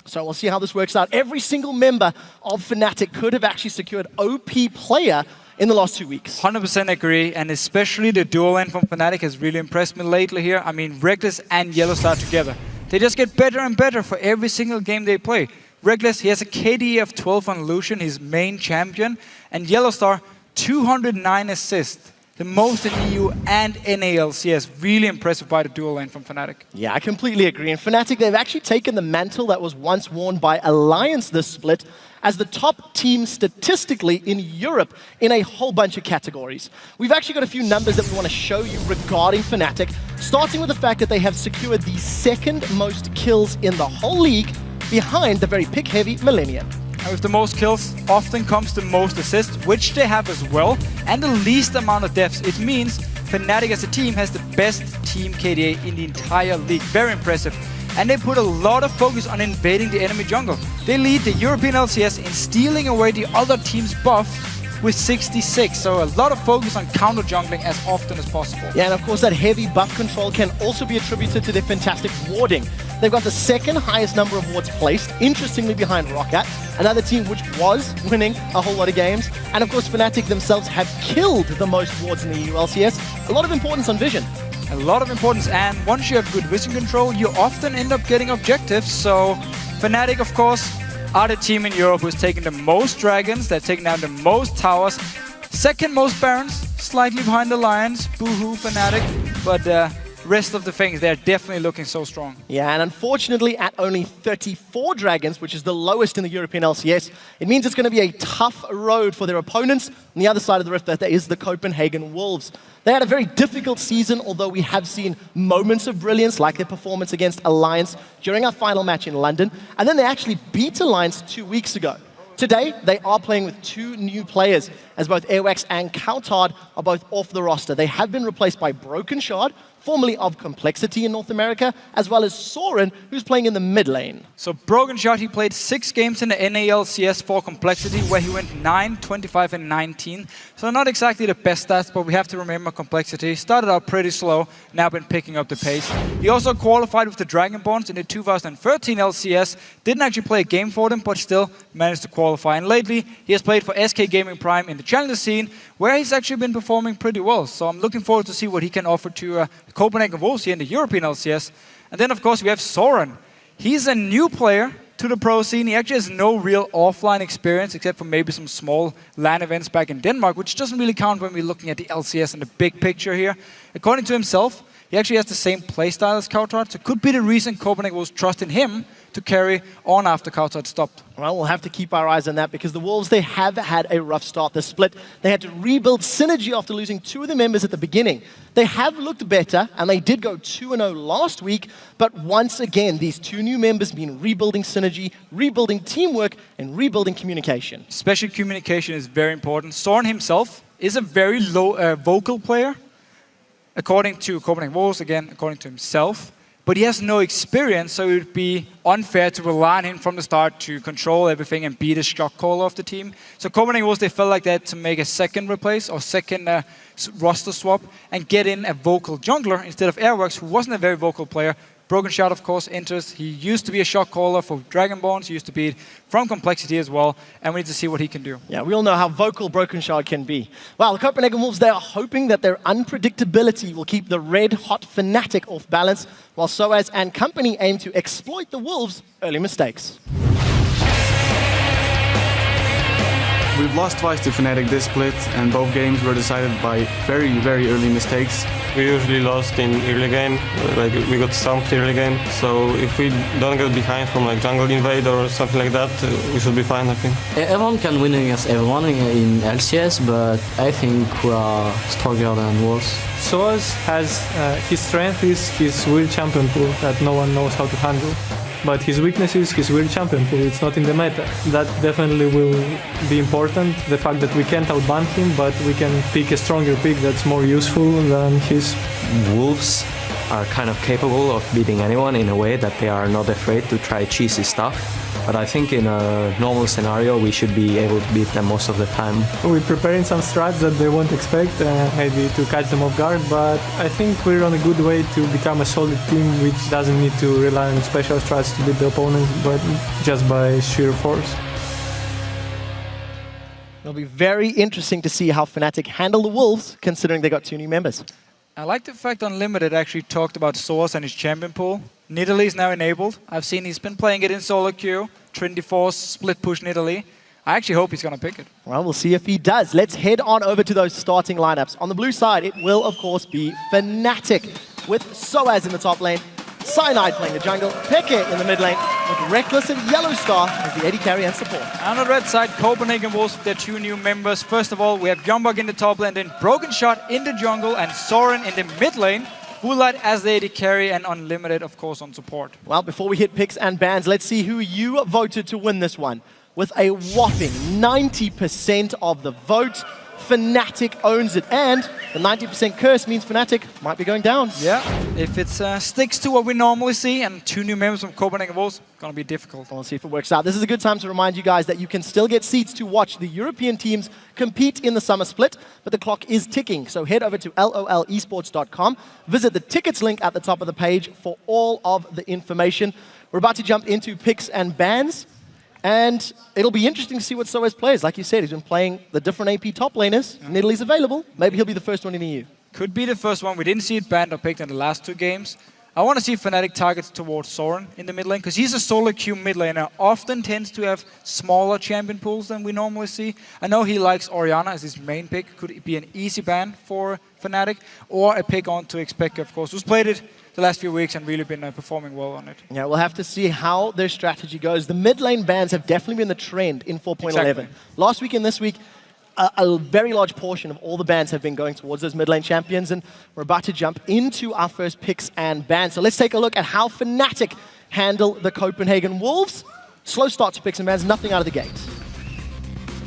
So we'll see how this works out. Every single member of Fnatic could have actually secured OP player in the last 2 weeks. 100% agree, and especially the duo lane from Fnatic has really impressed me lately here. I mean, Reckless and Yellowstar together. They just get better and better for every single game they play. Reckless, he has a KD of 12 on Lucian, his main champion, and Yellowstar, 209 assists. The most in EU and NALCS. Really impressive by the dual lane from Fnatic. Yeah, I completely agree. And Fnatic, they've actually taken the mantle that was once worn by Alliance this split as the top team statistically in Europe in a whole bunch of categories. We've actually got a few numbers that we want to show you regarding Fnatic, starting with the fact that they have secured the second most kills in the whole league behind the very pick-heavy Millennium. And with the most kills, often comes the most assists, which they have as well, and the least amount of deaths. It means Fnatic as a team has the best team KDA in the entire league. Very impressive. And they put a lot of focus on invading the enemy jungle. They lead the European LCS in stealing away the other team's buff with 66, so a lot of focus on counter jungling as often as possible. Yeah, and of course that heavy buff control can also be attributed to their fantastic warding. They've got the second highest number of wards placed, interestingly behind Ro8, another team which was winning a whole lot of games. And of course Fnatic themselves have killed the most wards in the EULCS. A lot of importance on vision. A lot of importance, and once you have good vision control, you often end up getting objectives. So Fnatic, of course, are the team in Europe who's taken the most dragons, they're taking down the most towers, second most barons, slightly behind the Lions, boohoo Fnatic, but rest of the things, they're definitely looking so strong. Yeah, and unfortunately at only 34 dragons, which is the lowest in the European LCS, it means it's going to be a tough road for their opponents. On the other side of the rift, that is the Copenhagen Wolves. They had a very difficult season, although we have seen moments of brilliance, like their performance against Alliance during our final match in London, and then they actually beat Alliance 2 weeks ago. Today, they are playing with 2 new players, as both Airwax and Coutard are both off the roster. They have been replaced by Broken Shard, formerly of Complexity in North America, as well as Soren, who's playing in the mid lane. So Broken Shard, he played 6 games in the NALCS for Complexity, where he went 9, 25, and 19. So not exactly the best stats, but we have to remember Complexity started out pretty slow, now been picking up the pace. He also qualified with the Dragonborns in the 2013 LCS, didn't actually play a game for them, but still managed to qualify. And lately, he has played for SK Gaming Prime in the Challenger scene, where he's actually been performing pretty well. So I'm looking forward to see what he can offer to Copenhagen Wolves here in the European LCS. And then, of course, we have Soren. He's a new player to the pro scene. He actually has no real offline experience, except for maybe some small LAN events back in Denmark, which doesn't really count when we're looking at the LCS and the big picture here. According to himself, he actually has the same playstyle as Coutard, so it could be the reason Copenhagen Wolves trust in him to carry on after Coutard stopped. Well, we'll have to keep our eyes on that because the Wolves, they have had a rough start this split. They had to rebuild synergy after losing 2 of the members at the beginning. They have looked better, and they did go 2-0 last week, but once again, these 2 new members mean rebuilding synergy, rebuilding teamwork, and rebuilding communication. Especially communication is very important. Soren himself is a very vocal player, according to Copenhagen Wolves, again, according to himself. But he has no experience, so it would be unfair to rely on him from the start to control everything and be the shot caller of the team. So Copenhagen Wolves, they felt like that to make a second replace or second roster swap and get in a vocal jungler instead of Airworks, who wasn't a very vocal player. Broken Shot, of course, enters. He used to be a shot caller for Dragonborns. He used to be from Complexity as well. And we need to see what he can do. Yeah, we all know how vocal Broken Shard can be. Well, the Copenhagen Wolves, they are hoping that their unpredictability will keep the red-hot Fnatic off balance, while Soaz and company aim to exploit the Wolves' early mistakes. We've lost twice to Fnatic this split, and both games were decided by very, very early mistakes. We usually lost in early game, like we got stumped early game. So if we don't get behind from like jungle invade or something like that, we should be fine, I think. Everyone can win against everyone in LCS, but I think we are stronger than Wolves. Soaz has his strength is his real champion pool that no one knows how to handle. but his weakness is his weird champion pool. It's not in the meta. That definitely will be important. The fact that we can't outban him, but we can pick a stronger pick that's more useful than his. Wolves are kind of capable of beating anyone in a way that they are not afraid to try cheesy stuff. But I think in a normal scenario, we should be able to beat them most of the time. We're preparing some strats that they won't expect, maybe to catch them off guard, but I think we're on a good way to become a solid team which doesn't need to rely on special strats to beat the opponents, but just by sheer force. It'll be very interesting to see how Fnatic handle the Wolves, considering they got 2 new members. I like the fact Unlimited actually talked about Source and his champion pool. Nidalee is now enabled. I've seen he's been playing it in solo queue. Trinity Force, split push Nidalee. I actually hope he's going to pick it. Well, we'll see if he does. Let's head on over to those starting lineups. On the blue side, it will, of course, be Fnatic with Soaz in the top lane, Cyanide playing the jungle, Peke in the mid lane, with Reckless and Yellow Star as the AD carry and support. On the red side, Copenhagen Wolves with their 2 new members. First of all, we have Jumbug in the top lane, then Broken Shot in the jungle, and Soren in the mid lane. Woolite as the AD carry, and Unlimited, of course, on support. Well, before we hit picks and bans, let's see who you voted to win this one. With a whopping 90% of the vote, Fnatic owns it. And the 90% curse means Fnatic might be going down. Yeah, if it sticks to what we normally see, and 2 new members from Copenhagen Wolves, going to be difficult. We'll see if it works out. This is a good time to remind you guys that you can still get seats to watch the European teams compete in the summer split, but the clock is ticking. So head over to lolesports.com, visit the tickets link at the top of the page for all of the information. We're about to jump into picks and bans. And it'll be interesting to see what Soaz plays. Like you said, he's been playing the different AP top laners. Nidalee's available. Maybe he'll be the first one in EU. Could be the first one. We didn't see it banned or picked in the last 2 games. I want to see Fnatic targets towards Soren in the mid lane, because he's a solo queue mid laner, often tends to have smaller champion pools than we normally see. I know he likes Orianna as his main pick. Could it be an easy ban for Fnatic, or a pick on to Expecka, of course, who's played it the last few weeks and really been performing well on it. Yeah, we'll have to see how their strategy goes. The mid lane bans have definitely been the trend in 4.11. Exactly. Last week and this week, a very large portion of all the bans have been going towards those mid lane champions, and we're about to jump into our first picks and bans. So let's take a look at how Fnatic handle the Copenhagen Wolves. Slow start to picks and bans, nothing out of the gate.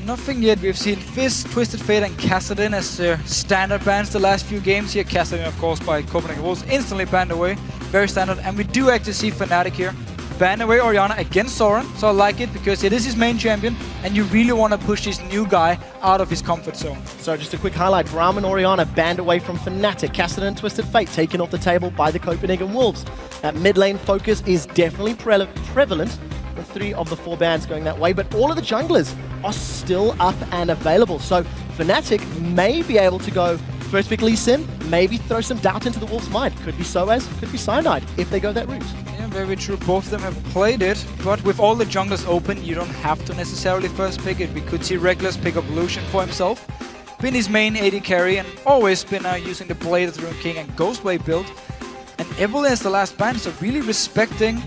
Nothing yet. We've seen Fizz, Twisted Fate and Kassadin as their standard bans the last few games here. Kassadin, of course, by Copenhagen Wolves, instantly banned away. Very standard. And we do actually see Fnatic here ban away Orianna against Soren. So I like it because it is his main champion and you really want to push this new guy out of his comfort zone. So just a quick highlight. Braum and Orianna banned away from Fnatic. Kassadin and Twisted Fate taken off the table by the Copenhagen Wolves. That mid lane focus is definitely prevalent, with 3 of the 4 bans going that way, but all of the junglers are still up and available. So Fnatic may be able to go first pick Lee Sin, maybe throw some doubt into the Wolves' mind. Could be Soaz, could be Cyanide, if they go that route. Yeah, very true. Both of them have played it, but with all the junglers open, you don't have to necessarily first pick it. We could see Reckless pick up Lucian for himself, been his main AD carry, and always been using the Blade of the Rune King and Ghostwave build. And Evelyn is the last ban, so really respecting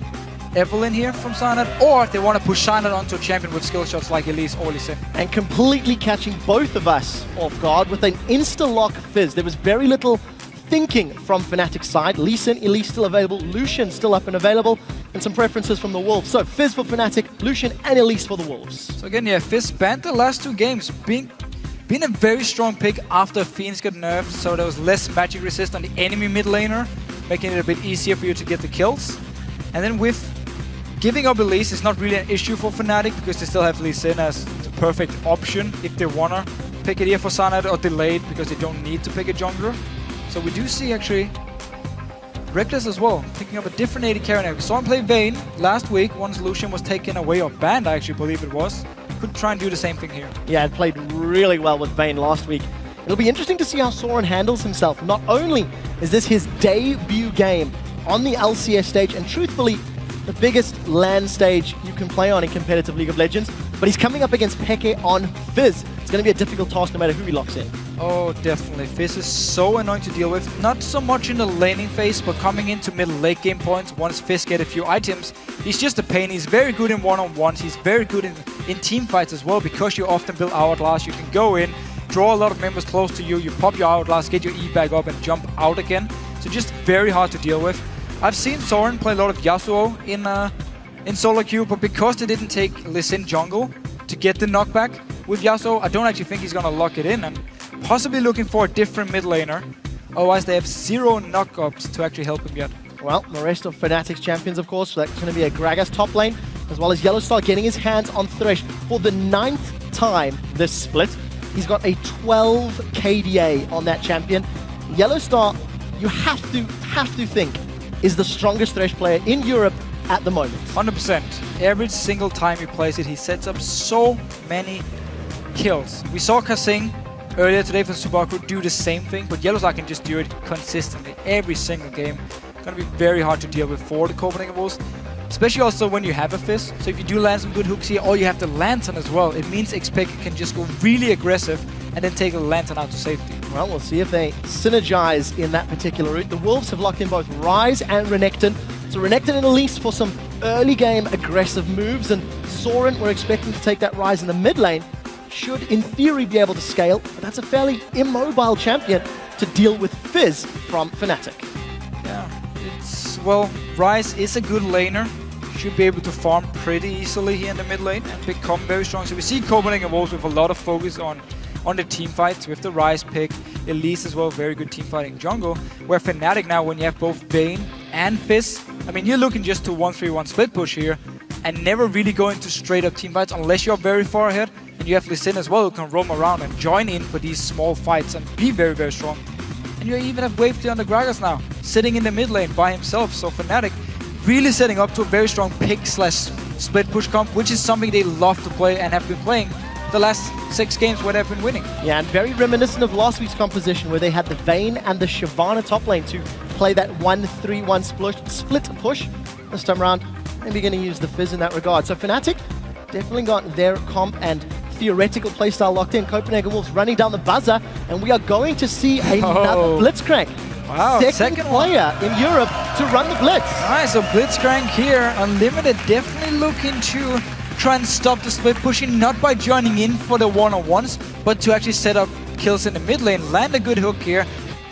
Evelyn here from Cyanide, or they want to push Cyanide onto a champion with skill shots like Elise or Lee Sin. And completely catching both of us off guard with an insta-lock Fizz. There was very little thinking from Fnatic's side. Lee Sin, Elise still available, Lucian still up and available, and some preferences from the Wolves. So Fizz for Fnatic, Lucian and Elise for the Wolves. So again, yeah, Fizz banned the last 2 games, being a very strong pick after Phoenix got nerfed, so there was less magic resist on the enemy mid laner, making it a bit easier for you to get the kills. And then with giving up Elise is not really an issue for Fnatic because they still have Lee Sin as the perfect option if they want to pick it here for Cyanide or delayed because they don't need to pick a jungler. So we do see actually Reckless as well, picking up a different AD carry now. We saw him play Vayne last week once Lucian was taken away or banned, I actually believe it was. Could try and do the same thing here. Yeah, it played really well with Vayne last week. It'll be interesting to see how Soren handles himself. Not only is this his debut game on the LCS stage, and truthfully, the biggest LAN stage you can play on in competitive League of Legends, but he's coming up against Peke on Fizz. It's going to be a difficult task no matter who he locks in. Oh, definitely. Fizz is so annoying to deal with. Not so much in the laning phase, but coming into middle late game points, once Fizz get a few items, he's just a pain. He's very good in one-on-ones. He's very good in team fights as well, because you often build Hourglass. You can go in, draw a lot of members close to you, you pop your Hourglass, get your E back up and jump out again. So just very hard to deal with. I've seen Soren play a lot of Yasuo in in solo queue, but because they didn't take Listen jungle to get the knockback with Yasuo, I don't actually think he's gonna lock it in, and possibly looking for a different mid laner. Otherwise, they have 0 knockups to actually help him get. Well, the rest of Fnatic's champions, of course, so that's going to be a Gragas top lane, as well as Yellowstar getting his hands on Thresh for the 9th time this split. He's got a 12 KDA on that champion. Yellowstar, you have to think, is the strongest Thresh player in Europe at the moment. 100%. Every single time he plays it, he sets up so many kills. We saw Kasing earlier today for Subaru do the same thing, but Yellowstar can just do it consistently every single game. Gonna be very hard to deal with for the Copenhagen Wolves, especially also when you have a Fizz. So if you do land some good hooks here, or you have the Lantern as well, it means Xpeke can just go really aggressive and then take a Lantern out to safety. Well, we'll see if they synergize in that particular route. The Wolves have locked in both Ryze and Renekton. So Renekton and Elise for some early game aggressive moves, and Soren, we're expecting to take that Ryze in the mid lane. Should, in theory, be able to scale, but that's a fairly immobile champion to deal with Fizz from Fnatic. Yeah, well, Ryze is a good laner. Should be able to farm pretty easily here in the mid lane and become very strong. So we see Copenhagen Wolves with a lot of focus on the team fights with the Ryze pick. Elise as well, very good team fighting jungle. Where Fnatic now, when you have both Vayne and Fizz, I mean, you're looking just to 1-3-1 split push here and never really go into straight up team fights unless you're very far ahead. And you have Listen as well, who can roam around and join in for these small fights and be very, very strong. And you even have Wavety on the Gragas now, sitting in the mid lane by himself. So Fnatic really setting up to a very strong pick/split push comp, which is something they love to play and have been playing the last 6 games where they've been winning. Yeah, and very reminiscent of last week's composition where they had the Vayne and the Shyvana top lane to play that 1-3-1 split push. This time around, maybe going to use the Fizz in that regard. So Fnatic definitely got their comp and theoretical playstyle locked in. Copenhagen Wolves running down the buzzer, and we are going to see another Blitzcrank. Wow, second player in Europe to run the Blitz. Nice, so Blitzcrank here, Unlimited definitely looking to try and stop the split pushing, not by joining in for the one-on-ones, but to actually set up kills in the mid lane, land a good hook here,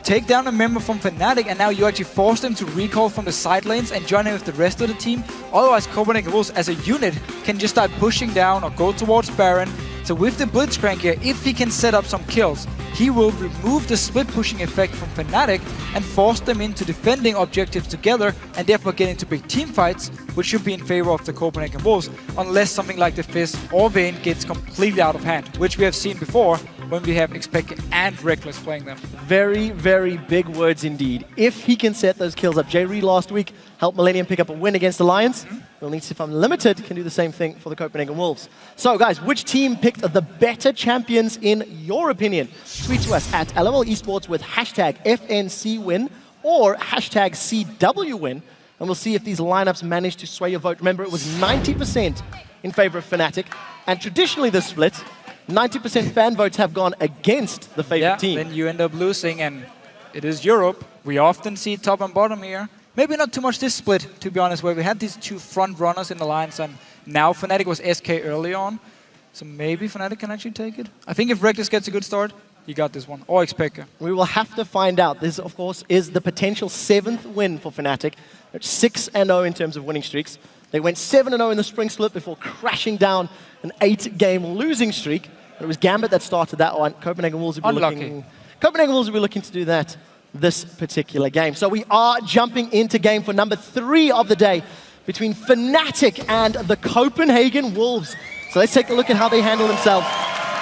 take down a member from Fnatic, and now you actually force them to recall from the side lanes and join in with the rest of the team. Otherwise, Copenhagen Wolves as a unit can just start pushing down or go towards Baron. So with the Blitzcrank here, if he can set up some kills, he will remove the split pushing effect from Fnatic and force them into defending objectives together and therefore get into big team fights, which should be in favor of the Copenhagen Wolves, unless something like the Fizz or Vayne gets completely out of hand, which we have seen before when we have Xpeke and Reckless playing them. Very, very big words indeed. If he can set those kills up. Jay Reed last week helped Millennium pick up a win against Alliance. We'll need to see if Unlimited can do the same thing for the Copenhagen Wolves. So guys, which team picked the better champions in your opinion? Tweet to us at LML Esports with hashtag FNCWin or hashtag CWWin, and we'll see if these lineups manage to sway your vote. Remember, it was 90% in favor of Fnatic, and traditionally this split, 90% fan votes have gone against the favorite team. Then you end up losing, and it is Europe. We often see top and bottom here. Maybe not too much this split, to be honest, where we had these 2 front runners in the lines, and now Fnatic was SK early on. So maybe Fnatic can actually take it. I think if Reckless gets a good start, he got this one. Or Xpeke. We will have to find out. This, of course, is the potential 7th win for Fnatic. They're 6-0 in terms of winning streaks. They went 7-0 in the spring split before crashing down an 8-game losing streak. But it was Gambit that started that one. Copenhagen Wolves will be looking to do that this particular game. So we are jumping into game for number 3 of the day between Fnatic and the Copenhagen Wolves. So let's take a look at how they handle themselves.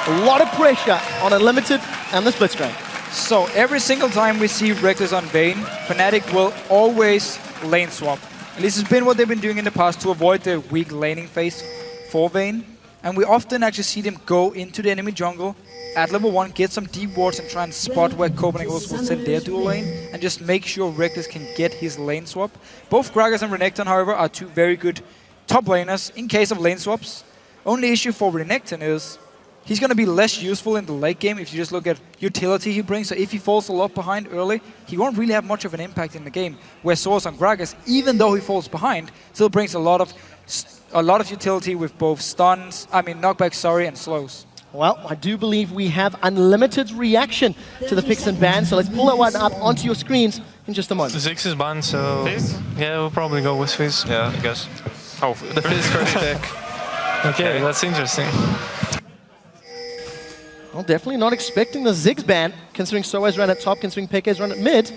A lot of pressure on Unlimited and the Blitzcrank. So every single time we see Reckless on Vayne, Fnatic will always lane swap. At least it's been what they've been doing in the past to avoid the weak laning phase for Vayne. And we often actually see them go into the enemy jungle at level 1, get some deep wards and try and spot where Copenhagen Wolves will send their dual lane and just make sure Reckless can get his lane swap. Both Gragas and Renekton, however, are 2 very good top laners in case of lane swaps. Only issue for Renekton is he's going to be less useful in the late game if you just look at utility he brings. So if he falls a lot behind early, he won't really have much of an impact in the game. Where Source on Gragas, even though he falls behind, still brings a lot of utility with both stuns, knockbacks, and slows. Well, I do believe we have Unlimited's reaction to the picks and bans, so let's pull that one up onto your screens in just a moment. Ziggs is banned, so yeah, we'll probably go with Fizz. Yeah, I guess. Oh, The Fizz Crush deck. Okay, that's interesting. Well, definitely not expecting the Ziggs ban, considering Soaz ran at top, considering Peke's run at mid.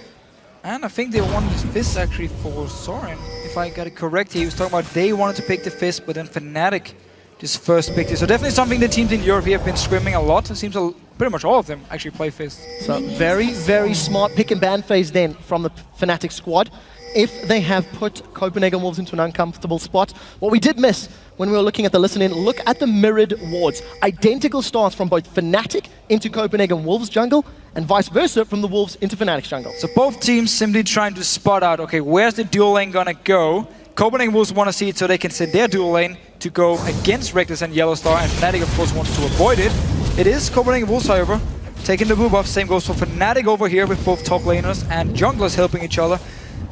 And I think they wanted Fizz actually for Soren. If I got it correct, he was talking about they wanted to pick the Fizz, but then Fnatic just first picked it. So definitely something the teams in Europe here have been scrimming a lot. It seems pretty much all of them actually play Fizz. So very, very smart pick and ban phase then from the Fnatic squad. If they have put Copenhagen Wolves into an uncomfortable spot. What we did miss when we were looking at the listen-in, look at the mirrored wards. Identical starts from both Fnatic into Copenhagen Wolves jungle and vice versa from the Wolves into Fnatic's jungle. So both teams simply trying to spot out, okay, where's the dual lane gonna go? Copenhagen Wolves want to see it so they can send their dual lane to go against Reckless and Yellowstar, and Fnatic of course wants to avoid it. It is Copenhagen Wolves, however, taking the blue buff. Same goes for Fnatic over here with both top laners and junglers helping each other.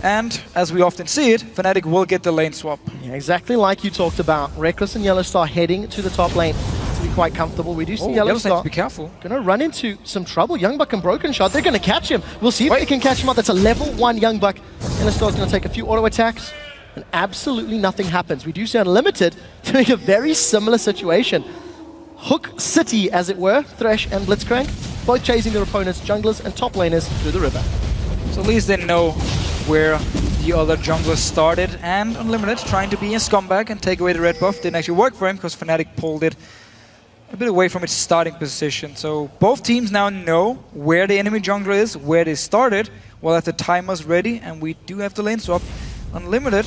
And as we often see it, Fnatic will get the lane swap. Yeah, exactly like you talked about. Reckless and Yellowstar heading to the top lane to be quite comfortable. We do see Yellowstar be careful. Gonna run into some trouble. Youngbuck and Broken Shot, they're gonna catch him. We'll see if they can catch him up. That's a level 1 Youngbuck. Yellowstar's gonna take a few auto attacks and absolutely nothing happens. We do see Unlimited doing a very similar situation. Hook City, as it were, Thresh and Blitzcrank, both chasing their opponents' junglers and top laners through the river. So at least they know where the other junglers started, and Unlimited trying to be a scumbag and take away the red buff. Didn't actually work for him because Fnatic pulled it a bit away from its starting position. So both teams now know where the enemy jungler is, where they started. We'll have the timers ready, and we do have the lane swap. Unlimited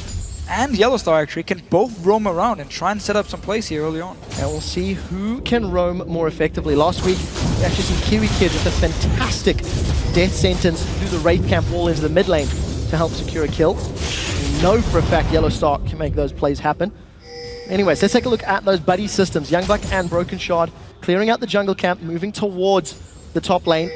and Yellowstar actually can both roam around and try and set up some plays here early on. And we'll see who can roam more effectively. Last week, we actually seen Kiwi Kid with a fantastic death sentence through the Wraith camp wall into the mid lane to help secure a kill. We know for a fact Yellowstar can make those plays happen. Anyways, let's take a look at those buddy systems. Youngbuck and Broken Shard clearing out the jungle camp, moving towards the top lane.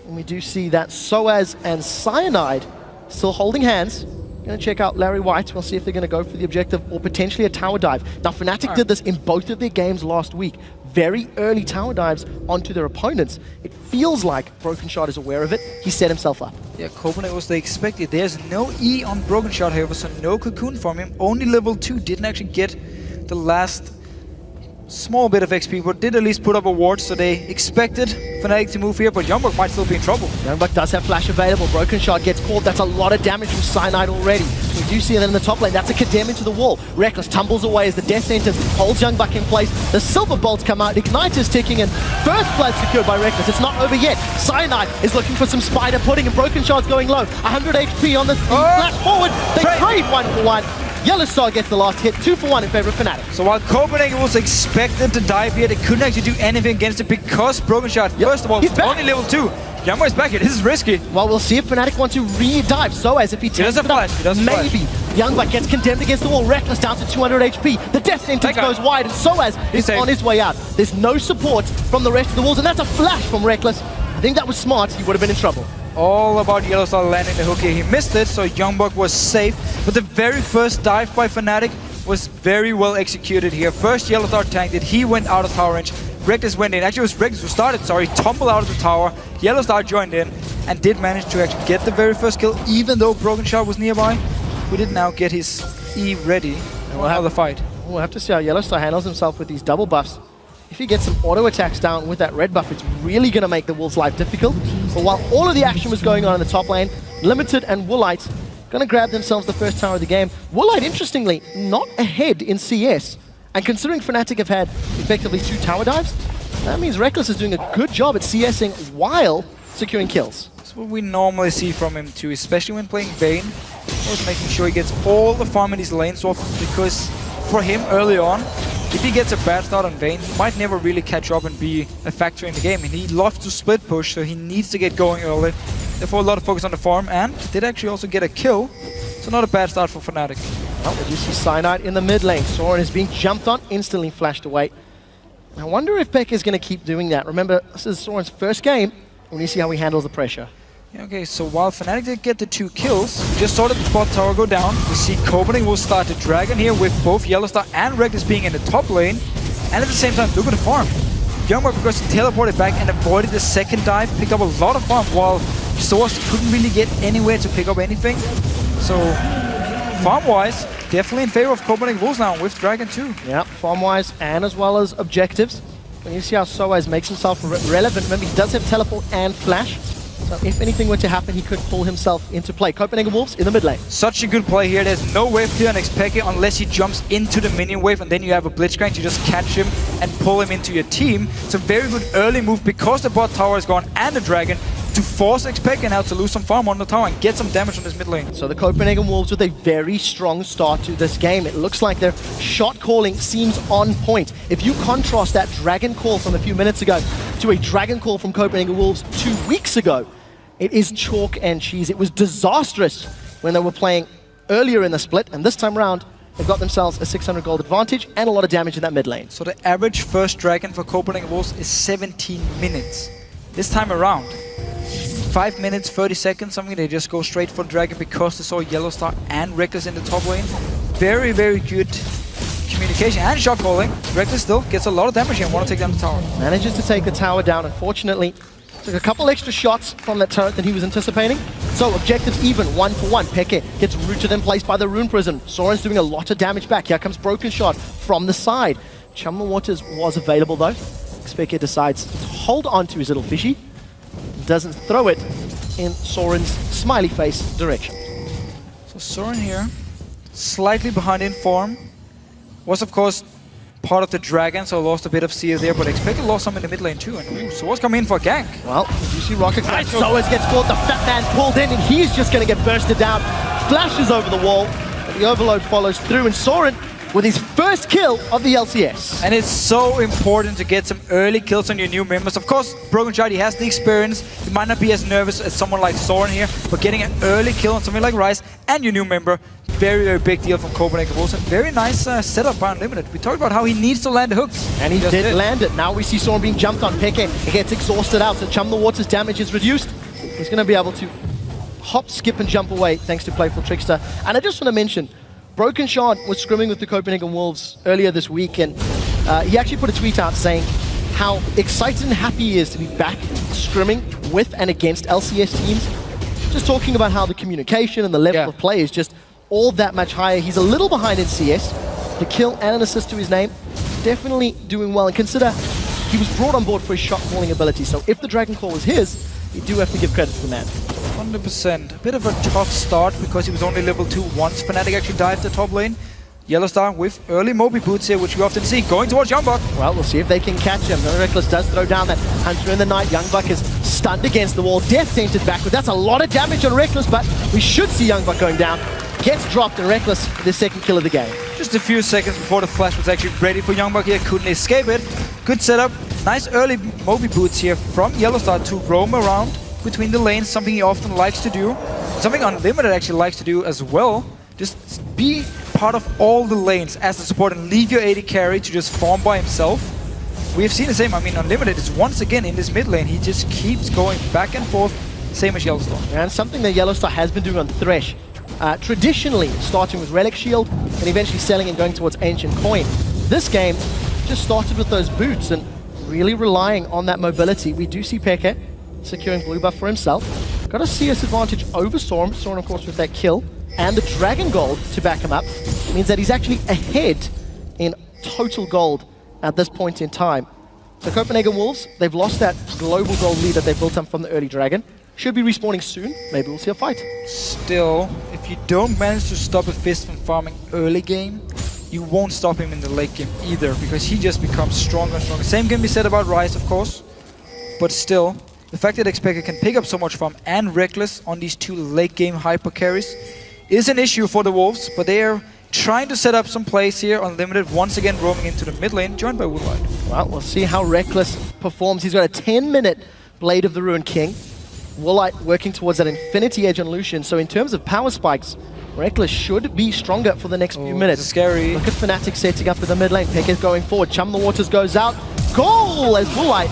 And we do see that Soaz and Cyanide still holding hands. Going to check out Larry White. We'll see if they're going to go for the objective or potentially a tower dive. Now, Fnatic did this in both of their games last week. Very early tower dives onto their opponents. It feels like Broken Shard is aware of it. He set himself up. Yeah, Copenhagen was they expected. There's no E on Broken Shard, however, so no cocoon from him. Only level 2, didn't actually get the last small bit of XP, but did at least put up a ward, so they expected Fnatic to move here, but Youngbuck might still be in trouble. Youngbuck does have flash available. Broken Shard gets caught. That's a lot of damage from Cyanide already. We do see that in the top lane. That's a condemn into the wall. Reckless tumbles away as the death sentence holds Youngbuck in place. The silver bolts come out. Ignite is ticking in. First blood secured by Reckless. It's not over yet. Cyanide is looking for some spider pudding, and Broken Shard's going low. 100 HP on the flash forward. They trade 1-for-1. Yellowstar gets the last hit, 2-for-1 in favor of Fnatic. So while Copenhagen was expected to dive here, they couldn't actually do anything against it because Broken Shard, first of all, he's only level 2. Youngbuck is back here. This is risky. Well, we'll see if Fnatic want to re-dive. So as if he takes it up, maybe. Youngbuck gets condemned against the wall. Reckless down to 200 HP. The death sentence goes wide, and Soaz is on his way out. There's no support from the rest of the walls, and that's a flash from Reckless. I think that was smart. He would have been in trouble. All about Yellowstar landing the hook here. He missed it, so Youngbuck was safe. But the very first dive by Fnatic was very well executed here. First Yellowstar tanked it. He went out of tower range. Reckless went in. Actually, it was Reckless who started, sorry. Tumbled out of the tower. Yellowstar joined in and did manage to actually get the very first kill, even though Broken Shard was nearby. We did now get his E ready. And we'll have the fight. We'll have to see how Yellowstar handles himself with these double buffs. If he gets some auto attacks down with that red buff, it's really going to make the Wolves' life difficult. But while all of the action was going on in the top lane, Limited and Woolite going to grab themselves the first tower of the game. Woolite, interestingly, not ahead in CS. And considering Fnatic have had effectively 2 tower dives, that means Reckless is doing a good job at CSing while securing kills. That's what we normally see from him too, especially when playing Vayne. Also making sure he gets all the farm in his lane swap, because for him early on, if he gets a bad start on Vayne, he might never really catch up and be a factor in the game. And he loves to split push, so he needs to get going early. Therefore, a lot of focus on the farm, and did actually also get a kill. So not a bad start for Fnatic. Well, we do see Cyanide in the mid lane. Soren is being jumped on, instantly flashed away. I wonder if Beck is going to keep doing that. Remember, this is Soren's first game. We need to see how he handles the pressure. Okay, so while Fnatic did get the 2 kills, we just saw the bot tower go down. We see Copenhagen will start the Dragon here with both Yellowstar and Reckless being in the top lane. And at the same time, look at the farm. Youngbuck, because he teleported back and avoided the second dive, picked up a lot of farm, while Source couldn't really get anywhere to pick up anything. So, farm-wise, definitely in favor of Copenhagen Wolves now with Dragon 2. Yeah, farm-wise and as well as objectives. When you see how Soaz makes himself relevant, remember he does have teleport and flash. So if anything were to happen, he could pull himself into play. Copenhagen Wolves in the mid lane. Such a good play here. There's no wave clear on Xpeke unless he jumps into the minion wave, and then you have a Blitzcrank to just catch him and pull him into your team. It's a very good early move because the bot tower is gone and the dragon to force Xpeke now to lose some farm on the tower and get some damage on this mid lane. So the Copenhagen Wolves with a very strong start to this game. It looks like their shot calling seems on point. If you contrast that dragon call from a few minutes ago to a dragon call from Copenhagen Wolves 2 weeks ago, it is chalk and cheese. It was disastrous when they were playing earlier in the split, and this time around, they've got themselves a 600 gold advantage and a lot of damage in that mid lane. So the average first dragon for Copenhagen Wolves is 17 minutes. This time around, 5 minutes, 30 seconds, something they just go straight for the dragon because they saw Yellow Star and Reckless in the top lane. Very, very good communication and shot calling. Reckless still gets a lot of damage here and want to take down the tower. Manages to take the tower down, unfortunately. Took a couple extra shots from that turret than he was anticipating. So objectives even, 1-for-1. Peke gets rooted in place by the Rune Prism. Soren's doing a lot of damage back. Here comes Broken Shot from the side. Chum the Waters was available though. Xpeke decides to hold on to his little fishy. Doesn't throw it in Soren's smiley face direction. So Soren here, slightly behind in form. Was of course part of the dragon, so lost a bit of CS there, but Xpeke lost some in the mid lane too. And Soaz coming in for a gank. Well, you see Rocket Crash. Soaz gets caught, the fat man's pulled in, and he's just going to get bursted down. Flashes over the wall, but the overload follows through, and Soren with his first kill of the LCS. And it's so important to get some early kills on your new members. Of course, Broken Shot, he has the experience. He might not be as nervous as someone like Soren here, but getting an early kill on something like Ryze and your new member, very, very big deal from Copenhagen Wolves. And very nice setup by Unlimited. We talked about how he needs to land the hooks. And he did land it. Now we see Soren being jumped on. Peke, he gets exhausted out, so Chum the Water's damage is reduced. He's going to be able to hop, skip, and jump away thanks to Playful Trickster. And I just want to mention, Broken Shard was scrimming with the Copenhagen Wolves earlier this week, and he actually put a tweet out saying how excited and happy he is to be back scrimming with and against LCS teams. Just talking about how the communication and the level of play is just all that much higher. He's a little behind in CS. The kill and an assist to his name. Definitely doing well, and consider he was brought on board for his shot calling ability, so if the Dragon Call was his, you do have to give credit to the man. 100%. A bit of a tough start because he was only level 2 once Fnatic actually dived the top lane. Yellow Star with early Moby boots here, which we often see, going towards Youngbuck. Well, we'll see if they can catch him. The Reckless does throw down that Hunter in the Night. Youngbuck is stunned against the wall. Death tainted backward. That's a lot of damage on Reckless, but we should see Youngbuck going down. Gets dropped, and Reckless the second kill of the game. Just a few seconds before the flash was actually ready for Youngbuck here. Couldn't escape it. Good setup. Nice early Moby boots here from Yellow Star to roam around between the lanes, something he often likes to do. Something Unlimited actually likes to do as well. Just be part of all the lanes as the support and leave your AD carry to just farm by himself. We have seen the same. I mean, Unlimited is once again in this mid lane. He just keeps going back and forth, same as Yellowstar. And something that Yellowstar has been doing on Thresh, traditionally starting with Relic Shield and eventually selling and going towards Ancient Coin. This game just started with those boots and really relying on that mobility. We do see Peke securing blue buff for himself. Got a CS advantage over Soren. Soren, of course, with that kill. And the Dragon Gold to back him up means that he's actually ahead in total gold at this point in time. So Copenhagen Wolves, they've lost that global gold lead that they built up from the early Dragon. Should be respawning soon. Maybe we'll see a fight. Still, if you don't manage to stop a Fist from farming early game, you won't stop him in the late game either, because he just becomes stronger and stronger. Same can be said about Ryze, of course, but still, the fact that Xpeke can pick up so much farm and Reckless on these two late game hyper carries is an issue for the Wolves, but they are trying to set up some plays here. Unlimited once again roaming into the mid lane, joined by Woodlight. Well, we'll see how Reckless performs. He's got a 10-minute Blade of the Ruined King. Woodlight working towards that Infinity Edge on Lucian, so in terms of power spikes, Reckless should be stronger for the next few minutes. Scary. Look at Fnatic setting up for the mid lane. Peke going forward. Chum the Waters goes out. Goal as Woodlight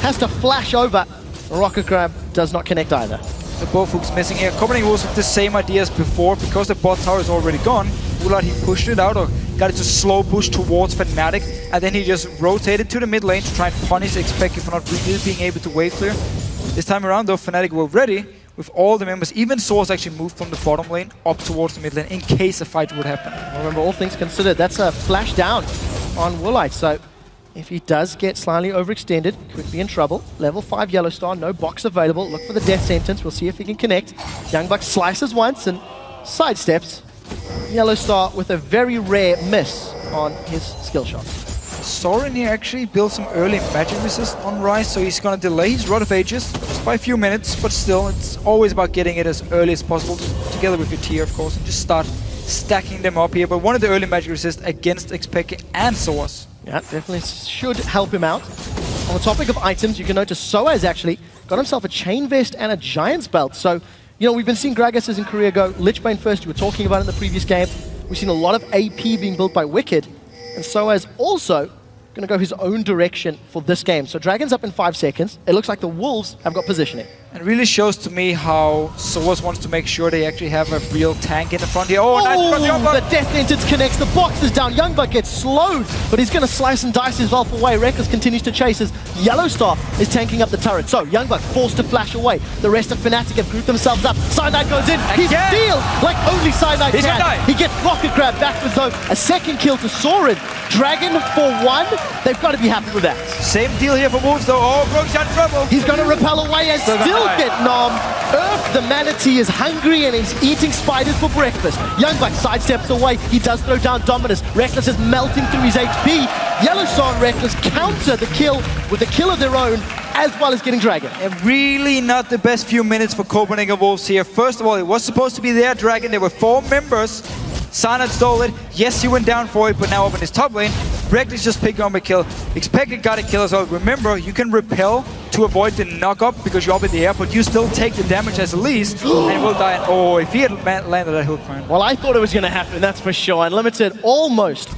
has to flash over. Rocket Grab does not connect either. The both hooks missing here. Copenhagen Wolves with the same idea as before, because the bot tower is already gone. Woodlight, he pushed it out, or got it to slow push towards Fnatic, and then he just rotated to the mid lane to try and punish Xpeke for not really being able to wave clear. This time around though, Fnatic were ready with all the members. Even Source actually moved from the bottom lane up towards the mid lane in case a fight would happen. Remember, all things considered, that's a flash down on Ro8. So if he does get slightly overextended, could be in trouble. Level 5 Yellow Star, no box available. Look for the death sentence. We'll see if he can connect. YoungBuck slices once and sidesteps. Yellow Star with a very rare miss on his skill shot. Soren here actually built some early magic resist on Rise, so he's gonna delay his Rod of Ages just by a few minutes, but still, it's always about getting it as early as possible, together with your tier, of course, and just start stacking them up here. But one of the early magic resist against Xpeke and Source. Yeah, definitely should help him out. On the topic of items, you can notice Soaz actually got himself a chain vest and a giant's belt. So, you know, we've been seeing Gragas' in Korea go Lichbane first. You were talking about it in the previous game. We've seen a lot of AP being built by Wicked. And Soaz also going to go his own direction for this game. So Dragon's up in 5 seconds. It looks like the Wolves have got positioning. It really shows to me how Source wants to make sure they actually have a real tank in the front here. Oh, nice from YoungBuck! The death sentence connects, the box is down. YoungBuck gets slowed, but he's going to slice and dice his Valve away. Reckless continues to chase as Yellow Star is tanking up the turret. So YoungBuck forced to flash away. The rest of Fnatic have grouped themselves up. Cyanide goes in. He's sealed like only Cyanide can. He gets rocket grab backwards though. A second kill to Soren. Dragon for 1. They've got to be happy with that. Same deal here for Wolves though. Oh, Broke's in trouble. He's going to repel away and still get nommed. Earth, the manatee, is hungry and he's eating spiders for breakfast. YoungBuck sidesteps away. He does throw down Dominus. Reckless is melting through his HP. Yellow Star and Reckless counter the kill with a kill of their own, as well as getting Dragon. And really not the best few minutes for Copenhagen Wolves here. First of all, it was supposed to be their Dragon. There were 4 members. Sanad stole it. Yes, he went down for it, but now up in his top lane. Reckless just picked up a kill. Xpeke got a kill as well. Remember, you can repel to avoid the knock-up because you're up in the air, but you still take the damage as the least and will die. Oh, if he had landed that hook, man. Well, I thought it was going to happen, that's for sure. Unlimited almost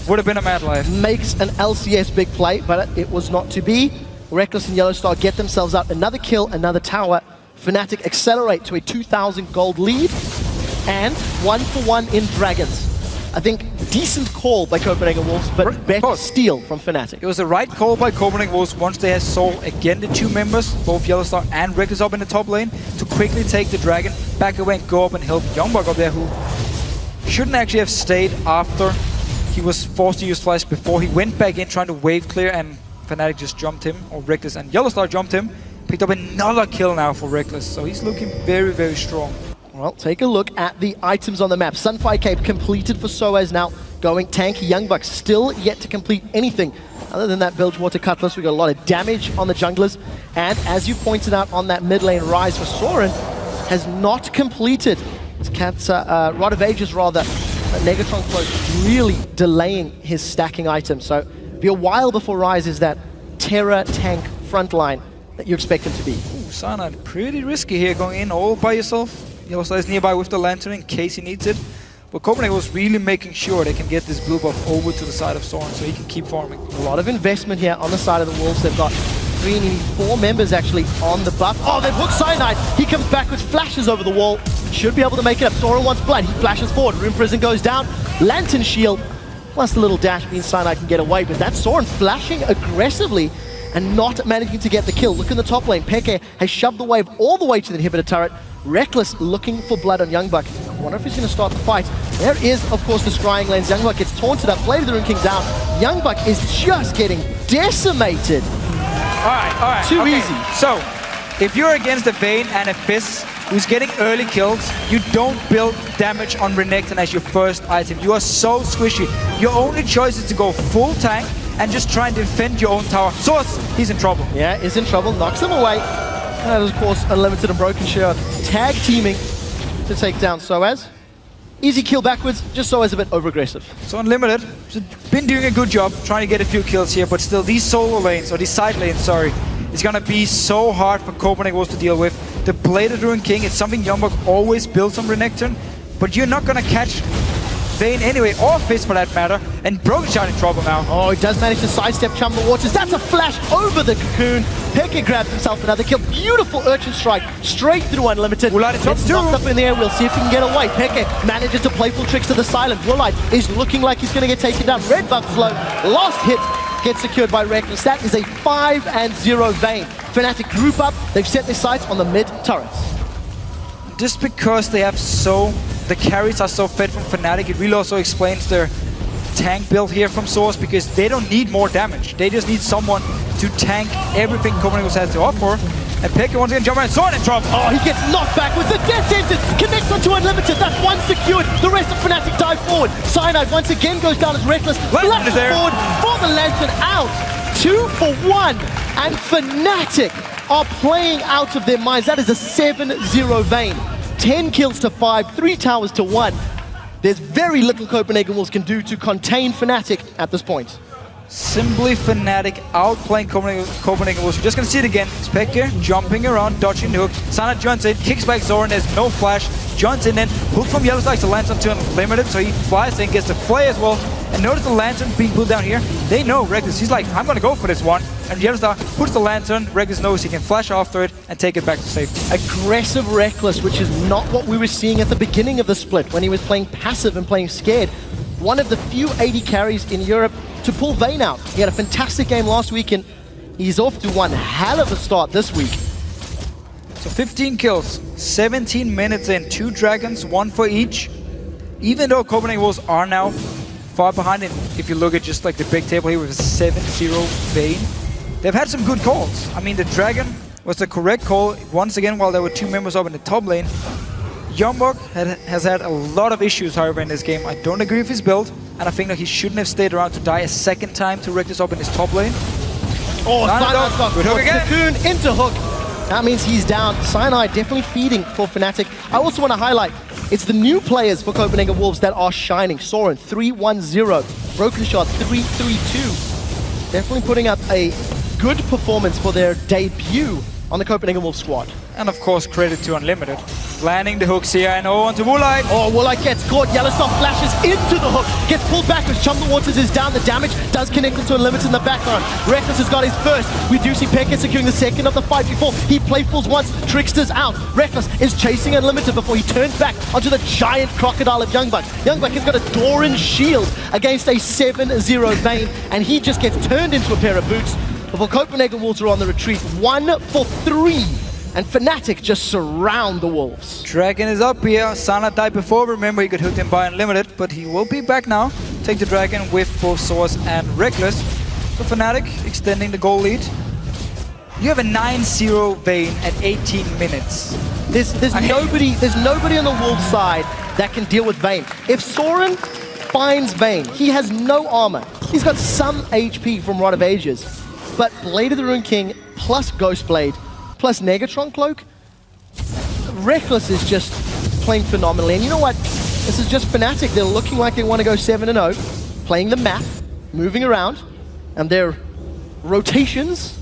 would have been a mad life. Makes an LCS big play, but it was not to be. Reckless and Yellow Star get themselves out. Another kill, another tower. Fnatic accelerate to a 2,000 gold lead. And 1-for-1 in Dragons. I think decent call by Copenhagen Wolves, but better steal from Fnatic. It was the right call by Copenhagen Wolves once they had saw again the 2 members, both Yellow Star and Reckless up in the top lane, to quickly take the Dragon, back away and go up and help YoungBuck up there, who shouldn't actually have stayed after he was forced to use Flash before. He went back in trying to wave clear and Fnatic just jumped him, or Reckless and Yellow Star jumped him. Picked up another kill now for Reckless, so he's looking very, very strong. Well, take a look at the items on the map. Sunfire Cape completed for Soaz, now going tanky. YoungBuck still yet to complete anything other than that Bilgewater Cutlass. We got a lot of damage on the junglers. And as you pointed out on that mid lane rise for Soren, has not completed his Rod of Ages rather. Negatron Cloak really delaying his stacking items. So it'll be a while before Rise is that Terra tank frontline that you expect him to be. Ooh, Sanad, pretty risky here going in all by yourself. Yellow Star is nearby with the Lantern in case he needs it. But Copenhagen was really making sure they can get this blue buff over to the side of Soren so he can keep farming. A lot of investment here on the side of the Wolves. They've got 4 members actually on the buff. Oh, they've hooked Cyanide. He comes back with flashes over the wall. Should be able to make it up. Soren wants blood. He flashes forward. Rune Prison goes down. Lantern Shield. Plus the little dash means Cyanide can get away. But that's Soren flashing aggressively and not managing to get the kill. Look in the top lane. Peke has shoved the wave all the way to the inhibitor turret. Reckless looking for blood on YoungBuck. I wonder if he's going to start the fight. There is, of course, the scrying lanes. YoungBuck gets taunted up. Blade of the Rune King down. YoungBuck is just getting decimated. All right. Too easy. So, if you're against a Vayne and a Fizz who's getting early kills, you don't build damage on Renekton as your first item. You are so squishy. Your only choice is to go full tank and just try and defend your own tower. Source, he's in trouble. Yeah, he's in trouble. Knocks him away. And of course, Unlimited and Broken Share tag teaming to take down Soaz. Easy kill backwards, just Soaz a bit over-aggressive. So Unlimited has been doing a good job trying to get a few kills here, but still these solo lanes, or these side lanes, sorry, it's gonna be so hard for Copenhagen Wolves to deal with. The Blade of the Rune King, it's something YoungBuck always builds on Renekton, but you're not gonna catch Vayne anyway, or Fizz for that matter, and Broken Shot in trouble now. Oh, he does manage to sidestep Chum the Waters. That's a flash over the cocoon. Peke grabs himself another kill. Beautiful Urchin Strike straight through Unlimited. It's knocked up in the air. We'll see if he can get away. Peke manages to playful tricks to the silent. Ro8 is looking like he's going to get taken down. Red buff slow. Last hit gets secured by Reckless. That is a 5-0 Vayne. Fnatic group up. They've set their sights on the mid turrets. just because they have the carries are so fed from Fnatic, it really also explains their tank build here from Source, because they don't need more damage. They just need someone to tank everything Copenhagen has to offer. And Pekka once again jumping and sword and drop. Oh, he gets knocked back with the death sentence. Connects onto Unlimited. That's one secured. The rest of Fnatic dive forward. Cyanide once again goes down as Reckless. Flashes forward for the Lantern out. 2 for 1. And Fnatic are playing out of their minds. That is a 7-0 Vayne. 10 kills to 5, 3 towers to 1. There's very little Copenhagen Wolves can do to contain Fnatic at this point. Simply Fnatic outplaying Copenhagen Wolves. You're just gonna see it again. Specker jumping around, dodging the hook. Sana joins in, kicks back Zoran, there's no flash. Joins in, hook from Yellowstar to Lantern to Unlimited, so he flies in, gets the play as well. And notice the Lantern being pulled down here. They know Reckless, he's like, I'm gonna go for this one. And Yellowstar puts the Lantern, Reckless knows he can flash after it and take it back to safety. Aggressive Reckless, which is not what we were seeing at the beginning of the split when he was playing passive and playing scared. One of the few 80 carries in Europe to pull Vayne out. He had a fantastic game last week and he's off to one hell of a start this week. So 15 kills, 17 minutes in, 2 Dragons, 1 for each. Even though Copenhagen Wolves are now far behind, and if you look at just like the big table here with a 7-0 Vayne, they've had some good calls. I mean, the Dragon was the correct call once again while there were 2 members up in the top lane. Youngbuck has had a lot of issues, however, in this game. I don't agree with his build, and I think that he shouldn't have stayed around to die a second time to wreck this up in his top lane. Oh, Cyanide's got good hook again. Cocoon into hook. That means he's down. Cyanide definitely feeding for Fnatic. I also want to highlight, it's the new players for Copenhagen Wolves that are shining. Soren, 3-1-0. Broken Shot, 3-3-2. Definitely putting up a good performance for their debut on the Copenhagen Wolves squad. And of course, credit to Unlimited. Landing the hooks here, and onto Woolite. Oh, Woolite gets caught. Yellowstar flashes into the hook. Gets pulled backwards. Chum the Waters is down. The damage does connect into Unlimited in the background. Reckless has got his first. We do see Pekka securing the second of the fight before. He playfuls once. Trickster's out. Reckless is chasing Unlimited before he turns back onto the giant crocodile of Youngbuck. Youngbuck has got a Doran shield against a 7-0 Vayne, and he just gets turned into a pair of boots. Before Copenhagen Wolves are on the retreat, 1 for 3. And Fnatic just surround the Wolves. Dragon is up here. Sana died before. Remember, he got hooked in by Unlimited, but he will be back now. Take the Dragon with both Source and Reckless. So Fnatic extending the goal lead. You have a 9-0 Vayne at 18 minutes. There's nobody on the Wolves side that can deal with Vayne. If Soren finds Vayne, he has no armor. He's got some HP from Rod of Ages. But Blade of the Rune King plus Ghost Blade plus Negatron Cloak, Reckless is just playing phenomenally. And you know what? This is just Fnatic. They're looking like they want to go 7-0, playing the map, moving around, and their rotations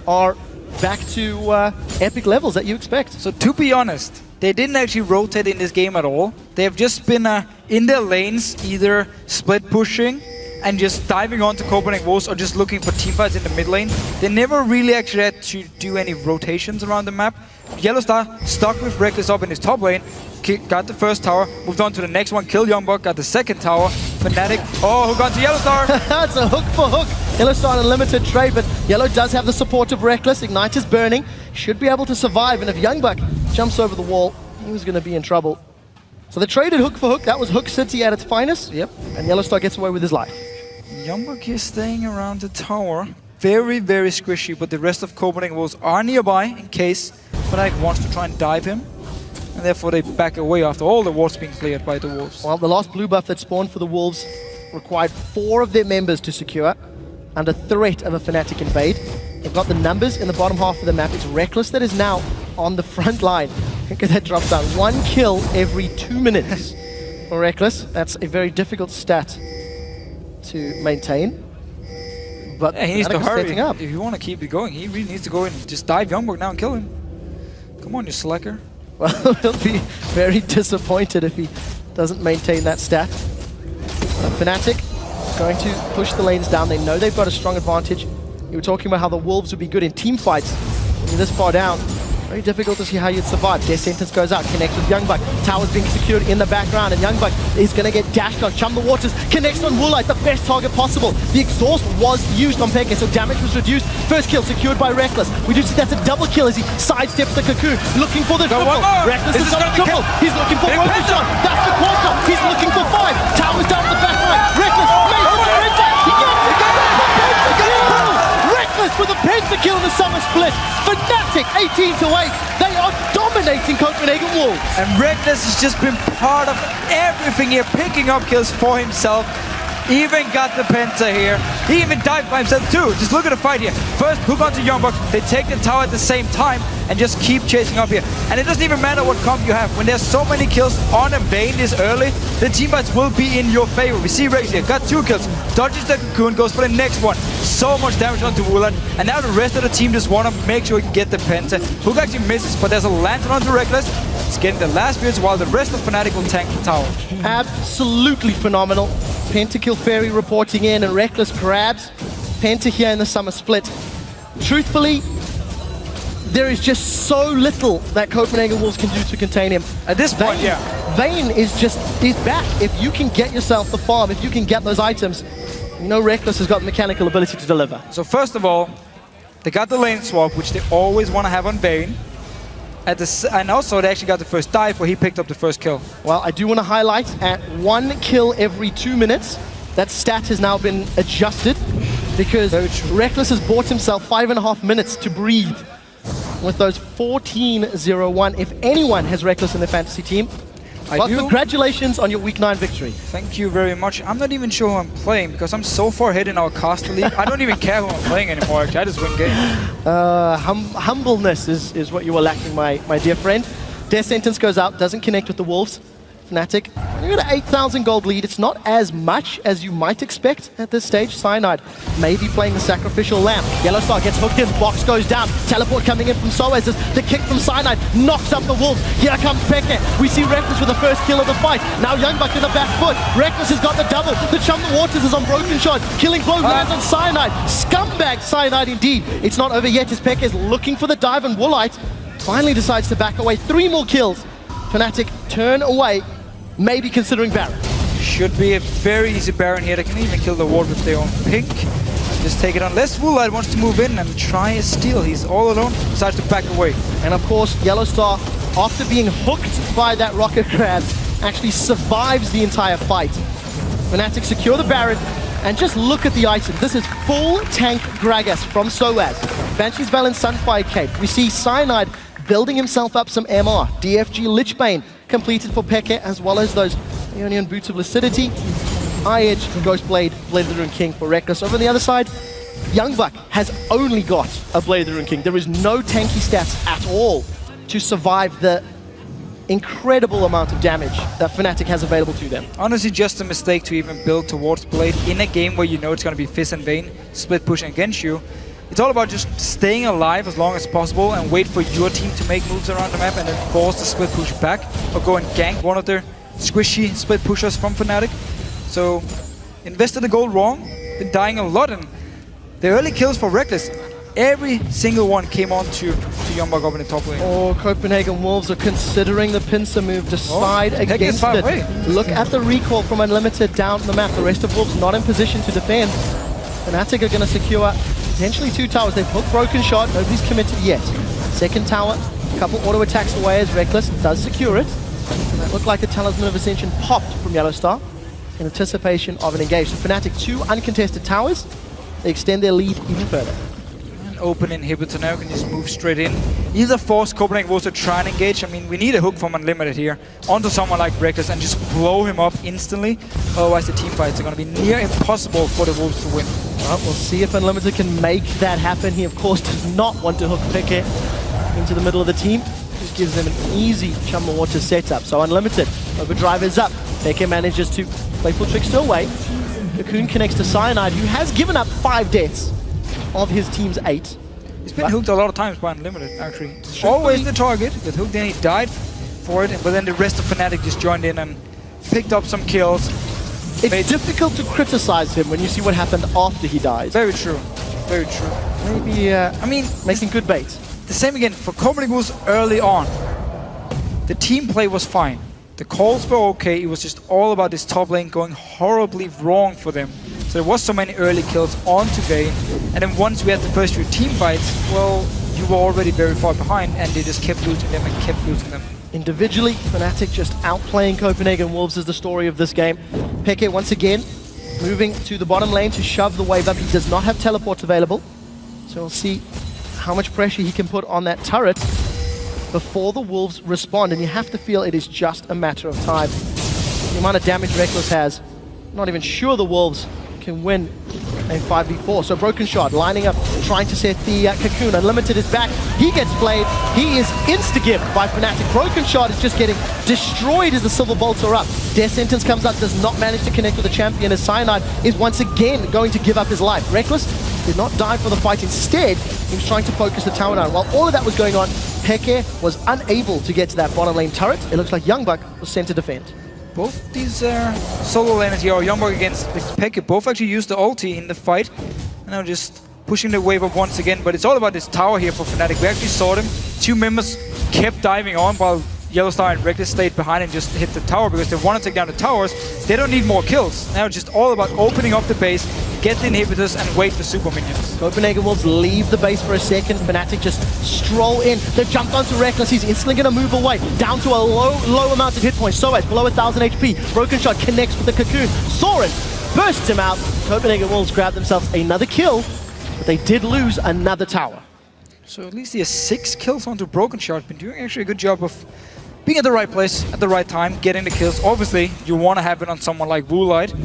are back to epic levels that you expect. So to be honest, they didn't actually rotate in this game at all. They have just been in their lanes, either split pushing and just diving onto Copenhagen Wolves or just looking for teamfights in the mid lane. They never really actually had to do any rotations around the map. Yellowstar stuck with Reckless up in his top lane, got the first tower, moved on to the next one, killed Youngbuck, got the second tower. Fnatic, hook on to Yellowstar. That's a hook for hook. Yellowstar Unlimited trade, but Yellow does have the support of Reckless. Ignite is burning, should be able to survive, and if Youngbuck jumps over the wall, he was going to be in trouble. So they traded hook for hook. That was Hook City at its finest. Yep. And Yellowstar gets away with his life. Youngbuck is staying around the tower. Very, very squishy, but the rest of Copenhagen Wolves are nearby in case Fnatic wants to try and dive him. And therefore they back away after all the wards being cleared by the Wolves. Well, the last blue buff that spawned for the Wolves required 4 of their members to secure under threat of a Fnatic invade. They've got the numbers in the bottom half of the map. It's Reckless that is now on the front line. Look at that drop down. 1 kill every 2 minutes for Reckless. That's a very difficult stat to maintain. But yeah, he needs to hurry. Up. If you want to keep it going, he really needs to go and just dive Youngbuck now and kill him. Come on, you slacker. Well, he'll be very disappointed if he doesn't maintain that stat. Fnatic going to push the lanes down. They know they've got a strong advantage. You were talking about how the Wolves would be good in team fights when you're this far down. Very difficult to see how you'd survive. Death Sentence goes out, connects with Youngbuck. Tower's being secured in the background, and Youngbuck is going to get dashed on. Chum the Waters connects on Woolite, the best target possible. The exhaust was used on Peke, so damage was reduced. First kill secured by Reckless. We do see that's a double kill as he sidesteps the Cocoon, looking for the triple. Reckless is on the triple. He's looking for one shot. That's the quarter. He's looking for 5. Tower's down the back line. Reckless makes the penta. He gets it. Reckless with a pentakill in the summer split. Fnatic 18-8. They are dominating Copenhagen Wolves. And Reckless has just been part of everything here, picking up kills for himself. Even got the penta here. He even died by himself too. Just look at the fight here. First hook onto Youngbuck. They take the tower at the same time and just keep chasing up here. And it doesn't even matter what comp you have. When there's so many kills on a Vayne this early, the team fights will be in your favor. We see Rex here, got 2 kills. Dodges the Cocoon, goes for the next one. So much damage onto Woolan. And now the rest of the team just want to make sure he can get the penta. Hook actually misses, but there's a lantern onto Reckless. He's getting the last builds while the rest of Fnatic will tank the tower. Absolutely phenomenal. Pentakill Fairy reporting in, and Reckless grabs Penta here in the summer split. Truthfully, there is just so little that Copenhagen Wolves can do to contain him. At this point, Vayne is back. If you can get yourself the farm, if you can get those items, you know Reckless has got the mechanical ability to deliver. So first of all, they got the lane swap, which they always want to have on Vayne. And also, they actually got the first dive where he picked up the first kill. Well, I do want to highlight at 1 kill every 2 minutes, that stat has now been adjusted because Reckless has bought himself 5.5 minutes to breathe with those 14-0-1. If anyone has Reckless in their fantasy team, well, congratulations on your Week 9 victory. Thank you very much. I'm not even sure who I'm playing because I'm so far ahead in our caster league. I don't even care who I'm playing anymore. Actually, I just win games. Humbleness is what you were lacking, my dear friend. Death Sentence goes out, doesn't connect with the Wolves. Fnatic, you got an 8,000 gold lead. It's not as much as you might expect at this stage. Cyanide maybe playing the sacrificial lamb. Yellow Star gets hooked in, box goes down. Teleport coming in from Soaz as the kick from Cyanide knocks up the Wolves. Here comes Peke. We see Reckless with the first kill of the fight. Now Youngbuck to the back foot. Reckless has got the double. The Chum the Waters is on broken shot. Killing blow lands on Cyanide. Scumbag Cyanide indeed. It's not over yet as Peke is looking for the dive, and Woolite finally decides to back away. 3 more kills. Fnatic turn away. Maybe considering Baron. Should be a very easy Baron here. They can even kill the ward with their own pink. Just take it unless Woolite wants to move in and try a steal. He's all alone, decides to back away. And of course, Yellow Star, after being hooked by that rocket grab, actually survives the entire fight. Fnatic secure the Baron, and just look at the item. This is full tank Gragas from Soaz. Banshee's Valen Sunfire Cape. We see Cyanide building himself up some MR. DFG Lichbane completed for Peke, as well as those Ionian Boots of Lucidity. Eye-Edge, Ghostblade, Blade of the Rune King for Reckless. Over on the other side, Youngbuck has only got a Blade of the Rune King. There is no tanky stats at all to survive the incredible amount of damage that Fnatic has available to them. Honestly, just a mistake to even build towards Blade in a game where you know it's going to be Fizz and Vayne split pushing against you. It's all about just staying alive as long as possible and wait for your team to make moves around the map and then force the split push back or go and gank one of their squishy split pushers from Fnatic. So, invested the gold wrong, been dying a lot, and the early kills for Reckless, every single one came on to Youngbuck up in the top lane. Oh, Copenhagen Wolves are considering the pincer move, decide against it. Look at the recall from Unlimited down the map. The rest of Wolves not in position to defend. Fnatic are going to secure potentially 2 towers. They've hooked Broken Shot, nobody's committed yet. Second tower, a couple auto attacks away as Reckless does secure it. And that looked like the Talisman of Ascension popped from Yellow Star in anticipation of an engage. So Fnatic 2 uncontested towers. They extend their lead even further. An open inhibitor now, can just move straight in. Either force Copenhagen Wolves to try and engage. I mean, we need a hook from Unlimited here onto someone like Reckless and just blow him up instantly. Otherwise the team fights are going to be near impossible for the Wolves to win. Well, we'll see if Unlimited can make that happen. He, of course, does not want to hook Peke into the middle of the team. Just gives them an easy Chum the Water setup. So Unlimited, Overdrive is up. Peke manages to Playful Trickster away. Cocoon connects to Cyanide, who has given up 5 deaths of his team's 8. He's been hooked a lot of times by Unlimited, actually. Always the target, get hooked, then he died for it, but then the rest of Fnatic just joined in and picked up some kills. It's difficult to criticize him when you see what happened after he dies. Very true. Very true. Maybe, I mean, making good bait. the same again for Copenhagen Wolves early on. The team play was fine. The calls were okay. It was just all about this top lane going horribly wrong for them. So there was so many early kills onto Vayne. And then once we had the first few team fights, well, you were already very far behind and they just kept losing them and kept losing them. Individually, Fnatic just outplaying Copenhagen Wolves is the story of this game. Peke once again moving to the bottom lane to shove the wave up. He does not have teleport available. So we'll see how much pressure he can put on that turret before the Wolves respond. And you have to feel it is just a matter of time. The amount of damage Rekkles has, not even sure the Wolves can win a 5v4. So Broken Shot lining up, trying to set the Cocoon. Unlimited is back. He gets played. He is insta-gibbed by Fnatic. Broken Shot is just getting destroyed as the Silver Bolts are up. Death Sentence comes up, does not manage to connect with the champion as Cyanide is once again going to give up his life. Rekkles did not die for the fight. Instead, he was trying to focus the tower down. While all of that was going on, Peke was unable to get to that bottom lane turret. It looks like Youngbuck was sent to defend. Both these solo laners here, Youngbuck against Peke, both actually used the ulti in the fight. And now just pushing the wave up once again. But it's all about this tower here for Fnatic. We actually saw them. Two members kept diving on while Yellowstar and Rekkles stayed behind and just hit the tower because they want to take down the towers. They don't need more kills. Now it's just all about opening up the base, get the inhibitors, and wait for super minions. Copenhagen Wolves leave the base for a second. Fnatic just stroll in. They've jumped onto Rekkles. He's instantly going to move away. Down to a low amount of hit points. Soaz below 1,000 HP. Broken Shot connects with the Cocoon. Soren bursts him out. Copenhagen Wolves grab themselves another kill, but they did lose another tower. So at least he has 6 kills onto Broken Shot. Been doing actually a good job of being at the right place, at the right time, getting the kills. Obviously, you want to have it on someone like Woolite,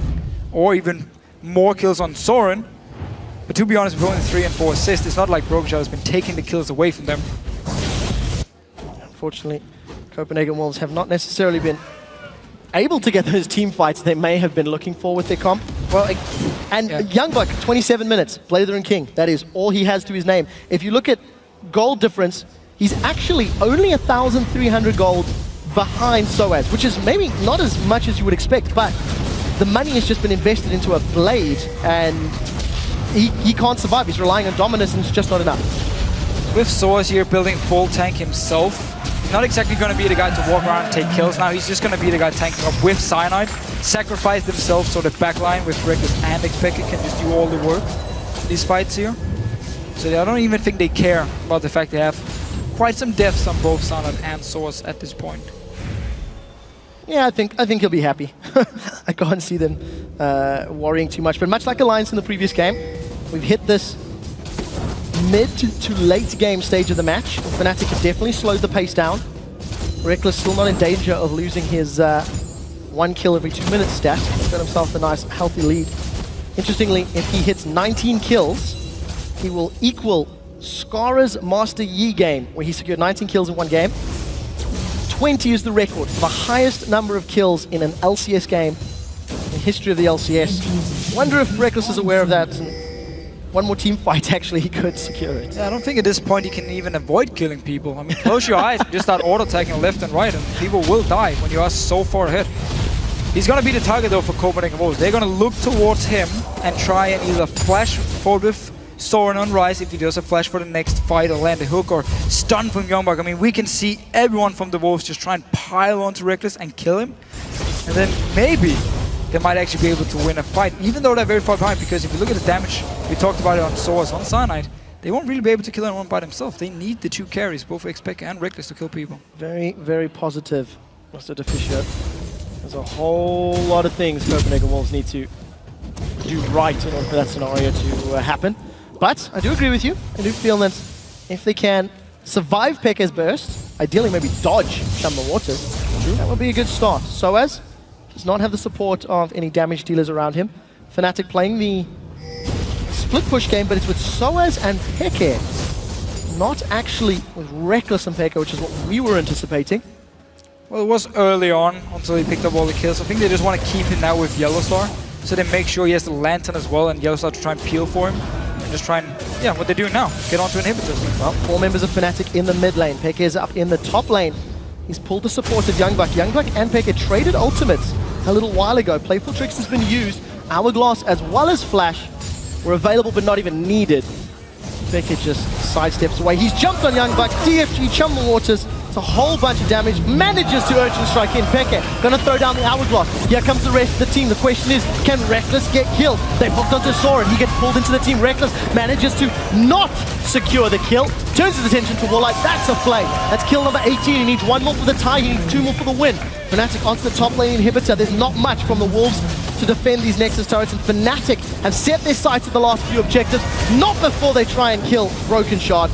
or even more kills on Soren. But to be honest, with only 3 and 4 assists, it's not like Broken Shot has been taking the kills away from them. Unfortunately, Copenhagen Wolves have not necessarily been able to get those team fights they may have been looking for with their comp. Well, and yeah. Youngbuck, 27 minutes, Blazing King. That is all he has to his name. If you look at gold difference, he's actually only 1,300 gold behind Soaz, which is maybe not as much as you would expect, but the money has just been invested into a blade, and he can't survive. He's relying on dominance, and it's just not enough. With Soaz here building full tank himself, he's not exactly going to be the guy to walk around and take kills now. He's just going to be the guy tanking up with Cyanide, sacrifice themselves so the backline with Rekkles and Peke can just do all the work in these fights here. So I don't even think they care about the fact they have quite some deaths on both Cyanide and Soaz at this point. Yeah, I think he'll be happy. I can't see them worrying too much. But much like Alliance in the previous game, we've hit this mid to late game stage of the match. Fnatic have definitely slowed the pace down. Rekkles still not in danger of losing his 1 kill every 2 minutes stat. He's got himself a nice healthy lead. Interestingly, if he hits 19 kills, he will equal Skara's Master Yi game, where he secured 19 kills in 1 game. 20 is the record for the highest number of kills in an LCS game in the history of the LCS. Wonder if Rekkles is aware of that. One more team fight, actually, he could secure it. Yeah, I don't think at this point he can even avoid killing people. I mean, close your eyes and just start auto-attacking left and right, and people will die when you are so far ahead. He's going to be the target, though, for Copenhagen Wolves. They're going to look towards him and try and either flash forward with Soren on Rise if he does a flash for the next fight, or land a hook, or stun from Youngbuck. I mean, we can see everyone from the Wolves just try and pile onto Rekkles and kill him. And then maybe they might actually be able to win a fight, even though they're very far behind, because if you look at the damage, we talked about it on Soaz, on Cyanide, they won't really be able to kill anyone by themselves. They need the 2 carries, both Peke and Rekkles, to kill people. Very, very positive, Mr. Deficio. There's a whole lot of things Copenhagen Wolves need to do right in order for that scenario to happen. But I do agree with you. I do feel that if they can survive Peke's burst, ideally maybe dodge Shaman Waters, that would be a good start. Soaz does not have the support of any damage dealers around him. Fnatic playing the split push game, but it's with Soaz and Peke, not actually with Rekkles and Peke, which is what we were anticipating. Well, it was early on until he picked up all the kills. I think they just want to keep him now with Yellowstar, so they make sure he has the Lantern as well, and Yellowstar to try and peel for him. And just try and, yeah, what they're doing now, get onto inhibitors. Well, 4 members of Fnatic in the mid lane. Peke is up in the top lane. He's pulled the support of Youngbuck. Youngbuck and Peke traded ultimates a little while ago. Playful Tricks has been used. Hourglass as well as Flash were available but not even needed. Beckett just sidesteps away. He's jumped on Youngbuck. DFG, Chumble Waters. It's a whole bunch of damage. Manages to urgent strike in. Beckett gonna throw down the hourglass. Here comes the rest of the team. The question is, can Reckless get killed? They hooked onto Soren. He gets pulled into the team. Reckless manages to not secure the kill. Turns his attention to Warlight. That's a flame. That's kill number 18. He needs 1 more for the tie. He needs 2 more for the win. Fnatic onto the top lane inhibitor. There's not much from the Wolves to defend these Nexus turrets, and Fnatic have set their sights at the last few objectives, not before they try and kill Broken Shard.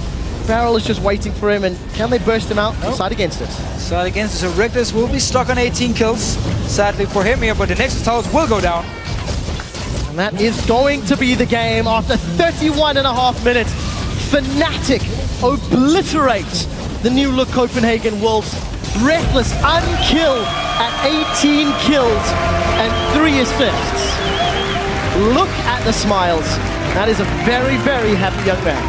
Barrel is just waiting for him, and can they burst him out? Nope. Side against it. Side against it, so Reckless will be stuck on 18 kills, sadly for him here, but the Nexus towers will go down. And that is going to be the game after 31.5 minutes. Fnatic obliterate the new look Copenhagen Wolves. Reckless unkilled at 18 kills and 3 assists. Look at the smiles. That is a very, very happy young man.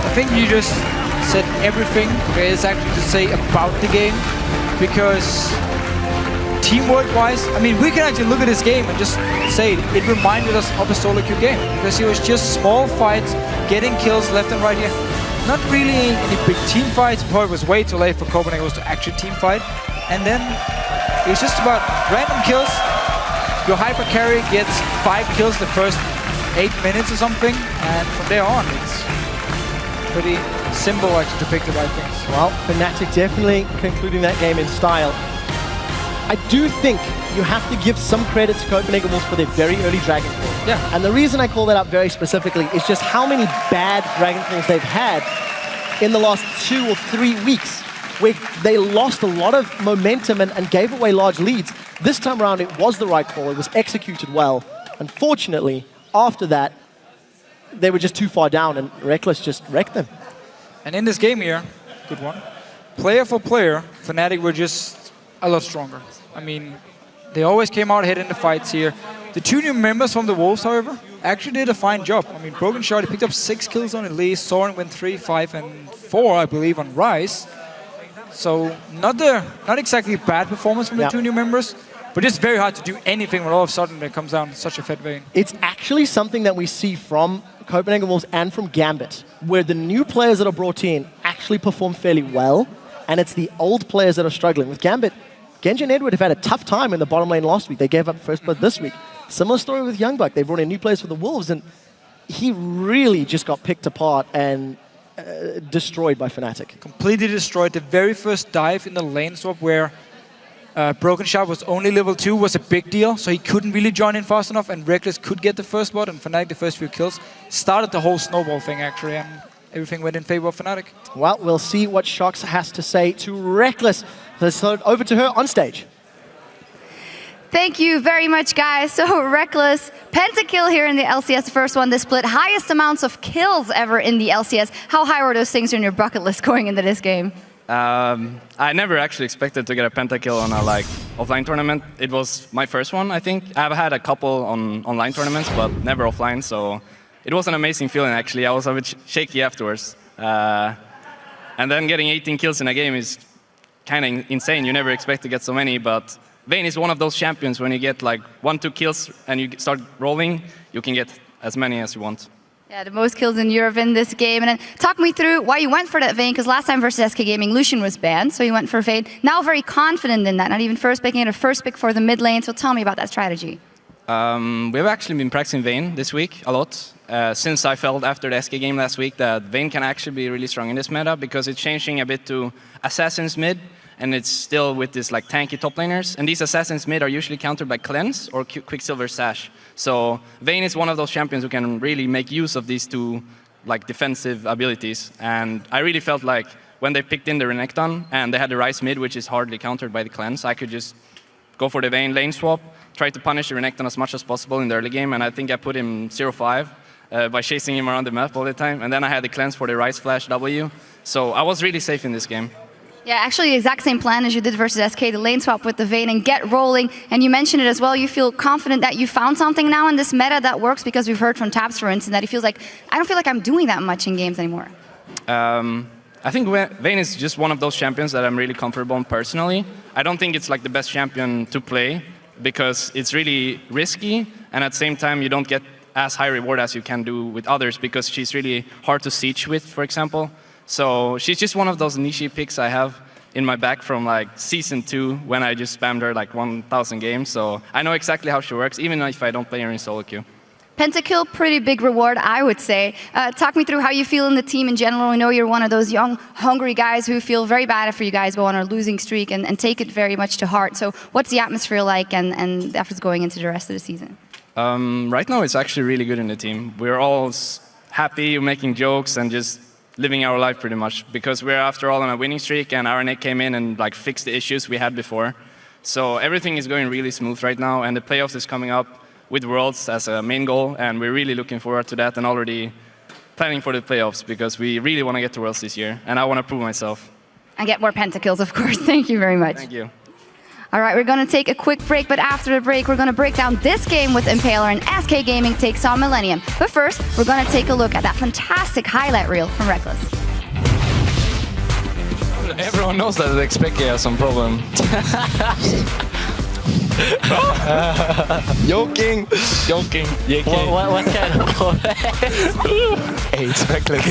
I think you just said everything there is actually to say about the game, because teamwork-wise, I mean, we can actually look at this game and just say it reminded us of a solo queue game, because it was just small fights, getting kills left and right here. Not really any big team fights, but it was way too late for Copenhagen to actually team fight. And then it was just about random kills. Your hyper carry gets 5 kills the first 8 minutes or something, and from there on, it's pretty simple actually to pick the right things. Well, Fnatic definitely concluding that game in style. I do think you have to give some credit to Copenhagen Wolves for their very early Dragon Claw. Yeah. And the reason I call that out very specifically is just how many bad Dragon Claws they've had in the last 2 or 3 weeks, where they lost a lot of momentum and gave away large leads. This time around, it was the right call. It was executed well. Unfortunately, after that, they were just too far down, and Reckless just wrecked them. And in this game here, good one, player for player, Fnatic were just a lot stronger. I mean, they always came out ahead in the fights here. The 2 new members from the Wolves, however, actually did a fine job. I mean, Broken Shard, he picked up 6 kills on Elise, Soren went 3, 5, and 4, I believe, on Rise. So not exactly bad performance from the 2 new members, but it's very hard to do anything when all of a sudden it comes down to such a fed Vayne. It's actually something that we see from Copenhagen Wolves and from Gambit, where the new players that are brought in actually perform fairly well, and it's the old players that are struggling. With Gambit, Genji and Edward have had a tough time in the bottom lane last week. They gave up first blood this week. Similar story with Youngbuck. They brought in new players for the Wolves, and he really just got picked apart and destroyed by Fnatic. Completely destroyed. The very first dive in the lane swap where Broken Shard was only level 2 was a big deal, so he couldn't really join in fast enough, and Reckless could get the first blood, and Fnatic the first few kills. Started the whole snowball thing, actually, and everything went in favor of Fnatic. Well, we'll see what Shox has to say to Reckless. Let's throw it over to her on stage. Thank you very much, guys. So Reckless, pentakill here in the LCS, the first one, this split. Highest amounts of kills ever in the LCS. How high were those things on your bucket list going into this game? I never actually expected to get a pentakill on a offline tournament. It was my first one, I think. I've had a couple on online tournaments, but never offline, so it was an amazing feeling, actually. I was a bit shaky afterwards. And then getting 18 kills in a game is kind of insane. You never expect to get so many, but Vayne is one of those champions. When you get 1-2 kills and you start rolling, you can get as many as you want. Yeah, the most kills in Europe in this game. And then talk me through why you went for that Vayne, because last time versus SK Gaming, Lucian was banned, so you went for Vayne. Now very confident in that, not even first picking it, a first pick for the mid lane. So tell me about that strategy. We've actually been practicing Vayne this week a lot, since I felt after the SK game last week that Vayne can actually be really strong in this meta, because it's changing a bit to Assassins mid, and it's still with this tanky top laners. And these Assassins mid are usually countered by Cleanse or Quicksilver Sash. So Vayne is one of those champions who can really make use of these 2 defensive abilities. And I really felt like when they picked in the Renekton and they had the Ryze mid, which is hardly countered by the Cleanse, I could just go for the Vayne lane swap, try to punish the Renekton as much as possible in the early game, and I think I put him 0-5 by chasing him around the map all the time. And then I had the Cleanse for the Ryze Flash W. So I was really safe in this game. Yeah, actually the exact same plan as you did versus SK, the lane swap with the Vayne and get rolling. And you mentioned it as well, you feel confident that you found something now in this meta that works, because we've heard from Taps, for instance, that he feels like, I don't feel like I'm doing that much in games anymore. I think Vayne is just one of those champions that I'm really comfortable in personally. I don't think it's the best champion to play, because it's really risky, and at the same time you don't get as high reward as you can do with others because she's really hard to siege with, for example. So she's just one of those niche picks I have in my back from like season 2 when I just spammed her like 1,000 games. So I know exactly how she works, even if I don't play her in solo queue. Pentakill, pretty big reward, I would say. Talk me through how you feel in the team in general. We know you're one of those young, hungry guys who feel very bad if you guys go on a losing streak and take it very much to heart. So what's the atmosphere like and the efforts going into the rest of the season? Right now, it's actually really good in the team. We're all happy, making jokes, and just living our life pretty much because we're, after all, on a winning streak, and RNA came in and like fixed the issues we had before. So everything is going really smooth right now, and the playoffs is coming up with Worlds as a main goal, and we're really looking forward to that and already planning for the playoffs because we really want to get to Worlds this year, and I want to prove myself. And get more pentakills, of course. Thank you very much. Thank you. All right, we're going to take a quick break, but after the break, we're going to break down this game with Impaler and SK Gaming takes on Millennium. But first, we're going to take a look at that fantastic highlight reel from Reckless. Everyone knows that XPK has some problem. Joking. What kind of It's Reckless.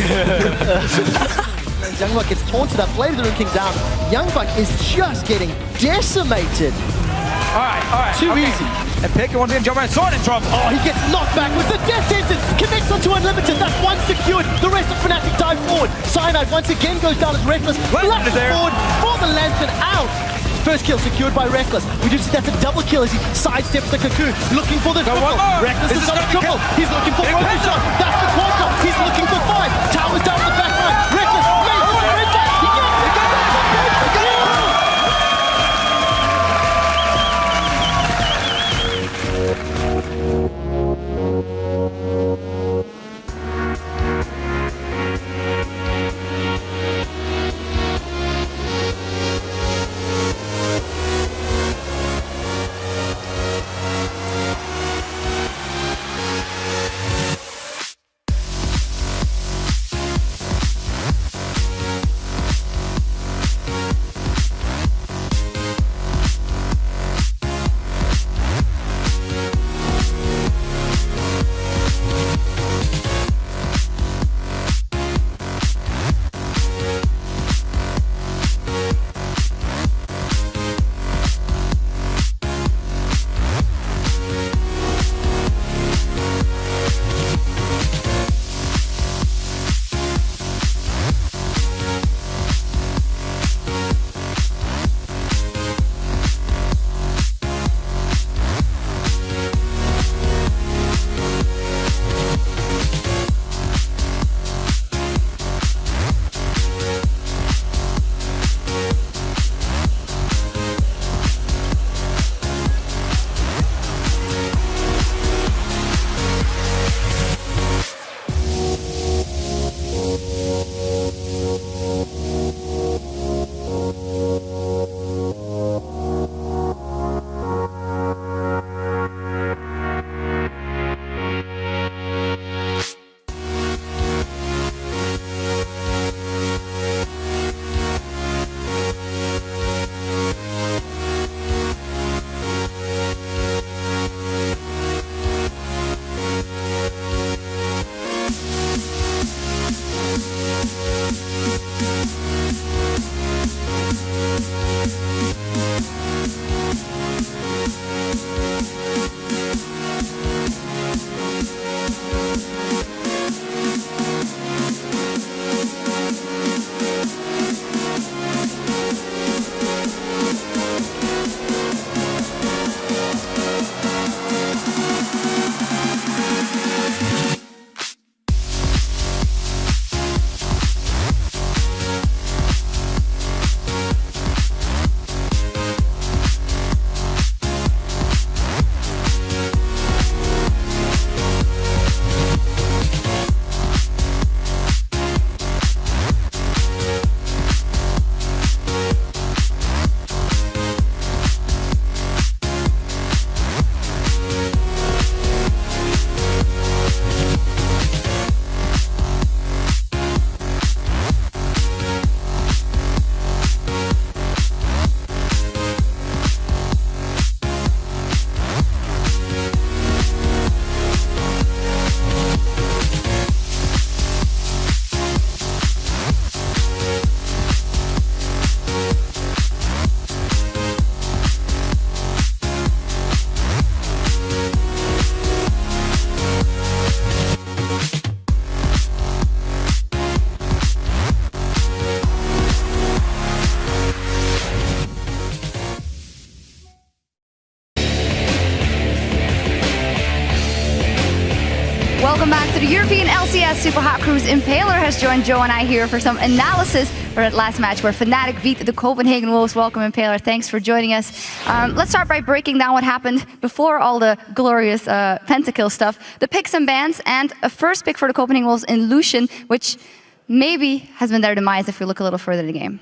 Youngbuck gets taunted up, Blade of the Rune King down. Youngbuck is just getting decimated. All right. Too easy. And Picker once again, jump around, sword in trouble. Oh, he gets knocked back with the death sentence. Connects onto Unlimited. That's one secured. The rest of Fnatic dive forward. Cyanide once again goes down as Reckless. Flashes forward for the Lantern out. First kill secured by Reckless. We do see that's a double kill as he sidesteps the Cocoon. Looking for the triple. Reckless is on a triple. He's looking for one shot. That's the quad. He's looking for 5. Towers down the back line. Reckless lays the red back. He gets it. LCS Super Hot Crew's Impaler has joined Joe and I here for some analysis for that last match where Fnatic beat the Copenhagen Wolves. Welcome, Impaler. Thanks for joining us. Let's start by breaking down what happened before all the glorious pentakill stuff. The picks and bans, and a first pick for the Copenhagen Wolves in Lucian, which maybe has been their demise if we look a little further in the game.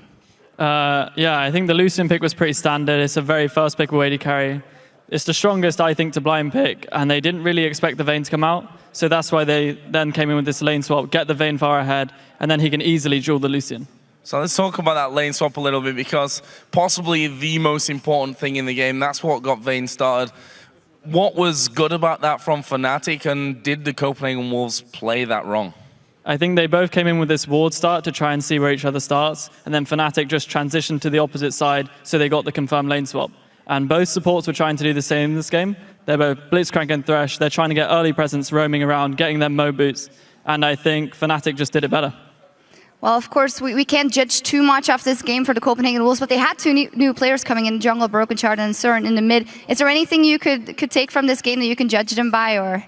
Yeah, I think the Lucian pick was pretty standard. It's a very first pick with AD carry. It's the strongest, I think, to blind pick, and they didn't really expect the Vayne to come out, so that's why they then came in with this lane swap, get the Vayne far ahead, and then he can easily duel the Lucian. So let's talk about that lane swap a little bit, because possibly the most important thing in the game, that's what got Vayne started. What was good about that from Fnatic, and did the Copenhagen Wolves play that wrong? I think they both came in with this ward start to try and see where each other starts, and then Fnatic just transitioned to the opposite side, so they got the confirmed lane swap. And both supports were trying to do the same in this game. They're both Blitzcrank and Thresh. They're trying to get early presence roaming around, getting them Mo boots. And I think Fnatic just did it better. Well, of course, we can't judge too much of this game for the Copenhagen Wolves, but they had two new players coming in, Jungle, Broken Shard, and Cern in the mid. Is there anything you could take from this game that you can judge them by, or...?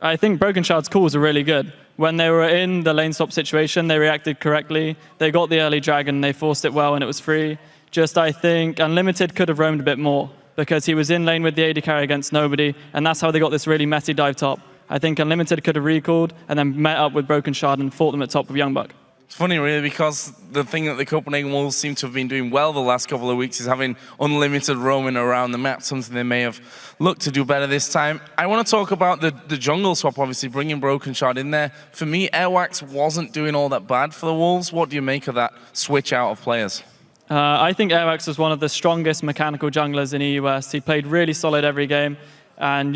I think Broken Shard's calls are really good. When they were in the lane swap situation, they reacted correctly. They got the early dragon, they forced it well, and it was free. Just, I think, Unlimited could have roamed a bit more because he was in lane with the AD carry against nobody, and that's how they got this really messy dive top. I think Unlimited could have recalled and then met up with Broken Shard and fought them at top with Youngbuck. It's funny, really, because the thing that the Copenhagen Wolves seem to have been doing well the last couple of weeks is having Unlimited roaming around the map, something they may have looked to do better this time. I want to talk about the jungle swap, obviously, bringing Broken Shard in there. For me, Airwax wasn't doing all that bad for the Wolves. What do you make of that switch out of players? I think Airwax was one of the strongest mechanical junglers in EUCS. He played really solid every game, and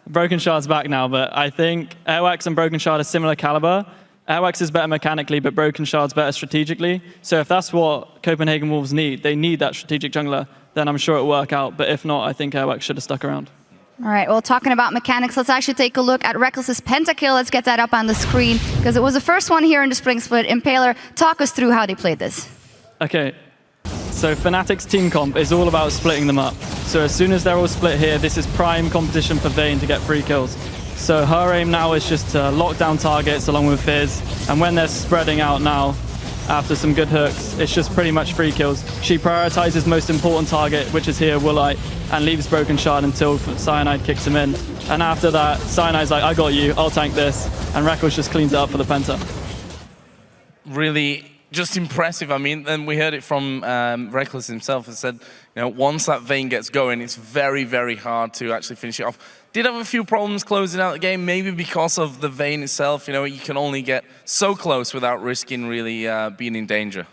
Broken Shard's back now, but I think Airwax and Broken Shard are similar caliber. Airwax is better mechanically, but Broken Shard's better strategically. So if that's what Copenhagen Wolves need, they need that strategic jungler, then I'm sure it'll work out. But if not, I think Airwax should have stuck around. All right, well, talking about mechanics, let's actually take a look at Reckless's pentakill. Let's get that up on the screen, because it was the first one here in the Spring Split. Impaler, talk us through how they played this. Okay, so Fnatic's team comp is all about splitting them up. So as soon as they're all split here, this is prime competition for Vayne to get free kills. So her aim now is just to lock down targets along with Fizz, and when they're spreading out now, after some good hooks, it's just pretty much free kills. She prioritizes most important target, which is here, Woolite, and leaves Broken Shard until Cyanide kicks him in. And after that, Cyanide's like, I got you, I'll tank this, and Reckless just cleans it up for the Penta. Really just impressive. I mean, then we heard it from Reckless himself, and said, you know, once that Vayne gets going, it's very, very hard to actually finish it off. Did have a few problems closing out the game, maybe because of the Vayne itself. You know, you can only get so close without risking really being in danger.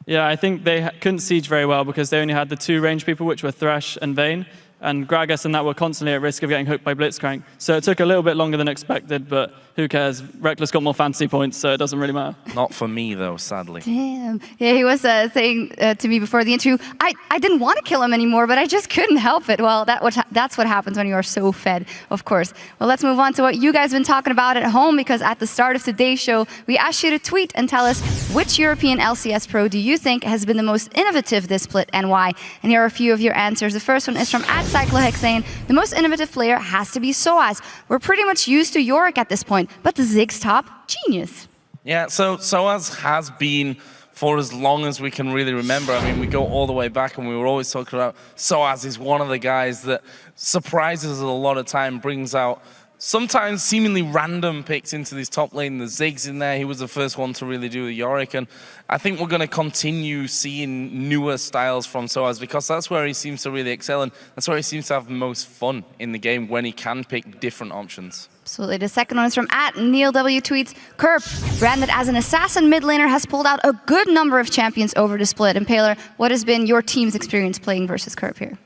Yeah, I think they couldn't siege very well because they only had the two range people, which were Thresh and Vayne. And Gragas and that were constantly at risk of getting hooked by Blitzcrank. So it took a little bit longer than expected, but who cares? Reckless got more fantasy points, so it doesn't really matter. Not for me, though, sadly. Damn. Yeah, he was saying to me before the interview, I didn't want to kill him anymore, but I just couldn't help it. Well, that's what happens when you are so fed, of course. Well, let's move on to what you guys have been talking about at home, because at the start of today's show, we asked you to tweet and tell us which European LCS pro do you think has been the most innovative this split and why. And here are a few of your answers. The first one is from @Cyclohex, saying, the most innovative player has to be Soaz. We're pretty much used to Yorick at this point, but the Ziggs top, genius. Yeah, so Soaz has been for as long as we can really remember. I mean, we go all the way back, and we were always talking about Soaz is one of the guys that surprises us a lot of time, brings out sometimes seemingly random picks into this top lane. The Ziggs in there, he was the first one to really do the Yorick, and I think we're going to continue seeing newer styles from Soaz, because that's where he seems to really excel, and that's where he seems to have the most fun in the game, when he can pick different options. Absolutely. The second one is from @NeilW tweets, Kerp, branded as an assassin mid laner, has pulled out a good number of champions over the split. Impaler, what has been your team's experience playing versus Kerp here?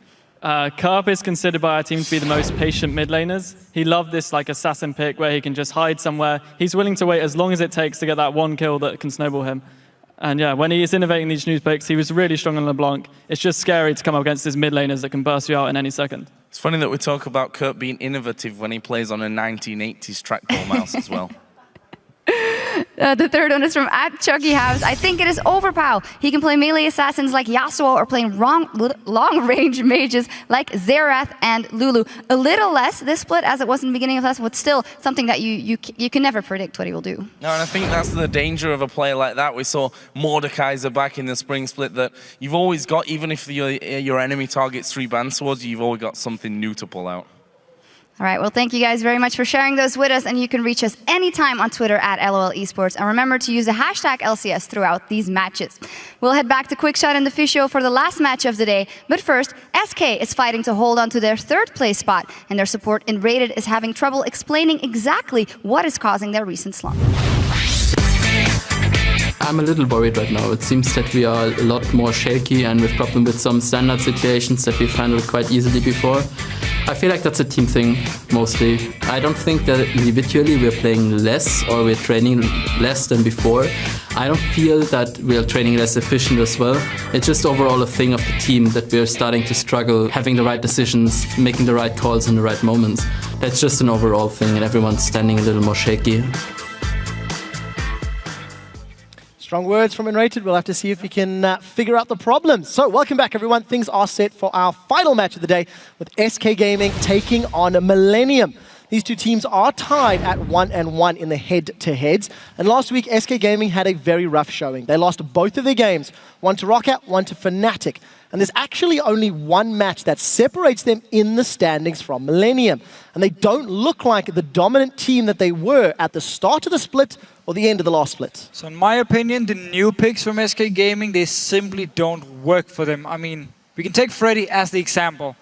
Kerp is considered by our team to be the most patient mid laners. He loved this like assassin pick where he can just hide somewhere. He's willing to wait as long as it takes to get that one kill that can snowball him. And yeah, when he is innovating these new picks, he was really strong on LeBlanc. It's just scary to come up against his mid laners that can burst you out in any second. It's funny that we talk about Kerp being innovative when he plays on a 1980s trackball mouse as well. The third one is from @ChuggyHouse. I think it is overpower. He can play melee assassins like Yasuo or playing long-range mages like Xerath and Lulu. A little less this split as it was in the beginning of last, but still something that you can never predict what he will do. No, and I think that's the danger of a player like that. We saw Mordekaiser back in the spring split that you've always got, even if your enemy targets 3 band swords, you've always got something new to pull out. All right, well, thank you guys very much for sharing those with us, and you can reach us anytime on Twitter @LOL Esports, and remember to use the hashtag LCS throughout these matches. We'll head back to Quickshot and the Physio for the last match of the day, but first, SK is fighting to hold on to their 3rd place spot, and their support in Rated is having trouble explaining exactly what is causing their recent slump. I'm a little worried right now. It seems that we are a lot more shaky and we've problems with some standard situations that we've handled quite easily before. I feel like that's a team thing, mostly. I don't think that individually we're playing less or we're training less than before. I don't feel that we're training less efficient as well. It's just overall a thing of the team that we're starting to struggle having the right decisions, making the right calls in the right moments. That's just an overall thing and everyone's standing a little more shaky. Strong words from Enrated. We'll have to see if we can figure out the problems. So welcome back, everyone. Things are set for our final match of the day with SK Gaming taking on Millennium. These two teams are tied at 1-1 in the head-to-heads. And last week, SK Gaming had a very rough showing. They lost both of their games, one to Ro8, one to Fnatic. And there's actually only one match that separates them in the standings from Millennium. And they don't look like the dominant team that they were at the start of the split or the end of the last split. So in my opinion, the new picks from SK Gaming, they simply don't work for them. I mean, we can take Freddy as the example.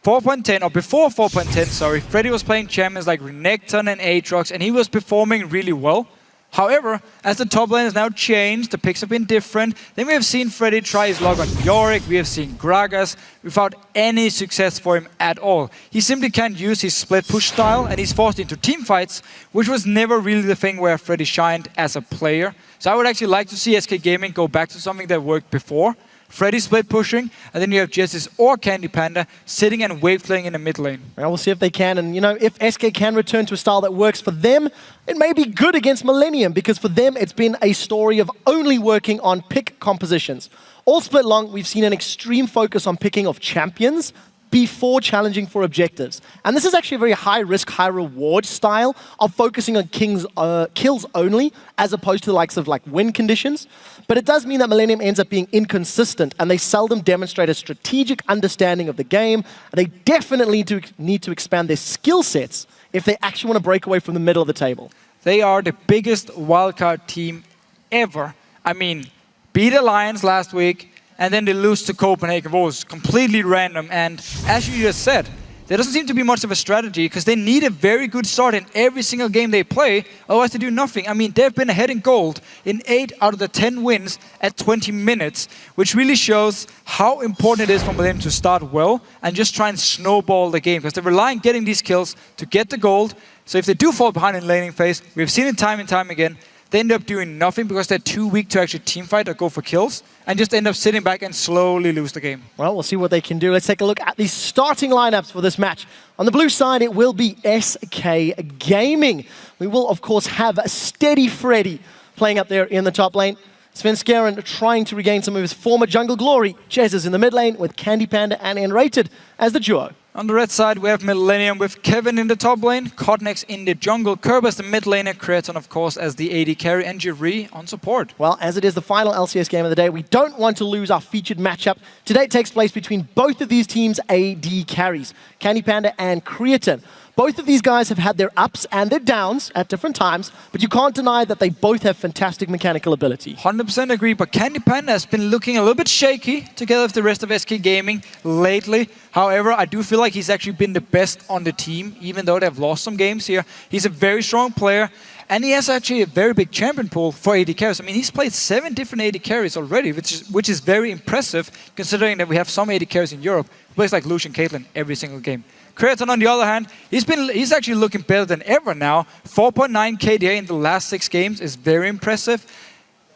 4.10, or before 4.10, sorry, Freddy was playing champions like Renekton and Aatrox, and he was performing really well. However, as the top lane has now changed, the picks have been different, then we have seen Freddy try his luck on Yorick, we have seen Gragas, without any success for him at all. He simply can't use his split push style, and he's forced into team fights, which was never really the thing where Freddy shined as a player. So I would actually like to see SK Gaming go back to something that worked before. Freddy split pushing, and then you have Jessis or Candy Panda sitting and wave playing in the mid lane. Well, we'll see if they can, and you know, if SK can return to a style that works for them, it may be good against Millennium, because for them it's been a story of only working on pick compositions. All split long, we've seen an extreme focus on picking of champions before challenging for objectives. And this is actually a very high-risk, high-reward style of focusing on kills only, as opposed to the likes of like win conditions. But it does mean that Millennium ends up being inconsistent, and they seldom demonstrate a strategic understanding of the game. They definitely need to expand their skill sets if they actually want to break away from the middle of the table. They are the biggest wildcard team ever. I mean, beat Alliance last week, and then they lose to Copenhagen. It was completely random. And as you just said, there doesn't seem to be much of a strategy because they need a very good start in every single game they play. Otherwise, they do nothing. I mean, they've been ahead in gold in 8 out of the 10 wins at 20 minutes, which really shows how important it is for them to start well and just try and snowball the game because they rely on getting these kills to get the gold. So if they do fall behind in laning phase, we've seen it time and time again, they end up doing nothing because they're too weak to actually teamfight or go for kills and just end up sitting back and slowly lose the game. Well, we'll see what they can do. Let's take a look at the starting lineups for this match. On the blue side, it will be SK Gaming. We will, of course, have a steady Freddy playing up there in the top lane. Svenskeren trying to regain some of his former jungle glory. Jez is in the mid lane with Candy Panda and Enrated as the duo. On the red side, we have Millennium with Kevin in the top lane, Codnex in the jungle, Kerb as the mid laner, Creaton, of course, as the AD carry, and Jiri on support. Well, as it is the final LCS game of the day, we don't want to lose our featured matchup. Today it takes place between both of these teams' AD carries, Candy Panda and Creaton. Both of these guys have had their ups and their downs at different times, but you can't deny that they both have fantastic mechanical ability. 100% agree, but Candy Panda has been looking a little bit shaky together with the rest of SK Gaming lately. However, I do feel like he's actually been the best on the team, even though they've lost some games here. He's a very strong player, and he has actually a very big champion pool for AD carries. I mean, he's played 7 different AD carries already, which is very impressive, considering that we have some AD carries in Europe who plays like Lucian Caitlyn every single game. Creaton, on the other hand, he's actually looking better than ever now. 4.9 KDA in the last 6 games is very impressive.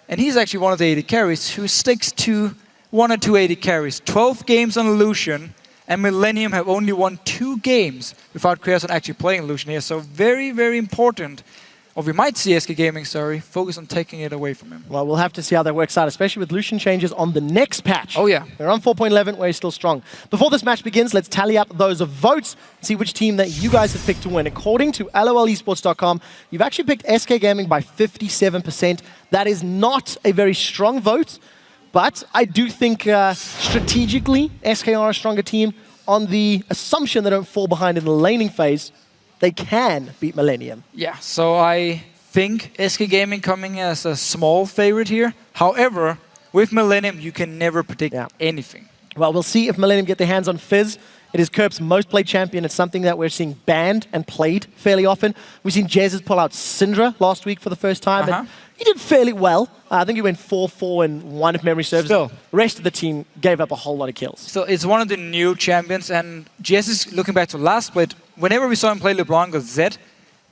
And he's actually one of the AD carries who sticks to 1 or 2 AD carries. 12 games on Lucian, and Millennium have only won 2 games without Creaton actually playing Lucian here. So very, very important or we might see SK Gaming, focus on taking it away from him. Well, we'll have to see how that works out, especially with Lucian changes on the next patch. Oh, yeah. They're on 4.11, where he's still strong. Before this match begins, let's tally up those votes, see which team that you guys have picked to win. According to lolesports.com, you've actually picked SK Gaming by 57%. That is not a very strong vote, but I do think strategically, SK are a stronger team. On the assumption they don't fall behind in the laning phase, they can beat Millennium. Yeah, so I think SK Gaming coming as a small favorite here. However, with Millennium, you can never predict anything. Well, we'll see if Millennium get their hands on Fizz. It is Kerp's most played champion. It's something that we're seeing banned and played fairly often. We've seen Jez's pull out Syndra last week for the first time. And he did fairly well. I think he went 4-4-1 if memory serves. Still. The rest of the team gave up a whole lot of kills. So it's one of the new champions, and Jez is looking back to last split. Whenever we saw him play LeBlanc or Zed,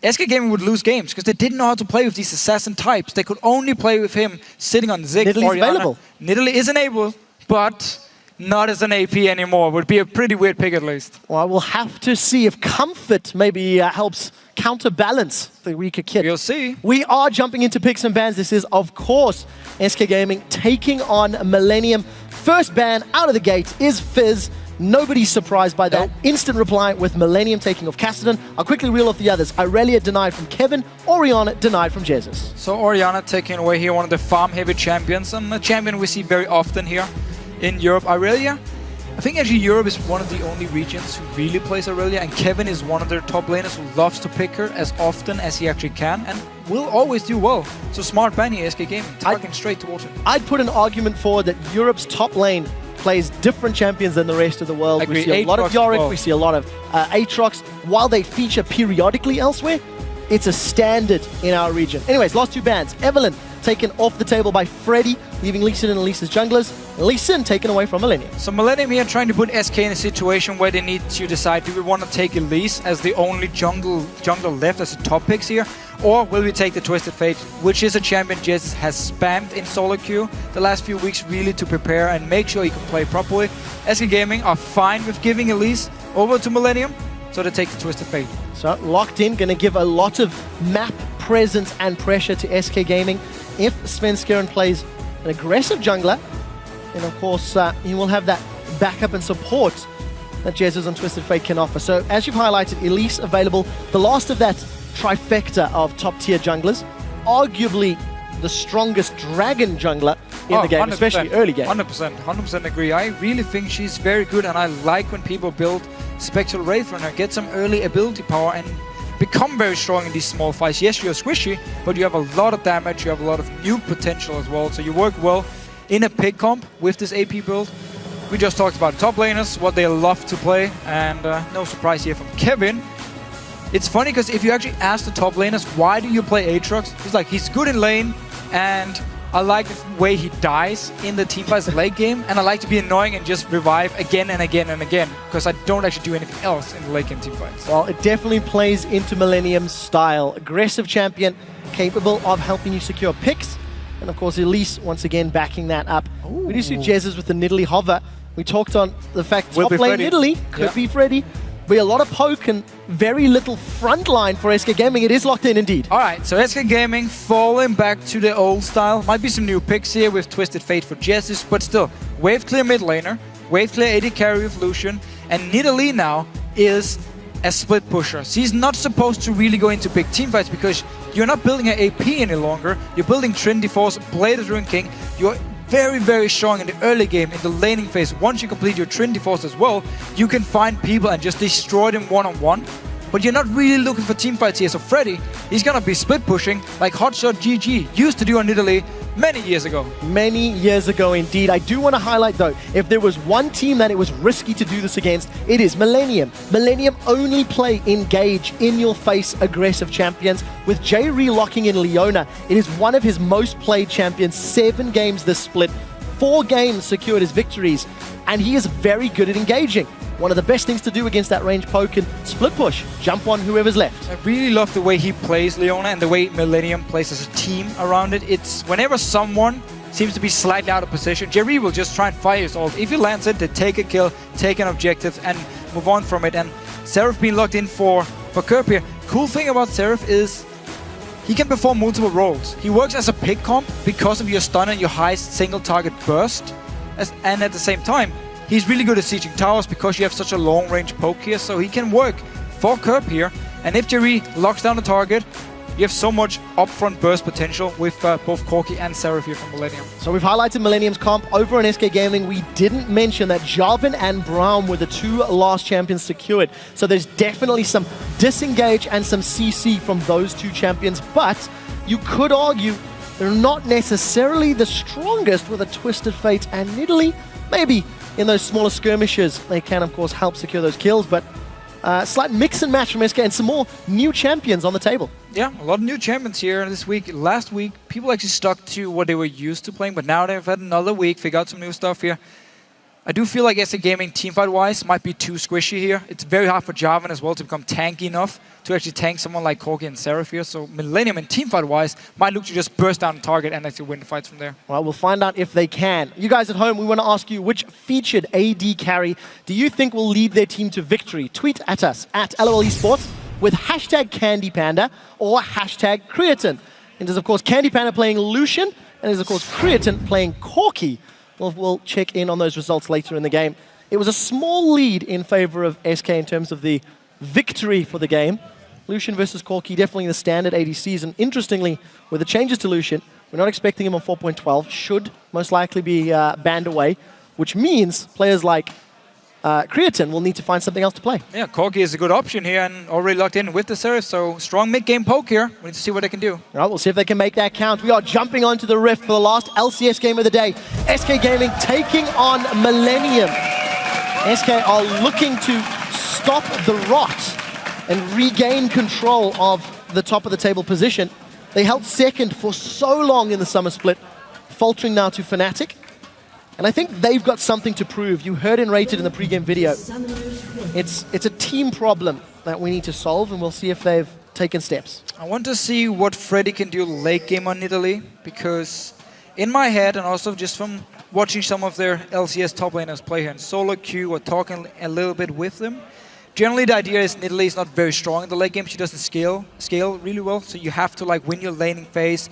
SK Gaming would lose games because they didn't know how to play with these assassin types. They could only play with him sitting on Zig. Nidalee is available. Nidalee is enabled, but not as an AP anymore. Would be a pretty weird pick at least. Well, we'll have to see if Comfort maybe helps counterbalance the weaker kit. We'll see. We are jumping into picks and bans. This is, of course, SK Gaming taking on Millennium. First ban out of the gate is Fizz. Nobody's surprised by that. Instant reply with Millennium taking off Cassidy. I'll quickly reel off the others. Irelia denied from Kevin. Orianna denied from Jesus. So Orianna taking away here one of the farm-heavy champions, and a champion we see very often here in Europe. Irelia, I think actually Europe is one of the only regions who really plays Irelia, and Kevin is one of their top laners who loves to pick her as often as he actually can, and will always do well. So smart ban here, SK Gaming, targeting straight towards him. I'd put an argument forward that Europe's top lane plays different champions than the rest of the world. We see a lot of Yorick, we see a lot of Aatrox. While they feature periodically elsewhere, it's a standard in our region. Anyways, last two bans. Evelyn taken off the table by Freddy, leaving Lee Sin and Elise's junglers. Lee Sin taken away from Millennium. So Millennium here trying to put SK in a situation where they need to decide, do we want to take Elise as the only jungler left as the top picks here? Or will we take the Twisted Fate, which is a champion Jez has spammed in solo queue the last few weeks really to prepare and make sure he can play properly. SK Gaming are fine with giving Elise over to Millennium, so they take the Twisted Fate. So locked in, going to give a lot of map presence and pressure to SK Gaming. If Sven Skeren plays an aggressive jungler, then of course he will have that backup and support that Jez's and Twisted Fate can offer. So as you've highlighted, Elise available, the last of that trifecta of top-tier junglers, arguably the strongest dragon jungler in the game, 100%, especially early game. 100% agree. I really think she's very good, and I like when people build Spectral Wraith on her, get some early ability power, and become very strong in these small fights. Yes, you're squishy, but you have a lot of damage, you have a lot of nuke potential as well, so you work well in a pick comp with this AP build. We just talked about top laners, what they love to play, and no surprise here from Kevin. It's funny because if you actually ask the top laners, why do you play Aatrox? He's like, he's good in lane, and I like the way he dies in the teamfights late game, and I like to be annoying and just revive again and again and again, because I don't actually do anything else in the late game teamfights. Well, it definitely plays into Millennium's style. Aggressive champion, capable of helping you secure picks, and of course Elise once again backing that up. Ooh. We do see Jez's with the Nidalee hover. We talked on the fact top lane Nidalee could be Freddy. Be a lot of poke and very little front line for SK Gaming. It is locked in indeed. Alright, so SK Gaming falling back to the old style. Might be some new picks here with Twisted Fate for Jez's, but still, wave clear mid laner, wave clear AD carry with Lucian, and Nidalee now is a split pusher. She's not supposed to really go into big teamfights because you're not building an AP any longer. You're building Trinity Force, Blade of Ruin King. You're very, very strong in the early game, in the laning phase. Once you complete your Trinity Force as well, you can find people and just destroy them one-on-one. But you're not really looking for teamfights here. So Freddy, he's gonna be split pushing like Hotshot GG used to do on Nidalee many years ago. Many years ago indeed. I do want to highlight though, if there was one team that it was risky to do this against, it is Millennium. Millennium only play engage, in-your-face aggressive champions. With Jay relocking in Leona, it is one of his most played champions. 7 games this split, 4 games secured his victories, and he is very good at engaging. One of the best things to do against that range poke and split push. Jump on whoever's left. I really love the way he plays Leona and the way Millennium plays as a team around it. It's whenever someone seems to be slightly out of position, Jerry will just try and fire his ult. If he lands it, they take a kill, take an objective, and move on from it. And Seraph being locked in for Kerp here. Cool thing about Seraph is he can perform multiple roles. He works as a pick comp because of your stun and your high single target burst. And at the same time, he's really good at sieging towers because you have such a long range poke here, so he can work for Curb here. And if Jerry locks down the target, you have so much upfront burst potential with both Corki and Seraph here from Millennium. So we've highlighted Millennium's comp over on SK Gaming. We didn't mention that Jarvan and Braum were the 2 last champions secured. So there's definitely some disengage and some CC from those 2 champions. But you could argue they're not necessarily the strongest with a Twisted Fate and Nidalee. Maybe in those smaller skirmishes, they can, of course, help secure those kills. But slight mix and match from SK and some more new champions on the table. Yeah, a lot of new champions here this week. Last week, people actually stuck to what they were used to playing, but now they've had another week, figured out some new stuff here. I do feel like SK Gaming teamfight-wise might be too squishy here. It's very hard for Jarvan as well to become tanky enough to actually tank someone like Corki and Seraph here. So Millennium and teamfight-wise might look to just burst down the target and actually win the fights from there. Well, we'll find out if they can. You guys at home, we want to ask you, which featured AD carry do you think will lead their team to victory? Tweet at us, at LOL Esports, with hashtag CandyPanda or hashtag Creatine. And there's, of course, CandyPanda playing Lucian, and there's, of course, Creatine playing Corki. We'll check in on those results later in the game. It was a small lead in favor of SK in terms of the victory for the game. Lucian versus Corki, definitely the standard AD season. Interestingly, with the changes to Lucian, we're not expecting him on 4.12. Should most likely be banned away, which means players like Creatine will need to find something else to play. Yeah, Corki is a good option here and already locked in with the Seraph, so strong mid-game poke here. We need to see what they can do. All right, we'll see if they can make that count. We are jumping onto the Rift for the last LCS game of the day. SK Gaming taking on Millennium. SK are looking to stop the rot and regain control of the top of the table position. They held second for so long in the summer split, faltering now to Fnatic. And I think they've got something to prove. You heard in Rated in the pregame video. It's a team problem that we need to solve, and we'll see if they've taken steps. I want to see what Freddy can do late game on Nidalee, because in my head, and also just from watching some of their LCS top laners play here in solo queue or talking a little bit with them, generally the idea is Nidalee is not very strong in the late game. She doesn't scale really well, so you have to like win your laning phase,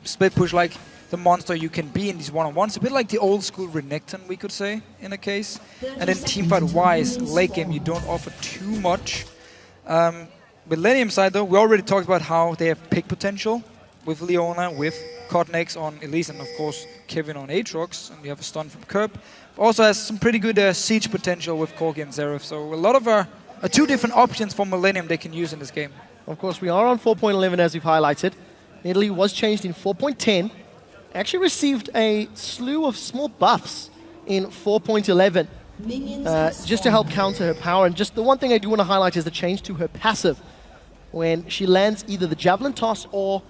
split push like the monster you can be in these one-on-ones. A bit like the old school Renekton, we could say, in a case. And then teamfight-wise, late game, you don't offer too much. Millennium side, though, we already talked about how they have pick potential with Leona, with Cotnex on Elise, and of course Kevin on Aatrox, and you have a stun from Curb. Also has some pretty good siege potential with Corki and Seraph. So a lot of 2 different options for Millennium they can use in this game. Of course, we are on 4.11 as we've highlighted. Nidalee was changed in 4.10. Actually received a slew of small buffs in 4.11 just to help counter her power. And just the one thing I do want to highlight is the change to her passive. When she lands either the Javelin Toss or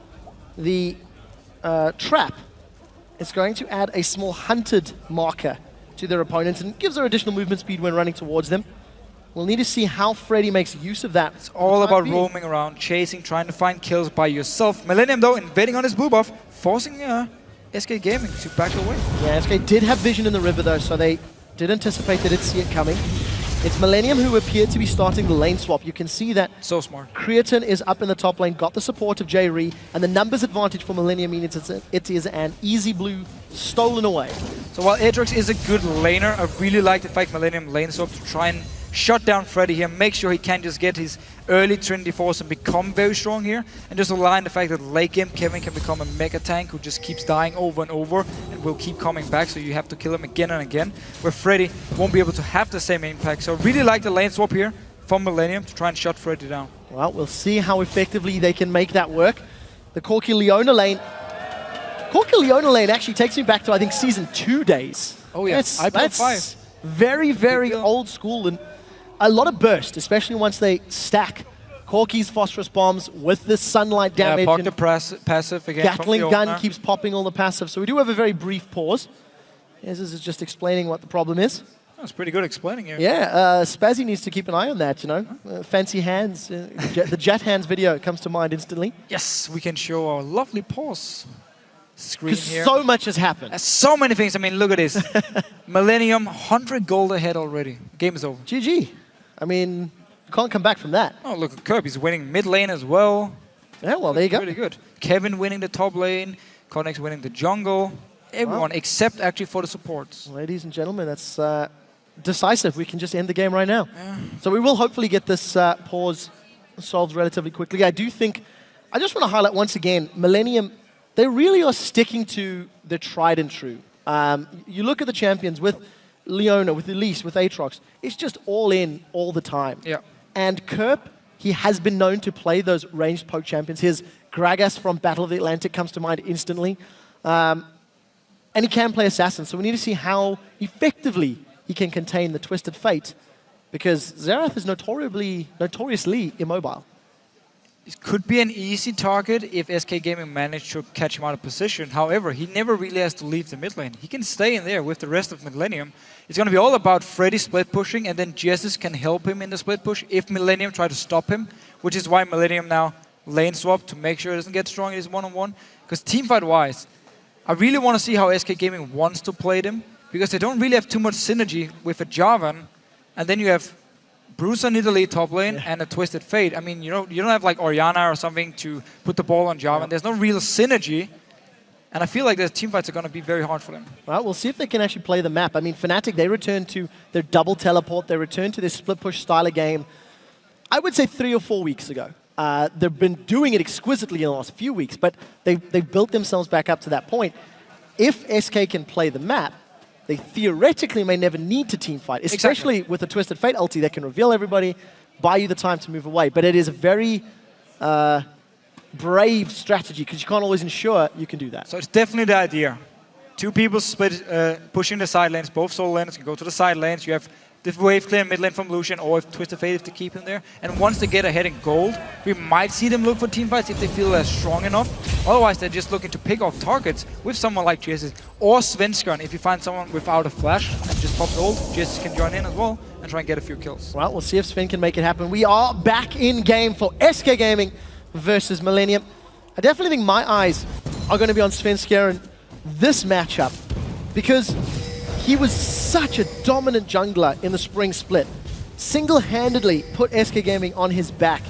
the Trap, it's going to add a small hunted marker to their opponents and gives her additional movement speed when running towards them. We'll need to see how Freddy makes use of that. It's all about roaming around, chasing, trying to find kills by yourself. Millennium, though, invading on his blue buff, forcing SK Gaming to back away. Yeah, SK did have vision in the river though, so they did anticipate, they did see it coming. It's Millennium who appeared to be starting the lane swap. You can see that so smart. Creatine is up in the top lane, got the support of J-Ree, and the numbers advantage for Millennium means it is an easy blue stolen away. So while Aatrox is a good laner, I really like the fact Millennium lane swap to try and shut down Freddy here, make sure he can just get his early Trinity Force and become very strong here, and just align the fact that late game Kevin can become a mega tank who just keeps dying over and over and will keep coming back, so you have to kill him again and again, where Freddy won't be able to have the same impact. So I really like the lane swap here from Millennium to try and shut Freddy down. Well, we'll see how effectively they can make that work. The Corki Leona lane actually takes me back to, I think, Season 2 days. Oh yeah, that's 5. Very, very old school, and a lot of burst, especially once they stack Corki's phosphorus bombs with the sunlight damage. Yeah, the passive again. Gatling gun keeps popping all the passive. So we do have a very brief pause. This is just explaining what the problem is. That's pretty good explaining here. Yeah, Spazzy needs to keep an eye on that, you know. Fancy hands. The Jet Hands video comes to mind instantly. Yes, we can show our lovely pause screen here. So much has happened. So many things. I mean, look at this. Millennium, 100 gold ahead already. Game is over. GG. I mean, you can't come back from that. Oh, look at Curb. He's winning mid lane as well. Yeah, well, there you go. Really good. Kevin winning the top lane, Connex winning the jungle. Everyone except actually for the supports. Ladies and gentlemen, that's decisive. We can just end the game right now. Yeah. So we will hopefully get this pause solved relatively quickly. I just want to highlight once again, Millennium, they really are sticking to the tried and true. You look at the champions with Leona, with Elise, with Aatrox, it's just all in all the time. Yeah. And Kerp, he has been known to play those ranged poke champions. His Gragas from Battle of the Atlantic comes to mind instantly. And he can play Assassin, so we need to see how effectively he can contain the Twisted Fate, because Xerath is notoriously immobile. It could be an easy target if SK Gaming managed to catch him out of position. However, he never really has to leave the mid lane. He can stay in there with the rest of Millennium. It's going to be all about Freddy split pushing, and then Jesus can help him in the split push if Millennium try to stop him, which is why Millennium now lane swap to make sure it doesn't get strong in his one-on-one. Because teamfight-wise, I really want to see how SK Gaming wants to play them, because they don't really have too much synergy with a Jarvan, and then you have Bruce on Italy top lane and a Twisted Fate. I mean, you don't have like Orianna or something to put the ball on Jarvan. There's no real synergy, and I feel like the teamfights are going to be very hard for them. Well, we'll see if they can actually play the map. I mean, Fnatic, they return to their double teleport. They return to this split push style of game, I would say 3 or 4 weeks ago. They've been doing it exquisitely in the last few weeks, but they've built themselves back up to that point. If SK can play the map, they theoretically may never need to teamfight, especially with a Twisted Fate ulti that can reveal everybody, buy you the time to move away. But it is a very brave strategy, because you can't always ensure you can do that. So it's definitely the idea. 2 people split, pushing the side lanes. Both solo lanes can go to the side lanes. You have the wave clear mid lane from Lucian, or if Twisted Fate if to keep him there. And once they get ahead in gold, we might see them look for teamfights if they feel they're strong enough. Otherwise, they're just looking to pick off targets with someone like Jesus or Svenskern. If you find someone without a flash and just pop gold, Jesus can join in as well and try and get a few kills. Well, we'll see if Sven can make it happen. We are back in game for SK Gaming versus Millennium. I definitely think my eyes are going to be on Svenskern this matchup, because he was such a dominant jungler in the spring split. Single-handedly put SK Gaming on his back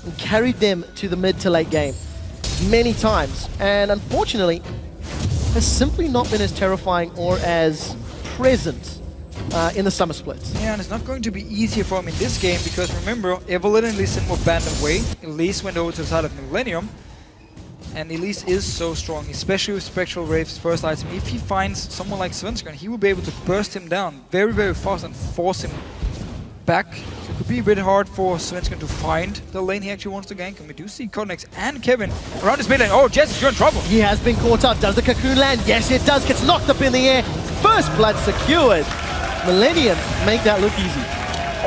and carried them to the mid to late game many times. And unfortunately, has simply not been as terrifying or as present in the summer splits. Yeah, and it's not going to be easier for him in this game, because remember, Evelyn and Lee Sin were banned away. Elise went over to the side of Millennium. And Elise is so strong, especially with Spectral Wave's first item. If he finds someone like Svenskern, he will be able to burst him down very, very fast and force him back. So it could be a bit hard for Svenskern to find the lane he actually wants to gank. And we do see Connex and Kevin around his mid lane. Oh, Jess, you're in trouble. He has been caught up. Does the cocoon land? Yes, it does. Gets knocked up in the air. First blood secured. Millennium make that look easy.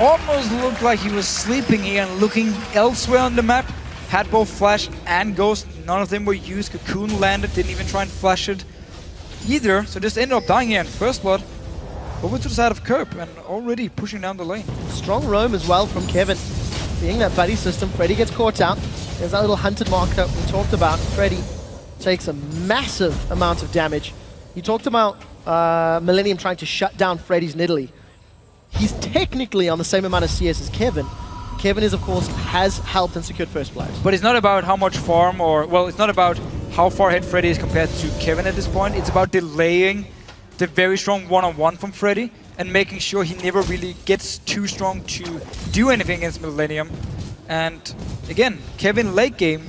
Almost looked like he was sleeping here and looking elsewhere on the map. Had both Flash and Ghost. None of them were used. Cocoon landed, didn't even try and flash it either. So just ended up dying here in first blood. Over to the side of Kerp and already pushing down the lane. Strong roam as well from Kevin. Being that buddy system, Freddy gets caught out. There's that little hunted marker we talked about. Freddy takes a massive amount of damage. You talked about Millennium trying to shut down Freddy's Nidalee. He's technically on the same amount of CS as Kevin. Kevin is, of course, has helped and secured first blood. But it's not about how much farm or, well, it's not about how far ahead Freddy is compared to Kevin at this point. It's about delaying the very strong one-on-one from Freddy and making sure he never really gets too strong to do anything against Millennium. And again, Kevin late game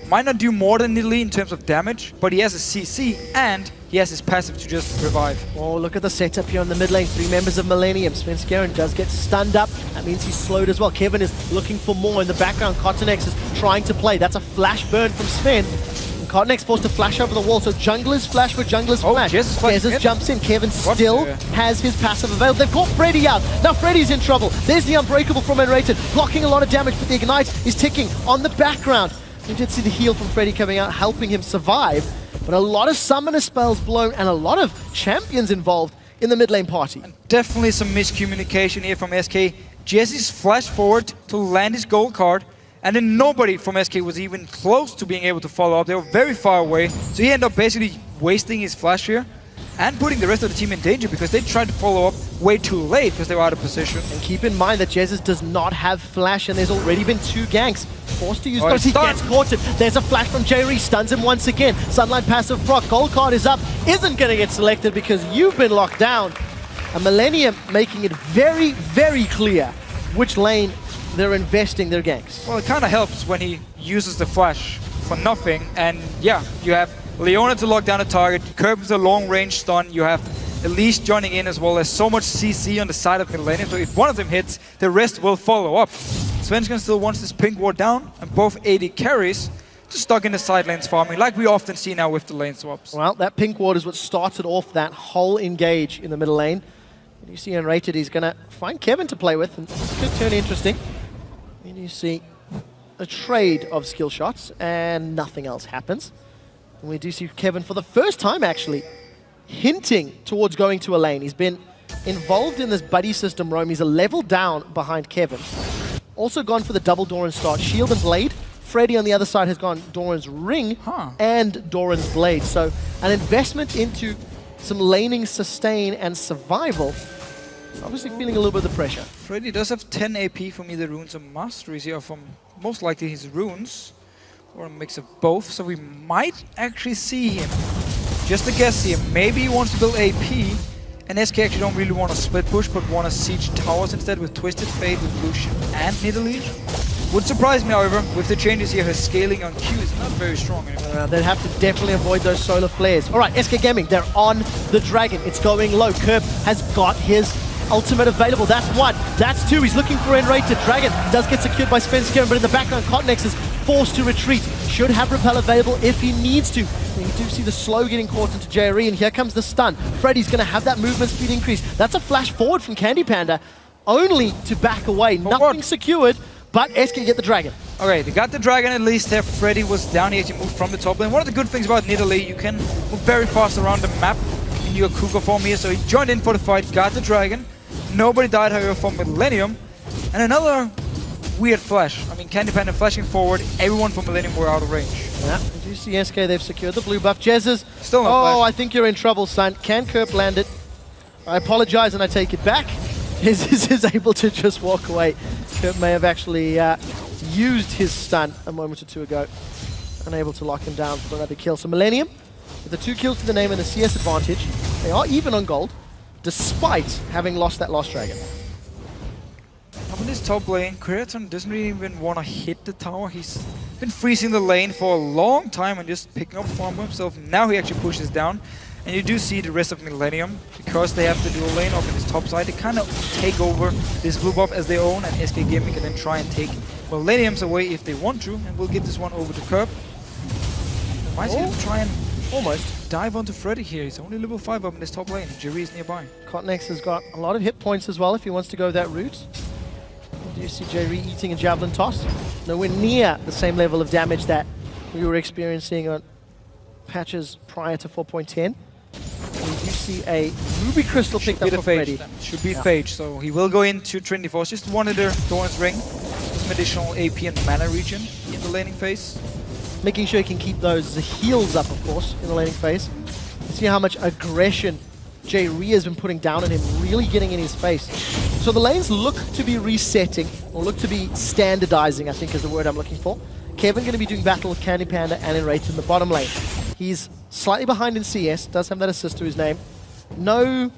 might not do more than Nidalee in terms of damage, but he has a CC and he has his passive to just revive. Oh, look at the setup here on the mid lane. 3 members of Millennium. Svenskern does get stunned up. That means he's slowed as well. Kevin is looking for more in the background. Cottonex is trying to play. That's a flash burn from Sven. And Cottonex forced to flash over the wall. So jungler's flash for jungler's flash. Jesus jumps in. Kevin still has his passive available. They've caught Freddy out. Now Freddy's in trouble. There's the Unbreakable from Ro8, blocking a lot of damage, but the Ignite is ticking on the background. We did see the heal from Freddy coming out, helping him survive. But a lot of summoner spells blown and a lot of champions involved in the mid lane party. And definitely some miscommunication here from SK. Jesse's flashed forward to land his gold card, and then nobody from SK was even close to being able to follow up. They were very far away, so he ended up basically wasting his flash here. and putting the rest of the team in danger because they tried to follow up way too late because they were out of position. And keep in mind that Jesus does not have flash, and there's already been 2 ganks. Forced to use Oh, because he stun. gets caught. There's a flash from Jerry, stuns him once again. Sunlight passive proc, gold card is up, isn't going to get selected because you've been locked down. And Millennium making it very, very clear which lane they're investing their ganks. Well, it kind of helps when he uses the flash for nothing. And yeah, you have Leona to lock down a target, Curb with a long-range stun, you have Elise joining in as well. There's so much CC on the side of Millennium, so if one of them hits, the rest will follow up. Svensson still wants this pink ward down, and both AD carries just stuck in the side lanes farming, like we often see now with the lane swaps. Well, that pink ward is what started off that whole engage in the middle lane. And you see Unrated, he's going to find Kevin to play with, and this could turn interesting. And you see a trade of skill shots, and nothing else happens. And we do see Kevin for the first time, actually, hinting towards going to a lane. He's been involved in this buddy system roam. He's a level down behind Kevin. Also gone for the double Doran start. Shield and Blade. Freddy on the other side has gone Doran's Ring and Doran's Blade. So an investment into some laning, sustain, and survival. Obviously feeling a little bit of the pressure. Freddy does have 10 AP from either runes or masteries here, from most likely his runes, or a mix of both. So we might actually see him. Just a guess here. Maybe he wants to build AP, and SK actually don't really want to split push, but want to siege towers instead with Twisted Fate, with Lucian and Nidalee. Would surprise me, however, with the changes here, her scaling on Q is not very strong anymore. They'd have to definitely avoid those solar flares. All right, SK Gaming, they're on the Dragon. It's going low. Kerb has got his ultimate available. That's 1. That's 2. He's looking for Enrated. Dragon does get secured by Svensson, but in the background, Cotnex is forced to retreat. Should have Repel available if he needs to. And you do see the slow getting caught into JRE, and here comes the stun. Freddy's going to have that movement speed increase. That's a flash forward from Candy Panda, only to back away. Nothing secured, but SK get the Dragon. Okay, they got the Dragon at least there. Freddy was down here to move from the top lane. One of the good things about Nidalee, you can move very fast around the map in your Cougar form here, so he joined in for the fight, got the Dragon. Nobody died, however, from Millennium. And another weird flash. I mean, Candy Panda flashing forward, everyone from Millennium were out of range. Yeah, you do see SK, they've secured the blue buff. Jez's, still no flash. I think you're in trouble, son. Can Kerp land it? I apologize and I take it back. Jez is able to just walk away. Kerp may have actually used his stun a moment or 2 ago. Unable to lock him down for another kill. So Millennium, with the 2 kills to the name and the CS advantage, they are even on gold, despite having lost that last Dragon. Up in this top lane, Creaton doesn't really even want to hit the tower. He's been freezing the lane for a long time and just picking up farm for himself. Now he actually pushes down. And you do see the rest of Millennium, because they have the dual lane up in this top side, they kind of take over this blue buff as their own, and SK Gaming can then try and take Millenniums away if they want to, and we'll give this one over to Kerb. Might see him try and almost dive onto Freddy here. He's only level 5 up in this top lane. Jerry is nearby. Cotnex has got a lot of hit points as well if he wants to go that route. Do you see Jerry eating a javelin toss? Nowhere near the same level of damage that we were experiencing on patches prior to 4.10. We do see a Ruby Crystal picked up for Freddy. Should be Phage, so he will go into Trinity Force. Just one of the Doran's Ring, some additional AP and mana regen in the laning phase. Making sure he can keep those heals up, of course, in the laning phase. You see how much aggression Jay Rhea has been putting down on him, really getting in his face. So the lanes look to be resetting, or look to be standardizing, I think is the word I'm looking for. Kevin going to be doing battle with Candy Panda and Enrate in the bottom lane. He's slightly behind in CS, does have that assist to his name. No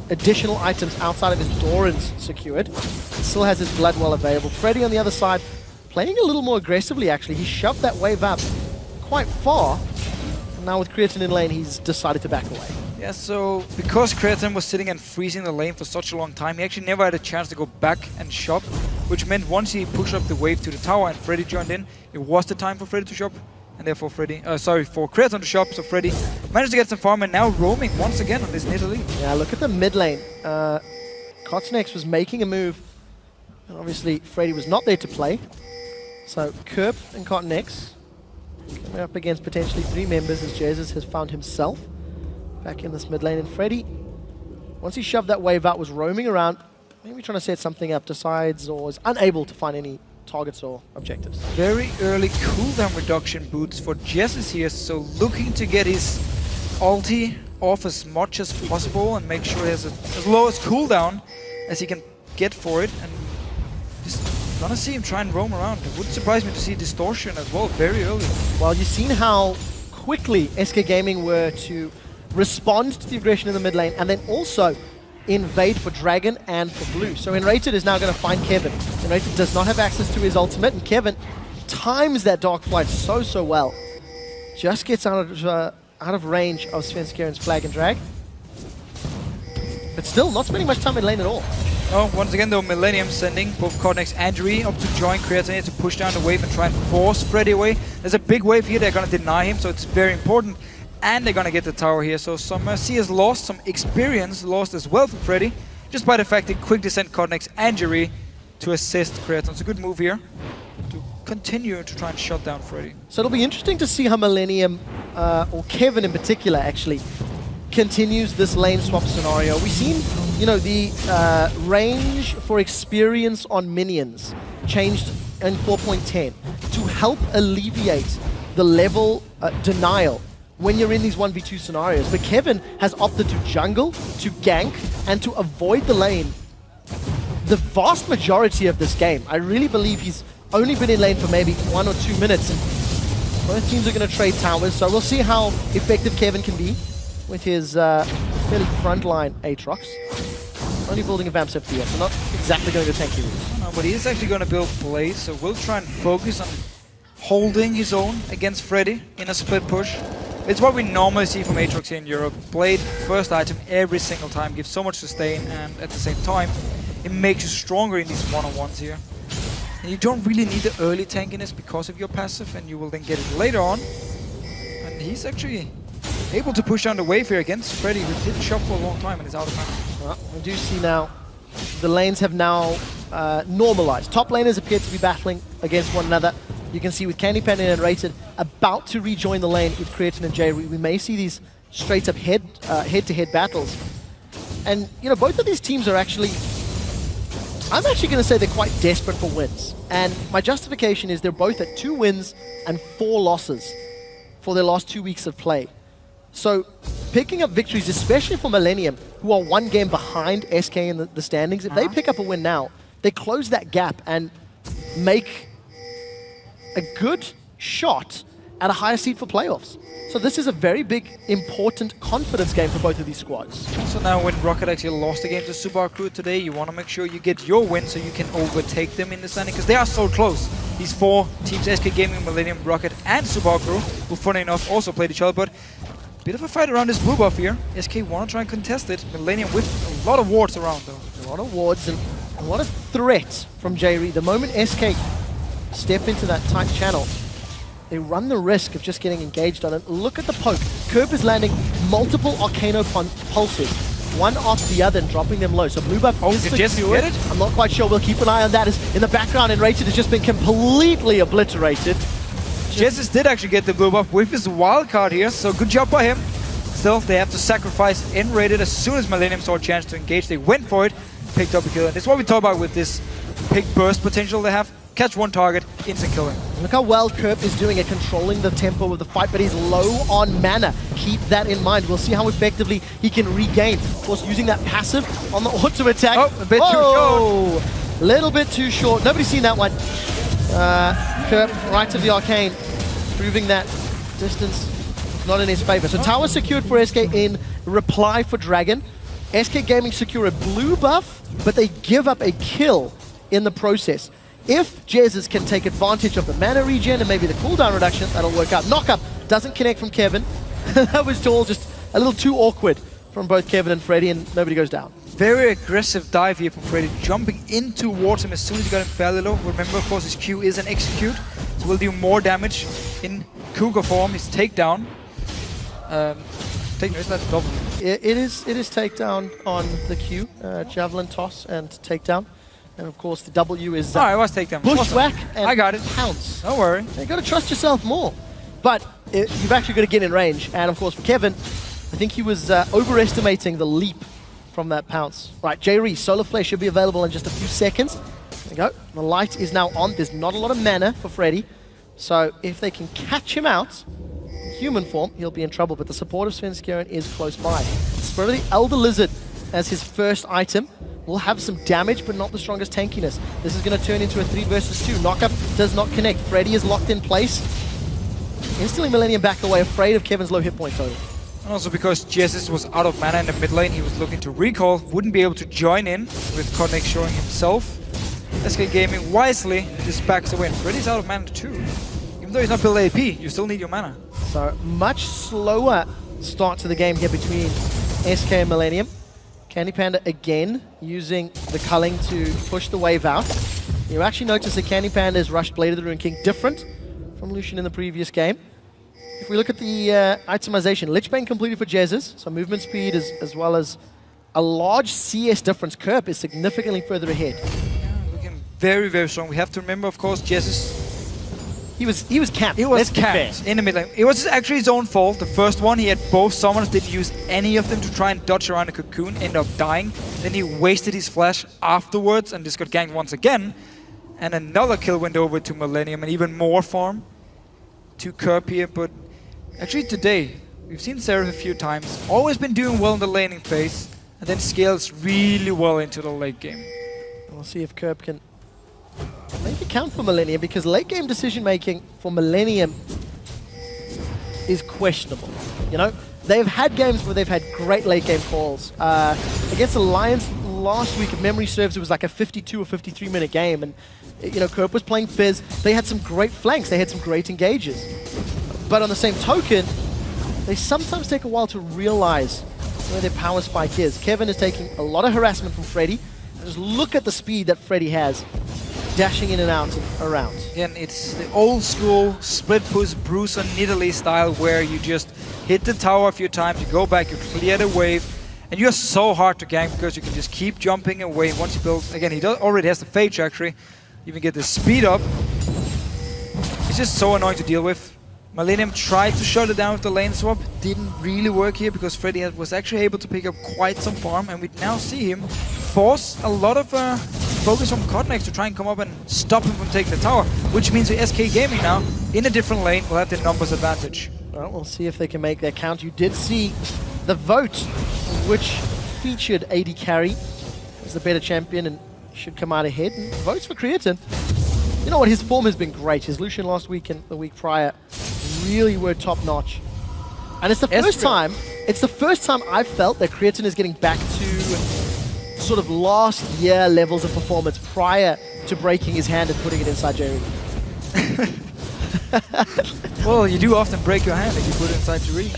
additional items outside of his Doran's secured. Still has his Bloodwell available. Freddy on the other side, playing a little more aggressively actually. He shoved that wave up quite far. And now with Creatin in lane, he's decided to back away. Yeah, so because Creatin was sitting and freezing the lane for such a long time, he actually never had a chance to go back and shop, which meant once he pushed up the wave to the tower and Freddy joined in, it was the time for Freddy to shop. And therefore for Creatin to shop, so Freddy managed to get some farm and now roaming once again on this Nidalee. Yeah, look at the mid lane. Kotnex was making a move, and obviously Freddy was not there to play. So Kerp and Kotnex coming up against potentially 3 members as Jesus has found himself back in this mid lane. And Freddy, once he shoved that wave out, was roaming around, maybe trying to set something up, decides or was unable to find any targets or objectives. Very early cooldown reduction boots for Jesus here, so looking to get his ulti off as much as possible and make sure he has as low as cooldown as he can get for it. And just gonna see him try and roam around. It wouldn't surprise me to see Distortion as well very early. Well, you've seen how quickly SK Gaming were to respond to the aggression in the mid lane and then also invade for Dragon and for Blue. So Ro8 is now going to find Kevin. Ro8 does not have access to his ultimate, and Kevin times that Dark Flight so well. Just gets out of range of Svenskaren's flag and drag. But still, not spending much time in lane at all. Oh, once again though, Millennium sending both Cornex and Jerry up to join Creatine to push down the wave and try and force Freddy away. There's a big wave here, they're going to deny him, so it's very important. And they're going to get the tower here, so some CS lost, some experience lost as well for Freddy, just by the fact that quick descent Cornex and Jerry to assist Creatine. It's a good move here to continue to try and shut down Freddy. So it'll be interesting to see how Millennium, or Kevin in particular actually, continues this lane swap scenario. We've seen, you know, the range for experience on minions changed in 4.10 to help alleviate the level denial when you're in these 1v2 scenarios. But Kevin has opted to jungle, to gank, and to avoid the lane the vast majority of this game. I really believe he's only been in lane for maybe 1 or 2 minutes, and both teams are going to trade towers, so we'll see how effective Kevin can be with his fairly frontline Aatrox. Only building a Vamps FDS, so not exactly going to tank you. No, but he is actually going to build Blaze, so we'll try and focus on holding his own against Freddy in a split push. It's what we normally see from Aatrox here in Europe. Blade, first item every single time, gives so much sustain, and at the same time, it makes you stronger in these one-on-ones here. And you don't really need the early tankiness because of your passive, and you will then get it later on. And he's actually able to push down the wave here against Freddy, who didn't shop for a long time and is out of mana. Well, we do see now, the lanes have now normalized. Top laners appear to be battling against one another. You can see with Candy Panda and Ro8 about to rejoin the lane with Creatine and Jay. We may see these straight up head-to-head battles. And, you know, both of these teams are actually, I'm actually going to say they're quite desperate for wins. And my justification is they're both at 2 wins and 4 losses for their last 2 weeks of play. So picking up victories, especially for Millennium, who are 1 game behind SK in the standings, if they pick up a win now, they close that gap and make a good shot at a higher seed for playoffs. So this is a very big, important confidence game for both of these squads. So now when Rocket actually lost the game to Subaru today, you want to make sure you get your win so you can overtake them in the standing, because they are so close. These 4 teams, SK Gaming, Millennium, Rocket, and Subaru, who funny enough also played each other, but bit of a fight around this blue buff here. SK want to try and contest it. Millennium with a lot of wards around though. A lot of wards and a lot of threat from J-Re. The moment SK step into that tight channel, they run the risk of just getting engaged on it. Look at the poke. Curb is landing multiple Arcano pulses, one after the other, and dropping them low. So blue buff is secured. I'm not quite sure. We'll keep an eye on that. As in the background, and Ro8 has just been completely obliterated. Jesus did actually get the blue buff with his wild card here, so good job by him. Still, they have to sacrifice N-rated. As soon as Millennium saw a chance to engage, they went for it, picked up a kill. And that's what we talk about with this big burst potential they have. Catch one target, instant killing. Look how well Kerp is doing at controlling the tempo of the fight, but he's low on mana. Keep that in mind. We'll see how effectively he can regain. Of course, using that passive on the auto attack. Oh, a bit too short. Little bit too short. Nobody's seen that one. Kerp right to the arcane, proving that distance is not in his favor. So tower secured for SK in reply for Dragon. SK Gaming secure a blue buff, but they give up a kill in the process. If Jesus can take advantage of the mana regen and maybe the cooldown reduction, that'll work out. Knockup doesn't connect from Kevin. That was all just a little too awkward from both Kevin and Freddy, and nobody goes down. Very aggressive dive here from Freddy, jumping in towards him as soon as he got him fairly low. Remember, of course, his Q is an execute, so will do more damage in Cougar form. His takedown. Is that double? It is takedown on the Q, javelin toss and takedown. And of course the W is I was takedown. Bushwhack and I got it. Pounce. Don't worry. You got to trust yourself more. But you've actually got to get in range. And of course for Kevin, I think he was overestimating the leap from that pounce. Right, J-Re, Solar Flare should be available in just a few seconds. There we go. The light is now on. There's not a lot of mana for Freddy. So if they can catch him out, human form, he'll be in trouble, but the support of Svenskeren is close by. Spirit of the Elder Lizard as his first item will have some damage, but not the strongest tankiness. This is going to turn into a 3 versus 2. Knockup does not connect. Freddy is locked in place. Instantly Millennium back away, afraid of Kevin's low hit point total. And also because Jesus was out of mana in the mid lane, he was looking to recall, wouldn't be able to join in, with Connect showing himself. SK Gaming wisely just backs away, and Freddy's out of mana too. Even though he's not built AP, you still need your mana. So, much slower start to the game here between SK and Millennium. Candy Panda again using the culling to push the wave out. You actually notice that Candy Panda's rushed Blade of the Ruined King different from Lucian in the previous game. If we look at the itemization, Lich Bane completed for Jesus, so movement speed as well as a large CS difference. Kerp is significantly further ahead. Yeah, looking very, very strong. We have to remember, of course, Jesus. He was camped. He was camped in the mid lane. It was actually his own fault. The first one, he had both summons, didn't use any of them to try and dodge around a cocoon, ended up dying. Then he wasted his flash afterwards and just got ganked once again. And another kill went over to Millennium and even more farm to Kerp here. But actually today, we've seen Seraph a few times. Always been doing well in the laning phase and then scales really well into the late game. We'll see if Kerp can make it count for Millennium, because late game decision making for Millennium is questionable. You know, they've had games where they've had great late game calls. Against the Lions last week, if memory serves, it was like a 52 or 53 minute game, and you know, Kerp was playing Fizz. They had some great flanks, they had some great engages. But on the same token, they sometimes take a while to realize where their power spike is. Kevin is taking a lot of harassment from Freddy. Just look at the speed that Freddy has, dashing in and out and around. Again, it's the old school split push Bruce and Nidalee style, where you just hit the tower a few times, you go back, you clear the wave, and you're so hard to gank because you can just keep jumping away. Once you build, again, he already has the Phage actually, even get the speed up. It's just so annoying to deal with. Millennium tried to shut it down with the lane swap, didn't really work here because Freddy was actually able to pick up quite some farm, and we now see him force a lot of focus from Cotnex to try and come up and stop him from taking the tower, which means with SK Gaming now, in a different lane, will have the numbers advantage. Well, we'll see if they can make their count. You did see the vote, which featured AD Carry as the better champion and should come out ahead. And votes for Creatine. You know what, his form has been great. His Lucian last week and the week prior really were top notch. And it's the first time I've felt that Creatine is getting back to sort of last year levels of performance prior to breaking his hand and putting it inside Jerry. Well, you do often break your hand if you put it inside Jerry.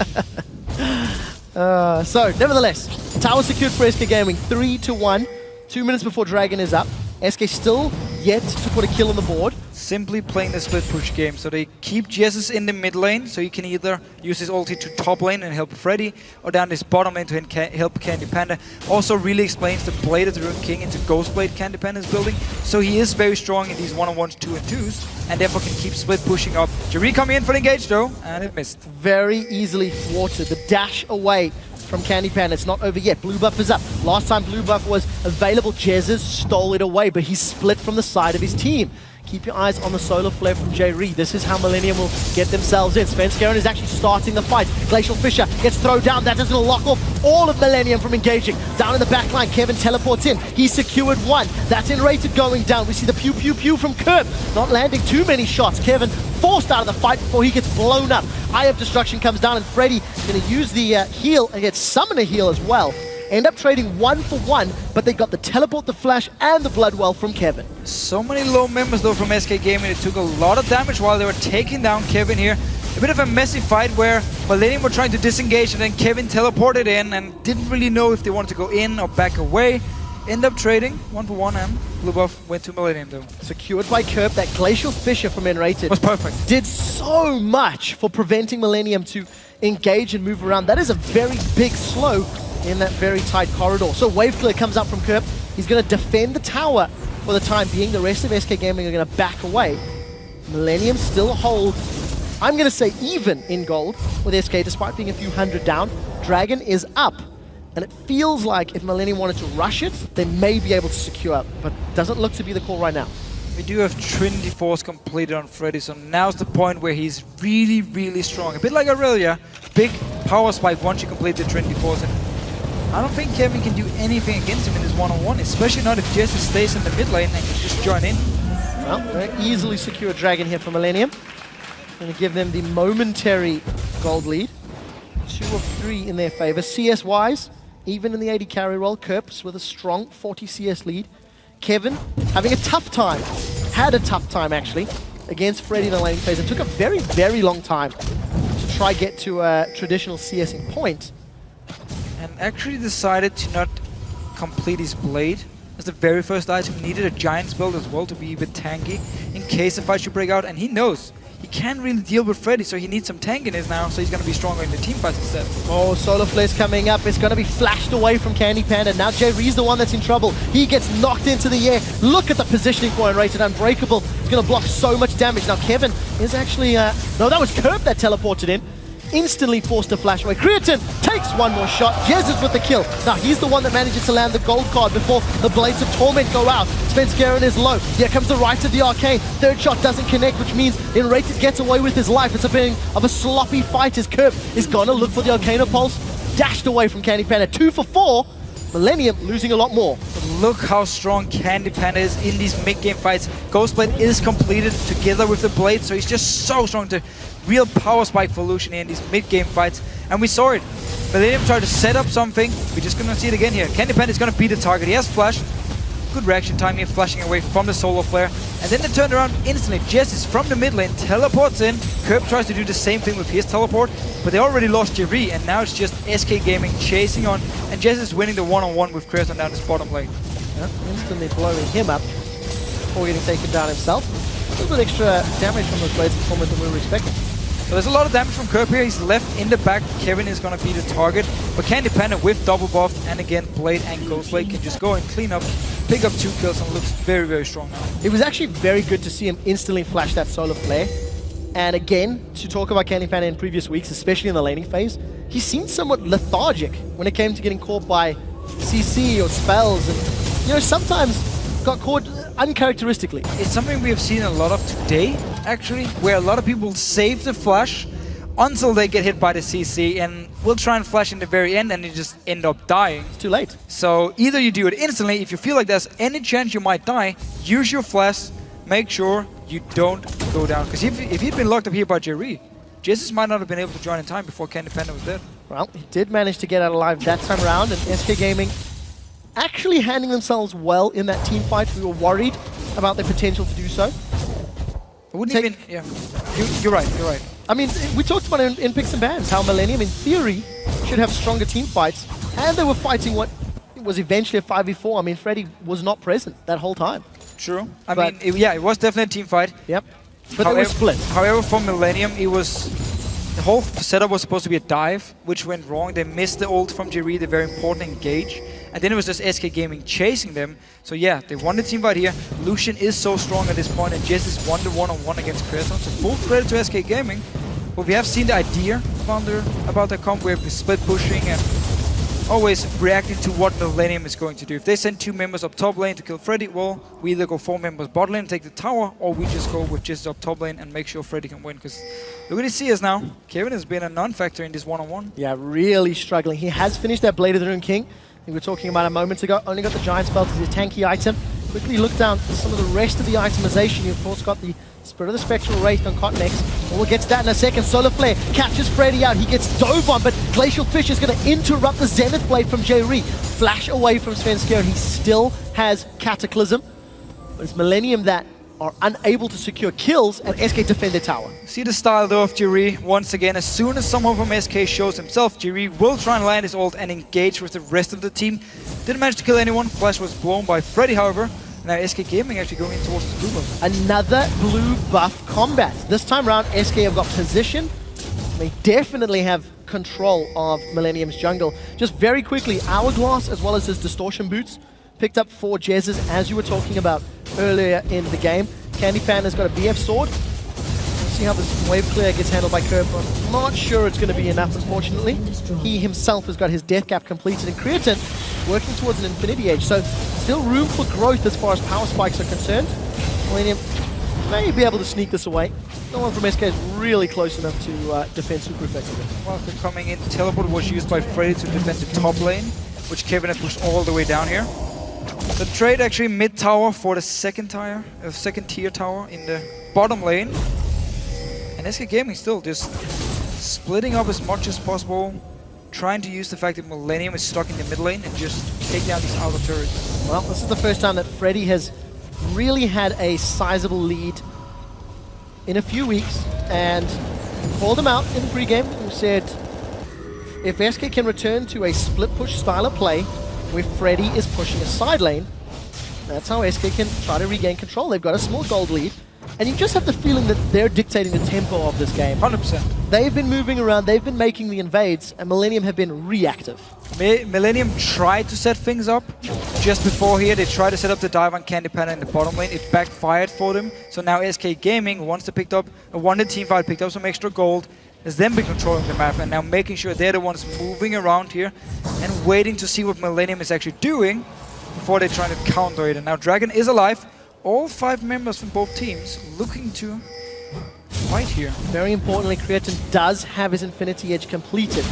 So, nevertheless, tower secured for SK Gaming, 3-1. 2 minutes before Dragon is up. SK still yet to put a kill on the board. Simply playing the split push game. So they keep Jesus in the mid lane, so he can either use his ulti to top lane and help Freddy, or down this bottom lane to help Candy Panda. Also really explains the Blade of the Ruined King into Ghost Blade Candy Panda is building. So he is very strong in these 1-on-1s, 2-and-2s, and therefore can keep split pushing up. Jerry coming in for the engage though, and it missed. Very easily thwarted. The dash away from Candy Panda. It's not over yet. Blue buff is up. Last time blue buff was available, Jesus stole it away, but he's split from the side of his team. Keep your eyes on the solar flare from J. Reed. This is how Millennium will get themselves in. Svenskeren is actually starting the fight. Glacial Fissure gets thrown down. That doesn't lock off all of Millennium from engaging. Down in the back line, Kevin teleports in. He's secured one. That's Rated going down. We see the pew pew pew from Kerp. Not landing too many shots. Kevin forced out of the fight before he gets blown up. Eye of Destruction comes down, and Freddy is going to use the heal and get Summoner heal as well. End up trading 1-for-1, but they got the teleport, the flash, and the blood well from Kevin. So many low members though from SK Gaming. It took a lot of damage while they were taking down Kevin here. A bit of a messy fight where Millennium were trying to disengage, and then Kevin teleported in and didn't really know if they wanted to go in or back away. End up trading 1-for-1, and blue buff went to Millennium though. Secured by Kerp. That Glacial Fissure from Rated was perfect. Did so much for preventing Millennium to engage and move around. That is a very big slow in that very tight corridor. So wave clear comes up from Kerp. He's going to defend the tower for the time being. The rest of SK Gaming are going to back away. Millennium still hold, I'm going to say even in gold with SK, despite being a few hundred down. Dragon is up. And it feels like if Millennium wanted to rush it, they may be able to secure, but doesn't look to be the call right now. We do have Trinity Force completed on Freddy, so now's the point where he's really, really strong. A bit like Aurelia, big power spike once you complete the Trinity Force. And I don't think Kevin can do anything against him in his one-on-one, especially not if Jesse stays in the mid lane and can just join in. Well, very easily secure Dragon here for Millennium. Going to give them the momentary gold lead. 2 of 3 in their favor. CS-wise, even in the AD carry role, Kerps with a strong 40 CS lead. Kevin having a tough time, had a tough time actually, against Freddy in the laning phase. It took a very, very long time to try get to a traditional CSing point. And actually decided to not complete his blade as the very first item. He needed a Giant's build as well to be a bit tanky in case the fight should break out, and he knows he can't really deal with Freddy, so he needs some tankiness now, so he's going to be stronger in the team fights instead. Oh, Solar Flare's coming up. It's going to be flashed away from Candy Panda. Now Jerry's the one that's in trouble. He gets knocked into the air. Look at the positioning for him, rated unbreakable. It's going to block so much damage. Now Kevin is actually... no, that was Kerp that teleported in. Instantly forced to flash away. Creatine takes one more shot. Jez is with the kill. Now he's the one that manages to land the gold card before the Blades of Torment go out. Svenskeren is low. Here comes the right of the arcane. Third shot doesn't connect, which means Enrated gets away with his life. It's a bit of a sloppy fight as Kerp is gonna look for the Arcana Pulse. Dashed away from Candy Panda. 2 for 4. Millennium losing a lot more. Look how strong Candy Panda is in these mid-game fights. Ghostblade is completed together with the Blade, so he's just so strong. To real power spike for Lucian in these mid-game fights, and we saw it. Millennium tried to set up something. We're just gonna see it again here. Candy Panda is gonna beat the target. He has flash. Good reaction time here, flashing away from the Solar Flare. And then they turned around instantly. Jess is from the mid lane, teleports in. Kerp tries to do the same thing with his teleport, but they already lost Jerry, and now it's just SK Gaming chasing on, and Jess is winning the one-on-one with Kreaton down his bottom lane. Yep, instantly blowing him up before getting taken down himself. A little bit extra damage from those Blades of Torment than we were expecting. So there's a lot of damage from Kerp here. He's left in the back. Kevin is going to be the target. But Candy Panda with double buff and again Blade and Ghostblade can just go and clean up, pick up 2 kills, and looks very, very strong now. It was actually very good to see him instantly flash that Solar Flare. And again, to talk about Candy Panda in previous weeks, especially in the laning phase, he seemed somewhat lethargic when it came to getting caught by CC or spells. And, you know, sometimes got caught uncharacteristically. It's something we have seen a lot of today, actually, where a lot of people save the flash until they get hit by the CC and will try and flash in the very end and you just end up dying. It's too late. So either you do it instantly, if you feel like there's any chance you might die, use your flash, make sure you don't go down. Because if he'd been locked up here by Jerry, Jesus might not have been able to join in time before Candy Panda was dead. Well, he did manage to get out alive that time around, and SK Gaming actually handling themselves well in that team fight. We were worried about their potential to do so. I wouldn't even... Yeah, you're right, you're right. I mean, we talked about it in Picks and Bans, how Millennium, in theory, should have stronger team fights, and they were fighting what was eventually a 5v4. I mean, Freddy was not present that whole time. True. I mean, it was definitely a team fight. Yep. But they were split. However, for Millennium, it was... The whole setup was supposed to be a dive, which went wrong. They missed the ult from Jerry, the very important engage. And then it was just SK Gaming chasing them. So yeah, they won the team fight here. Lucian is so strong at this point, and Jess is won the one-on-one against Kreaton. So full credit to SK Gaming. But we have seen the idea about their comp, where we split pushing and always reacting to what Millennium is going to do. If they send 2 members up top lane to kill Freddy, well, we either go 4 members bot lane and take the tower, or we just go with just up top lane and make sure Freddy can win. Because look at the CS now. Kevin has been a non-factor in this one-on-one. Yeah, really struggling. He has finished that Blade of the Rune King. We were talking about a moment ago. Only got the Giant Spell as his tanky item. Quickly look down some of the rest of the itemization. You of course got the Spirit of the Spectral Wraith on Cotton X. Well, we'll get to that in a second. Solar Flare catches Freddy out. He gets dove on, but Glacial Fish is going to interrupt the Zenith Blade from Jerry. Flash away from Svenskeren. He still has Cataclysm. But it's Millennium that are unable to secure kills, and SK defend their tower. See the style though of Jerry once again. As soon as someone from SK shows himself, Jerry will try and land his ult and engage with the rest of the team. Didn't manage to kill anyone. Flash was blown by Freddy, however. Now SK Gaming actually going in towards the blue buff. Another blue buff combat. This time around, SK have got position. They definitely have control of Millennium's jungle. Just very quickly, Hourglass as well as his Distortion Boots picked up 4 Jezzes, as you were talking about earlier in the game. Candy Panda's got a BF sword. We'll see how this wave clear gets handled by Kerp. I'm not sure it's going to be enough, unfortunately. He himself has got his death cap completed, and Kreaton working towards an Infinity Edge. So still room for growth as far as power spikes are concerned. Millennium may be able to sneak this away. No one from SK is really close enough to defend super effectively. Well, they're coming in. Teleport was used by Freddy to defend the top lane, which Kevin had pushed all the way down here. The trade actually mid tower for the second tier tower in the bottom lane. And SK Gaming still just splitting up as much as possible, trying to use the fact that Millennium is stuck in the mid lane and just take down these outer turrets. Well, this is the first time that Freddy has really had a sizable lead in a few weeks, and called him out in the pregame and said if SK can return to a split push style of play where Freddy is pushing a side lane, that's how SK can try to regain control. They've got a small gold lead, and you just have the feeling that they're dictating the tempo of this game. 100%. They've been moving around, they've been making the invades, and Millennium have been reactive. Millennium tried to set things up just before here. They tried to set up the dive on Candy Panda in the bottom lane. It backfired for them. So now SK Gaming, once they picked up, won the team fight, picked up some extra gold, has then been controlling the map and now making sure they're the ones moving around here and waiting to see what Millennium is actually doing before they're trying to counter it. And now Dragon is alive. All 5 members from both teams looking to fight here. Very importantly, Creatin does have his Infinity Edge completed.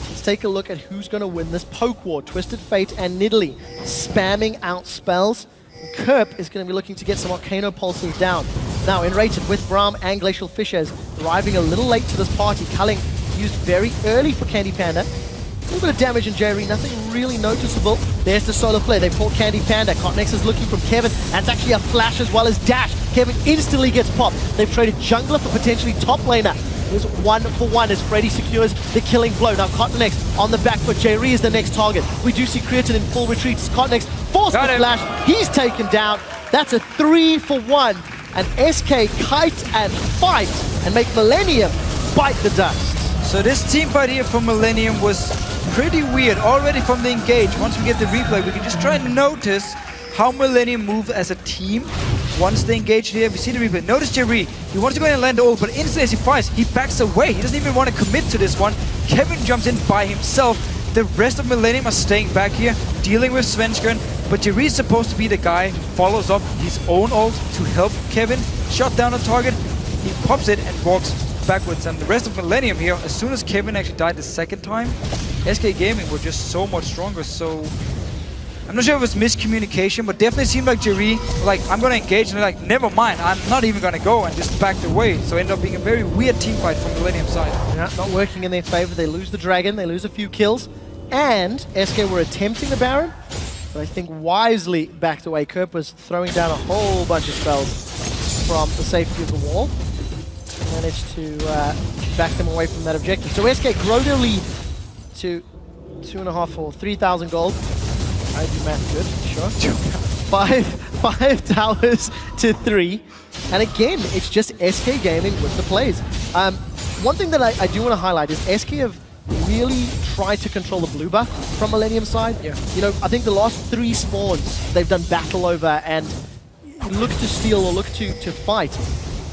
Let's take a look at who's going to win this poke war. Twisted Fate and Nidalee spamming out spells. Kerp is going to be looking to get some Arcano Pulses down. Now, Enrated with Braum and Glacial Fishers arriving a little late to this party. Culling used very early for Candy Panda. A little bit of damage in Jerry, nothing really noticeable. There's the Solar Flare. They pull Candy Panda. Cotnex is looking from Kevin. That's actually a flash as well as dash. Kevin instantly gets popped. They've traded jungler for potentially top laner. There's 1-for-1 as Freddy secures the killing blow. Now Cotnex on the back foot. Jerry is the next target. We do see Creatin in full retreat. Cotnex forced the flash. He's taken down. That's a 3-for-1. And SK kite and fight and make Millennium bite the dust. So this team fight here for Millennium was pretty weird already from the engage. Once we get the replay, we can just try and notice how Millennium move as a team once they engage here. We see the replay. Notice Jerry. He wants to go in and land the ult, but instantly as he fights, he backs away. He doesn't even want to commit to this one. Kevin jumps in by himself. The rest of Millennium are staying back here, dealing with Svenskeren. But Jerry is supposed to be the guy who follows up his own ult to help Kevin shut down a target. He pops it and walks backwards. And the rest of Millennium here, as soon as Kevin actually died the second time, SK Gaming were just so much stronger. So I'm not sure if it was miscommunication, but definitely seemed like Jerry, like, I'm going to engage, and they're like, never mind, I'm not even going to go, and just backed away. So it ended up being a very weird team fight from Millennium side. Yeah, not working in their favor. They lose the Dragon, they lose a few kills, and SK were attempting the Baron, but I think wisely backed away. Kerp was throwing down a whole bunch of spells from the safety of the wall. Managed to back them away from that objective. So SK grow their lead to 2.5 or 3,000 gold. I do math good, sure. five towers to 3. And again, it's just SK Gaming with the plays. One thing that I do want to highlight is SK have really tried to control the blue buff from Millennium side. Yeah. You know, I think the last 3 spawns they've done battle over and look to steal or look to fight,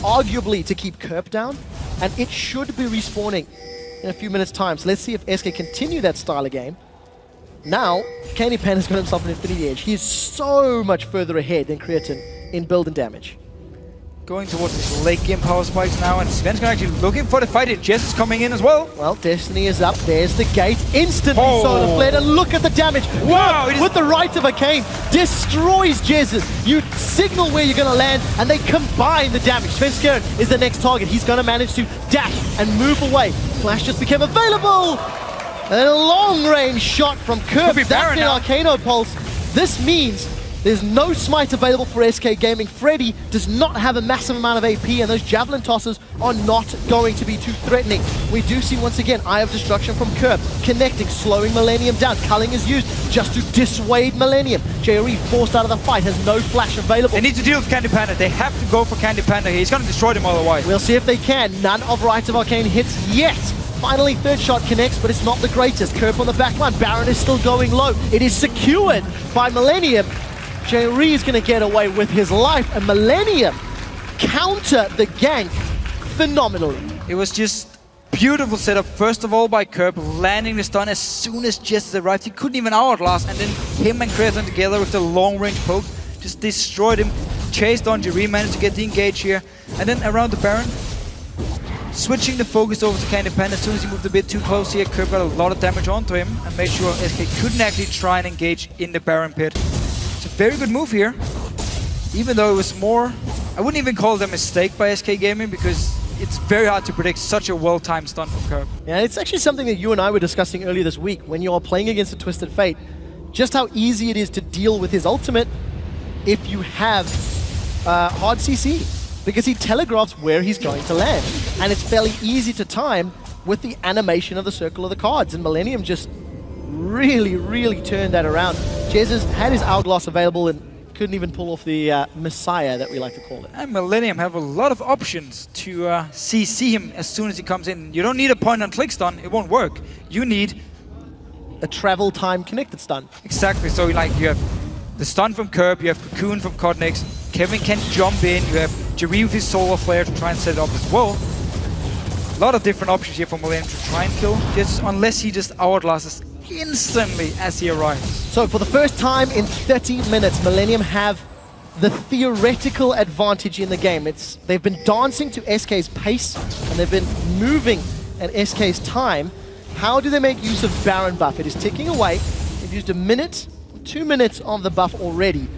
arguably to keep Kerp down. And it should be respawning in a few minutes' time. So let's see if SK continue that style of game. Now, Candy Panda's got himself an Infinity Edge. He is so much further ahead than Creatin in build and damage. Going towards his late game power spikes now, and Svenskeren actually looking for the fight. Jess is coming in as well. Well, Destiny is up. There's the gate. Instantly Solar Flare, and look at the damage. Wow! With the right of Arcane, destroys Jez's. You signal where you're going to land, and they combine the damage. Svenskeren is the next target. He's going to manage to dash and move away. Flash just became available. A long-range shot from Kerp. That's an Arcano Pulse. This means there's no smite available for SK Gaming. Freddy does not have a massive amount of AP, and those Javelin tosses are not going to be too threatening. We do see, once again, Eye of Destruction from Kerp, connecting, slowing Millennium down. Culling is used just to dissuade Millennium. JRE forced out of the fight, has no flash available. They need to deal with Candy Panda. They have to go for Candy Panda here. He's going to destroy them otherwise. We'll see if they can. None of Rites of Arcane hits yet. Finally, third shot connects, but it's not the greatest. Kerp on the back line. Baron is still going low. It is secured by Millennium. Jerry is going to get away with his life, and Millennium counter the gank phenomenally. It was just beautiful setup, first of all by Kerp, landing the stun as soon as Jess arrived. He couldn't even outlast, and then him and Creatin together with the long-range poke just destroyed him. chased on. Jeree managed to get the engage here. And then around the Baron, switching the focus over to Candy Pan. As soon as he moved a bit too close here, Curb got a lot of damage onto him and made sure SK couldn't actually try and engage in the Baron pit. It's a very good move here, even though it was more... I wouldn't even call it a mistake by SK Gaming, because it's very hard to predict such a well-timed stun from Curb. Yeah, it's actually something that you and I were discussing earlier this week when you're playing against a Twisted Fate, just how easy it is to deal with his ultimate if you have hard CC, because he telegraphs where he's going to land, and it's fairly easy to time with the animation of the circle of the cards, and Millennium just really turned that around. Jez had his Hourglass available and couldn't even pull off the Messiah that we like to call it. And Millennium have a lot of options to CC him as soon as he comes in. You don't need a point and click stun, it won't work. You need a travel time connected stun. Exactly, so like you have the stun from Curb, you have Cocoon from Codnix, Kevin can jump in, you have Jeree with his Solar Flare to try and set it up as well. A lot of different options here for Millennium to try and kill, just unless he just outlasts instantly as he arrives. So for the first time in 30 minutes, Millennium have the theoretical advantage in the game. They've been dancing to SK's pace, and they've been moving at SK's time. How do they make use of Baron buff? It is ticking away. They've used a minute, 2 minutes of the buff already,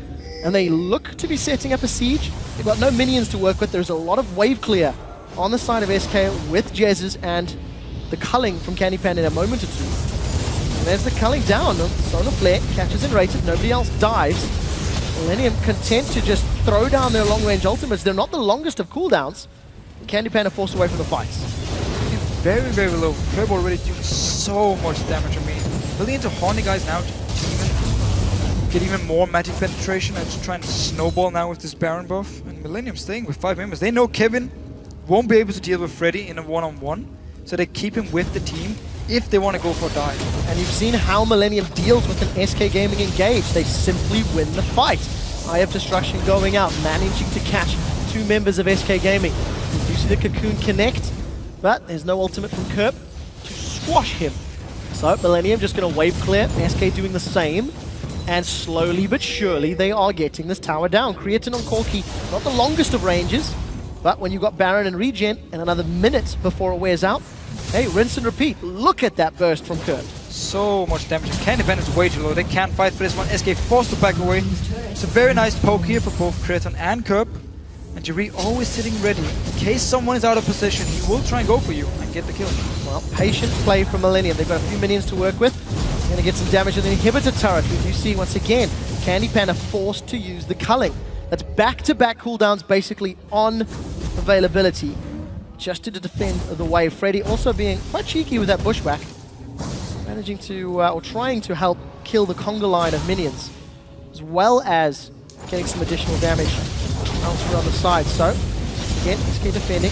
and they look to be setting up a siege. They've got no minions to work with. There's a lot of wave clear on the side of SK with Jez's and the culling from Candy Pan in a moment or two. And there's the culling down. Solar Flare catches and rated. Nobody else dives. Millennium content to just throw down their long-range ultimates. They're not the longest of cooldowns. Candy Pan are forced away from the fights. Very low. Curb already doing so much damage. I mean, really into Horny guys now to even get even more magic penetration and just trying to snowball now with this Baron buff. And Millennium staying with 5 members. They know Kevin won't be able to deal with Freddy in a one-on-one, so they keep him with the team if they want to go for a dive. And you've seen how Millennium deals with an SK Gaming engage. They simply win the fight. Eye of Destruction going out, managing to catch 2 members of SK Gaming. You see the Cocoon connect, but there's no ultimate from Curb to squash him. So Millennium just going to wave clear, SK doing the same, and slowly but surely they are getting this tower down. Creatine on Corki, not the longest of ranges, but when you've got Baron and regen and another minute before it wears out, hey, rinse and repeat. Look at that burst from Curb. So much damage. Candy Pan is way too low. They can't fight for this one. SK forced to back away. It's a very nice poke here for both Creatine and Curb. And Jeree always sitting ready. In case someone is out of position, he will try and go for you and get the kill. Well, patient play from Millennium. They've got a few minions to work with. They're going to get some damage on the inhibitor turret, which you see once again. Candy Pan are forced to use the culling. That's back-to-back cooldowns basically on availability, just to defend the wave. Freddy also being quite cheeky with that bushwhack, managing to, or trying to help kill the conga line of minions, as well as getting some additional damage elsewhere on the side. So, again, just keep defending.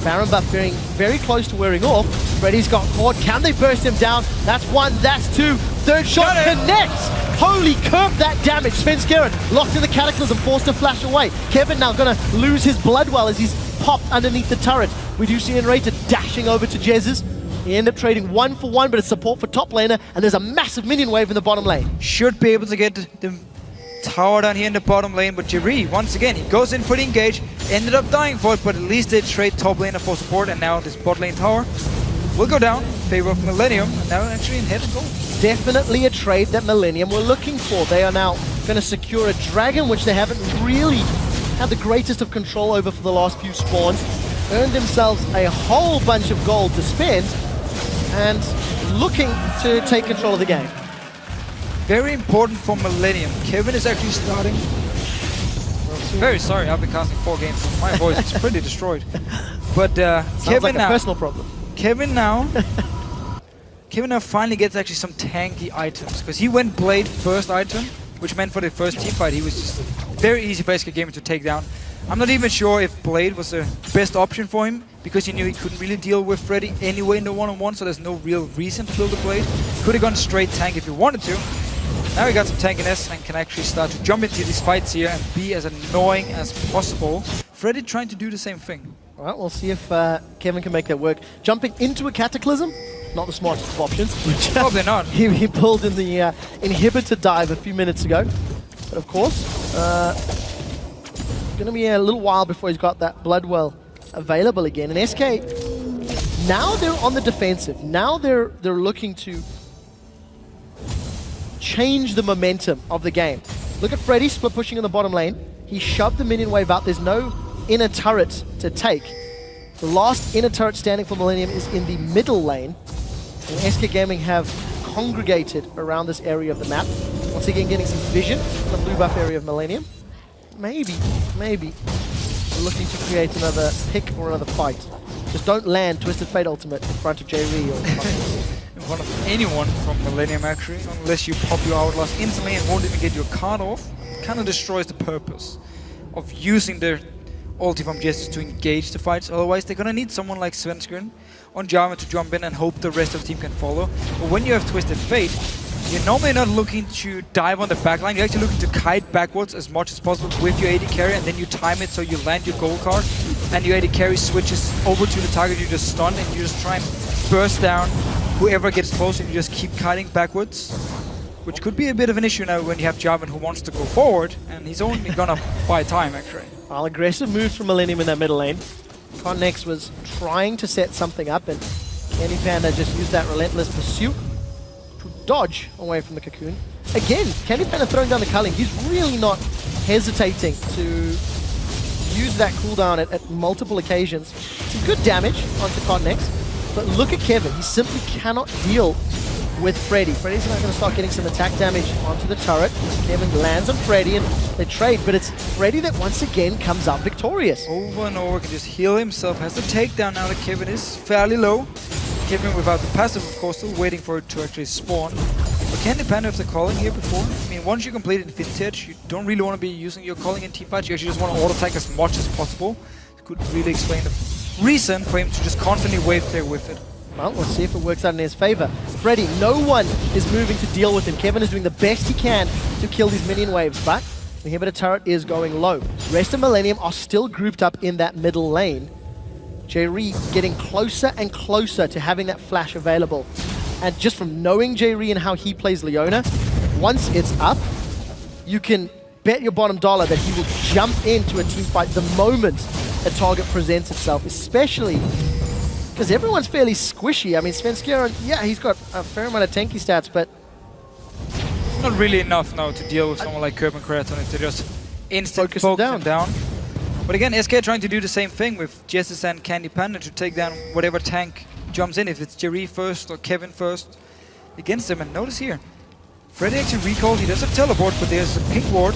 Baron buff being very close to wearing off. Freddy's got caught. Can they burst him down? That's 1, that's 2. Third shot connects! Holy Curb, that damage. Svenskeren locked in the Cataclysm, forced to flash away. Kevin now gonna lose his Bloodwell as he's popped underneath the turret. We do see N-Rated dashing over to Jez's. He ended up trading 1 for 1, but it's support for top laner, and there's a massive minion wave in the bottom lane. Should be able to get the tower down here in the bottom lane, but Jeree, once again, he goes in for the engage, ended up dying for it, but at least they trade top laner for support, and now this bot lane tower will go down in favor of Millennium, and now actually in head and goal. Definitely a trade that Millennium were looking for. They are now going to secure a dragon, which they haven't really had the greatest of control over for the last few spawns. Earned themselves a whole bunch of gold to spend, and looking to take control of the game. Very important for Millennium. Kevin is actually starting. Very sorry, I've been casting 4 games. My voice is pretty destroyed. But Kevin like a now, personal problem. Kevin now finally gets actually some tanky items, because he went Blade first item, which meant for the first team fight he was just very easy for SK Gaming to take down. I'm not even sure if Blade was the best option for him, because he knew he couldn't really deal with Freddy anyway in the one-on-one, so there's no real reason to build a Blade. Could have gone straight tank if he wanted to. Now he got some tankiness and can actually start to jump into these fights here and be as annoying as possible. Freddy trying to do the same thing. All right, we'll see if Kevin can make that work. Jumping into a Cataclysm, not the smartest of options. Probably not. He pulled in the inhibitor dive a few minutes ago. But of course, going to be a little while before he's got that Bloodwell available again. And SK, now they're on the defensive. Now they're looking to change the momentum of the game. Look at Freddy split pushing in the bottom lane. He shoved the minion wave out. There's no inner turret to take. The last inner turret standing for Millennium is in the middle lane. And SK Gaming have congregated around this area of the map. Once again, getting some vision in the blue buff area of Millennium. Maybe we're looking to create another pick or another fight. Just don't land Twisted Fate Ultimate in front of J.Re. or in front of anyone from Millennium, actually, unless you pop your Outlast instantly and won't even get your card off. It kind of destroys the purpose of using their ulti from Justice to engage the fights. Otherwise, they're gonna need someone like Svenskeren on Jarvan to jump in and hope the rest of the team can follow. But when you have Twisted Fate, you're normally not looking to dive on the backline. You're actually looking to kite backwards as much as possible with your AD carry, and then you time it so you land your gold card, and your AD carry switches over to the target you just stunned, and you just try and burst down whoever gets close, and you just keep kiting backwards. Which could be a bit of an issue now when you have Jarvan who wants to go forward, and he's only gonna buy time, actually. Well, aggressive moves from Millennium in that middle lane. Connex was trying to set something up, and Candy Panda just used that relentless pursuit to dodge away from the cocoon. Again, Candy Panda throwing down the culling. He's really not hesitating to use that cooldown at multiple occasions. Some good damage onto Connex, but look at Kevin. He simply cannot deal with Freddy. Freddy's now going to start getting some attack damage onto the turret. Kevin lands on Freddy and they trade, but it's Freddy that once again comes out victorious. Over and over, can just heal himself. Has the takedown now that Kevin is fairly low. Kevin without the passive, of course, still waiting for it to actually spawn. But can depend if the calling here before. I mean, once you complete Infinity Edge, you don't really want to be using your calling in teamfights. You actually just want to auto-attack as much as possible. It could really explain the reason for him to just constantly wave clear with it. Well, let's see if it works out in his favor. Freddy, no one is moving to deal with him. Kevin is doing the best he can to kill these minion waves, but the inhibitor turret is going low. Rest of Millennium are still grouped up in that middle lane. J.Re getting closer and closer to having that flash available. And just from knowing J.Re and how he plays Leona, once it's up, you can bet your bottom dollar that he will jump into a team fight the moment a target presents itself, especially because everyone's fairly squishy. I mean, Svenskeren, yeah, he's got a fair amount of tanky stats, but not really enough now to deal with someone like Curb and Kraton to just instant focus him down. But again, SK trying to do the same thing with Jessis and Candy Panda to take down whatever tank jumps in, if it's J.Re first or Kevin first against them. And notice here, Freddy actually recalled, he does have teleport, but there's a pink ward.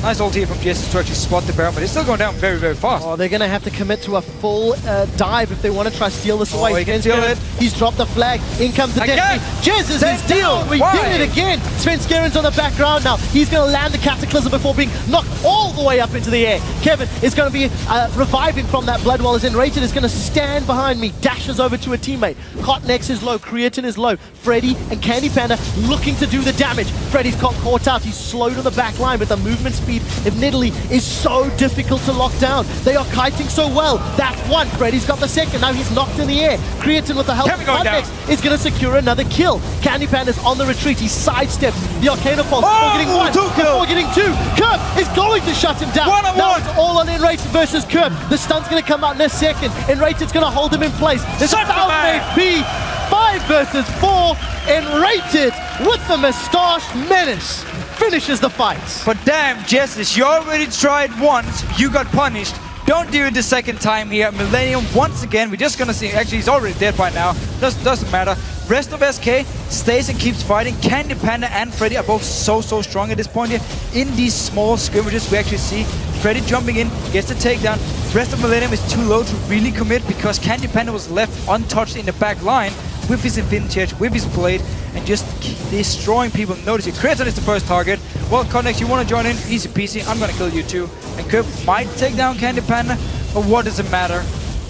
Nice ult here from Jessis to actually spot the Baron, but it's still going down very, very fast. Oh, they're going to have to commit to a full dive if they want to try to steal this away. He can steal it. He's dropped the flag. In comes the Destiny. Jessis is steal. We did it again. Svenskeren's on the background now. He's going to land the Cataclysm before being knocked all the way up into the air. Kevin is going to be reviving from that Bloodwell is in. Ro8 is going to stand behind me. Dashes over to a teammate. Cotnex is low. Creatine is low. Freddy and Candy Panda looking to do the damage. Freddy's got caught out. He's slowed on the back line, but the movement speed admittedly is so difficult to lock down. They are kiting so well. That's one. Freddy's got the second. Now he's knocked in the air. Creatine with the help of Context is going to secure another kill. Candy Panda's on the retreat. He sidesteps the Arcana Pulse before getting one, before getting two. Curb is going to shut him down. Now it's all on Enraged versus Curb. The stun's going to come out in a second. Enraged is going to hold him in place. This is HP 5 versus 4. Enraged with the Moustache Menace finishes the fight. But damn, Jessis, you already tried once, you got punished. Don't do it the second time here. Millennium, once again, we're just gonna see, actually he's already dead by now, doesn't matter. Rest of SK stays and keeps fighting. Candy Panda and Freddy are both so strong at this point here. In these small scrimmages, we actually see Freddy jumping in, gets the takedown. Rest of Millennium is too low to really commit because Candy Panda was left untouched in the back line with his Infinity Edge, with his blade, and just destroying people. Notice here, Kraton is the first target. Well, Connex, you want to join in? Easy peasy, I'm gonna kill you too. And Curb might take down Candy Panda, but what does it matter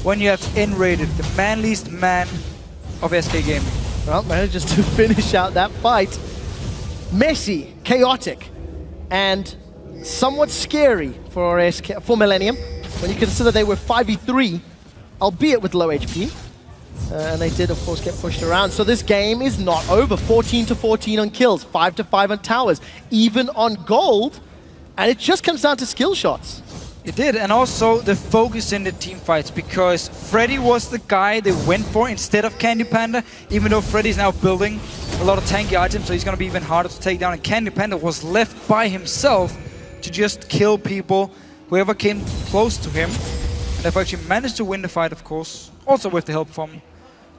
when you have N-rated, the manliest man of SK Gaming? Well, manages to finish out that fight. Messy, chaotic, and somewhat scary for Millennium when you consider they were 5v3, albeit with low HP. And they did, of course, get pushed around. So this game is not over. 14-14 on kills, 5-5 on towers, even on gold. And it just comes down to skill shots. It did, and also the focus in the team fights, because Freddy was the guy they went for instead of Candy Panda, even though Freddy's now building a lot of tanky items, so he's going to be even harder to take down, and Candy Panda was left by himself to just kill people, whoever came close to him, and they've actually managed to win the fight, of course, also with the help from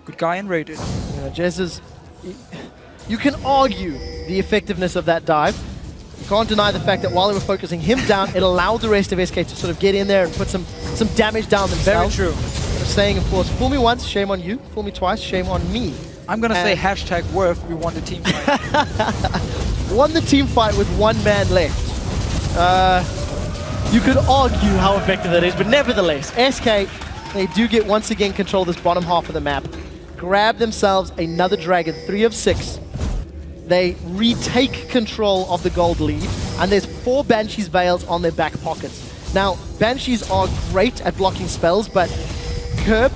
good guy and Ro8. Yeah, Jez's, you can argue the effectiveness of that dive. You can't deny the fact that while they were focusing him down, it allowed the rest of SK to sort of get in there and put some damage down themselves. Very true. Saying, of course, fool me once, shame on you. Fool me twice, shame on me. I'm going to say hashtag worth, we won the team fight. Won the team fight with one man left. You could argue how effective that is, but nevertheless, SK, they do get once again control this bottom half of the map. Grab themselves another dragon, 3 of 6. They retake control of the gold lead, and there's 4 Banshee's Veils on their back pockets. Now, Banshees are great at blocking spells, but Kerb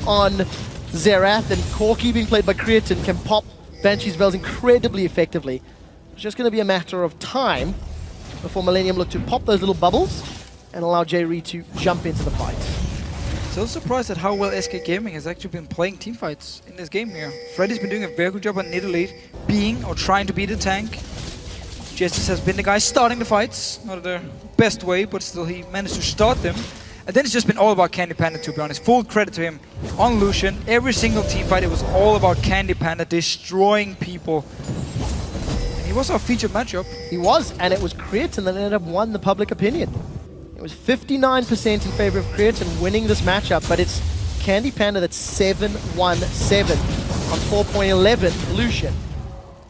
on Xerath and Corki being played by Creatine can pop Banshee's Veils incredibly effectively. It's just going to be a matter of time before Millennium look to pop those little bubbles and allow J-Re to jump into the fight. So surprised at how well SK Gaming has actually been playing teamfights in this game here. Freddy's been doing a very good job on Nidalee, being or trying to be the tank. Justice has been the guy starting the fights, not the best way, but still he managed to start them. And then it's just been all about Candy Panda, to be honest. Full credit to him on Lucian. Every single teamfight, it was all about Candy Panda destroying people. And he was our featured matchup. He was, and it was Creatine that ended up won the public opinion. It was 59% in favor of Creatine winning this matchup, but it's Candy Panda that's 7-1-7 on 4.11 Lucian.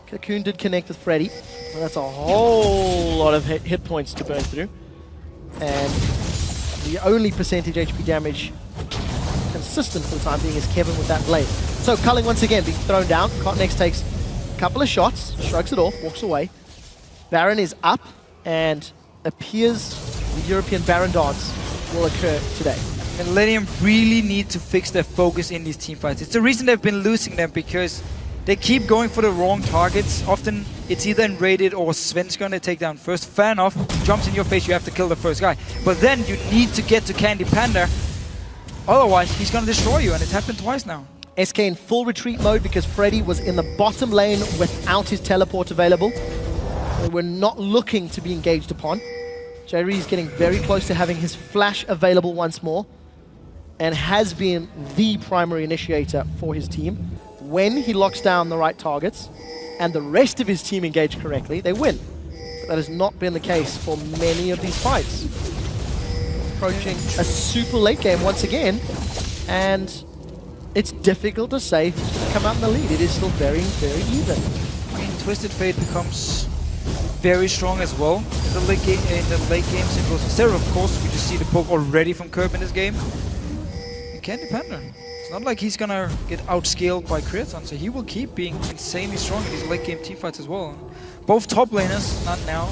Cocoon did connect with Freddy. Well, that's a whole lot of hit points to burn through. And the only percentage HP damage consistent for the time being is Kevin with that blade. So Culling once again being thrown down. Cotnex takes a couple of shots, shrugs it off, walks away. Baron is up, and appears the European Baron dance will occur today. Millennium really need to fix their focus in these teamfights. It's the reason they've been losing them, because they keep going for the wrong targets. Often it's either in Ro8 or Svenskeren they take down first. Fair enough, jumps in your face, you have to kill the first guy. But then you need to get to Candy Panda, otherwise he's gonna destroy you, and it's happened twice now. SK in full retreat mode because Freddy was in the bottom lane without his teleport available. They were not looking to be engaged upon. J-Re is getting very close to having his flash available once more, and has been the primary initiator for his team. When he locks down the right targets and the rest of his team engage correctly, they win. But that has not been the case for many of these fights. Approaching a super late game once again, and it's difficult to say who's going to come out in the lead. It is still very, very even. I mean, Twisted Fate becomes very strong as well in the late games. It was Zero, of course. We just see the poke already from Kerb in this game. And Candy Panda, it's not like he's gonna get outscaled by Creatine, so he will keep being insanely strong in these late game teamfights as well. Both top laners, not now,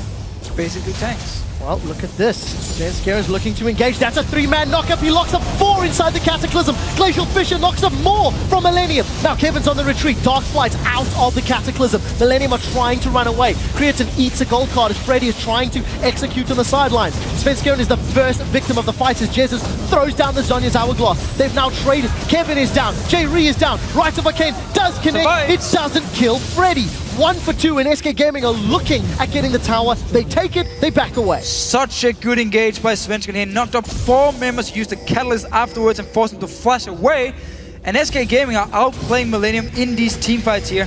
basically tanks. Well, look at this. Svenskeren is looking to engage. That's a 3-man knockup. He locks up 4 inside the Cataclysm. Glacial Fissure knocks up more from Millennium. Now Kevin's on the retreat. Dark Flight's out of the Cataclysm. Millennium are trying to run away. Creatine eats a gold card as Freddy is trying to execute on the sidelines. Svenskeren is the first victim of the fight as Jesus throws down the Zhonya's Hourglass. They've now traded. Kevin is down. J-Re is down. Rites of Arcane does connect. Survives. It doesn't kill Freddy. 1 for 2, and SK Gaming are looking at getting the tower. They take it, they back away. Such a good engage by Svenskeren here. Knocked up 4 members, used the Catalyst afterwards and forced them to flash away. And SK Gaming are outplaying Millennium in these teamfights here.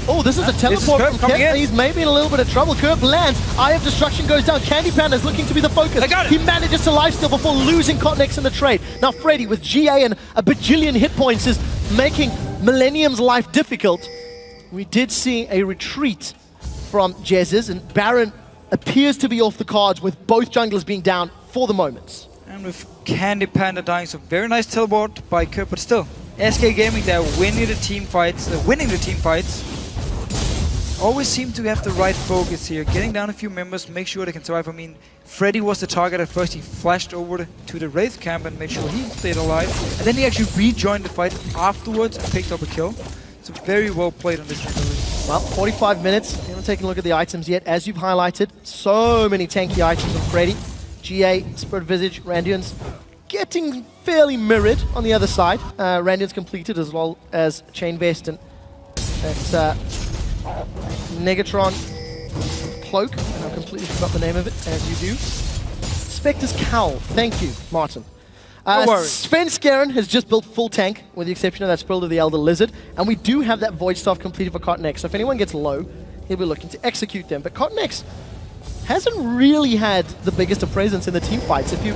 Oh, this is a teleport from Kerb. He's maybe in a little bit of trouble. Kerb lands. Eye of Destruction goes down. Candy Panda is looking to be the focus. He manages to lifesteal before losing Cotnex in the trade. Now Freddy with GA and a bajillion hit points is making Millennium's life difficult. We did see a retreat from Jez's, and Baron appears to be off the cards with both junglers being down for the moment. And with Candy Panda dying, so very nice teleport by Kerb, but still, SK Gaming, they're winning the team fights. Always seem to have the right focus here, getting down a few members, make sure they can survive. I mean, Freddy was the target at first. He flashed over to the Wraith camp and made sure he stayed alive, and then he actually rejoined the fight afterwards and picked up a kill. So very well played on this Nidalee. Well, 45 minutes. We haven't taken a look at the items yet. As you've highlighted, so many tanky items on Freddy. GA, Spirit Visage, Randians getting fairly mirrored on the other side. Randians completed as well as Chain Vest and that's Negatron Cloak. And I completely forgot the name of it, as you do. Spectre's Cowl. Thank you, Martin. No worries. Sven Skaren has just built full tank, with the exception of that Spirit of the Elder Lizard, and we do have that Void Staff completed for Cotton-X, so if anyone gets low, he'll be looking to execute them. But Cotton-X hasn't really had the biggest of presence in the team fights. If you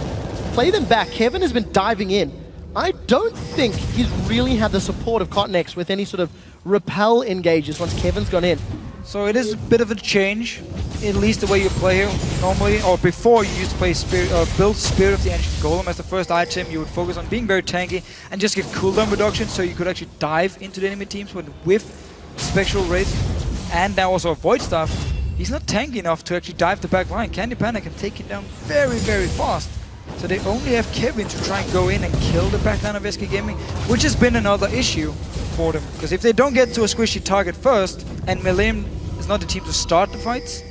play them back, Kevin has been diving in. I don't think he's really had the support of Cotton-X with any sort of repel engages once Kevin's gone in. So it is a bit of a change, at least the way you play here normally, or before you used to play build Spirit of the Ancient Golem as the first item. You would focus on being very tanky and just get cooldown reduction, so you could actually dive into the enemy teams with Spectral Wraith and now also a Void Staff. He's not tanky enough to actually dive the back line. Candy Panda can take him down very, very fast. So they only have Kevin to try and go in and kill the backline of SK Gaming, which has been another issue for them. Because if they don't get to a squishy target first, and Millennium is not the team to start the fights,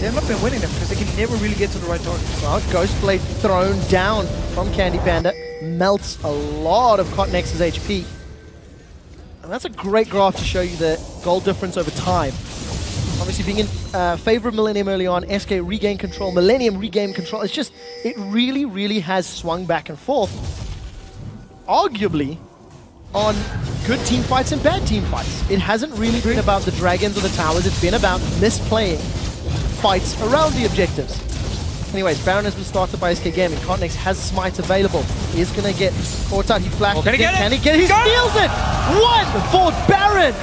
they have not been winning them because they can never really get to the right target. Well, Ghostblade thrown down from Candy Panda melts a lot of Cotton-X's HP. And that's a great graph to show you the goal difference over time. Obviously being in favor of Millennium early on, SK regain control, Millennium regain control. It's just, it really, really has swung back and forth. Arguably, on good team fights and bad team fights. It hasn't really been about the dragons or the towers, it's been about misplaying fights around the objectives. Anyways, Baron has been started by SK Gaming. Cotton-X has Smite available. He is going to get caught out. He flashed. Can he get it? Can he get it? He steals it! One for Baron!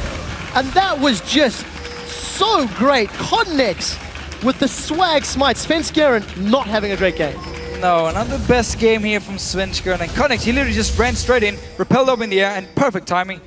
And that was just so great. Cotton-X with the swag Smite. Sven Skaren not having a great game. No, not the best game here from Sven Skaren. And Cotton-X, he literally just ran straight in, repelled up in the air, and perfect timing.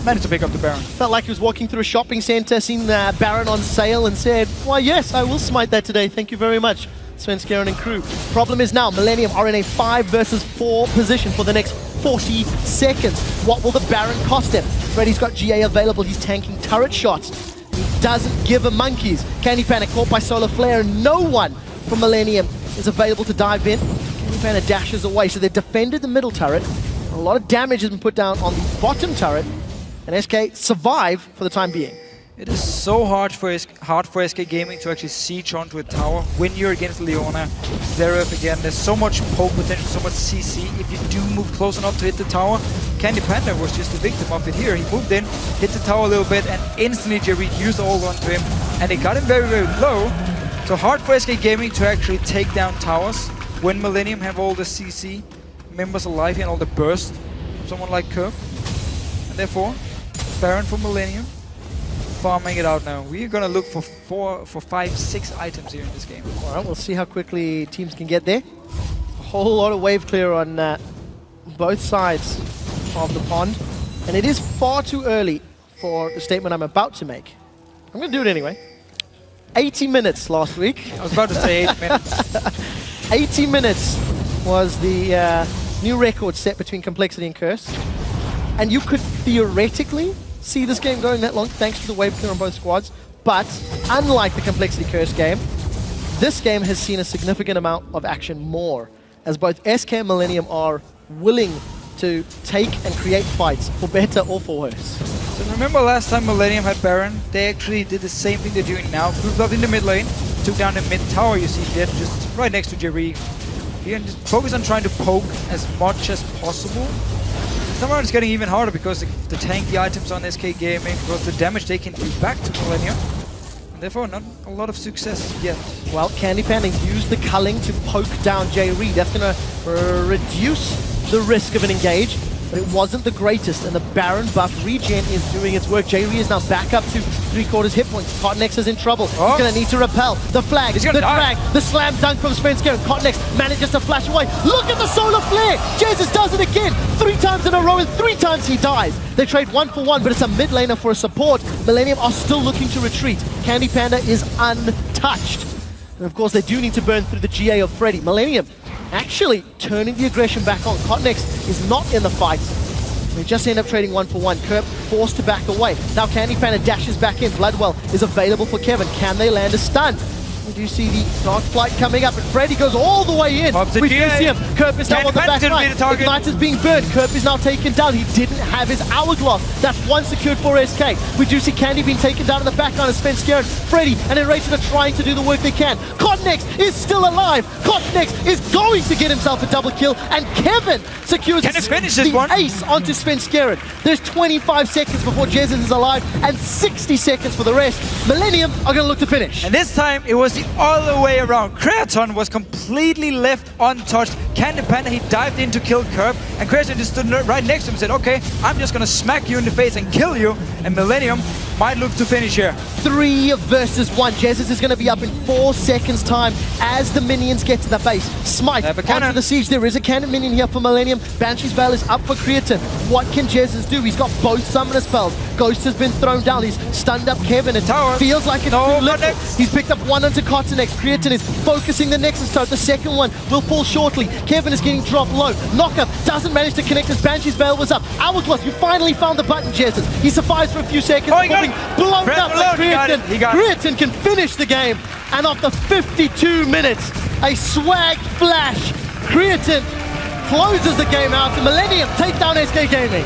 Managed to pick up the Baron. Felt like he was walking through a shopping center, seen the Baron on sale and said, why yes, I will smite that today. Thank you very much, Sven Skaren and crew. Problem is now, Millennium are in a 5 versus 4 position for the next 40 seconds. What will the Baron cost him? Freddy's got GA available. He's tanking turret shots. He doesn't give a monkeys. Candy Panda caught by Solar Flare, and no one from Millennium is available to dive in. Candy Panda dashes away, so they've defended the middle turret. A lot of damage has been put down on the bottom turret, and SK survive for the time being. It is so hard for SK Gaming to actually siege onto a tower when you're against Leona, Zeref again. There's so much poke potential, so much CC. If you do move close enough to hit the tower, Candy Panda was just the victim of it here. He moved in, hit the tower a little bit, and instantly Jerry used all onto him, and it got him very, very low. So hard for SK Gaming to actually take down towers when Millennium have all the CC members alive and all the burst from someone like Kerb. And therefore, Baron for Millennium, farming it out now. We're gonna look for 5, 6 items here in this game. All right, we'll see how quickly teams can get there. A whole lot of wave clear on both sides of the pond, and it is far too early for the statement I'm about to make. I'm gonna do it anyway. 80 minutes last week. I was about to say 8 minutes. 80 minutes was the new record set between Complexity and Curse. And you could theoretically see this game going that long thanks to the wave clear on both squads. But unlike the Complexity Curse game, this game has seen a significant amount of action more, as both SK and Millennium are willing to take and create fights for better or for worse. So remember last time Millennium had Baron, they actually did the same thing they're doing now. Grouped up in the mid lane, took down the mid tower, you see Jet just right next to Jerry. He can just focus on trying to poke as much as possible. Somewhere it's getting even harder because the tanky items on SK Gaming, because the damage they can do back to Millennium. And therefore not a lot of success yet. Well, Candy Panda used the culling to poke down J. Reed. That's going to reduce the risk of an engage, but it wasn't the greatest, and the Baron buff regen is doing its work. J. Reed is now back up to 3/4 hit points. Cotton-X is in trouble. He's going to need to repel. The flag, the drag, the slam dunk from Sven Skaren. Cotton-X manages to flash away. Look at the solar flare! Jesus does it again! 3 times in a row, and 3 times he dies. They trade 1 for 1, but it's a mid laner for a support. Millennium are still looking to retreat. Candy Panda is untouched. And of course, they do need to burn through the GA of Freddy. Millennium actually turning the aggression back on. Cotton-X is not in the fight. They just end up trading 1 for 1. Kerb forced to back away. Now Candy Panda dashes back in. Bloodwell is available for Kevin. Can they land a stun? We do see the Dark Flight coming up, and Freddy goes all the way in. We do see him. Kerp is now on the back line. Ignite is being burned. Kerp is now taken down. He didn't have his Hourglass. That's one secured for SK. We do see Candy being taken down in the back line as Svenskeren, Freddy, and then Ro8 are trying to do the work they can. Cotnex is still alive. Cotnex is going to get himself a double kill, and Kevin secures the ace onto Svenskeren. There's 25 seconds before Jesus is alive, and 60 seconds for the rest. Millennium are going to look to finish. And this time, it was the other way around. Kreaton was completely left untouched. Candy Panda, he dived in to kill Kerp, and Kreaton just stood right next to him and said, okay, I'm just going to smack you in the face and kill you, and Millennium might look to finish here. 3 versus 1. Jesus is going to be up in 4 seconds time as the minions get to the base. Smite onto the siege. There is a cannon minion here for Millennium. Banshee's Veil is up for Kreaton. What can Jesus do? He's got both summoner spells. Ghost has been thrown down. He's stunned up Kevin. It feels like it's too little. He's picked up one onto Cotnex. Kreaton is focusing the Nexus Toad. The second one will fall shortly. Kevin is getting dropped low. Knockup doesn't manage to connect as Banshee's Veil was up. Hourglass, you finally found the button, Jesus. He survives for a few seconds. Blown up by Kreaton. Kreaton can finish the game. And after 52 minutes, a swag flash. Kreaton closes the game out. The Millennium take down SK Gaming.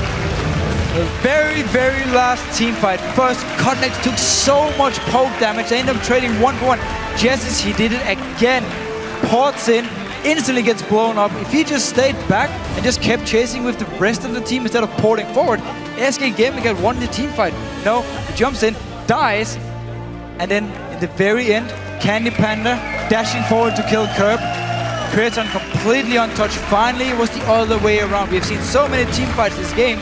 The very, very last team fight. First, Cotnex took so much poke damage. They ended up trading 1-1. Jesus, he did it again. Ports in, instantly gets blown up. If he just stayed back and just kept chasing with the rest of the team instead of porting forward, SK Gaming had won the team fight. No, he jumps in, dies, and then in the very end, Candy Panda dashing forward to kill Kerp. Kreaton completely untouched. Finally, it was the other way around. We've seen so many team fights this game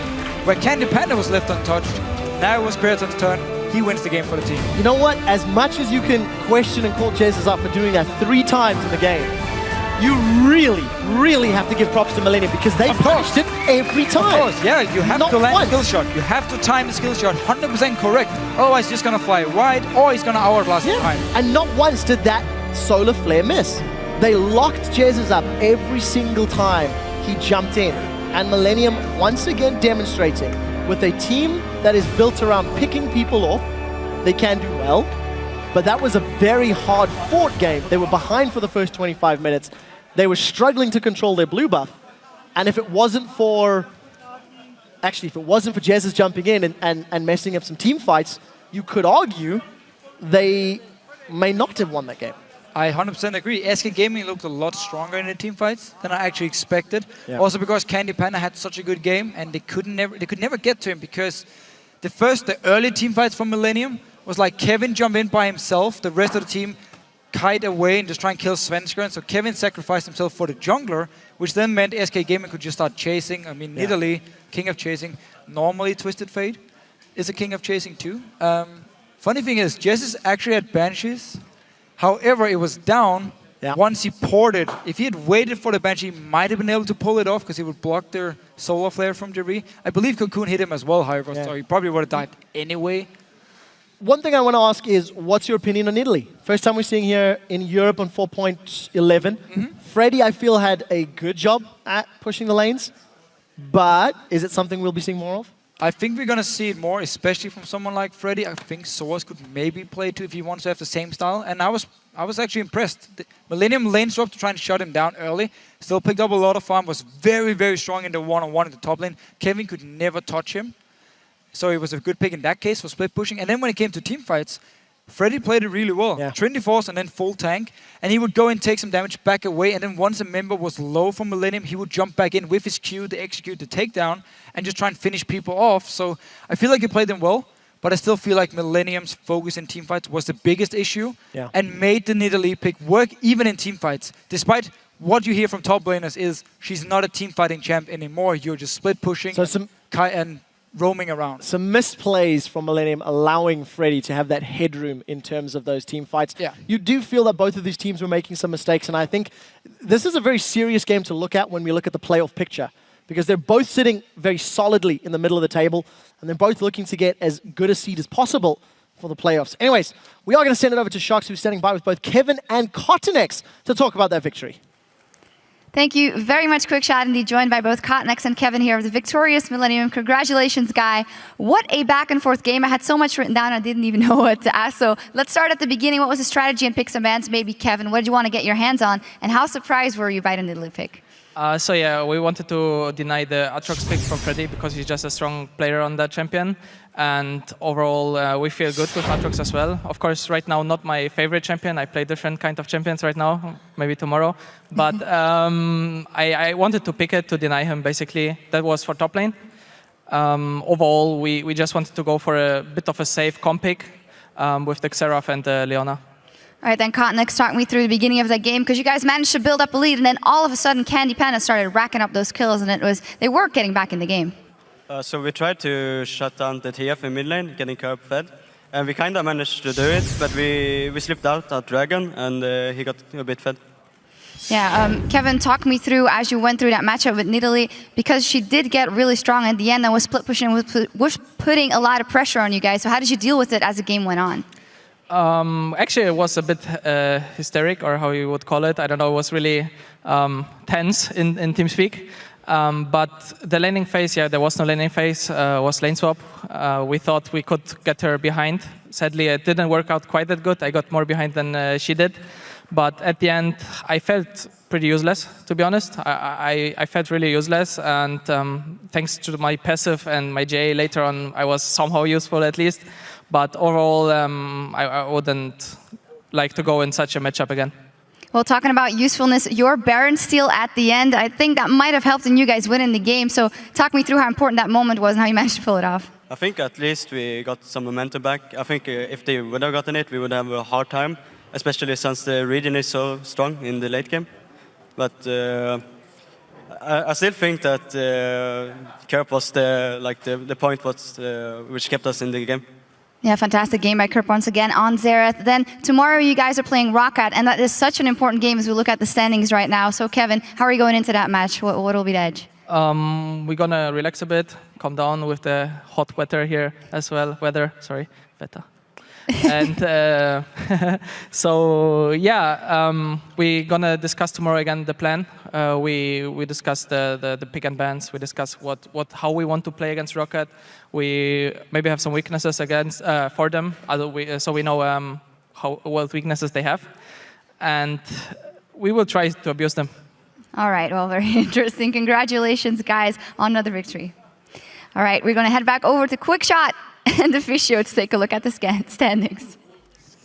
where Candy Panda was left untouched. Now it was Kreaton's turn. He wins the game for the team. You know what? As much as you can question and call Jesus up for doing that 3 times in the game, you really, really have to give props to Millennium because they punished it every time. Of course, yeah, you have to land a skill shot. You have to time the skill shot 100% correct. Otherwise, he's just going to fly wide or he's going to hourglass the time. And not once did that solar flare miss. They locked Jesus up every single time he jumped in. And Millennium once again demonstrating with a team that is built around picking people off, they can do well. But that was a very hard-fought game. They were behind for the first 25 minutes. They were struggling to control their blue buff. And if it wasn't for... Actually, if it wasn't for Jesus jumping in and messing up some team fights, you could argue they may not have won that game. I 100% agree. SK Gaming looked a lot stronger in the team fights than I actually expected. Yeah. Also because Candy Panda had such a good game and they could never get to him because the early team fights from Millennium was like Kevin jump in by himself, the rest of the team kite away and just try and kill Svenskeren. So Kevin sacrificed himself for the jungler, which then meant SK Gaming could just start chasing. I mean, Nidalee, king of chasing. Normally Twisted Fate is a king of chasing too. Funny thing is, Jesus actually had Banshees. However, it was down once he ported. If he had waited for the Banshee, he might have been able to pull it off because he would block their solar flare from Jerry. I believe Cocoon hit him as well, however, so he probably would have died anyway. One thing I want to ask is, what's your opinion on Italy? First time we're seeing here in Europe on 4.11. Freddy, I feel, had a good job at pushing the lanes, but is it something we'll be seeing more of? I think we're going to see it more, especially from someone like Freddy. I think Soaz could maybe play too if he wants to have the same style. And I was actually impressed. The Millennium lane swap to try and shut him down early. Still picked up a lot of farm. Was very, very strong in the one-on-one in the top lane. Kevin could never touch him. So it was a good pick in that case for split pushing. And then when it came to team fights, Freddy played it really well. Trinity Force and then full tank. And he would go and take some damage back away. And then once a member was low from Millennium, he would jump back in with his Q to execute the takedown and just try and finish people off. So I feel like he played them well. But I still feel like Millennium's focus in teamfights was the biggest issue and made the Nidalee pick work even in teamfights. Despite what you hear from top laners is she's not a teamfighting champ anymore. You're just split pushing and roaming around. Some misplays from Millennium allowing Freddy to have that headroom in terms of those team fights. You do feel that both of these teams were making some mistakes, and I think this is a very serious game to look at when we look at the playoff picture, because they're both sitting very solidly in the middle of the table, and they're both looking to get as good a seed as possible for the playoffs. Anyways, we are going to send it over to Sharks, who's standing by with both Kevin and Cotnex to talk about that victory. Thank you very much, Quickshot, indeed joined by both Cotnex and Kevin here of the victorious Millennium. Congratulations, Guy. What a back and forth game. I had so much written down, I didn't even know what to ask. So let's start at the beginning. What was the strategy and pick some bans? Maybe Kevin, what did you want to get your hands on? And how surprised were you by the Nidalee pick? So yeah, we wanted to deny the Aatrox pick from Freddy because he's just a strong player on that champion. And overall, we feel good with Aatrox as well. Of course, right now, not my favorite champion. I play different kind of champions right now, maybe tomorrow. But I wanted to pick it to deny him, basically. That was for top lane. Overall, we just wanted to go for a bit of a safe comp pick with the Xerath and the Leona. All right, then Cotnex, talk me through the beginning of that game, because you guys managed to build up a lead, and then all of a sudden, Candy Panda started racking up those kills, and they were getting back in the game. So we tried to shut down the TF in mid lane, getting curb fed, and we kind of managed to do it, but we slipped out our dragon, and he got a bit fed. Yeah, Kevin, talk me through as you went through that matchup with Nidalee, because she did get really strong at the end and was split pushing, was putting a lot of pressure on you guys. So how did you deal with it as the game went on? Actually, it was a bit hysteric, or how you would call it. I don't know, it was really tense in TeamSpeak. But the laning phase, yeah, there was no laning phase, was lane swap. We thought we could get her behind. Sadly, it didn't work out quite that good. I got more behind than she did. But at the end, I felt pretty useless, to be honest. I felt really useless, and thanks to my passive and my JA later on, I was somehow useful at least. But overall, I wouldn't like to go in such a matchup again. Well, talking about usefulness, your Baron steal at the end, I think that might have helped in you guys winning the game. So talk me through how important that moment was and how you managed to pull it off. I think at least we got some momentum back. I think if they would have gotten it, we would have a hard time, especially since the region is so strong in the late game. But I still think that Kerp was the point which kept us in the game. Yeah, fantastic game by Kerp once again on Xerath. Then tomorrow you guys are playing Ro8, and that is such an important game as we look at the standings right now. So Kevin, how are you going into that match? What will be the edge? We're gonna relax a bit, calm down with the hot weather here as well. Weather. And so yeah, we're gonna discuss tomorrow again the plan. We discuss the pick and bans. We discuss how we want to play against Ro8. We maybe have some weaknesses against for them, so we know what weaknesses they have, and we will try to abuse them. All right. Well, very interesting. Congratulations, guys, on another victory. All right, we're going to head back over to Quickshot and the Fish Show to take a look at the standings.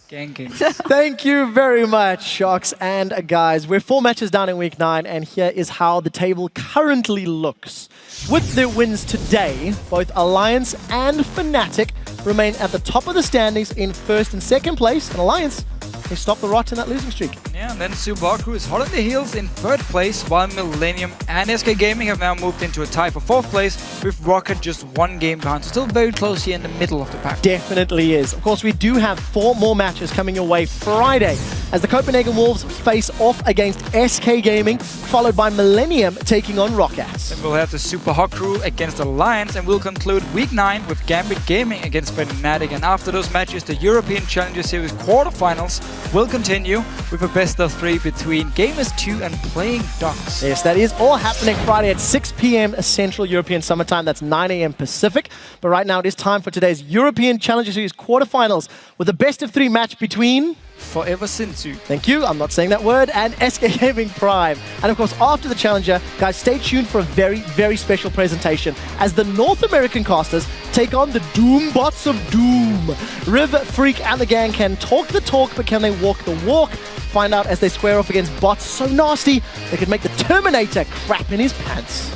Thank you very much, Shox and guys. We're 4 matches down in week 9, and here is how the table currently looks. With their wins today, both Alliance and Fnatic remain at the top of the standings in 1st and 2nd place, and Alliance, they stopped the Ro8 in that losing streak. Yeah, and then Subaru is hot on the heels in 3rd place, while Millennium and SK Gaming have now moved into a tie for 4th place, with Ro8 just 1 game behind. So still very close here in the middle of the pack. Definitely is. Of course, we do have 4 more matches coming your way Friday, as the Copenhagen Wolves face off against SK Gaming, followed by Millennium taking on Ro8. Then we'll have the Super Hot Crew against Alliance, and we'll conclude week 9 with Gambit Gaming against Fnatic. And after those matches, the European Challenger Series quarterfinals will continue with a best-of-3 between Gamers2 and Playing Dunks. Yes, that is all happening Friday at 6 p.m. Central European Summer Time. That's 9 a.m. Pacific. But right now it is time for today's European Challenger Series quarterfinals with a best-of-3 match between Forever Sinsu. Thank you, I'm not saying that word, and SK Gaming Prime. And of course, after the Challenger, guys, stay tuned for a very, very special presentation as the North American casters take on the Doombots of Doom. Riv, Freak, and the gang can talk the talk, but can they walk the walk? Find out as they square off against bots so nasty, they could make the Terminator crap in his pants.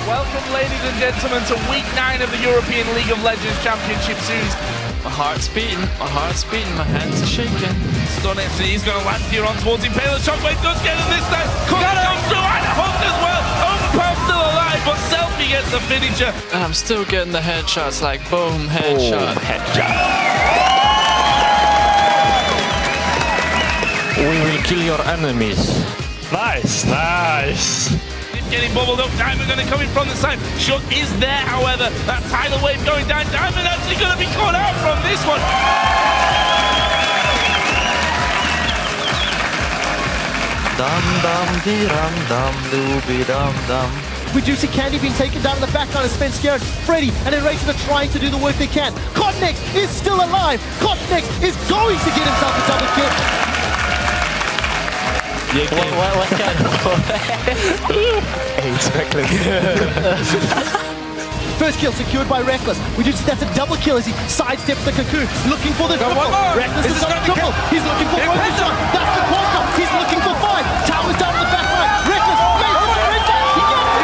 Welcome, ladies and gentlemen, to week 9 of the European League of Legends Championship Series. My heart's beating, my hands are shaking. Stunning, he's going to land here on towards him. Payload Shockwave does get him this time. Comes through and hooked as well. Overpowered still alive, but Selfie gets the finisher. And I'm still getting the headshots, like boom, headshot, headshot. We will kill your enemies. Nice, nice. Getting bubbled up, Diamond going to come in from the side. Shook is there, however. That tidal wave going down. Diamond actually going to be caught out from this one. Dum dum dee dum dum doobie dum dum. We do see Candy being taken down in the back line as Sven Scared, Freddy and Eraser are trying to do the work they can. Cotnex is still alive. Cotnex is going to get himself a double kill. What kind of Exactly. First kill secured by Reckless. We do see that's a double kill as he sidesteps the cocoon, looking for the triple. Reckless is on a triple. He's looking for one shot. That's the quantum. He's looking for 5. Towers down the back line. Reckless makes it. He gets it.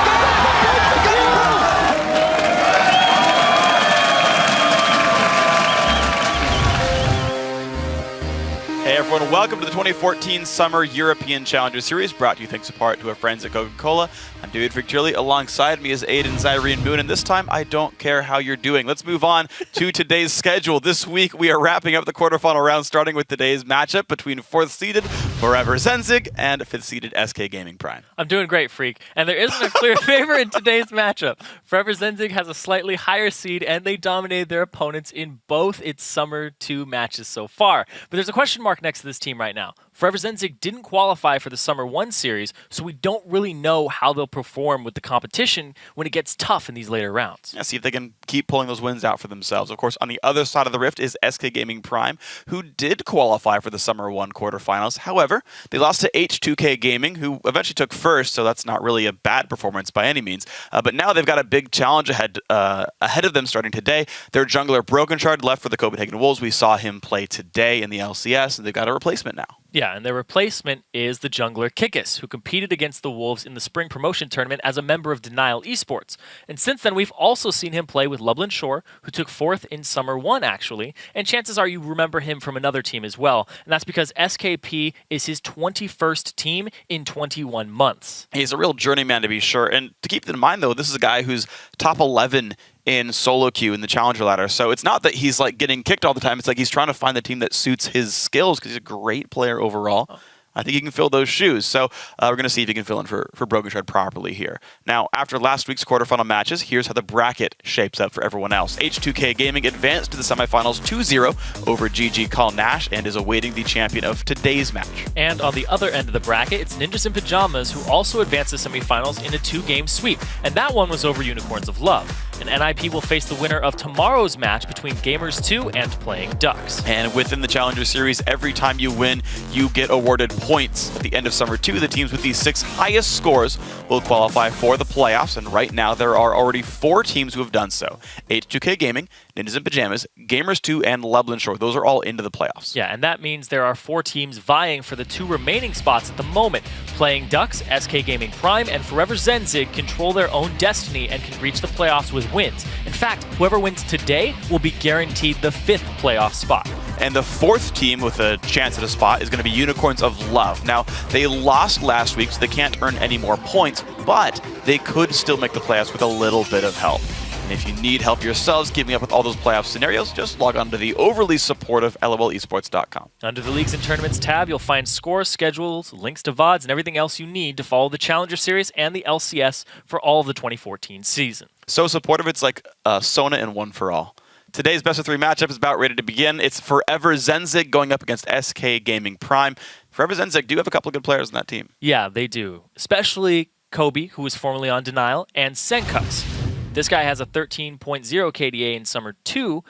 Hey everyone, welcome to the 2014 Summer European Challenger Series, brought to you thanks in part to our friends at Coca-Cola. I'm David Victorli, alongside me is Aiden Zyrene Moon, and this time I don't care how you're doing. Let's move on to today's schedule. This week we are wrapping up the quarterfinal round, starting with today's matchup between 4th-seeded Forever Zenzig and 5th-seeded SK Gaming Prime. I'm doing great, Freak, and there isn't a clear favorite in today's matchup. Forever Zenzig has a slightly higher seed, and they dominated their opponents in both its Summer 2 matches so far. But there's a question mark next to this team right now. Forever Zenzig didn't qualify for the Summer 1 series, so we don't really know how they'll perform with the competition when it gets tough in these later rounds. Yeah, see if they can keep pulling those wins out for themselves. Of course, on the other side of the rift is SK Gaming Prime, who did qualify for the Summer 1 quarterfinals. However, they lost to H2K Gaming, who eventually took first, so that's not really a bad performance by any means. But now they've got a big challenge ahead of them starting today. Their jungler Broken Shard left for the Copenhagen Wolves. We saw him play today in the LCS, and they've got a replacement now. Yeah, and their replacement is the jungler Kikis, who competed against the Wolves in the spring promotion tournament as a member of Denial Esports. And since then, we've also seen him play with Lublin Shore, who took 4th in Summer 1, actually. And chances are you remember him from another team as well. And that's because SKP is his 21st team in 21 months. He's a real journeyman, to be sure. And to keep in mind, though, this is a guy who's top 11 in solo queue in the challenger ladder. So it's not that he's like getting kicked all the time. It's like he's trying to find the team that suits his skills because he's a great player overall. I think he can fill those shoes. So we're going to see if he can fill in for Broken Shard properly here. Now, after last week's quarterfinal matches, here's how the bracket shapes up for everyone else. H2K Gaming advanced to the semifinals 2-0 over GG Call Nash and is awaiting the champion of today's match. And on the other end of the bracket, it's Ninjas in Pajamas, who also advanced to semifinals in a 2-game sweep. And that one was over Unicorns of Love. And NIP will face the winner of tomorrow's match between Gamers 2 and Playing Ducks. And within the Challenger Series, every time you win, you get awarded points. At the end of Summer 2, the teams with the 6 highest scores will qualify for the playoffs. And right now, there are already 4 teams who have done so. H2K Gaming, Ninjas in Pajamas, Gamers 2, and Lublin Shore. Those are all into the playoffs. Yeah, and that means there are 4 teams vying for the 2 remaining spots at the moment. Playing Ducks, SK Gaming Prime, and Forever Zenzig control their own destiny and can reach the playoffs with wins. In fact, whoever wins today will be guaranteed the 5th playoff spot. And the 4th team with a chance at a spot is going to be Unicorns of Love. Now, they lost last week, so they can't earn any more points, but they could still make the playoffs with a little bit of help. And if you need help yourselves keeping up with all those playoff scenarios, just log on to the overly supportive lolesports.com. Under the Leagues and Tournaments tab, you'll find scores, schedules, links to VODs, and everything else you need to follow the Challenger Series and the LCS for all of the 2014 season. So supportive, it's like Sona and One for All. Today's best of 3 matchup is about ready to begin. It's Forever Zenzig going up against SK Gaming Prime. Forever Zenzig do have a couple of good players in that team. Yeah, they do. Especially Kobe, who was formerly on Denial, and Senkux. This guy has a 13.0 KDA in Summer 2,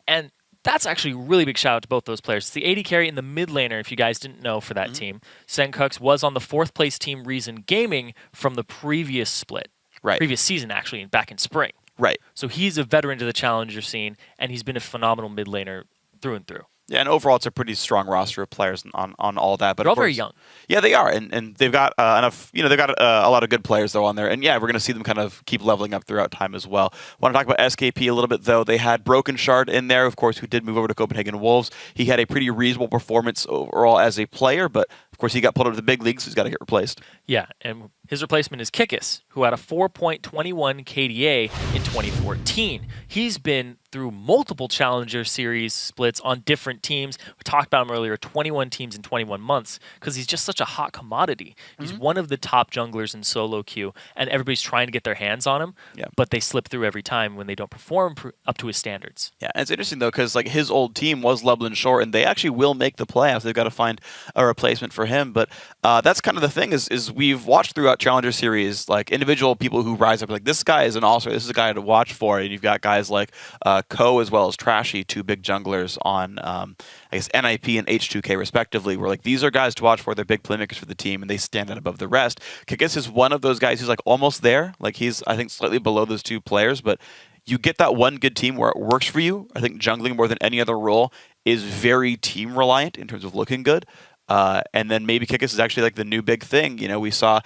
and that's actually a really big shout out to both those players. It's the AD carry in the mid laner, if you guys didn't know, for that team. Senkux was on the 4th place team Reason Gaming from the previous split. Right. Previous season, actually, back in spring. Right. So he's a veteran to the Challenger scene, and he's been a phenomenal mid laner through and through. Yeah, and overall, it's a pretty strong roster of players on all that. But they're all very young. Yeah, they are, and they've got enough. You know, they've got a lot of good players though on there, and yeah, we're going to see them kind of keep leveling up throughout time as well. Want to talk about SKP a little bit though. They had Broken Shard in there, of course, who did move over to Copenhagen Wolves. He had a pretty reasonable performance overall as a player, but of course, he got pulled up to the big leagues, so he's got to get replaced. Yeah, and his replacement is Kikis, who had a 4.21 KDA in 2014. He's been through multiple Challenger Series splits on different teams. We talked about him earlier, 21 teams in 21 months, because he's just such a hot commodity. He's one of the top junglers in solo queue, and everybody's trying to get their hands on him, but they slip through every time when they don't perform up to his standards. Yeah, and it's interesting, though, because like his old team was Lublin Shore, and they actually will make the playoffs. They've got to find a replacement for for him. But that's kind of the thing is we've watched throughout Challenger Series, like individual people who rise up, like this guy is an all-star, this is a guy to watch for. And you've got guys like Ko as well as Trashy, 2 big junglers on, I guess, NIP and H2K respectively, where like these are guys to watch for. They're big playmakers for the team and they stand out above the rest. Kikis is one of those guys who's like almost there. Like he's, I think, slightly below those 2 players, but you get that one good team where it works for you. I think jungling more than any other role is very team reliant in terms of looking good. And then maybe Kikis is actually like the new big thing. You know, we saw,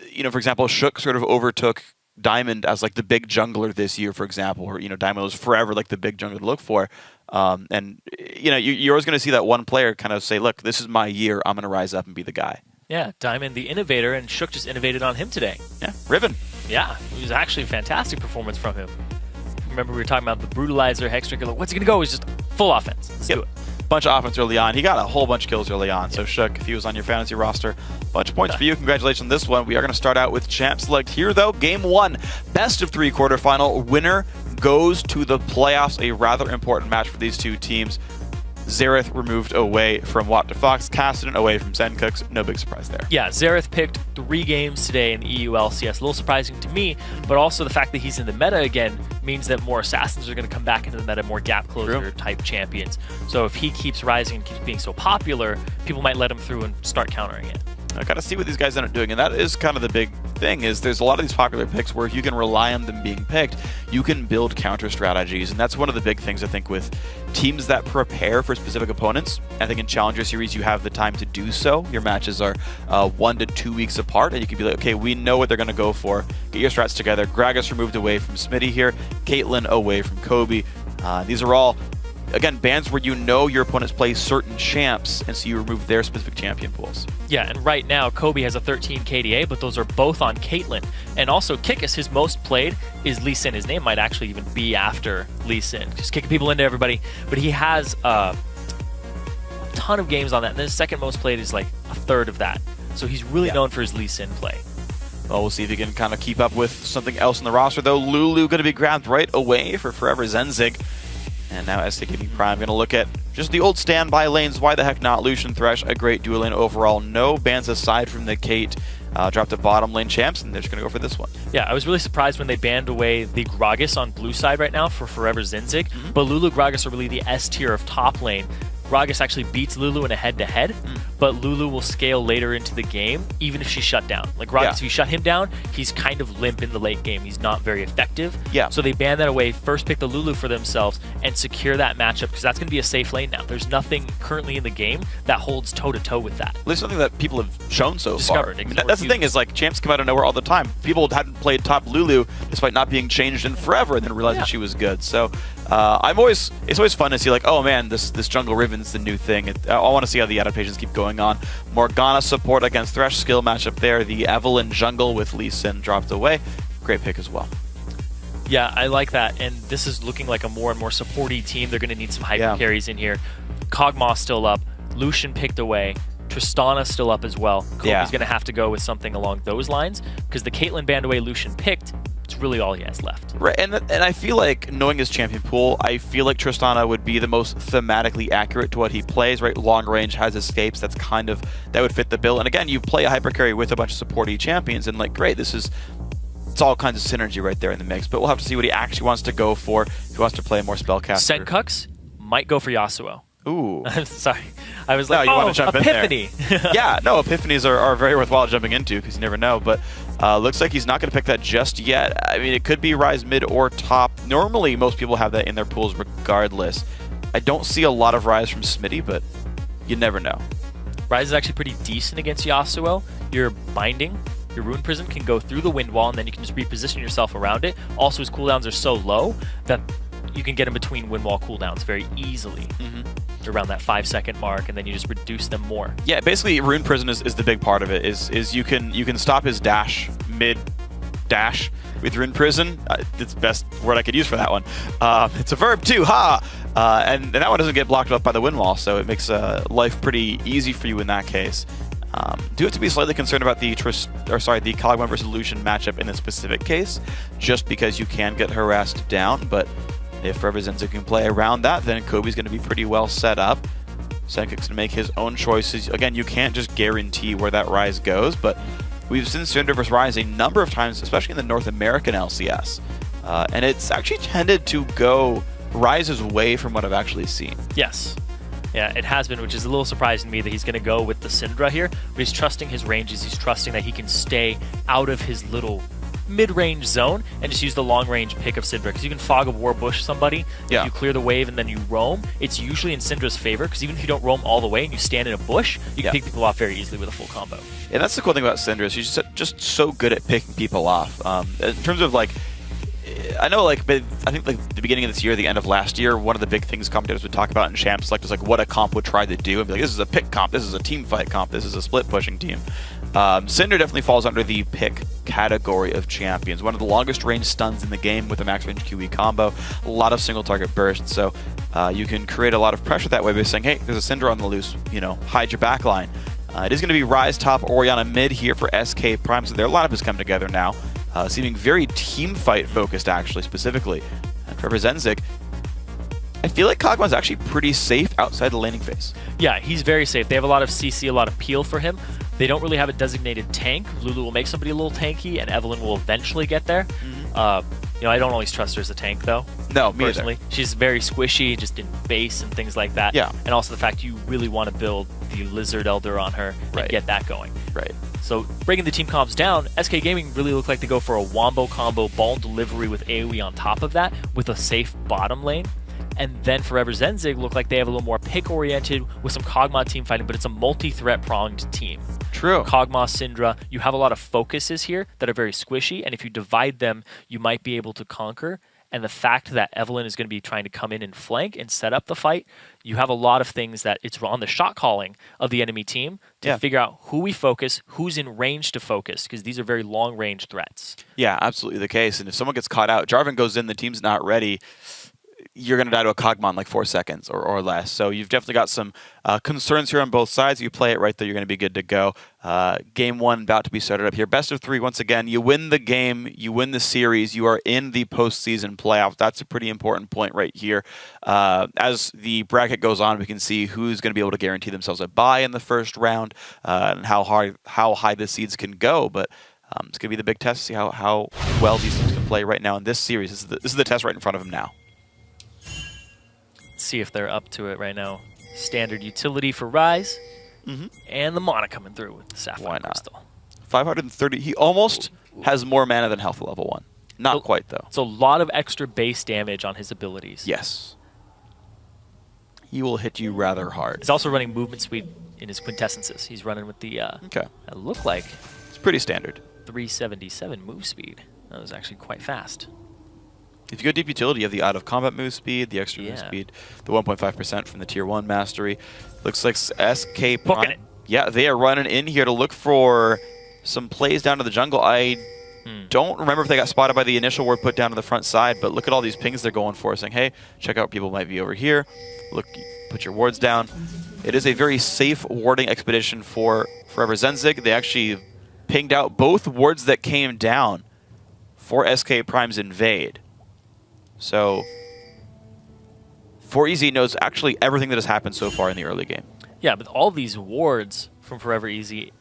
you know, for example, Shook sort of overtook Diamond as like the big jungler this year, for example, or, you know, Diamond was forever like the big jungler to look for. And, you know, you're always going to see that one player kind of say, look, this is my year. I'm going to rise up and be the guy. Yeah, Diamond the innovator, and Shook just innovated on him today. Yeah, Riven. Yeah, it was actually a fantastic performance from him. Remember we were talking about the Brutalizer, Hexdrinker, what's he going to go? He's just full offense. Let's do it. Bunch of offense early on. He got a whole bunch of kills early on. So Shook, if he was on your fantasy roster, bunch of points for you. Congratulations on this one. We are going to start out with champ select here, though. Game 1, best of 3 quarterfinal. Winner goes to the playoffs. A rather important match for these 2 teams. Xerath removed away from Watt to Fox, Cassidy away from Zencooks. No big surprise there. Yeah, Xerath picked 3 games today in the EU LCS. A little surprising to me, but also the fact that he's in the meta again means that more assassins are going to come back into the meta, more gap closer type champions. So if he keeps rising and keeps being so popular, people might let him through and start countering it. I got to see what these guys end up doing, and that is kind of the big thing, is there's a lot of these popular picks where if you can rely on them being picked, you can build counter strategies, and that's one of the big things I think with teams that prepare for specific opponents. I think in Challenger Series you have the time to do so. Your matches are 1 to 2 weeks apart, and you can be like, okay, we know what they're going to go for. Get your strats together. Gragas removed away from Smitty here. Caitlyn away from Kobe. These are all, again, bans where you know your opponents play certain champs, and so you remove their specific champion pools. Yeah, and right now, Kobe has a 13 KDA, but those are both on Caitlyn. And also, Kikis, his most played is Lee Sin. His name might actually even be after Lee Sin. Just kicking people into everybody. But he has a ton of games on that. And then his second most played is like a third of that. So he's really known for his Lee Sin play. Well, we'll see if he can kind of keep up with something else in the roster, though. Lulu going to be grabbed right away for Forever Zenzig. And now SKB Prime going to look at just the old standby lanes. Why the heck not? Lucian, Thresh, a great duo lane overall. No bans aside from the Kate. Dropped the bottom lane champs, and they're just going to go for this one. Yeah, I was really surprised when they banned away the Gragas on blue side right now for Forever Zenzig. But Lulu, Gragas are really the S tier of top lane. Gragas actually beats Lulu in a head-to-head, but Lulu will scale later into the game, even if she's shut down. Like Gragas, if you shut him down, he's kind of limp in the late game. He's not very effective. Yeah. So they ban that away, first pick the Lulu for themselves, and secure that matchup, because that's going to be a safe lane now. There's nothing currently in the game that holds toe-to-toe with that. There's something that people have shown so far. I mean, that's the thing, is like champs come out of nowhere all the time. People hadn't played top Lulu despite not being changed in forever, and then realized that she was good. So it's always fun to see, like, oh man, this jungle Riven's the new thing. I want to see how the adaptations keep going on. Morgana support against Thresh, skill matchup there. The Evelynn jungle with Lee Sin dropped away. Great pick as well. Yeah, I like that. And this is looking like a more and more supporty team. They're going to need some hyper carries in here. Kog'Maw still up. Lucian picked away. Tristana still up as well. Kobe's going to have to go with something along those lines, because the Caitlyn banned away Lucian picked. It's really all he has left. Right, and I feel like, knowing his champion pool, I feel like Tristana would be the most thematically accurate to what he plays, right? Long range, has escapes, that would fit the bill. And again, you play a hyper carry with a bunch of supporty champions, and like, great, it's all kinds of synergy right there in the mix. But we'll have to see what he actually wants to go for. If he wants to play more spellcaster. Zencooks might go for Yasuo. Ooh. I'm sorry. I was like, you want to jump Epiphany. In there. Yeah, no, Epiphanies are very worthwhile jumping into, because you never know. But looks like he's not going to pick that just yet. I mean, it could be Rise mid or top. Normally, most people have that in their pools regardless. I don't see a lot of Rise from Smitty, but you never know. Rise is actually pretty decent against Yasuo. Your binding, your Rune Prism can go through the wind wall, and then you can just reposition yourself around it. Also, his cooldowns are so low that you can get in between wind wall cooldowns very easily. Around that 5-second mark, and then you just reduce them more. Yeah, basically Rune Prison is the big part of it. Is you can stop his dash mid dash with Rune Prison. It's the best word I could use for that one. It's a verb too, ha! And that one doesn't get blocked up by the wind wall, so it makes life pretty easy for you in that case. Do have to be slightly concerned about the Kog'Maw versus Lucian matchup in this specific case, just because you can get harassed down, but if Forever Zenzig can play around that, then Kobe's going to be pretty well set up. Senkic's going to make his own choices. Again, you can't just guarantee where that Ryze goes, but we've seen Syndra versus Ryze a number of times, especially in the North American LCS. And it's actually tended to go Ryze's way from what I've actually seen. Yes. Yeah, it has been, which is a little surprising to me that he's going to go with the Syndra here, but he's trusting his ranges. He's trusting that he can stay out of his little mid-range zone and just use the long-range pick of Syndra, because you can Fog of War bush somebody. Yeah. If you clear the wave and then you roam, it's usually in Syndra's favor, because even if you don't roam all the way and you stand in a bush, you can pick people off very easily with a full combo. And that's the cool thing about Syndra, is she's just so good at picking people off. In terms of like, I know, like, I think like the beginning of this year, the end of last year, one of the big things commentators would talk about in Champ Select is like what a comp would try to do, and be like, this is a pick comp, this is a team fight comp, this is a split pushing team. Syndra definitely falls under the pick category of champions. One of the longest range stuns in the game with a max range QE combo, a lot of single target bursts, so you can create a lot of pressure that way by saying, hey, there's a Syndra on the loose, you know, hide your backline. It is going to be Ryze top, Orianna mid here for SK Prime, so their lineup has come together now. Seeming very team fight focused, actually, specifically. And for Zenzig, I feel like Kog'Maw's actually pretty safe outside the laning phase. Yeah, he's very safe. They have a lot of CC, a lot of peel for him. They don't really have a designated tank. Lulu will make somebody a little tanky, and Evelyn will eventually get there. You know, I don't always trust her as a tank, though. No, me personally. either. She's very squishy, just in base and things like that. Yeah. And also the fact you really want to build the Lizard Elder on her and get that going. Right. So breaking the team comps down, SK Gaming really look like they go for a wombo combo ball delivery with AoE on top of that, with a safe bottom lane. And then Forever Zenzig look like they have a little more pick-oriented with some Kog'Maw team fighting, but it's a multi-threat pronged team. True. Kog'Maw, Syndra, you have a lot of focuses here that are very squishy, and if you divide them, you might be able to conquer. And the fact that Evelyn is going to be trying to come in and flank and set up the fight, you have a lot of things that it's on the shot calling of the enemy team to figure out who we focus, who's in range to focus, because these are very long-range threats. Yeah, absolutely the case. And if someone gets caught out, Jarvan goes in, the team's not ready, you're going to die to a Kog'Maw in like 4 seconds or less. So you've definitely got some concerns here on both sides. You play it right there, you're going to be good to go. Game 1 about to be started up here. Best of 3 once again. You win the game, you win the series, you are in the postseason playoff. That's a pretty important point right here. As the bracket goes on, we can see who's going to be able to guarantee themselves a bye in the first round and how high the seeds can go. But it's going to be the big test to see how well these teams can play right now in this series. This is the test right in front of them now. See if they're up to it right now. Standard utility for Ryze, and the mana coming through with the Sapphire Crystal. 530. He almost has more mana than health level 1. Not quite, though. It's a lot of extra base damage on his abilities. Yes. He will hit you rather hard. He's also running movement speed in his quintessences. He's running with the, okay. It looked like... It's pretty standard. 377 move speed. That was actually quite fast. If you go deep utility, you have the out-of-combat move speed, the extra move speed, the 1.5% from the Tier 1 Mastery. Looks like SK Prime. Yeah, they are running in here to look for some plays down to the jungle. I don't remember if they got spotted by the initial ward put down to the front side, but look at all these pings they're going for, saying, hey, check out people might be over here. Look, put your wards down. It is a very safe warding expedition for Forever Zenzig. They actually pinged out both wards that came down for SK Prime's invade. So, 4EZ knows actually everything that has happened so far in the early game. Yeah, but all these wards from Forever Easy,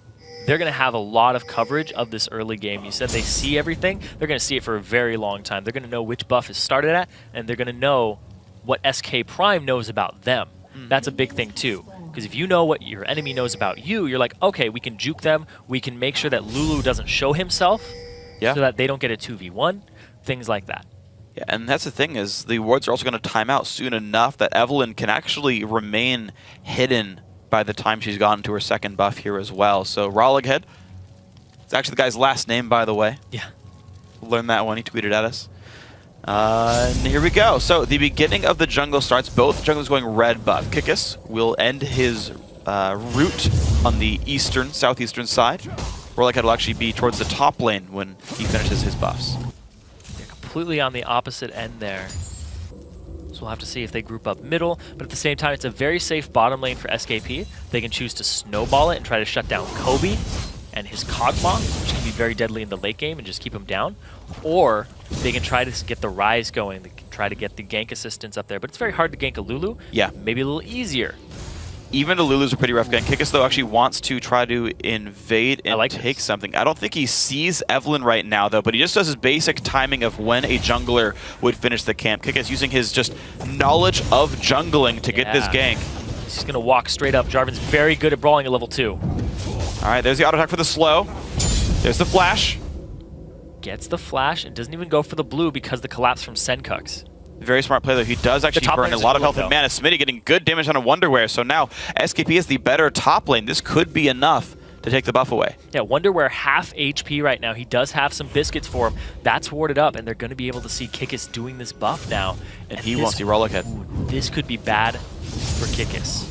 they're going to have a lot of coverage of this early game. You said they see everything. They're going to see it for a very long time. They're going to know which buff is started at, and they're going to know what SK Prime knows about them. That's a big thing, too. Because if you know what your enemy knows about you, you're like, okay, we can juke them. We can make sure that Lulu doesn't show himself so that they don't get a 2v1, things like that. Yeah, and that's the thing is the wards are also going to time out soon enough that Evelyn can actually remain hidden by the time she's gotten to her second buff here as well. So Ro8, it's actually the guy's last name, by the way. Yeah. Learned that one. He tweeted at us. And here we go. So the beginning of the jungle starts. Both jungles going red buff. Kikis will end his route on the southeastern side. Ro8 will actually be towards the top lane when he finishes his buffs. Completely on the opposite end there. So we'll have to see if they group up middle, but at the same time, it's a very safe bottom lane for SKP. They can choose to snowball it and try to shut down Kobe and his Kog'Maw, which can be very deadly in the late game and just keep him down. Or they can try to get the Ryze going. They can try to get the gank assistance up there, but it's very hard to gank a Lulu. Yeah. Maybe a little easier even the Lulu's a pretty rough gun. Kikis, though, actually wants to try to invade and take something. I don't think he sees Evelyn right now, though, but he just does his basic timing of when a jungler would finish the camp. Kikis using his just knowledge of jungling to get this gank. He's just going to walk straight up. Jarvan's very good at brawling at level 2. All right, there's the auto attack for the slow. There's the flash. Gets the flash and doesn't even go for the blue because the collapse from Senkux. Very smart play, though. He does actually burn a lot of health and mana. Smitty getting good damage on a Wonderwear, so now SKP is the better top lane. This could be enough to take the buff away. Yeah, Wonderwear half HP right now. He does have some biscuits for him. That's warded up, and they're going to be able to see Kikis doing this buff now. And he won't see Ro8 ahead. This could be bad for Kikis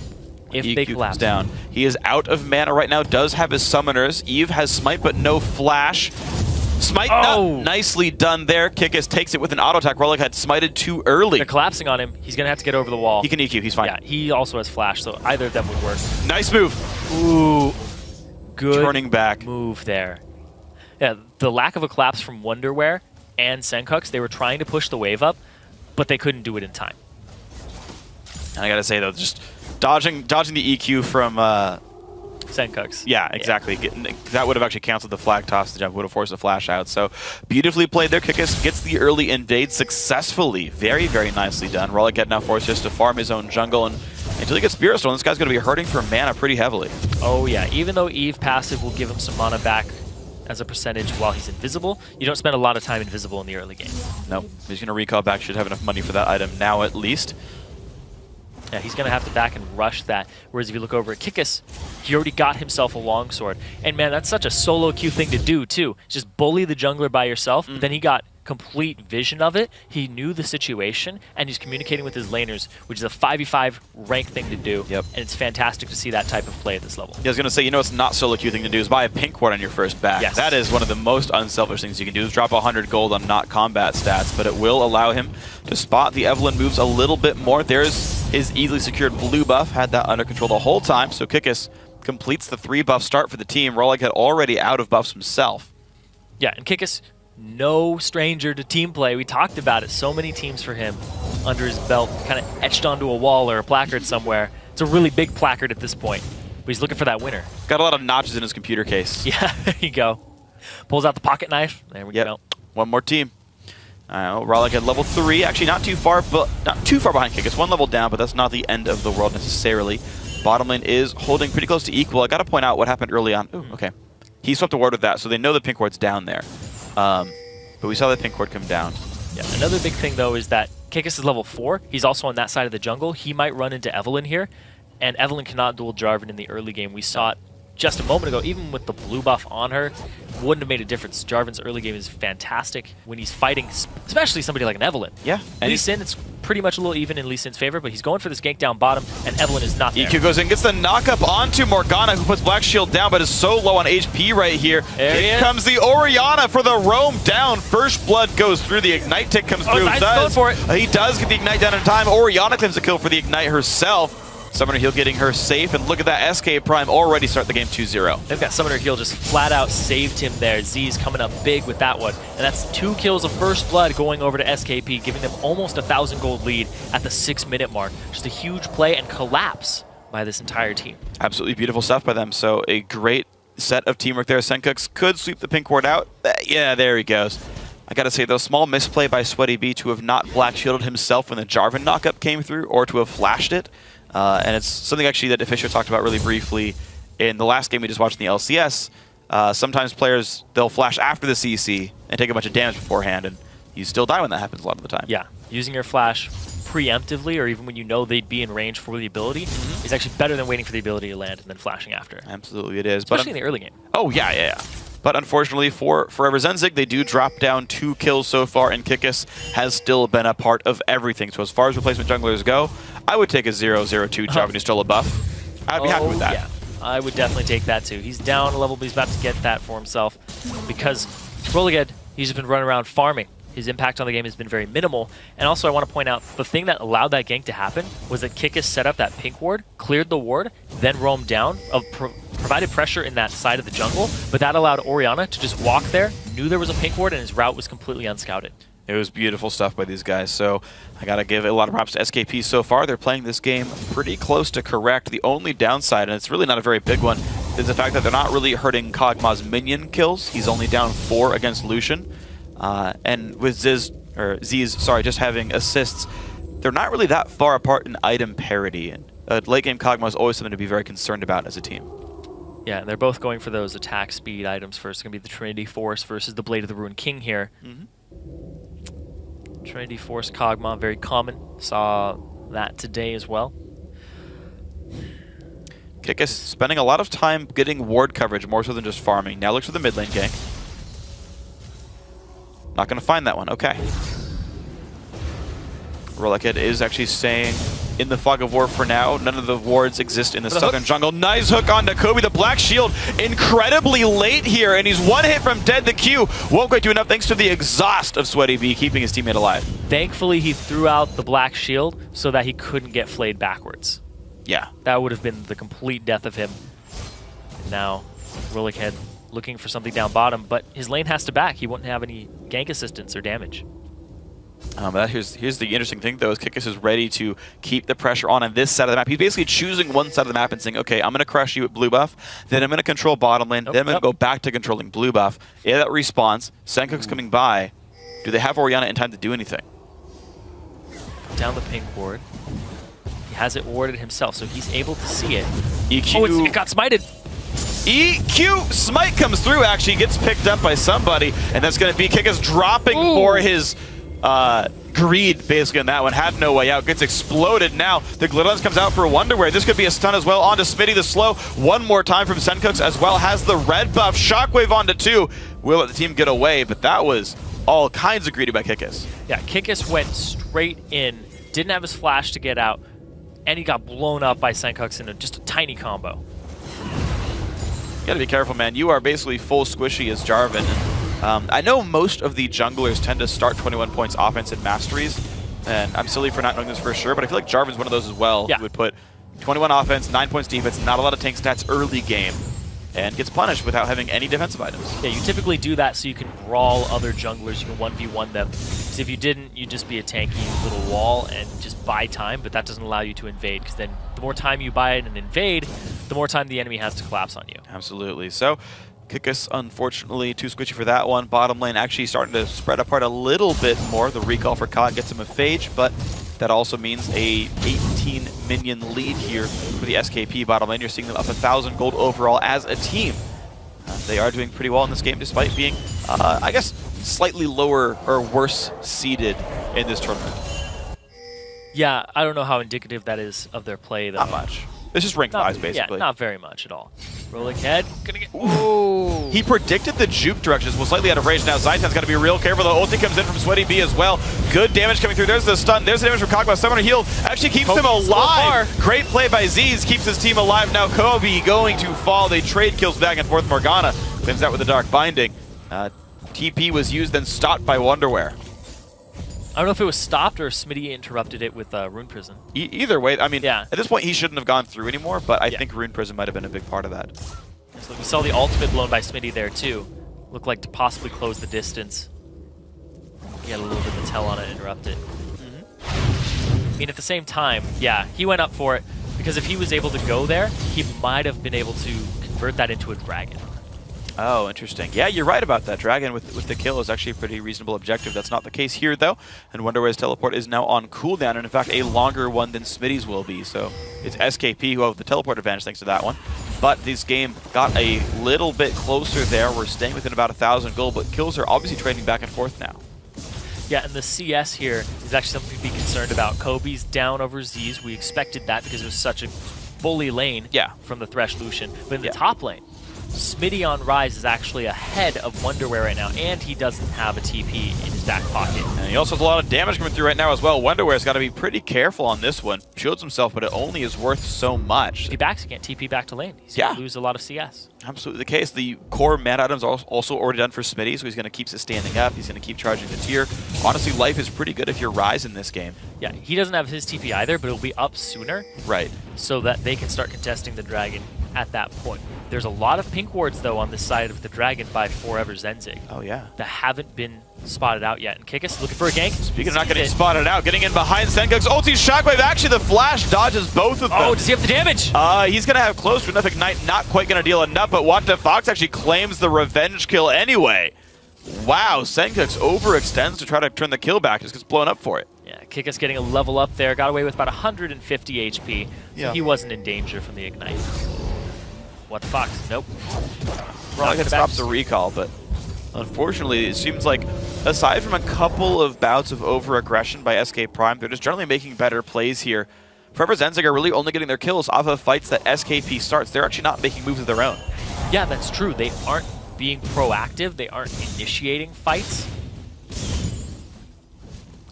if they collapse. Down. He is out of mana right now, does have his summoners. Eve has Smite, but no flash. Smite, nicely done there. Kikis takes it with an auto attack. Ro8 had smited too early. They're collapsing on him. He's going to have to get over the wall. He can EQ, he's fine. Yeah, he also has flash, so either of them would work. Nice move. Ooh, good turning back move there. Yeah, the lack of a collapse from Wonderwear and Senkux, they were trying to push the wave up, but they couldn't do it in time. And I got to say, though, just dodging the EQ from... Senkux. Yeah, exactly. That would have actually canceled the flag toss. The jump would have forced the flash out. So beautifully played there. Kikis gets the early invade successfully. Very, very nicely done. Ro8 now forced just to farm his own jungle, and until he gets Spirit Storm, this guy's going to be hurting for mana pretty heavily. Oh yeah, even though Eve passive will give him some mana back as a percentage while he's invisible, you don't spend a lot of time invisible in the early game. Nope. He's going to recall back. Should have enough money for that item now at least. Yeah, he's going to have to back and rush that. Whereas if you look over at Kikis, he already got himself a longsword. And man, that's such a solo queue thing to do too. Just bully the jungler by yourself. But then he got complete vision of it. He knew the situation, and he's communicating with his laners, which is a 5v5 rank thing to do. Yep. And it's fantastic to see that type of play at this level. Yeah, I was going to say, you know what's not solo queue thing to do is buy a pink ward on your first back. Yes. That is one of the most unselfish things you can do, is drop 100 gold on not combat stats, but it will allow him to spot the Evelyn moves a little bit more. There's his easily secured blue buff, had that under control the whole time, so Kikis completes the 3-buff start for the team. Ro8 had already out of buffs himself. Yeah, and Kikis, no stranger to team play. We talked about it. So many teams for him under his belt, kind of etched onto a wall or a placard somewhere. It's a really big placard at this point, but he's looking for that winner. Got a lot of notches in his computer case. Yeah, there you go. Pulls out the pocket knife. There we go. One more team. Ro8 at level 3, actually not too far behind Kikis. One level down, but that's not the end of the world necessarily. Bottom lane is holding pretty close to equal. I got to point out what happened early on. Ooh, okay. He swept a ward with that, so they know the pink ward's down there. But we saw the pink ward come down. Yeah, another big thing, though, is that Kikis is level 4. He's also on that side of the jungle. He might run into Evelyn here, and Evelyn cannot duel Jarvan in the early game. We saw it just a moment ago. Even with the blue buff on her, wouldn't have made a difference. Jarvan's early game is fantastic when he's fighting, especially somebody like an Evelyn. Yeah. Lee Sin, it's pretty much a little even in Lee Sin's favor, but he's going for this gank down bottom, and Evelyn is not there. EQ goes in, gets the knock-up onto Morgana, who puts Black Shield down, but is so low on HP right here. Here comes the Orianna for the roam down. First blood goes through, the Ignite tick comes through. Nice going for it. He does get the Ignite down in time. Orianna claims a kill for the Ignite herself. Summoner Heal getting her safe, and look at that, SK Prime already start the game 2-0. They've got Summoner Heal just flat out saved him there. Z's coming up big with that one. And that's 2 kills of First Blood going over to SKP, giving them almost 1,000 gold lead at the 6-minute mark. Just a huge play and collapse by this entire team. Absolutely beautiful stuff by them. So a great set of teamwork there. Senkux could sweep the pink ward out. Yeah, there he goes. I gotta say, though, small misplay by Sweaty B to have not Black Shielded himself when the Jarvan knockup came through, or to have flashed it. And it's something actually that Fisher talked about really briefly in the last game we just watched in the LCS. Sometimes players, they'll flash after the CC and take a bunch of damage beforehand, and you still die when that happens a lot of the time. Yeah, using your flash preemptively, or even when you know they'd be in range for the ability, is actually better than waiting for the ability to land and then flashing after. Absolutely it is. Especially in the early game. Oh, yeah. But unfortunately for Forever Zenzig, they do drop down 2 kills so far, and Kikis has still been a part of everything. So as far as replacement junglers go, I would take a 0-0-2 Jarvan who stole a buff. I'd be happy with that. Yeah, I would definitely take that too. He's down a level, but he's about to get that for himself. Because Ro8, he's just been running around farming. His impact on the game has been very minimal. And also I want to point out, the thing that allowed that gank to happen was that Kikis set up that pink ward, cleared the ward, then roamed down, provided pressure in that side of the jungle, but that allowed Orianna to just walk there, knew there was a pink ward, and his route was completely unscouted. It was beautiful stuff by these guys. So I got to give a lot of props to SKP so far. They're playing this game pretty close to correct. The only downside, and it's really not a very big one, is the fact that they're not really hurting Kog'Maw's minion kills. He's only down 4 against Lucian. And with Ziz just having assists, they're not really that far apart in item parity. And late game Kog'Maw is always something to be very concerned about as a team. Yeah, and they're both going for those attack speed items first. It's going to be the Trinity Force versus the Blade of the Ruined King here. Trinity Force Kog'Maw, very common. Saw that today as well. Kickus spending a lot of time getting ward coverage more so than just farming. Now looks for the mid lane gank. Not going to find that one. Okay. Ro8 is actually saying in the fog of war for now. None of the wards exist in the southern jungle. Nice hook on Kobe. The black shield incredibly late here, and he's one hit from dead. The Q won't quite do enough thanks to the exhaust of Sweaty B keeping his teammate alive. Thankfully, he threw out the black shield so that he couldn't get flayed backwards. Yeah. That would have been the complete death of him. And now, Ro8 looking for something down bottom, but his lane has to back. He wouldn't have any gank assistance or damage. Here's the interesting thing, though, is Kickus is ready to keep the pressure on this side of the map. He's basically choosing one side of the map and saying, okay, I'm going to crush you at blue buff, then I'm going to control bottom lane, then I'm going to go back to controlling blue buff. Yeah, that respawns. Senkuk's coming by. Do they have Orianna in time to do anything? Down the pink ward. He has it warded himself, so he's able to see it. EQ. Oh, it got smited. EQ smite comes through, actually gets picked up by somebody, and that's going to be Kickus dropping for his greed, basically, on that one. Had no way out. Gets exploded now. The Glitters comes out for a Wonderwear. This could be a stun as well. Onto Smitty, the slow. One more time from Senkuk's as well. Has the red buff. Shockwave onto 2. Will let the team get away, but that was all kinds of greedy by Kickus. Yeah, Kickus went straight in. Didn't have his flash to get out. And he got blown up by Senkuk's in just a tiny combo. You gotta be careful, man. You are basically full squishy as Jarvan. I know most of the junglers tend to start 21 points offense in masteries, and I'm silly for not knowing this for sure, but I feel like Jarvan's one of those as well. Yeah. Who would put 21 offense, 9 points defense, not a lot of tank stats early game, and gets punished without having any defensive items. Yeah, you typically do that so you can brawl other junglers, you can 1v1 them. Because if you didn't, you'd just be a tanky little wall and just buy time, but that doesn't allow you to invade, because then the more time you buy it and invade, the more time the enemy has to collapse on you. Absolutely. So, Kickus, unfortunately, too squishy for that one. Bottom lane actually starting to spread apart a little bit more. The recall for Kog gets him a phage, but that also means a 18 minion lead here for the SKP bottom lane. You're seeing them up 1,000 gold overall as a team. They are doing pretty well in this game, despite being, I guess, slightly lower or worse seeded in this tournament. Yeah, I don't know how indicative that is of their play, though. Not much. It's just rank 5, basically. Yeah, not very much at all. Ro8 gonna get. Ooh. He predicted the juke directions, was slightly out of range. Now Zaitan's got to be real careful. The ulti comes in from Sweaty B as well. Good damage coming through. There's the stun. There's the damage from Kog'Maw. Summoner healed. Actually keeps him alive. Great play by Ziz. Keeps his team alive. Now Kobe going to fall. They trade kills back and forth. Morgana wins out with the Dark Binding. TP was used, then stopped by Wonderwear. I don't know if it was stopped or Smitty interrupted it with Rune Prison. Either way, I mean, yeah. At this point he shouldn't have gone through anymore, but I think Rune Prison might have been a big part of that. So we saw the ultimate blown by Smitty there too. Looked like to possibly close the distance. He had a little bit of a tell on it, interrupt it. I mean, at the same time, yeah, he went up for it, because if he was able to go there, he might have been able to convert that into a dragon. Oh, interesting. Yeah, you're right about that. Dragon with the kill is actually a pretty reasonable objective. That's not the case here, though. And Wonderwear's teleport is now on cooldown, and in fact, a longer one than Smitty's will be. So it's SKP who have the teleport advantage thanks to that one. But this game got a little bit closer there. We're staying within about 1,000 gold, but kills are obviously trading back and forth now. Yeah, and the CS here is actually something to be concerned about. Kobe's down over Z's. We expected that because it was such a bully lane from the Thresh Lucian. But in the top lane, Smitty on Rise is actually ahead of Wonderwear right now, and he doesn't have a TP in his back pocket. And he also has a lot of damage coming through right now as well. Wonderwear's got to be pretty careful on this one. Shields himself, but it only is worth so much. If he backs, he can't TP back to lane. He's going to lose a lot of CS. Absolutely the case. The core mana items are also already done for Smitty, so he's going to keep standing up. He's going to keep charging the tier. Honestly, life is pretty good if you're Rise in this game. Yeah, he doesn't have his TP either, but it'll be up sooner. Right. So that they can start contesting the dragon at that point. There's a lot of pink wards, though, on this side of the Dragon by Forever Zenzig. Oh, yeah. That haven't been spotted out yet. And Kikis looking for a gank. Speaking of not getting spotted out, getting in behind Senkuk's ulti shockwave. Actually, the flash dodges both of them. Oh, does he have the damage? He's going to have close to enough Ignite, not quite going to deal enough, but Wanta Fox actually claims the revenge kill anyway. Wow, Senkuk's overextends to try to turn the kill back, just gets blown up for it. Yeah, Kikis getting a level up there, got away with about 150 HP. So he wasn't in danger from the Ignite. What the Fox? Nope. Probably can stop the recall, but unfortunately, it seems like aside from a couple of bouts of over-aggression by SK Prime, they're just generally making better plays here. Forever Zenzig are really only getting their kills off of fights that SKP starts. They're actually not making moves of their own. Yeah, that's true. They aren't being proactive. They aren't initiating fights.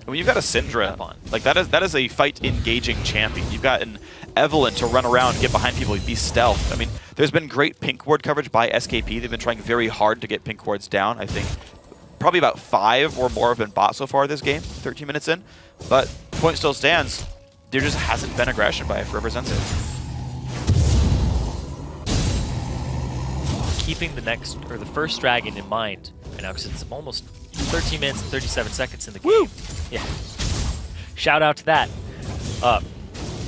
When you've got a Syndra, like that is a fight-engaging champion. You've got an Evelyn to run around, get behind people, be stealth. I mean, there's been great pink ward coverage by SKP. They've been trying very hard to get pink wards down. I think probably about 5 or more have been bought so far this game, 13 minutes in. But point still stands. There just hasn't been aggression by Forever Zenzig. Keeping the first dragon in mind right now, because it's almost 13 minutes and 37 seconds in the game. Woo! Yeah. Shout out to that.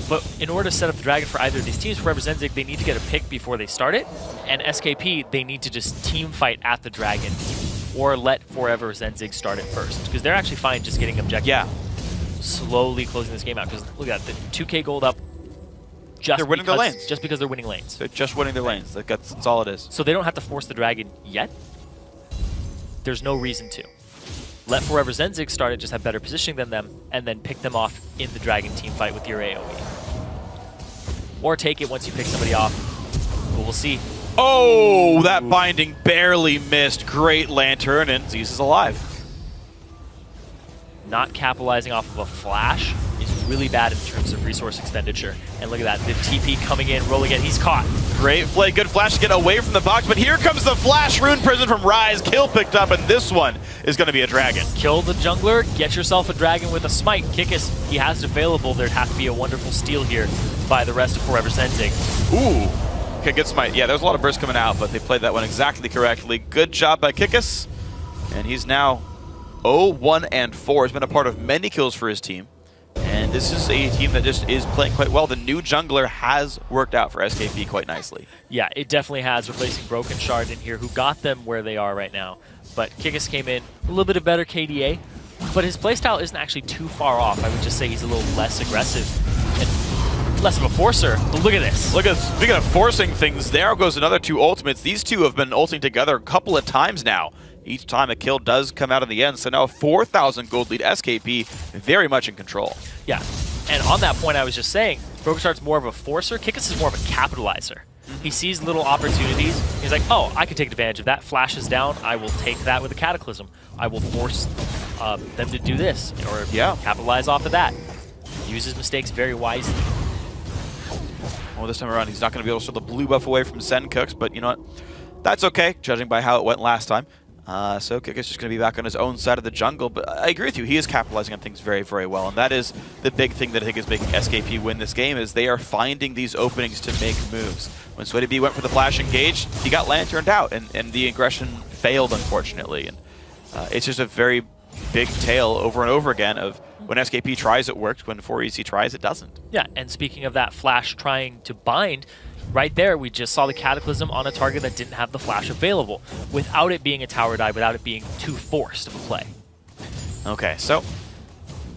But in order to set up the dragon for either of these teams, Forever Zenzig, they need to get a pick before they start it. And SKP, they need to just team fight at the dragon or let Forever Zenzig start it first. Because they're actually fine just getting objective. Yeah. Slowly closing this game out. Because look at that, the 2K gold up. They're winning their lanes. Just because they're winning lanes. They're just winning their lanes. That's all it is. So they don't have to force the dragon yet. There's no reason to. Let Forever Zenzig start it, just have better positioning than them, and then pick them off in the dragon team fight with your AoE. Or take it once you pick somebody off. But we'll see. Oh, that binding barely missed. Great Lantern, and Zeus is alive. Not capitalizing off of a flash is really bad in terms of resource expenditure. And look at that, the TP coming in, rolling in, he's caught. Great play, good flash to get away from the box, but here comes the flash rune prison from Rise. Kill picked up, and this one is going to be a dragon. Kill the jungler, get yourself a dragon with a smite. Kikis, he has it available. There'd have to be a wonderful steal here by the rest of Forever Zenzig. Ooh, okay, good smite. Yeah, there's a lot of bursts coming out, but they played that one exactly correctly. Good job by Kikis, and he's now 0-1-4. He's been a part of many kills for his team. And this is a team that just is playing quite well. The new jungler has worked out for SKP quite nicely. Yeah, it definitely has, replacing Broken Shard in here, who got them where they are right now. But Kikis came in, a little bit of better KDA, but his playstyle isn't actually too far off. I would just say he's a little less aggressive and less of a forcer. But look at this. Look at, speaking of forcing things, there goes another 2 ultimates. These two have been ulting together a couple of times now. Each time a kill does come out in the end, so now 4,000 gold lead. SKP very much in control. Yeah, and on that point I was just saying, Broken Shard's more of a forcer, Kikis is more of a capitalizer. He sees little opportunities, he's like, oh, I can take advantage of that, flashes down, I will take that with a Cataclysm. I will force them to do this, or capitalize off of that. Uses mistakes very wisely. Well, this time around he's not going to be able to steal the blue buff away from Senkuk's, but you know what? That's okay, judging by how it went last time. So Kikis is just going to be back on his own side of the jungle, but I agree with you. He is capitalizing on things very, very well, and that is the big thing that I think is making SKP win this game, is they are finding these openings to make moves. When Sweaty B went for the flash engage, he got lanterned out, and the aggression failed, unfortunately. And it's just a very big tale over and over again of when SKP tries, it works. When 4EC tries, it doesn't. Yeah, and speaking of that flash trying to bind, right there, we just saw the Cataclysm on a target that didn't have the flash available, without it being a tower dive, without it being too forced of a play. Okay, so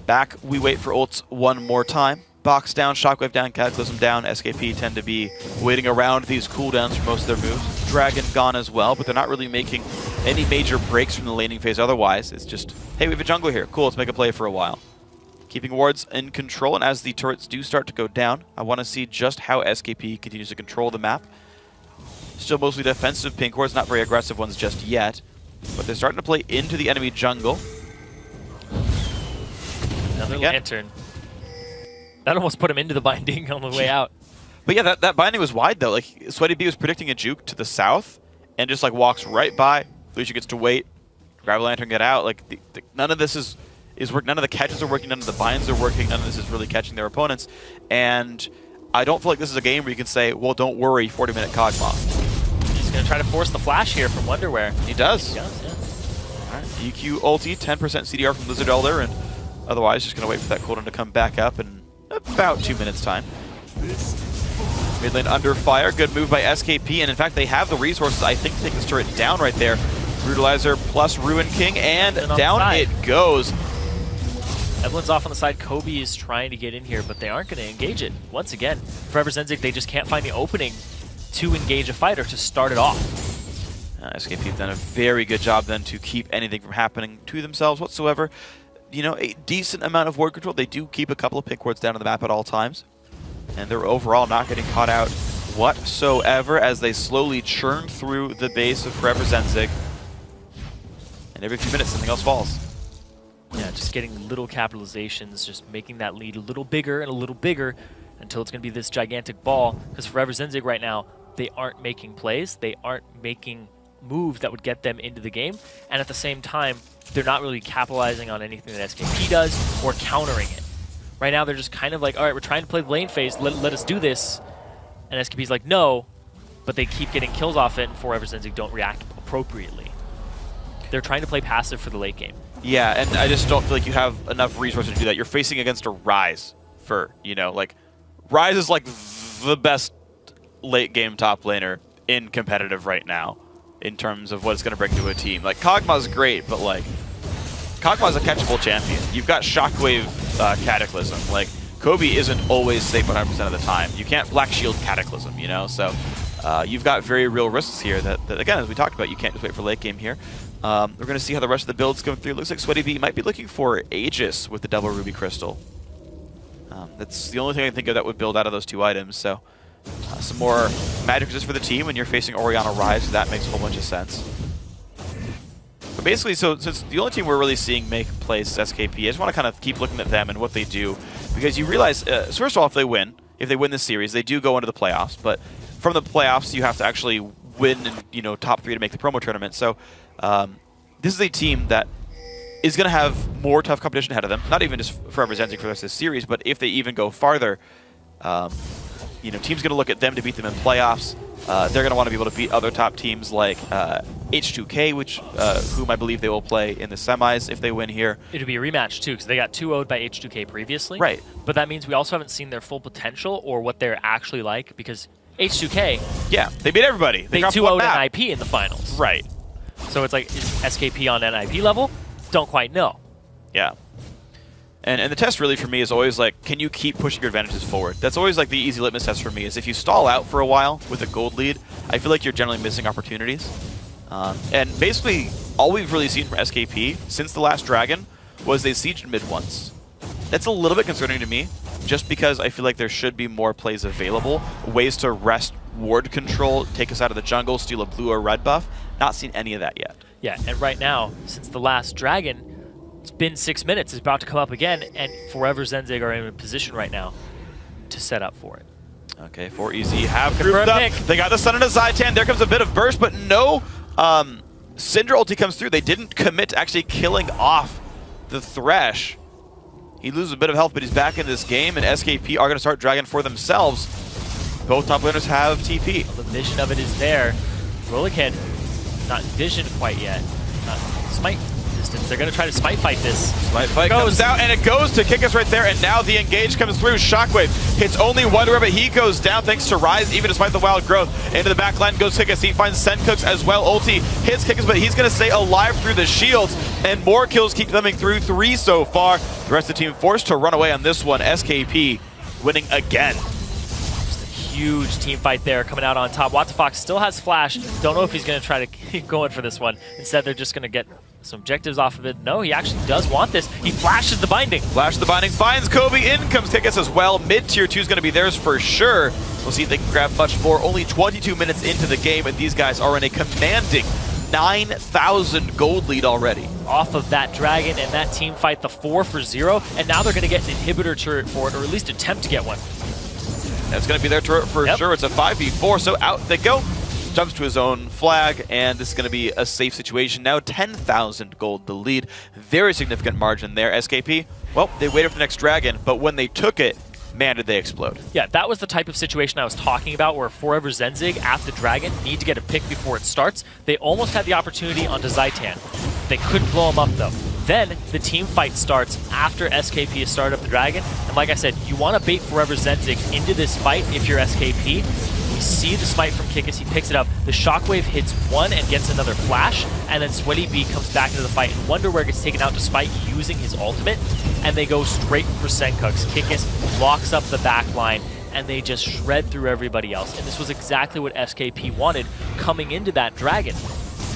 back we wait for ults one more time. Box down, Shockwave down, Cataclysm down. SKP tend to be waiting around these cooldowns for most of their moves. Dragon gone as well, but they're not really making any major breaks from the laning phase otherwise. It's just, hey, we have a jungler here. Cool, let's make a play for a while. Keeping wards in control, and as the turrets do start to go down, I want to see just how SKP continues to control the map. Still mostly defensive pink wards, not very aggressive ones just yet, but they're starting to play into the enemy jungle. Another lantern. That almost put him into the binding on the way out. But yeah, that binding was wide though. Like, Sweaty B was predicting a juke to the south, and just like walks right by. Felicia gets to wait, grab a lantern, get out. Like, none of this is working. None of the catches are working. None of the binds are working. None of this is really catching their opponents. And I don't feel like this is a game where you can say, well, don't worry, 40-minute Kog'Maw. Gonna try to force the flash here from Wonderwear. He does. He does, yeah. All right, EQ ulti, 10% CDR from Lizard Elder, and otherwise just gonna wait for that cooldown to come back up in about 2 minutes time. Mid lane under fire, good move by SKP, and in fact they have the resources, I think, to take this turret down right there. Brutalizer plus Ruin King, and down it goes. Evelyn's off on the side. Kobe is trying to get in here, but they aren't going to engage it. Once again, Forever Zenzig, they just can't find the opening to engage a fighter to start it off. SKP have done a very good job then to keep anything from happening to themselves whatsoever. You know, a decent amount of ward control. They do keep a couple of pick wards down on the map at all times. And they're overall not getting caught out whatsoever as they slowly churn through the base of Forever Zenzig. And every few minutes something else falls. Yeah, just getting little capitalizations, just making that lead a little bigger and a little bigger until it's going to be this gigantic ball. Because Forever Zenzig right now, they aren't making plays. They aren't making moves that would get them into the game. And at the same time, they're not really capitalizing on anything that SKP does or countering it. Right now, they're just kind of like, all right, we're trying to play the lane phase. Let us do this. And SKP's like, no. But they keep getting kills off it, and Forever Zenzig don't react appropriately. They're trying to play passive for the late game. Yeah, and I just don't feel like you have enough resources to do that. You're facing against a Ryze for, you know, like, Ryze is like the best late game top laner in competitive right now in terms of what it's going to bring to a team. Like, Kog'Maw's great, but like, Kog'Maw's a catchable champion. You've got Shockwave Cataclysm. Like, Kobe isn't always safe 100% of the time. You can't Black Shield Cataclysm, you know? So you've got very real risks here that, again, as we talked about, you can't just wait for late game here. We're going to see how the rest of the builds come through. Looks like Sweaty B might be looking for Aegis with the Double Ruby Crystal. That's the only thing I can think of that would build out of those two items. So some more magic resist for the team when you're facing Orianna Ryze. That makes a whole bunch of sense. But basically, so since the only team we're really seeing make plays is SKP, I just want to kind of keep looking at them and what they do. Because you realize, so first of all, if they win this series, they do go into the playoffs. But from the playoffs, you have to actually win, you know, top 3 to make the promo tournament. So this is a team that is going to have more tough competition ahead of them. Not even just Forever Zenzig for the rest of the series, but if they even go farther, you know, teams going to look at them to beat them in playoffs. They're going to want to be able to beat other top teams like H2K, which whom I believe they will play in the semis if they win here. It'll be a rematch too, because they got 2-0'd by H2K previously. Right. But that means we also haven't seen their full potential or what they're actually like, because H2K... Yeah, they beat everybody. They 2-0'd NIP in the finals. Right. So it's like, is SKP on NIP level? Don't quite know. Yeah. And the test really for me is always like, can you keep pushing your advantages forward? That's always like the easy litmus test for me, is if you stall out for a while with a gold lead, I feel like you're generally missing opportunities. And basically, all we've really seen from SKP since the last Dragon was they sieged mid once. That's a little bit concerning to me, just because I feel like there should be more plays available, ways to rest ward control, take us out of the jungle, steal a blue or red buff. Not seen any of that yet. Yeah, and right now, since the last Dragon, it's been 6 minutes. It's about to come up again, and Forever Zenzig are in a position right now to set up for it. Okay, 4EZ have grouped up. They got the Sun and a Zaitan. There comes a bit of burst, but no Syndra ulti comes through. They didn't commit to actually killing off the Thresh. He loses a bit of health, but he's back in this game, and SKP are going to start Dragon for themselves. Both top laners have TP. Well, the vision of it is there. Rollican, not vision quite yet. Smite distance. They're going to try to smite fight this. Smite fight comes out, and it goes to kick us right there, and now the engage comes through. Shockwave hits only Wonderwear, but he goes down thanks to Ryze, even despite the wild growth. Into the back line goes Kickus. He finds Sencooks as well. Ulti hits Kickus, but he's going to stay alive through the shields, and more kills keep coming through. 3 so far. The rest of the team forced to run away on this one. SKP winning again. Huge team fight there coming out on top. WattFox still has Flash. Don't know if he's going to try to keep going for this one. Instead, they're just going to get some objectives off of it. No, he actually does want this. He flashes the binding. Flash the binding, finds Kobe. In comes Kickus as well. Mid-tier 2 is going to be theirs for sure. We'll see if they can grab much more. Only 22 minutes into the game, and these guys are in a commanding 9,000 gold lead already. Off of that Dragon and that team fight, the 4-for-0, and now they're going to get an inhibitor turret for it, or at least attempt to get one. That's going to be their turret for sure. It's a 5v4, so out they go. Jumps to his own flag, and this is going to be a safe situation. Now 10,000 gold the lead. Very significant margin there. SKP, well, they waited for the next Dragon, but when they took it, man, did they explode. Yeah, that was the type of situation I was talking about where Forever Zenzig at the Dragon need to get a pick before it starts. They almost had the opportunity onto Zaitan. They couldn't blow him up though. Then the team fight starts after SKP has started up the Dragon. And like I said, you want to bait Forever Zenzig into this fight if you're SKP. We see the smite from Kikis, he picks it up. The shockwave hits one and gets another flash, and then Sweaty B comes back into the fight, and Wonderwear gets taken out despite using his ultimate, and they go straight for Senkux. Kikis locks up the back line, and they just shred through everybody else. And this was exactly what SKP wanted coming into that Dragon.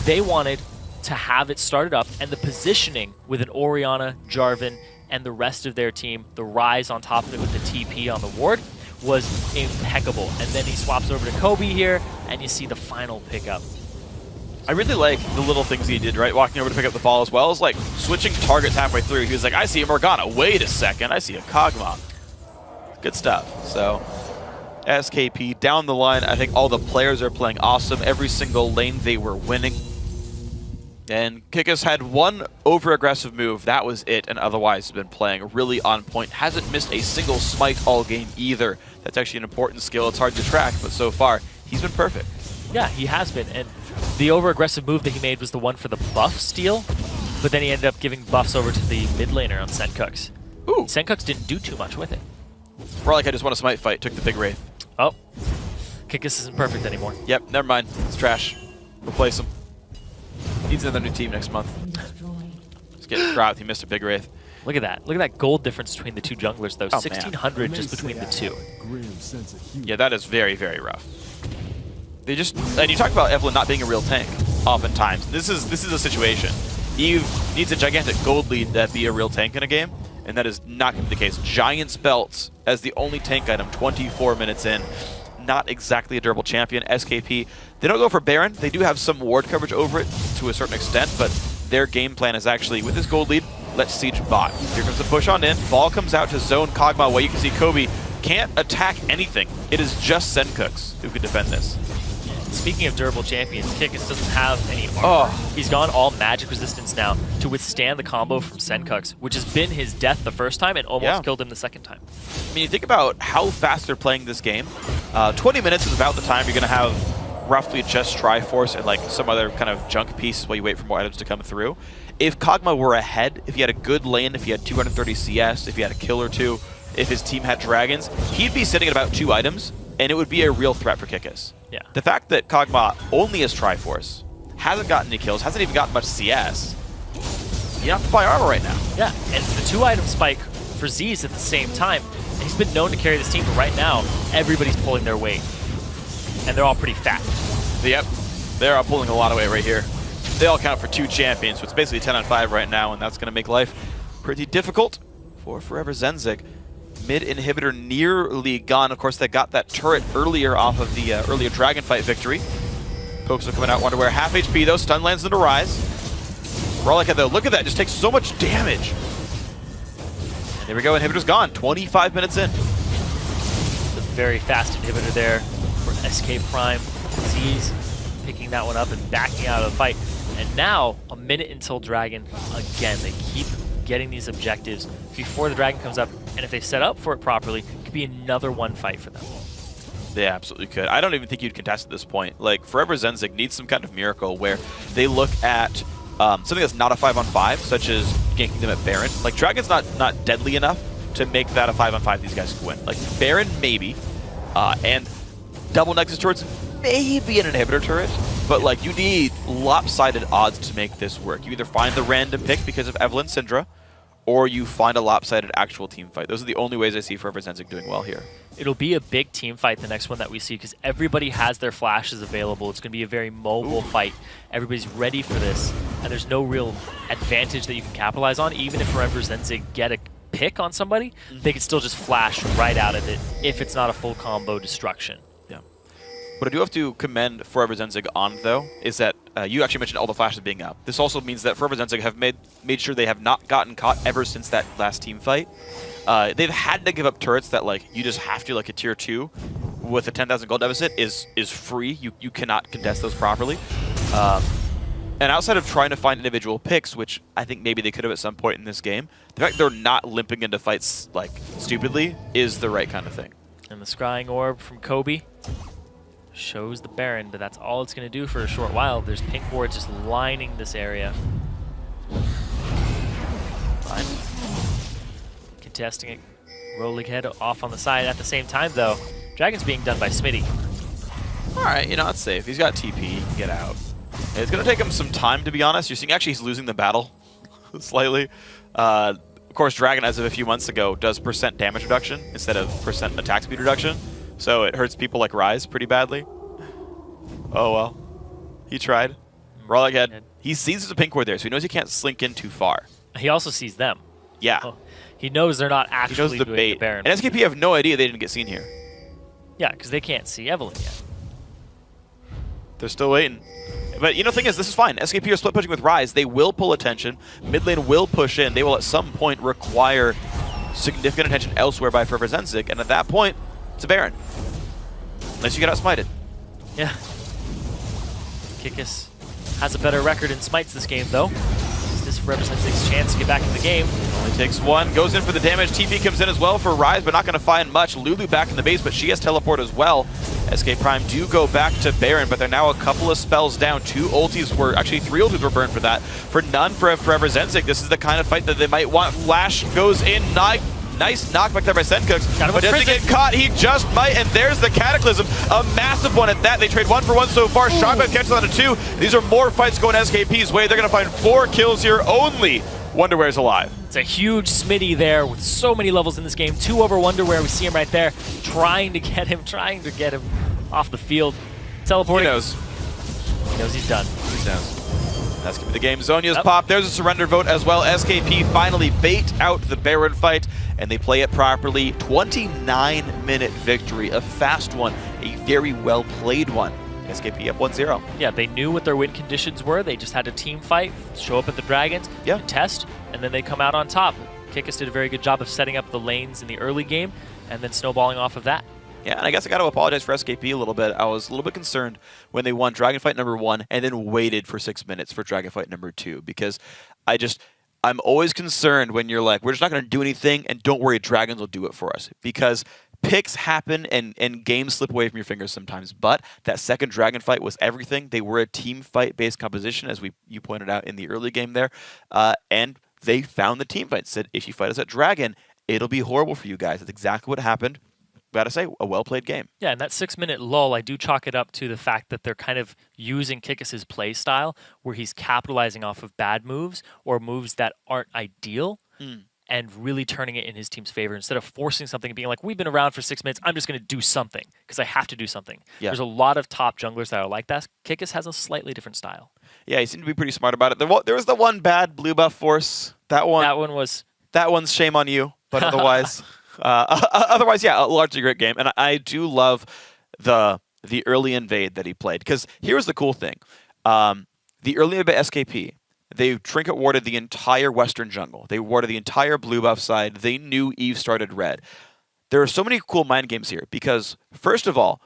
They wanted to have it started up, and the positioning with an Orianna, Jarvan, and the rest of their team, the Rise on top of it with the TP on the ward, was impeccable. And then he swaps over to Kobe here, and you see the final pickup. I really like the little things he did, right? Walking over to pick up the ball as well as like switching targets halfway through. He was like, I see a Morgana. Wait a second. I see a Kog'Maw. Good stuff. So SKP down the line. I think all the players are playing awesome. Every single lane they were winning. And Kikis had one over-aggressive move. That was it, and otherwise has been playing really on point. Hasn't missed a single smite all game either. That's actually an important skill. It's hard to track, but so far, he's been perfect. Yeah, he has been. And the over-aggressive move that he made was the one for the buff steal, but then he ended up giving buffs over to the mid laner on Senkux. Ooh. Senkux didn't do too much with it. For all like I just won a smite fight, took the big wraith. Oh. Kikis isn't perfect anymore. Yep, never mind. It's trash. Replace him. Needs another new team next month. Just get dropped. He missed a big wraith. Look at that. Look at that gold difference between the two junglers, though. Oh, 1,600 just between the two. Yeah, that is very, very rough. They just, and you talk about Evelynn not being a real tank, oftentimes. This is a situation. Eve needs a gigantic gold lead to be a real tank in a game, and that is not going to be the case. Giant's Belt as the only tank item, 24 minutes in. Not exactly a durable champion. SKP, they don't go for Baron. They do have some ward coverage over it to a certain extent, but their game plan is actually, with this gold lead, let's siege bot. Here comes the push on in. Ball comes out to zone Kog'Maw, where you can see Kobe can't attack anything. It is just Senkux who can defend this. Speaking of durable champions, Kikis doesn't have any armor. He's gone all magic resistance now to withstand the combo from Senkux, which has been his death the first time and almost killed him the second time. I mean, you think about how fast they're playing this game. 20 minutes is about the time you're going to have roughly just Triforce and like some other kind of junk piece while you wait for more items to come through. If Kog'Maw were ahead, if he had a good lane, if he had 230 CS, if he had a kill or two, if his team had dragons, he'd be sitting at about 2 items, and it would be a real threat for Kikis. Yeah. The fact that Kog'Maw only has Triforce, hasn't gotten any kills, hasn't even gotten much CS, you have to buy armor right now. Yeah, and the 2-item spike for Z's at the same time. And he's been known to carry this team, but right now, everybody's pulling their weight. And they're all pretty fat. Yep, they're all pulling a lot of weight right here. They all count for 2 champions, so it's basically 10 on 5 right now, and that's going to make life pretty difficult for Forever Zenzig. Mid inhibitor nearly gone. Of course, they got that turret earlier off of the earlier Dragon Fight victory. Pokes are coming out. Wonderwear half HP though. Stun lands into Rise. Rollica though, look at that. Just takes so much damage. And there we go. Inhibitor's gone. 25 minutes in. It's a very fast inhibitor there for SK Prime. Z's picking that one up and backing out of the fight. And now, a minute until Dragon. Again, they keep getting these objectives before the Dragon comes up, and if they set up for it properly, it could be another one fight for them. They absolutely could. I don't even think you'd contest at this point. Like, Forever Zenzig needs some kind of miracle where they look at something that's not a 5-on-5, such as ganking them at Baron. Like, Dragon's not deadly enough to make that a 5-on-5 these guys can win. Like, Baron, maybe, and double Nexus turrets, maybe an inhibitor turret, but like, you need lopsided odds to make this work. You either find the random pick because of Evelynn Syndra, or you find a lopsided actual team fight. Those are the only ways I see Forever Zenzig doing well here. It'll be a big team fight, the next one that we see, because everybody has their flashes available. It's going to be a very mobile fight. Everybody's ready for this, and there's no real advantage that you can capitalize on. Even if Forever Zenzig get a pick on somebody, they could still just flash right out of it if it's not a full combo destruction. What I do have to commend Forever Zenzig on, though, is that you actually mentioned all the flashes being up. This also means that Forever Zenzig have made sure they have not gotten caught ever since that last team fight. They've had to give up turrets that, like, you just have to, like a tier 2 with a 10,000 gold deficit is free. You cannot contest those properly. And outside of trying to find individual picks, which I think maybe they could have at some point in this game, the fact they're not limping into fights like stupidly is the right kind of thing. And the scrying orb from Kobe shows the Baron, but that's all it's going to do for a short while. There's pink wards just lining this area. Fine. Contesting it. Rolling head off on the side at the same time, though. Dragon's being done by Smitty. All right, you know, it's safe. He's got TP. He can get out. It's going to take him some time, to be honest. You're seeing actually he's losing the battle slightly. Of course, Dragon, as of a few months ago, does % damage reduction instead of % attack speed reduction. So it hurts people like Ryze pretty badly. Oh, well. He tried. Rolling head. He sees there's a pink ward there, so he knows he can't slink in too far. He also sees them. Yeah. Oh, he knows they're not actually doing the Baron. And SKP have no idea they didn't get seen here. Yeah, because they can't see Evelynn yet. They're still waiting. But you know, the thing is, this is fine. SKP are split pushing with Ryze. They will pull attention. Mid lane will push in. They will at some point require significant attention elsewhere by Forever Zenzig. And at that point, it's a Baron. Unless you get outsmited. Yeah. Kikis has a better record in smites this game, though. This represents his chance to get back in the game. Only takes one. Goes in for the damage. TP comes in as well for Ryze, but not going to find much. Lulu back in the base, but she has teleport as well. SK Prime do go back to Baron, but they're now a couple of spells down. 2 ultis were, actually 3 ultis were burned for that. For none for Forever Zenzig. This is the kind of fight that they might want. Flash goes in. Nice knockback there by Senkooks, but doesn't get caught. He just might, and there's the Cataclysm. A massive one at that. They trade 1 for 1 so far. Shockback catches on to 2. These are more fights going SKP's way. They're going to find 4 kills here. Only Wonderware's alive. It's a huge Smitty there with so many levels in this game. 2 over Wonderware. We see him right there, trying to get him off the field. Teleporting. He knows. He knows he's done. He knows. That's going to be the game. Zonya's pop. There's a surrender vote as well. SKP finally bait out the Baron fight, and they play it properly. 29-minute victory. A fast one. A very well-played one. SKP up 1-0. Yeah, they knew what their win conditions were. They just had a team fight, show up at the Dragons, test, and then they come out on top. Kikis did a very good job of setting up the lanes in the early game, and then snowballing off of that. Yeah, and I guess I got to apologize for SKP a little bit. I was a little bit concerned when they won Dragon Fight number 1 and then waited for 6 minutes for Dragon Fight number 2, because I'm always concerned when you're like, we're just not going to do anything, and don't worry, Dragons will do it for us. Because picks happen and games slip away from your fingers sometimes. But that second Dragon Fight was everything. They were a team fight-based composition, as you pointed out in the early game there. And they found the team fight. Said, if you fight us at Dragon, it'll be horrible for you guys. That's exactly what happened. Gotta say, a well-played game. Yeah, and that 6-minute lull, I do chalk it up to the fact that they're kind of using Kikis' play style, where he's capitalizing off of bad moves or moves that aren't ideal, and really turning it in his team's favor instead of forcing something and being like, we've been around for 6 minutes, I'm just going to do something because I have to do something. Yeah. There's a lot of top junglers that are like that. Kikis has a slightly different style. Yeah, he seemed to be pretty smart about it. There was the one bad blue buff force. That one's shame on you, but otherwise... Otherwise, yeah, a largely great game. And I do love the early invade that he played. Because here's the cool thing. The early invade by SKP, they trinket warded the entire western jungle. They warded the entire blue buff side. They knew Eve started red. There are so many cool mind games here. Because, first of all,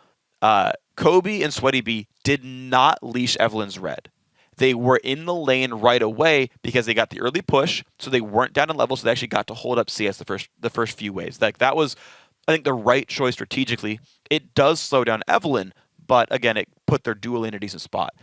Kobe and Sweaty Bee did not leash Evelynn's red. They were in the lane right away because they got the early push, so they weren't down in level, so they actually got to hold up CS the first few waves. Like, that was, I think, the right choice strategically. It does slow down Evelynn, but again, it put their dual lane in a decent spot.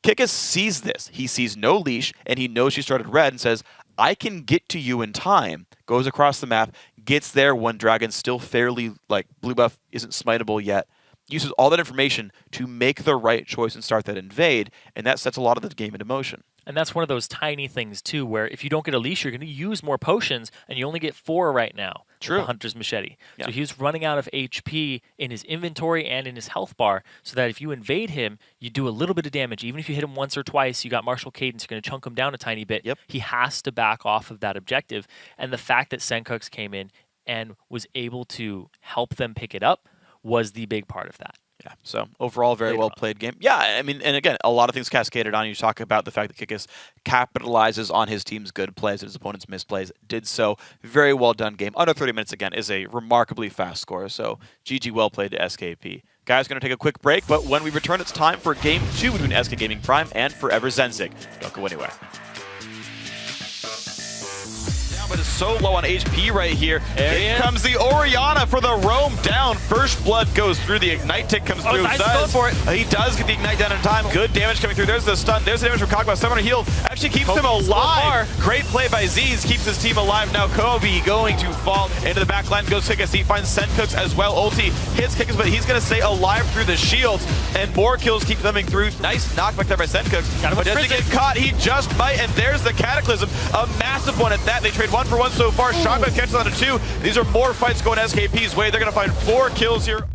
Kikis sees this. He sees no leash, and he knows she started red and says, I can get to you in time. Goes across the map, gets there when Dragon's still fairly, like, blue buff isn't smiteable yet. Uses all that information to make the right choice and start that invade, and that sets a lot of the game into motion. And that's one of those tiny things, too, where if you don't get a leash, you're going to use more potions, and you only get 4 right now. True. With the Hunter's Machete. Yeah. So he's running out of HP in his inventory and in his health bar, so that if you invade him, you do a little bit of damage. Even if you hit him once or twice, you got Martial Cadence, you're going to chunk him down a tiny bit. Yep. He has to back off of that objective. And the fact that Senkooks came in and was able to help them pick it up was the big part of that. Yeah, so overall, very well played game. Yeah, I mean, and again, a lot of things cascaded on. You talk about the fact that Kikis capitalizes on his team's good plays and his opponent's misplays. Did so. Very well done game. Under 30 minutes, again, is a remarkably fast score. So GG, well played to SKP. Guys, going to take a quick break, but when we return, it's time for Game 2 between SK Gaming Prime and Forever Zenzig. Don't go anywhere. But is so low on HP right here. Here comes the Orianna for the roam down. First blood goes through. The ignite tick comes through. Nice stun for it. He does get the ignite down in time. Good damage coming through. There's the stun. There's the damage from Kog'Maw. 700 healed. Actually keeps him alive. Great play by Z's. Keeps his team alive. Now Kobe going to fall into the back line. Goes Kickus. He finds Sencooks as well. Ulti hits Kickus, but he's going to stay alive through the shields. And more kills keep coming through. Nice knockback there by Sencooks. But doesn't get caught. He just might. And there's the Cataclysm. A massive one at that. They trade 1-for-1 so far. Shotgun catches on to 2. These are more fights going SKP's way. They're going to find 4 kills here.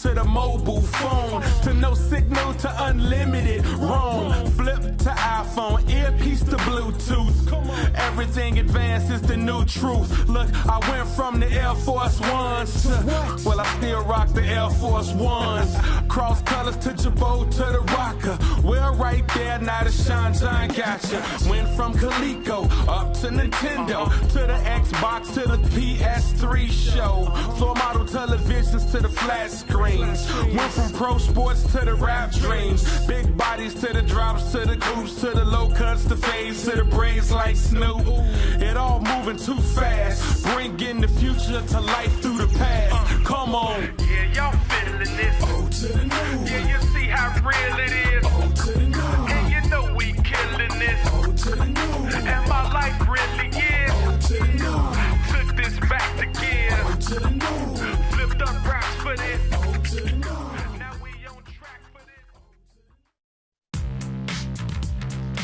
To the mobile phone, to no signal, to unlimited roam. Flip to iPhone, earpiece to Bluetooth. Everything advanced is the new truth. Look, I went from the Air Force Ones to, well, I still rock the Air Force Ones. Cross colors to Jabot to the Rocker. We're right there, now the Sean John gotcha. Went from Coleco up to Nintendo, to the Xbox, to the PS3 show. Floor model televisions to the flat screens. Went from pro sports to the rap dreams. Big bodies to the drops, to the coops, to the low cuts, the fades, to the braids like Snoop. It all moving too fast. Bringing the future to life through the past. Come on. Yeah, y'all feeling this. Oh, to the new. Yeah, you see how real it is. Oh, to the new. And you know we killing this. Oh, to the new. And my life really is. Oh, to the new. Took this back to gear. Oh, to the new. Flipped up raps for this. Oh, to the new. Now we on track for this.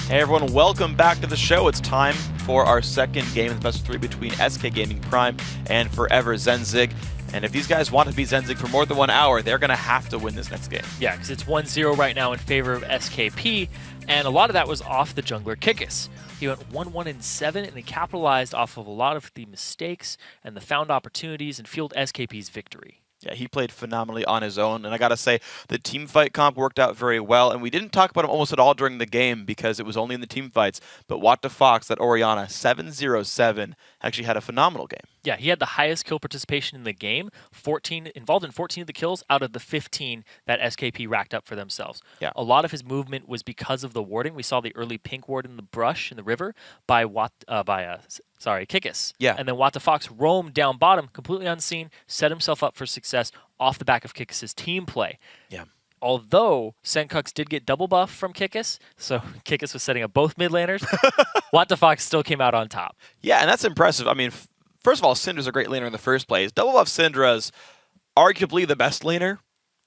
Hey everyone, welcome back to the show. It's time for our second game of the best of 3 between SK Gaming Prime and Forever Zenzig. And if these guys want to beat Zenzig for more than 1 hour, they're going to have to win this next game. Yeah, because it's 1-0 right now in favor of SKP, and a lot of that was off the jungler Kickus. He went 1-1-7, and he capitalized off of a lot of the mistakes and the found opportunities and fueled SKP's victory. Yeah, he played phenomenally on his own, and I gotta say, the team fight comp worked out very well, and we didn't talk about him almost at all during the game because it was only in the team fights, but What the Fox, that Orianna, 7-0-7, actually had a phenomenal game. Yeah, he had the highest kill participation in the game, involved in 14 of the kills out of the 15 that SKP racked up for themselves. Yeah. A lot of his movement was because of the warding. We saw the early pink ward in the brush in the river by Kikis. Yeah. And then WTFox roamed down bottom, completely unseen, set himself up for success off the back of Kikis' team play. Yeah. Although Senkux did get double buff from Kikis, so Kikis was setting up both mid laners, WTFox still came out on top. Yeah, and that's impressive. I mean, first of all, Syndra's a great laner in the first place. Double buff Syndra's arguably the best laner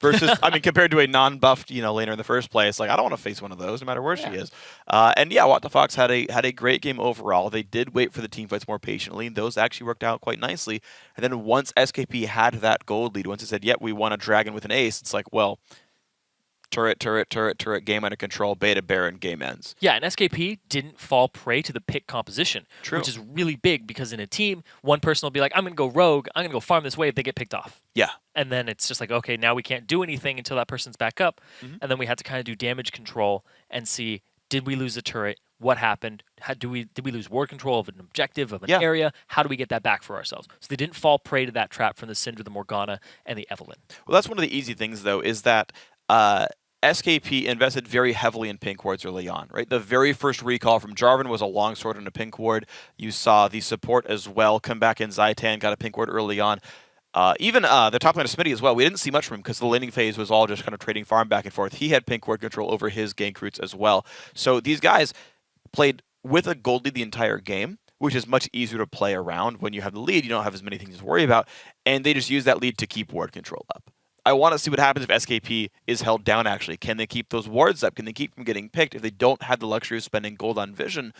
versus, I mean, compared to a non-buffed, laner in the first place. Like, I don't want to face one of those, no matter where she is. And yeah, WTFox had a great game overall. They did wait for the team fights more patiently. Those actually worked out quite nicely. And then once SKP had that gold lead, once it said, we want a dragon with an ace, it's like, well, turret, game under control, beta Baron, game ends. Yeah, and SKP didn't fall prey to the pick composition, True. Which is really big because in a team, one person will be like, I'm going to go rogue, I'm going to go farm this wave, they get picked off. Yeah. And then it's just like, okay, now we can't do anything until that person's back up. And then we had to kind of do damage control and see, did we lose a turret? What happened? Did we lose ward control of an objective, of an area? How do we get that back for ourselves? So they didn't fall prey to that trap from the Syndra, the Morgana, and the Evelynn. Well, that's one of the easy things, though, is that SKP invested very heavily in pink wards early on, right? The very first recall from Jarvan was a longsword and a pink ward. You saw the support as well come back in. Zaitan got a pink ward early on. Even the top laner Smitty as well. We didn't see much from him because the laning phase was all just kind of trading farm back and forth. He had pink ward control over his gank routes as well. So these guys played with a gold lead the entire game, which is much easier to play around. When you have the lead, you don't have as many things to worry about. And they just use that lead to keep ward control up. I want to see what happens if SKP is held down, actually. Can they keep those wards up? Can they keep from getting picked if they don't have the luxury of spending gold on vision?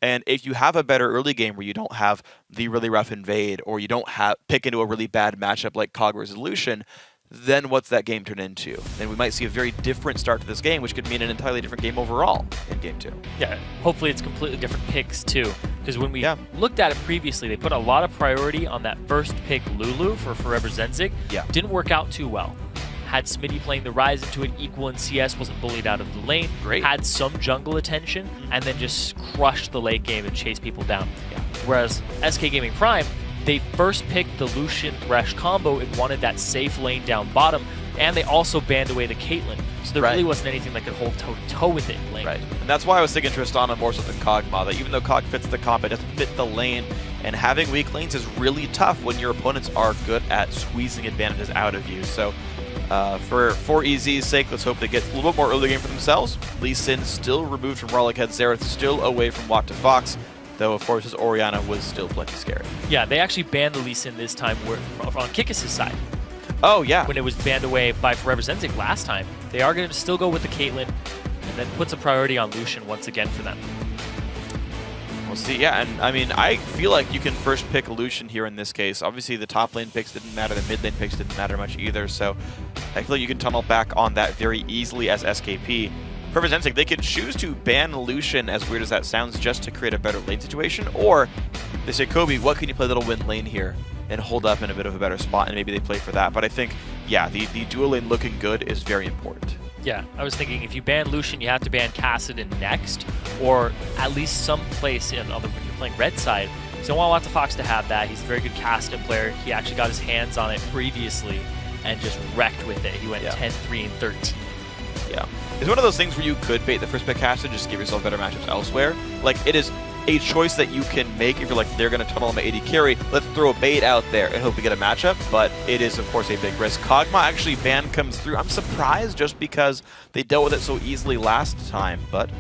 And if you have a better early game where you don't have the really rough invade or you don't pick into a really bad matchup like Cog versus Lucian, then what's that game turn into? Then we might see a very different start to this game, which could mean an entirely different game overall in Game 2. Yeah, hopefully it's completely different picks too. Because when we looked at it previously, they put a lot of priority on that first pick Lulu for Forever Zenzig. Yeah. Didn't work out too well. Had Smitty playing the Rise into an equal in CS, wasn't bullied out of the lane. Great. Had some jungle attention, and then just crushed the late game and chased people down. Yeah. Whereas SK Gaming Prime, they first picked the Lucian Thresh combo and wanted that safe lane down bottom, and they also banned away the Caitlyn. So there really wasn't anything that could hold toe-to-toe with it in lane. Right. And that's why I was thinking Tristana more so than Kog'Maw, that even though Cog fits the comp, it doesn't fit the lane. And having weak lanes is really tough when your opponents are good at squeezing advantages out of you. So for EZ's sake, let's hope they get a little bit more early game for themselves. Lee Sin still removed from Rollick Head, Xerath still away from WTFox, though of course his Orianna was still plenty scary. Yeah, they actually banned the Lee Sin this time on Kikis' side. Oh yeah. When it was banned away by Forever Zenzig last time. They are going to still go with the Caitlyn and then put some priority on Lucian once again for them. We'll see, yeah, and I mean, I feel like you can first pick Lucian here in this case. Obviously, the top lane picks didn't matter, the mid lane picks didn't matter much either, so I feel like you can tunnel back on that very easily as SKP. For Zenzig, they could choose to ban Lucian, as weird as that sounds, just to create a better lane situation, or they say, Kobe, what can you play little win lane here and hold up in a bit of a better spot, and maybe they play for that. But I think, yeah, the dual lane looking good is very important. Yeah, I was thinking if you ban Lucian, you have to ban Kassadin next, or at least some place when you're playing red side. So I want WTFox to have that. He's a very good Kassadin player. He actually got his hands on it previously and just wrecked with it. He went 10-3 and 13. Yeah. It's one of those things where you could bait the first pick Kassadin, just give yourself better matchups elsewhere. Like, it is a choice that you can make if you're like, they're going to tunnel my AD carry, let's throw a bait out there and hope we get a matchup, but it is, of course, a big risk. Kog'Maw actually ban comes through. I'm surprised just because they dealt with it so easily last time, but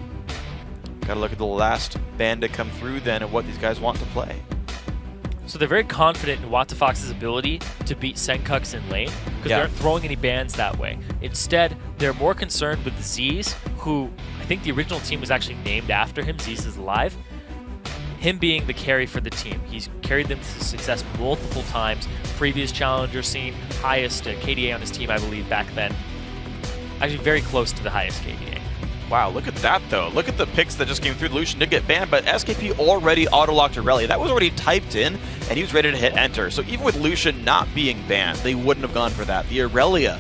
gotta look at the last ban to come through then and what these guys want to play. So they're very confident in WTFox's ability to beat Senkux in lane because they aren't throwing any bans that way. Instead, they're more concerned with Z's, who I think the original team was actually named after him. Z's is alive. Him being the carry for the team. He's carried them to success multiple times. Previous challenger scene, highest KDA on his team, I believe, back then. Actually, very close to the highest KDA. Wow, look at that, though. Look at the picks that just came through. Lucian did get banned, but SKP already auto-locked Aurelia. That was already typed in, and he was ready to hit enter. So even with Lucian not being banned, they wouldn't have gone for that. The Aurelia,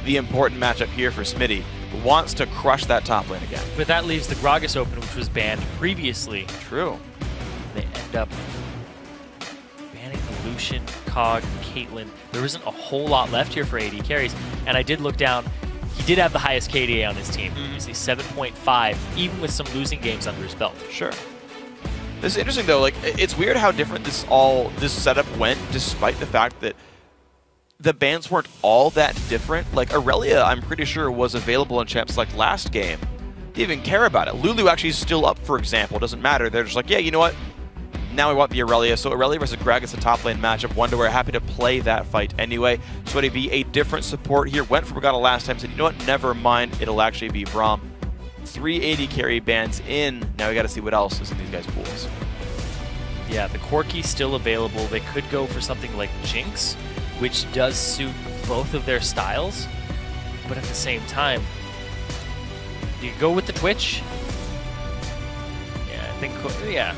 the important matchup here for Smitty, wants to crush that top lane again. But that leaves the Gragas open, which was banned previously. True. They end up Lucian, Cog, Caitlyn. There isn't a whole lot left here for AD carries. And I did look down. He did have the highest KDA on his team. He's a 7.5, even with some losing games under his belt. Sure. This is interesting though. Like, it's weird how different this setup went, despite the fact that the bans weren't all that different. Like Aurelia, I'm pretty sure was available in Champ Select last game. Didn't even care about it. Lulu actually is still up, for example. Doesn't matter. They're just like, yeah, you know what? Now we want the Aurelia. So Aurelia versus Gragas, a top lane matchup. Wonderwear happy to play that fight anyway. So it'd be a different support here. Went for Morgana last time. Said, you know what? Never mind. It'll actually be Braum. 3 AD carry bans in. Now we got to see what else is in these guys' pools. Yeah, the Corki's still available. They could go for something like Jinx, which does suit both of their styles. But at the same time, you go with the Twitch. I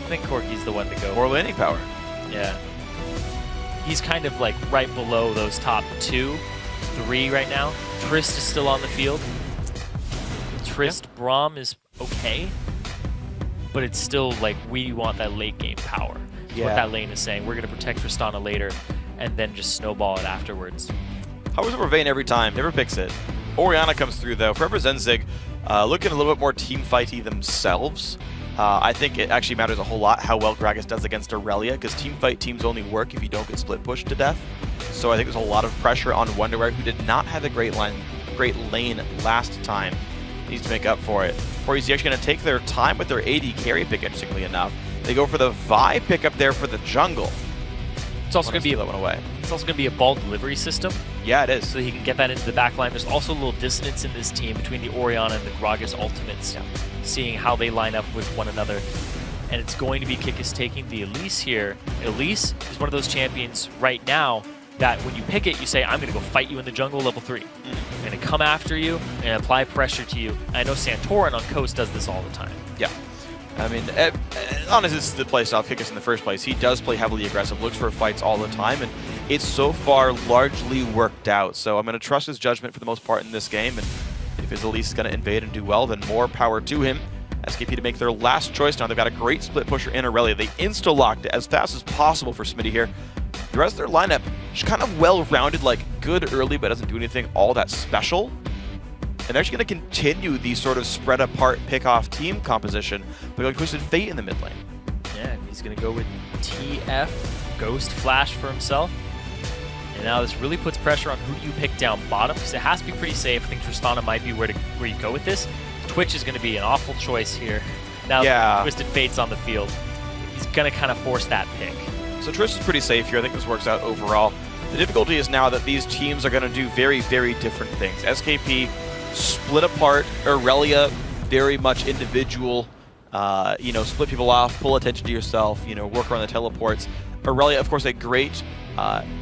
think Corki's the one to go. More laning power. Yeah. He's kind of like right below those top 2, 3 right now. Trist is still on the field. Trist, Braum is okay, but it's still like we want that late game power. That's what that lane is saying. We're going to protect Tristana later and then just snowball it afterwards. Hovers over Vayne every time, never picks it. Orianna comes through though. Forever Zenzig looking a little bit more team fighty themselves. I think it actually matters a whole lot how well Gragas does against Aurelia, because team fight teams only work if you don't get split pushed to death. So I think there's a lot of pressure on Wonderwear, who did not have a great lane last time. Needs to make up for it. Or he's actually going to take their time with their AD carry pick, interestingly enough. They go for the Vi pickup there for the jungle. It's also going to be that one away. It's also going to be a ball delivery system. Yeah, it is. So he can get that into the back line. There's also a little dissonance in this team between the Orianna and the Gragas ultimates, seeing how they line up with one another. And it's going to be Kikis taking the Elise here. Elise is one of those champions right now that when you pick it, you say, I'm going to go fight you in the jungle level 3. I'm going to come after you and apply pressure to you. And I know Santorin on Coast does this all the time. Yeah. I mean, honestly, this is the playstyle of Kikis in the first place. He does play heavily aggressive, looks for fights all the time, and it's so far largely worked out. So I'm going to trust his judgment for the most part in this game, and if his Elise is going to invade and do well, then more power to him. SKP to make their last choice now. They've got a great split pusher in Aurelia. They insta-locked it as fast as possible for Smitty here. The rest of their lineup is kind of well-rounded, like good early, but doesn't do anything all that special. And they're actually going to continue the sort of spread-apart pick-off team composition by going Twisted Fate in the mid lane. Yeah, and he's going to go with TF, Ghost Flash for himself. And now this really puts pressure on who do you pick down bottom, because it has to be pretty safe. I think Tristana might be where you go with this. Twitch is going to be an awful choice here. Now that Twisted Fate's on the field, he's going to kind of force that pick. So Trish is pretty safe here. I think this works out overall. The difficulty is now that these teams are going to do very, very different things. SKP split apart, Aurelia very much individual, split people off, pull attention to yourself, work around the teleports. Aurelia, of course, a great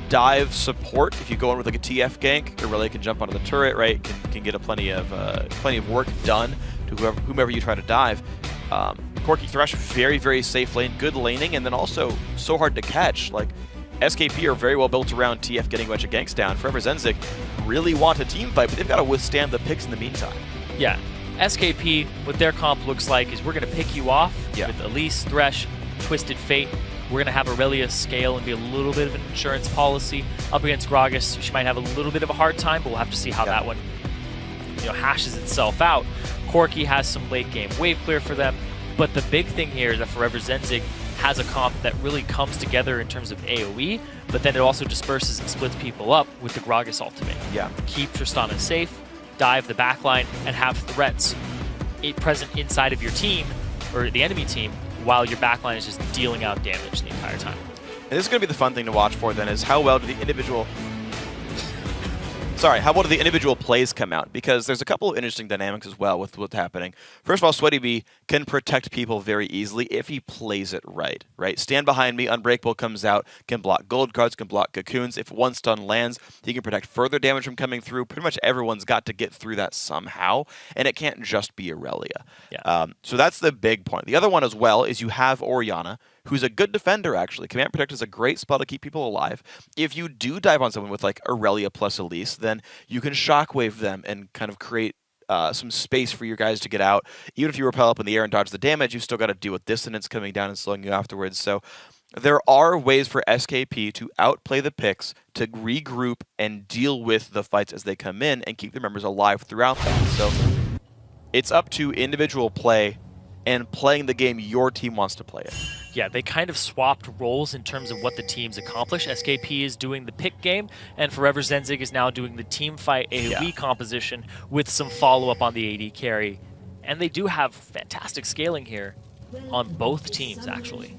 dive support. If you go in with like a TF gank, Aurelia can jump onto the turret, right? Can get plenty of work done to whomever you try to dive. Corki Thresh, very, very safe lane, good laning, and then also so hard to catch. Like, SKP are very well built around TF getting a bunch of ganks down. Forever Zenzik really want a team fight, but they've got to withstand the picks in the meantime. Yeah. SKP, what their comp looks like is we're going to pick you off with Elise, Thresh, Twisted Fate. We're going to have Aurelia scale and be a little bit of an insurance policy. Up against Gragas, she might have a little bit of a hard time, but we'll have to see how that one hashes itself out. Corki has some late game wave clear for them, but the big thing here is that Forever Zenzig has a comp that really comes together in terms of AoE, but then it also disperses and splits people up with the Gragas ultimate. Yeah. Keep Tristana safe, dive the backline, and have threats present inside of your team, or the enemy team, while your backline is just dealing out damage the entire time. And this is going to be the fun thing to watch for then, is how well do the individual plays come out? Because there's a couple of interesting dynamics as well with what's happening. First of all, Sweaty Bee can protect people very easily if he plays it right? Stand behind me, Unbreakable comes out, can block gold cards, can block cocoons. If one stun lands, he can protect further damage from coming through. Pretty much everyone's got to get through that somehow, and it can't just be Aurelia. Yeah. So that's the big point. The other one as well is you have Orianna, who's a good defender, actually. Command Protect is a great spell to keep people alive. If you do dive on someone with like Aurelia plus Elise, then you can shockwave them and kind of create some space for your guys to get out. Even if you repel up in the air and dodge the damage, you've still got to deal with dissonance coming down and slowing you afterwards. So there are ways for SKP to outplay the picks, to regroup and deal with the fights as they come in and keep their members alive throughout that. So it's up to individual play and playing the game your team wants to play it. Yeah, they kind of swapped roles in terms of what the teams accomplish. SKP is doing the pick game, and Forever Zenzig is now doing the team fight AoE composition with some follow-up on the AD carry. And they do have fantastic scaling here on both teams, actually.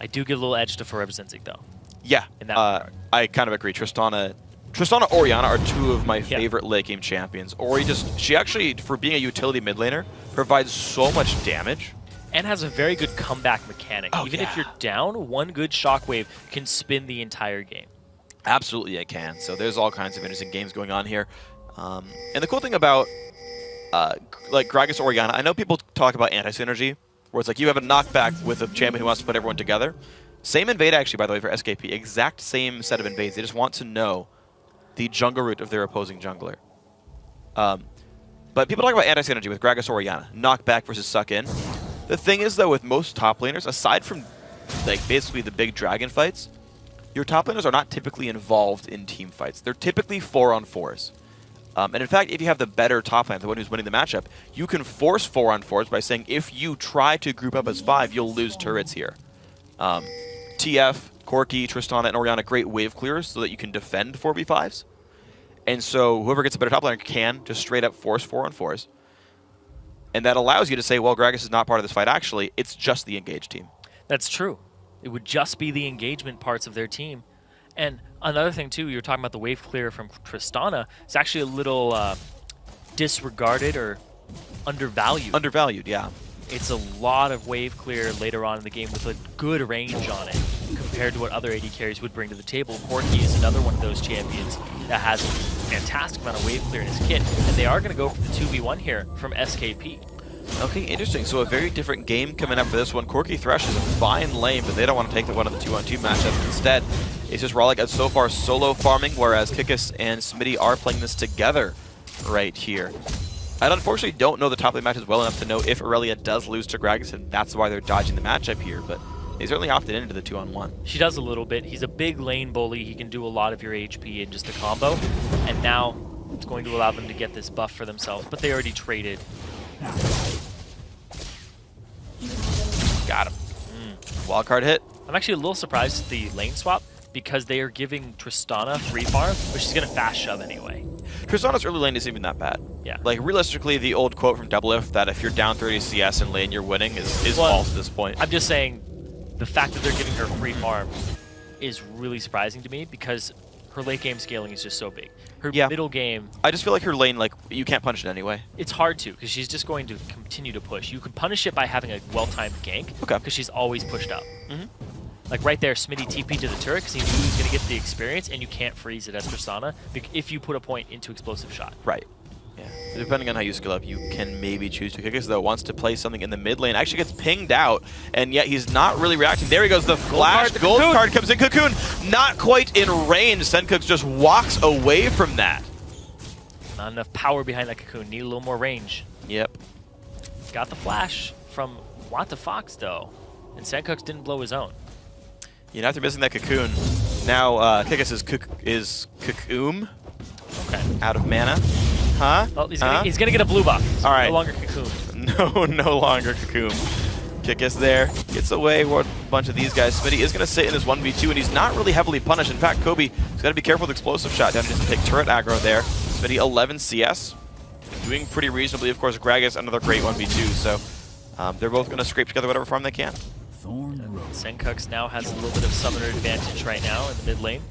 I do give a little edge to Forever Zenzig, though. Yeah, in that regard. I kind of agree. Tristana, Orianna are two of my favorite late game champions. Ori she actually, for being a utility mid laner, provides so much damage. And has a very good comeback mechanic. Even if you're down, one good shockwave can spin the entire game. Absolutely, it can. So there's all kinds of interesting games going on here. And the cool thing about like Gragas Orianna, I know people talk about anti-synergy, where it's like you have a knockback with a champion who wants to put everyone together. Same invade, actually, by the way, for SKP. Exact same set of invades. They just want to know the jungle route of their opposing jungler. But people talk about anti-synergy with Gragas Orianna, knockback versus suck in. The thing is, though, with most top laners, aside from like basically the big dragon fights, your top laners are not typically involved in team fights. They're typically 4-on-4s. And in fact, if you have the better top lane, the one who's winning the matchup, you can force 4-on-4s by saying if you try to group up as 5, you'll lose turrets here. TF, Corki, Tristana, and Orianna, great wave clearers so that you can defend 4v5s. And so whoever gets a better top laner can just straight up force 4-on-4s. And that allows you to say, well, Gragas is not part of this fight. Actually, it's just the engaged team. That's true. It would just be the engagement parts of their team. And another thing, too, you were talking about the wave clear from Tristana. It's actually a little disregarded or undervalued. Undervalued, yeah. It's a lot of wave clear later on in the game with a good range on it compared to what other AD carries would bring to the table. Corki is another one of those champions that has a fantastic amount of wave clear in his kit, and they are going to go for the 2v1 here from SKP. Okay, interesting. So a very different game coming up for this one. Corki Thresh is a fine lane, but they don't want to take the one of the 2-on-2 matchups. Instead, it's just Ro8 so far solo farming, whereas Kikis and Smitty are playing this together right here. I unfortunately don't know the top lane matches well enough to know if Aurelia does lose to Gragas, and that's why they're dodging the matchup here, but they certainly opted into the 2-on-1. She does a little bit. He's a big lane bully. He can do a lot of your HP in just a combo, and now it's going to allow them to get this buff for themselves, but they already traded. Got him. Wildcard hit. I'm actually a little surprised at the lane swap because they are giving Tristana free farm, but she's going to fast shove anyway. Tristana's early lane isn't even that bad. Yeah. Like, realistically, the old quote from Doublelift that if you're down 30 CS in lane, you're winning is false at this point. I'm just saying the fact that they're giving her free farm is really surprising to me because her late game scaling is just so big. Her middle game... I just feel like her lane, like, you can't punish it anyway. It's hard to, because she's just going to continue to push. You can punish it by having a well-timed gank, because she's always pushed up. Like right there, Smitty TP to the turret because he knew he was going to get the experience, and you can't freeze it as Tristana if you put a point into explosive shot. Right. Yeah. Depending on how you skill up, you can maybe choose to Kikis, though, wants to play something in the mid lane. Actually gets pinged out, and yet he's not really reacting. There he goes, the flash. Gold card comes in. Cocoon not quite in range. Sencooks just walks away from that. Not enough power behind that Cocoon. Need a little more range. Yep. Got the flash from WTF, though, and Sencooks didn't blow his own. You know, after missing that Cocoon, now Kikis is Cocoon. Okay. Out of mana. Huh? Well, he's gonna get a blue buff. So all right. No longer Cocoon. No longer Cocoon. Kikis there. Gets away with a bunch of these guys. Smitty is gonna sit in his 1v2, and he's not really heavily punished. In fact, Kobe has got to be careful with explosive shot down. He doesn't take turret aggro there. Smitty 11 CS. Doing pretty reasonably. Of course, Gragas, another great 1v2. So they're both gonna scrape together whatever farm they can. Sencooks now has a little bit of summoner advantage right now in the mid lane.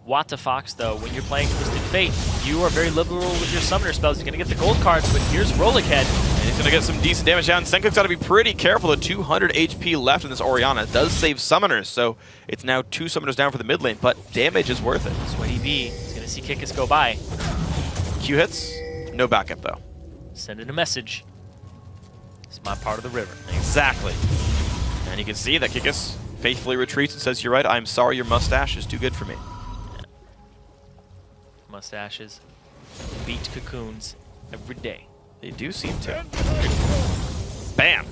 WTF, though, when you're playing Twisted Fate, you are very liberal with your summoner spells. You're going to get the gold cards, but here's Ro8. And he's going to get some decent damage down. Sencooks got to be pretty careful. The 200 HP left in this Orianna. It does save summoners, so it's now 2 summoners down for the mid lane, but damage is worth it. Sweaty B is going to see Kikis go by. Q hits, no backup, though. Sending a message. It's my part of the river. Exactly. And you can see that Kikis faithfully retreats and says, "You're right, I'm sorry your mustache is too good for me." Mustaches beat cocoons every day. They do seem to. Bam!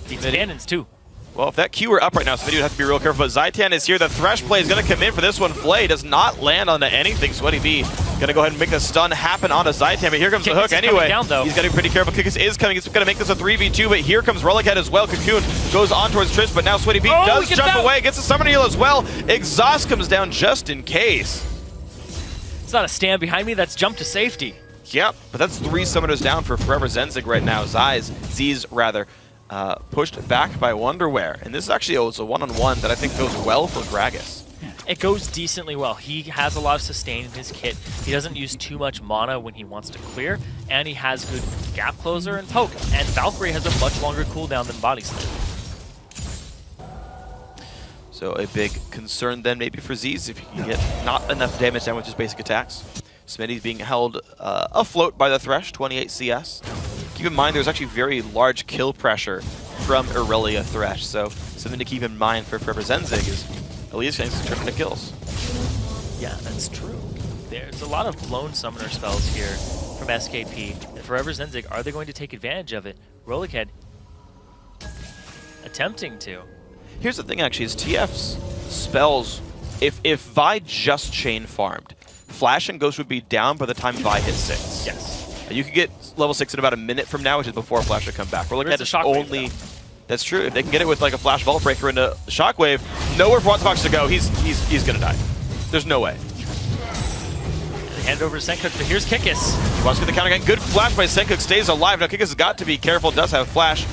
Beats cannons too. Well, if that Q were up right now, Smitty would have to be real careful. But Zaitan is here. The Thresh play is going to come in for this one. Flay does not land onto anything. Sweaty B going to go ahead and make the stun happen onto Zaitan. But here comes the hook anyway. He's got to be pretty careful. Kickus is coming. He's going to make this a 3v2. But here comes Rollickhead as well. Cocoon goes on towards Trish. But now Sweaty B does jump away. Gets a summoner heal as well. Exhaust comes down just in case. It's not a stand behind me. That's jump to safety. Yep, but that's 3 summoners down for Forever Zenzig right now. Z's rather. Pushed back by Wonderwear. And this is actually a one-on-one that I think goes well for Gragas. It goes decently well. He has a lot of sustain in his kit. He doesn't use too much mana when he wants to clear, and he has good gap closer and poke. And Valkyrie has a much longer cooldown than Body Slam. So a big concern then maybe for Z's if you can get not enough damage down with just basic attacks. Smitty's being held afloat by the Thresh, 28 CS. Keep in mind there's actually very large kill pressure from Irelia Thresh, so something to keep in mind for Forever Zenzig is at least getting some triple kills. Yeah, that's true. There's a lot of lone summoner spells here from SKP. And Forever Zenzig, are they going to take advantage of it? Rollickhead attempting to. Here's the thing actually, is TF's spells, if Vi just chain farmed, Flash and Ghost would be down by the time Vi hits 6. Yes. You could get level 6 in about a minute from now, which is before Flash would come back. We're looking at this only... That's true. If they can get it with like a Flash Vault Breaker into Shockwave, nowhere for WhatsFox to go. He's going to die. There's no way. They hand over to Senkook, but here's Kickus. He wants to get the counter again. Good flash by Senkook, stays alive. Now Kickus has got to be careful, does have Flash.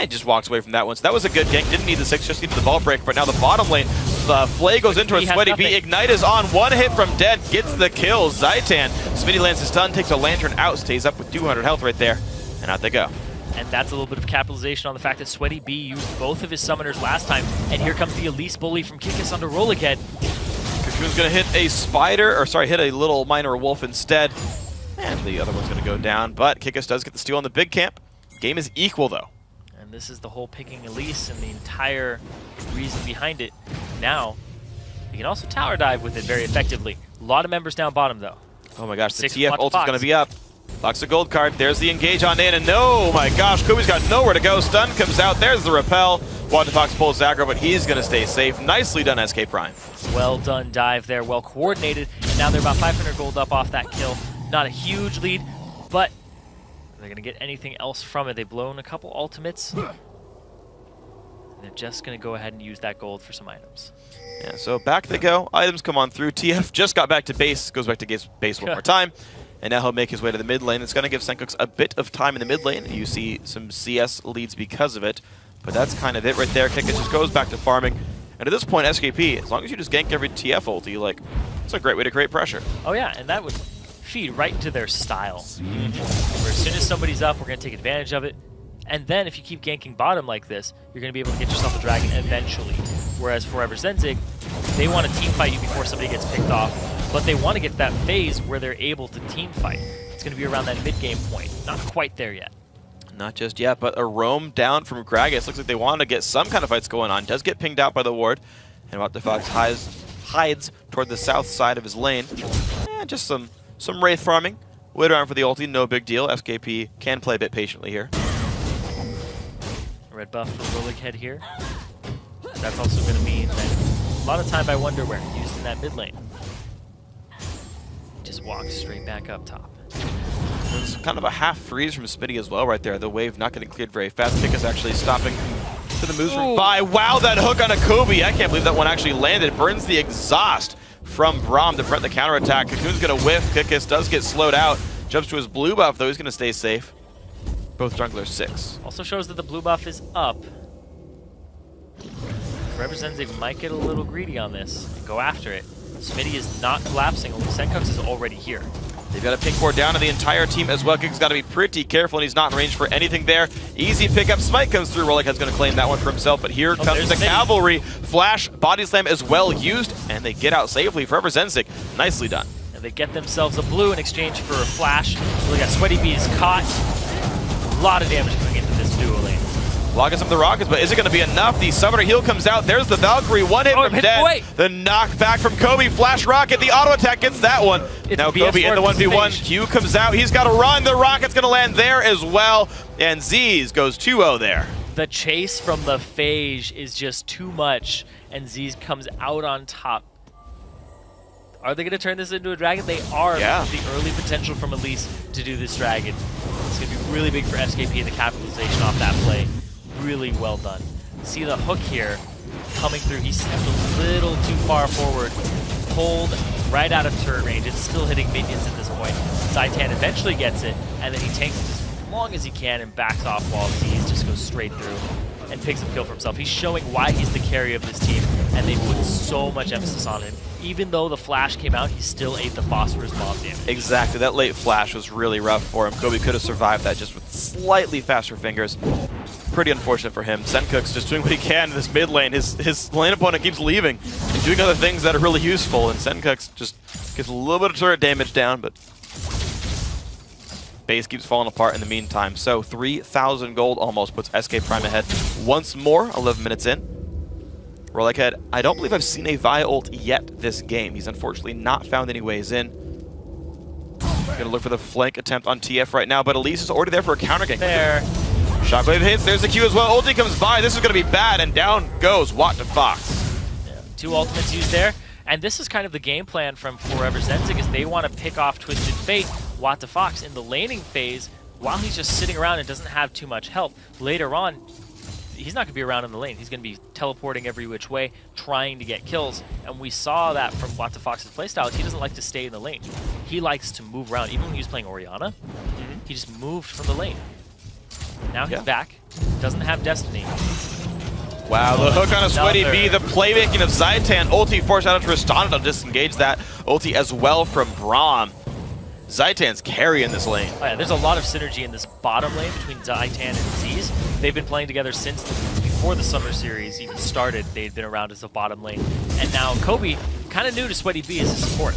He just walks away from that one. So that was a good gank. Didn't need the 6, just needed the Vault Breaker. But now the bottom lane, Flay goes into a Sweaty B. Ignite is on. 1 hit from dead, gets the kill. Zaitan, Smitty lands his stun, takes a Lantern out, stays up with 200 health right there. And out they go. And that's a little bit of capitalization on the fact that Sweaty B used both of his summoners last time. And here comes the Elise Bully from Kickus onto Rollickhead. Cocoon's going to hit a spider, or sorry, hit a little minor wolf instead. And the other one's going to go down. But Kickus does get the steal on the big camp. Game is equal though. And this is the whole picking Elise and the entire reason behind it. Now, you can also tower dive with it very effectively. A lot of members down bottom though. Oh my gosh, the TF ult is going to be up. Locks a gold card. There's the engage on in, and no, my gosh, Kubi's got nowhere to go. Stun comes out. There's the repel. WaterFox pulls aggro, but he's going to stay safe. Nicely done, SK Prime. Well done dive there, well coordinated. And now they're about 500 gold up off that kill. Not a huge lead, but they're going to get anything else from it. They've blown a couple ultimates. And they're just going to go ahead and use that gold for some items. Yeah, so back they go. Items come on through. TF just got back to base. Goes back to base one more time. And now he'll make his way to the mid lane. It's going to give Senkooks a bit of time in the mid lane. You see some CS leads because of it. But that's kind of it right there. Kickus just goes back to farming. And at this point, SKP, as long as you just gank every TF ulti, like, it's a great way to create pressure. Oh yeah, and that would feed right into their style. Where as soon as somebody's up, we're going to take advantage of it. And then if you keep ganking bottom like this, you're going to be able to get yourself a dragon eventually. Whereas Forever Zenzig, they want to team fight you before somebody gets picked off. But they want to get that phase where they're able to team fight. It's going to be around that mid-game point. Not quite there yet. Not just yet, but a roam down from Gragas. Looks like they want to get some kind of fights going on. Does get pinged out by the ward. And WaterFox hides toward the south side of his lane. Just some Wraith farming. Wait around for the ulti, no big deal. SKP can play a bit patiently here. Red buff for Rollickhead here. That's also going to mean that a lot of time by Wonderwear used in that mid lane. Just walks straight back up top. There's kind of a half freeze from Smitty as well right there. The wave not getting cleared very fast. Kickus actually stopping to the moves from Vi. Wow, that hook on a Kobe. I can't believe that one actually landed. Burns the exhaust from Braum to prevent the counterattack. Cocoon's going to whiff. Kickus does get slowed out. Jumps to his blue buff, though. He's going to stay safe. Both junglers 6. Also shows that the blue buff is up. Forever Zenzig might get a little greedy on this and go after it. Smitty is not collapsing, only Senkooks is already here. They've got a pink ward down to the entire team as well. Kickus got to be pretty careful, and he's not in range for anything there. Easy pickup. Smite comes through. Rollickhead's going to claim that one for himself, but here comes the cavalry. Flash, body slam is well used, and they get out safely. Forever Zenzig, nicely done. And they get themselves a blue in exchange for a flash. Look at Sweaty B is caught. A lot of damage coming into this duo lane. Blocking some of the rockets, but is it going to be enough? The summoner heal comes out. There's the Valkyrie. 1 hit from dead. The knockback from Kobe. Flash rocket. The auto attack gets that one. Now Kobe in the 1v1. Q comes out. He's got to run. The rocket's going to land there as well. And Z's goes 2-0 there. The chase from the Phage is just too much, and Z's comes out on top. Are they going to turn this into a dragon? They are. Yeah. The early potential from Elise to do this dragon. It's going to be really big for SKP and the capitalization off that play. Really well done. See the hook here coming through. He stepped a little too far forward. Pulled right out of turret range. It's still hitting minions at this point. Zaitan eventually gets it, and then he takes it as long as he can and backs off while Z's just goes straight through and picks up kill for himself. He's showing why he's the carry of this team, and they put so much emphasis on him. Even though the flash came out, he still ate the phosphorus bomb damage. Exactly. That late flash was really rough for him. Kobe could have survived that just with slightly faster fingers. Pretty unfortunate for him. Sencook's just doing what he can in this mid lane. His lane opponent keeps leaving and doing other things that are really useful, and Sencook's just gets a little bit of turret damage down, but base keeps falling apart in the meantime. So 3,000 gold almost puts SK Prime ahead once more, 11 minutes in. Ro8 head, I don't believe I've seen a Vi ult yet this game. He's unfortunately not found any ways in. Gonna look for the flank attempt on TF right now, but Elise is already there for a counter gank. There. Shockwave hits, there's the Q as well. Ulti comes by, this is gonna be bad, and down goes What2Fox. Yeah, 2 ultimates used there. And this is kind of the game plan from Forever Zenzig, is they want to pick off Twisted Fate, What2Fox in the laning phase while he's just sitting around and doesn't have too much help. Later on, he's not going to be around in the lane. He's going to be teleporting every which way, trying to get kills. And we saw that from What2Fox's playstyle. He doesn't like to stay in the lane. He likes to move around. Even when he was playing Orianna, he just moved from the lane. Now he's back. Doesn't have Destiny. Wow, the hook on a Sweaty B, the playmaking of Zaitan. Ulti forced out of Tristana to disengage that. Ulti as well from Braum. Zaitan's carrying this lane. Oh yeah, there's a lot of synergy in this bottom lane between Zaitan and Z's. They've been playing together since before the Summer Series even started. They'd been around as a bottom lane. And now Kobe, kind of new to Sweaty B as a support.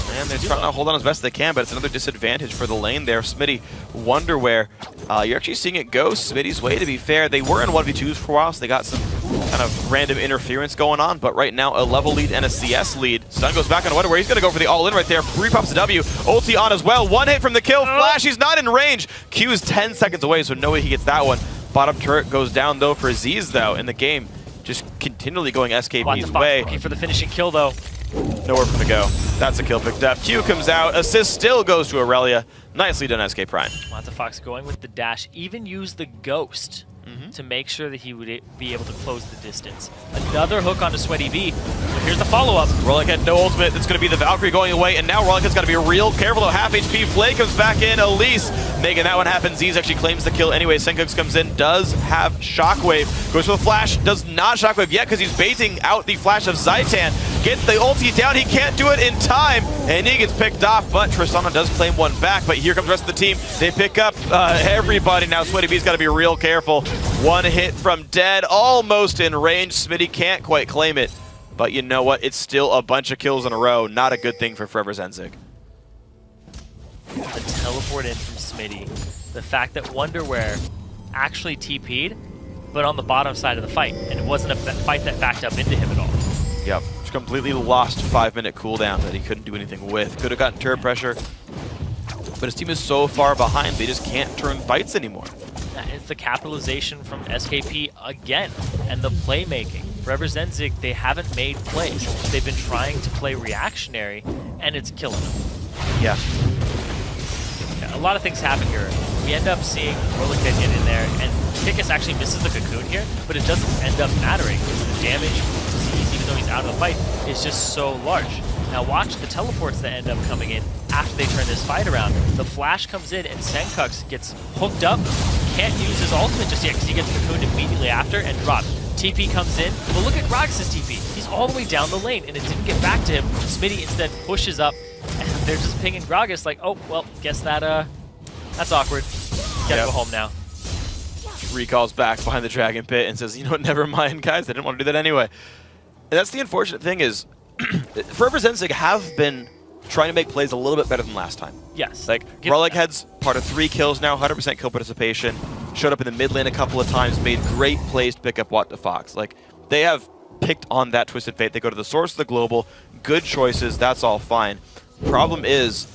And they're trying to hold on as best they can, but it's another disadvantage for the lane there. Smitty, wonder where you're actually seeing it go Smitty's way, to be fair. They were in 1v2s for a while, so they got some kind of random interference going on, but right now a level lead and a CS lead. Stun goes back on Wonder where he's going to go for the all-in right there. Repops the W, ulti on as well. One hit from the kill, flash, he's not in range. Q is 10 seconds away, so no way he gets that one. Bottom turret goes down though for Z's though in the game. Just continually going SKP's way. Looking for the finishing kill though. Nowhere from the go. That's a kill picked up. Q comes out. Assist still goes to Aurelia. Nicely done, SK Prime. What2Fox going with the dash. Even used the ghost to make sure that he would be able to close the distance. Another hook onto Sweaty B. But here's the follow-up. Ro8 had no ultimate. It's going to be the Valkyrie going away, and now Ro8 has got to be real careful though. Half HP. Flay comes back in. Elise making that one happen. Z's actually claims the kill anyway. Senkooks comes in, does have Shockwave. Goes for the flash, does not Shockwave yet because he's baiting out the flash of Zaitan. Gets the ulti down, he can't do it in time, and he gets picked off, but Tristana does claim one back, but here comes the rest of the team. They pick up everybody now. Sweaty B's got to be real careful. One hit from dead, almost in range. Smitty can't quite claim it, but you know what? It's still a bunch of kills in a row. Not a good thing for Forever Zenzig. The teleport in from Smitty. The fact that Wonderwear actually TP'd, but on the bottom side of the fight, and it wasn't a fight that backed up into him at all. Yep, just completely lost 5-minute cooldown that he couldn't do anything with. Could have gotten turret pressure, but his team is so far behind, they just can't turn fights anymore. It's the capitalization from SKP again, and the playmaking. Forever Zenzig, they haven't made plays. They've been trying to play reactionary, and it's killing them. Yeah. A lot of things happen here. We end up seeing Ro8 get in there, and Kikis actually misses the cocoon here, but it doesn't end up mattering because the damage Z's, even though he's out of the fight, is just so large. Now watch the teleports that end up coming in after they turn this fight around. The flash comes in and Senkooks gets hooked up, can't use his ultimate just yet because he gets cocooned immediately after and dropped. TP comes in, but look at Gragas' TP. He's all the way down the lane and it didn't get back to him. Smitty instead pushes up and they're just pinging Gragas like, oh, well, guess that, that's awkward. Gotta go home now. Recalls back behind the Dragon Pit and says, you know what, never mind, guys. They didn't want to do that anyway. And that's the unfortunate thing is, Forever Zenzig have been trying to make plays a little bit better than last time. Yes. Like, Ro8 head's part of 3 kills now, 100% kill participation. Showed up in the mid lane a couple of times, made great plays to pick up What2Fox. Like, they have picked on that Twisted Fate. They go to the source of the global. Good choices, that's all fine. Problem is,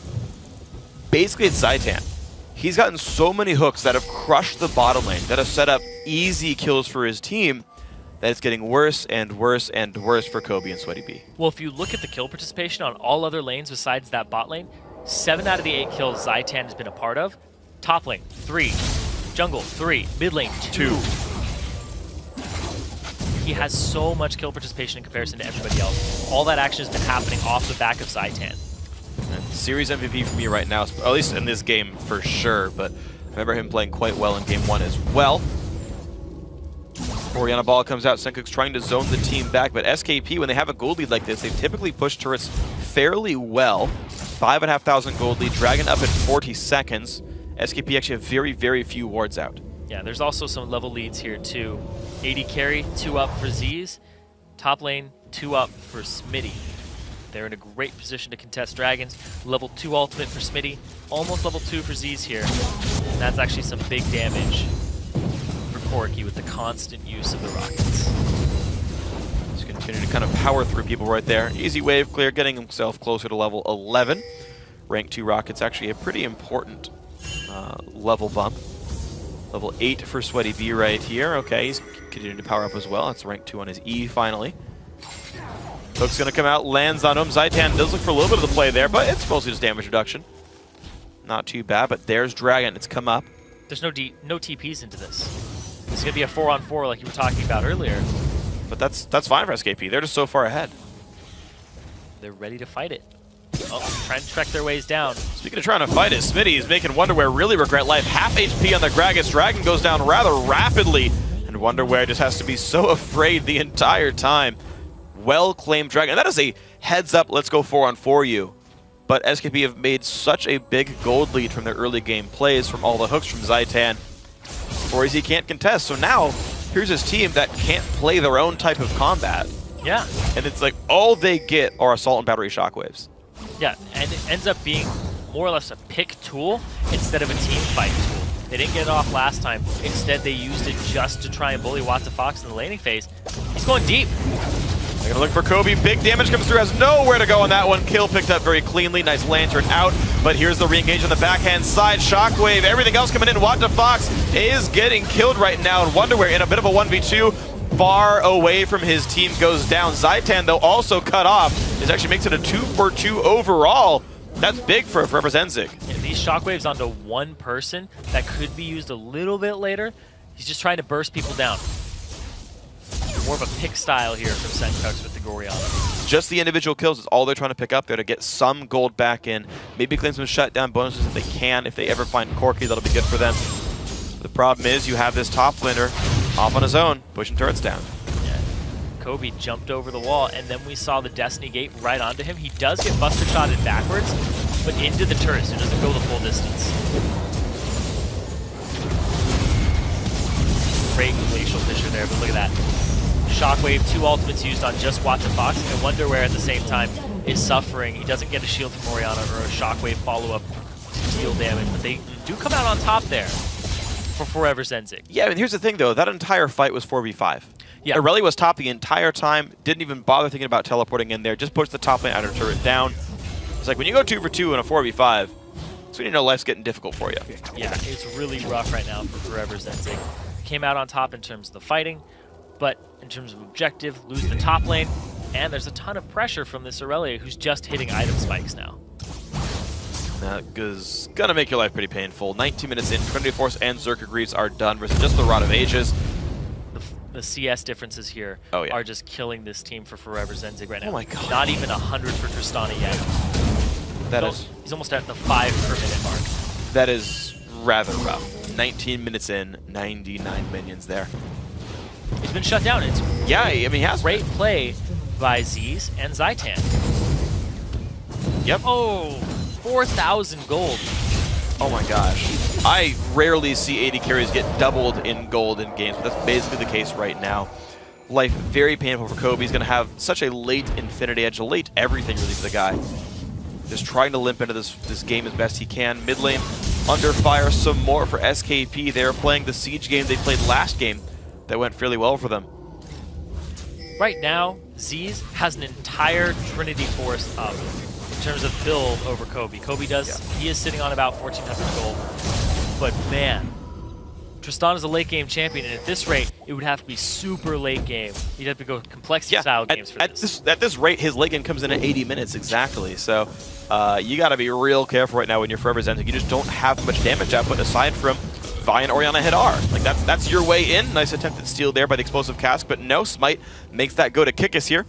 basically it's Zaitan. he's gotten so many hooks that have crushed the bottom lane, that have set up easy kills for his team, that it's getting worse and worse and worse for Kobe and Sweaty B. Well, if you look at the kill participation on all other lanes besides that bot lane, 7 out of the 8 kills Zaitan has been a part of. Top lane, 3. Jungle, 3. Mid lane, 2. He has so much kill participation in comparison to everybody else. All that action has been happening off the back of Zaitan. And series MVP for me right now, at least in this game for sure, but I remember him playing quite well in game 1 as well. Orianna ball comes out, Senkuk's trying to zone the team back, but SKP, when they have a gold lead like this, they typically push turrets fairly well. 5,500 gold lead, Dragon up in 40 seconds. SKP actually have very, very few wards out. Yeah, there's also some level leads here too. AD carry, 2 up for Z's. Top lane, 2 up for Smitty. They're in a great position to contest Dragons. Level 2 ultimate for Smitty, almost level 2 for Z's here. And that's actually some big damage for Corki with the constant use of the rockets. Just continue to kind of power through people right there. Easy wave clear, getting himself closer to level 11. Rank 2 rockets, actually a pretty important level bump. Level 8 for Sweaty B right here. Okay, he's continuing to power up as well. That's rank 2 on his E finally. Hook's gonna come out, lands on him. Zaitan does look for a little bit of the play there, but it's mostly just damage reduction. Not too bad, but there's Dragon. It's come up. There's no TPs into this. It's gonna be a 4-on-4 like you were talking about earlier. But that's fine for SKP. They're just so far ahead. They're ready to fight it. Oh, trying to trek their ways down. Speaking of trying to fight it, Smitty is making Wonderwear really regret life. Half HP on the Gragas. Dragon goes down rather rapidly, and Wonderwear just has to be so afraid the entire time. Well-claimed Dragon. And that is a heads up, let's go 4-on-4 you. But SKP have made such a big gold lead from their early game plays, from all the hooks from Zaitan. He can't contest, so now here's his team that can't play their own type of combat. Yeah. And it's like all they get are assault and battery shockwaves. Yeah, and it ends up being more or less a pick tool instead of a team fight tool. They didn't get it off last time. Instead, they used it just to try and bully WhatsAfox in the laning phase. He's going deep. They're gonna look for Kobe. Big damage comes through, has nowhere to go on that one. Kill picked up very cleanly. Nice lantern out, but here's the re-engage on the backhand side. Shockwave, everything else coming in. WhatsAfox is getting killed right now, and Wonderwear in a bit of a 1v2. Far away from his team goes down. Zaitan, though, also cut off. This actually makes it a 2-for-2 overall. That's big for Forever Zenzig. Yeah, these shockwaves onto one person that could be used a little bit later. He's just trying to burst people down. More of a pick style here from Senkux with the Goriana. Just the individual kills is all they're trying to pick up there to get some gold back in. Maybe claim some shutdown bonuses if they can. If they ever find Corki, that'll be good for them. The problem is you have this top laner off on his own, pushing turrets down. Yeah. Kobe jumped over the wall, and then we saw the Destiny Gate right onto him. He does get buster shotted backwards, but into the turret, so he doesn't go the full distance. Great glacial fissure there, but look at that. Shockwave, 2 ultimates used on just WhatsAfox, and Wonderwear at the same time is suffering. He doesn't get a shield from Orianna or a Shockwave follow-up to deal damage, but they do come out on top there for Forever Zenzig. Yeah, I mean, here's the thing, though. That entire fight was 4v5. Yeah. Irelia was top the entire time, didn't even bother thinking about teleporting in there, just pushed the top lane outer turret down. It's like, when you go 2-for-2 in a 4v5, that's when you know life's getting difficult for you. Yeah, it's really rough right now for Forever Zenzig. Came out on top in terms of the fighting, but in terms of objective, lose the top lane, and there's a ton of pressure from this Irelia who's just hitting item spikes now. That is gonna make your life pretty painful. 19 minutes in, Trinity Force and Zerker Greaves are done versus just the Rod of Ages. The CS differences here are just killing this team for Forever Zenzig right now. Oh my god. Not even 100 for Tristana yet. He's almost at the 5 per minute mark. That is rather rough. 19 minutes in, 99 minions there. He's been shut down. Yeah, I mean, he has. Great play by Z's and Zaitan. Yep. Oh, 4,000 gold. Oh my gosh. I rarely see AD carries get doubled in gold in games, but that's basically the case right now. Life very painful for Kobe. He's going to have such a late Infinity Edge, a late everything really for the guy. Just trying to limp into this game as best he can. Mid lane under fire some more for SKP. They're playing the Siege game they played last game. That went fairly well for them. Right now, Z's has an entire Trinity Force up in terms of build over Kobe. Kobe does, he is sitting on about 1,400 gold. but man, Tristan is a late game champion, and at this rate, it would have to be super late game. You'd have to go complexity style games for this. At this rate, his late game comes in at 80 minutes exactly. So you got to be real careful right now when you're forever Zentic. You just don't have much damage output aside from Vi and Orianna hit R. Like that's your way in. Nice attempted steal there by the explosive cask, but no, Smite makes that go to Kikis here.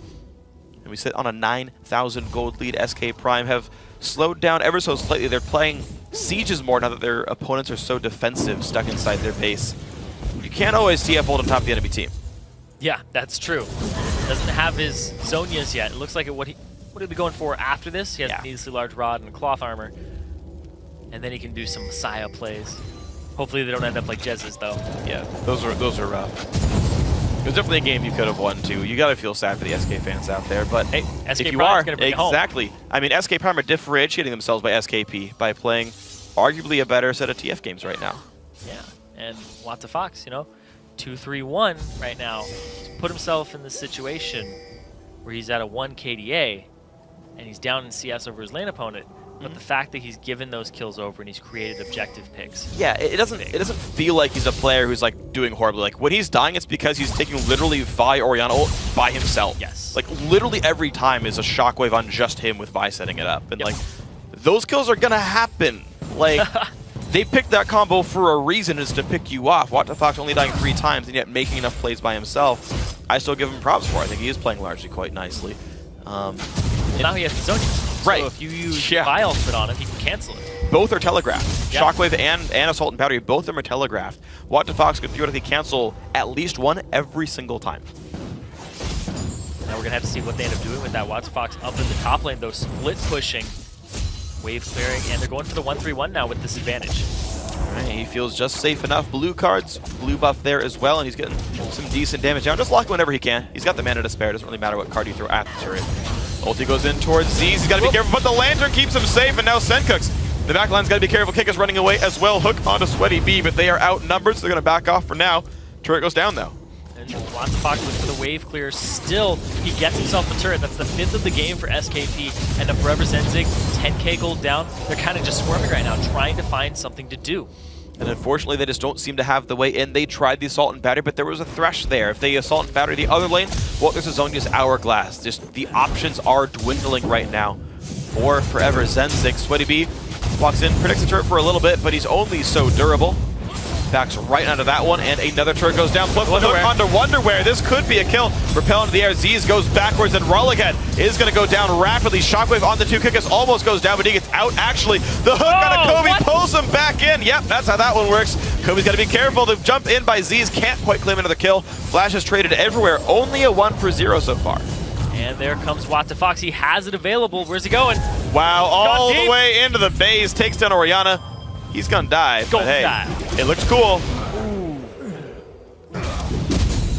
And we sit on a 9,000 gold lead. SK Prime have slowed down ever so slightly. They're playing sieges more now that their opponents are so defensive, stuck inside their base. You can't always TF hold on top of the enemy team. Yeah, that's true. Doesn't have his Zonias yet. It looks like what he'll be going for after this. He has a needlessly large rod and cloth armor. And then he can do some Messiah plays. Hopefully they don't end up like Jez's though. Yeah, those are rough. It was definitely a game you could have won too. You gotta feel sad for the SK fans out there, but hey, SK if you Prime's are gonna bring it home. exactly, I mean SK Prime are differentiating themselves by SKP by playing arguably a better set of TF games right now. Yeah, and Wata Fox, 2-3-1 right now. He's put himself in the situation where he's at a 1 KDA and he's down in CS over his lane opponent. But the fact that he's given those kills over and he's created objective picks. Yeah, it doesn't feel like he's a player who's like doing horribly. Like when he's dying, it's because he's taking literally Vi Orianna ult by himself. Yes. Like literally every time is a shockwave on just him with Vi setting it up. And like those kills are gonna happen. Like they picked that combo for a reason, is to pick you off. Wata Fox only dying 3 times and yet making enough plays by himself. I still give him props for it. I think he is playing largely quite nicely. Now he has the Zonias. Right. So if you use Vi ultimate on him, he can cancel it. Both are telegraphed. Yeah. Shockwave and Assault and Battery, both of them are telegraphed. Wata Fox could theoretically cancel at least one every single time. Now we're going to have to see what they end up doing with that. Wata Fox up in the top lane, though, split pushing, wave clearing, and they're going for the 1-3-1 now with this advantage. Right, he feels just safe enough. Blue cards, blue buff there as well, and he's getting some decent damage down. Just lock him whenever he can. He's got the mana to spare. Doesn't really matter what card you throw at the turret. Ulti goes in towards Z's. He's got to be careful, but the Lantern keeps him safe, and now Sencooks. The backline's got to be careful. Kick is running away as well. Hook onto Sweaty B, but they are outnumbered, so they're going to back off for now. Turret goes down, though. And Wata Fox looks for the wave clear. Still, he gets himself a turret. That's the 5th of the game for SKP. And the Forever Zenzig, 10k gold down. They're kind of just swarming right now, trying to find something to do. And unfortunately, they just don't seem to have the way in. They tried the Assault and Battery, but there was a Thresh there. If they Assault and Battery the other lane, well, there's a Zonia's Hourglass. Just the options are dwindling right now for Forever Zenzig. Sweaty B walks in, predicts the turret for a little bit, but he's only so durable. Backs right under that one, and another turret goes down. Plus the hook onto Wonderwear. This could be a kill. Repel into the air. Z's goes backwards, and Rolligan is going to go down rapidly. Shockwave on the 2. Kikis almost goes down, but he gets out. Actually, the hook on a Kobe pulls him back in. Yep, that's how that one works. Kobe's got to be careful. The jump in by Z's can't quite claim another kill. Flash is traded everywhere. Only a 1-for-0 so far. And there comes Wata Fox. He has it available. Where's he going? Wow, all the way into the base. Takes down Orianna. He's gonna die, but hey, it looks cool. Ooh.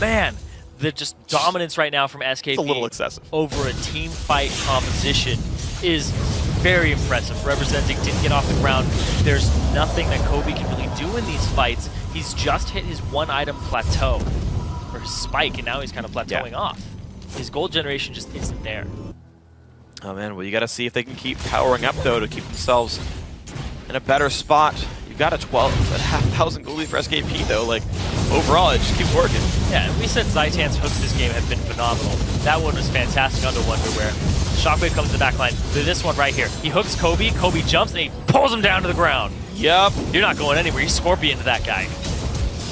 Man, the just dominance right now from SKP it's a little excessive. Over a team fight composition is very impressive. Forever Zenzig didn't get off the ground. There's nothing that Kobe can really do in these fights. He's just hit his 1-item plateau, or his spike, and now he's kind of plateauing off. His gold generation just isn't there. Oh man, well you gotta see if they can keep powering up though to keep themselves in a better spot. You've got a 12,500 gold lead for SKP though. Like overall, it just keeps working. Yeah, and we said Zaitan's hooks this game have been phenomenal. That one was fantastic under Wonderwear. Shockwave comes to the back line. This one right here. He hooks Kobe. Kobe jumps and he pulls him down to the ground. Yup. You're not going anywhere. You Scorpion to that guy.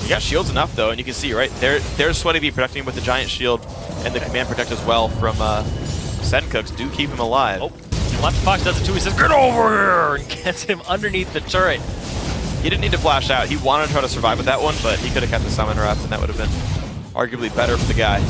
You got shields enough though, and you can see right there's Sweaty B protecting him with the giant shield, and the command protect as well from Sencooks do keep him alive. Oh. Wata Fox does it too. He says, "Get over here!" and gets him underneath the turret. He didn't need to flash out. He wanted to try to survive with that one, but he could have kept the summoner up, and that would have been arguably better for the guy.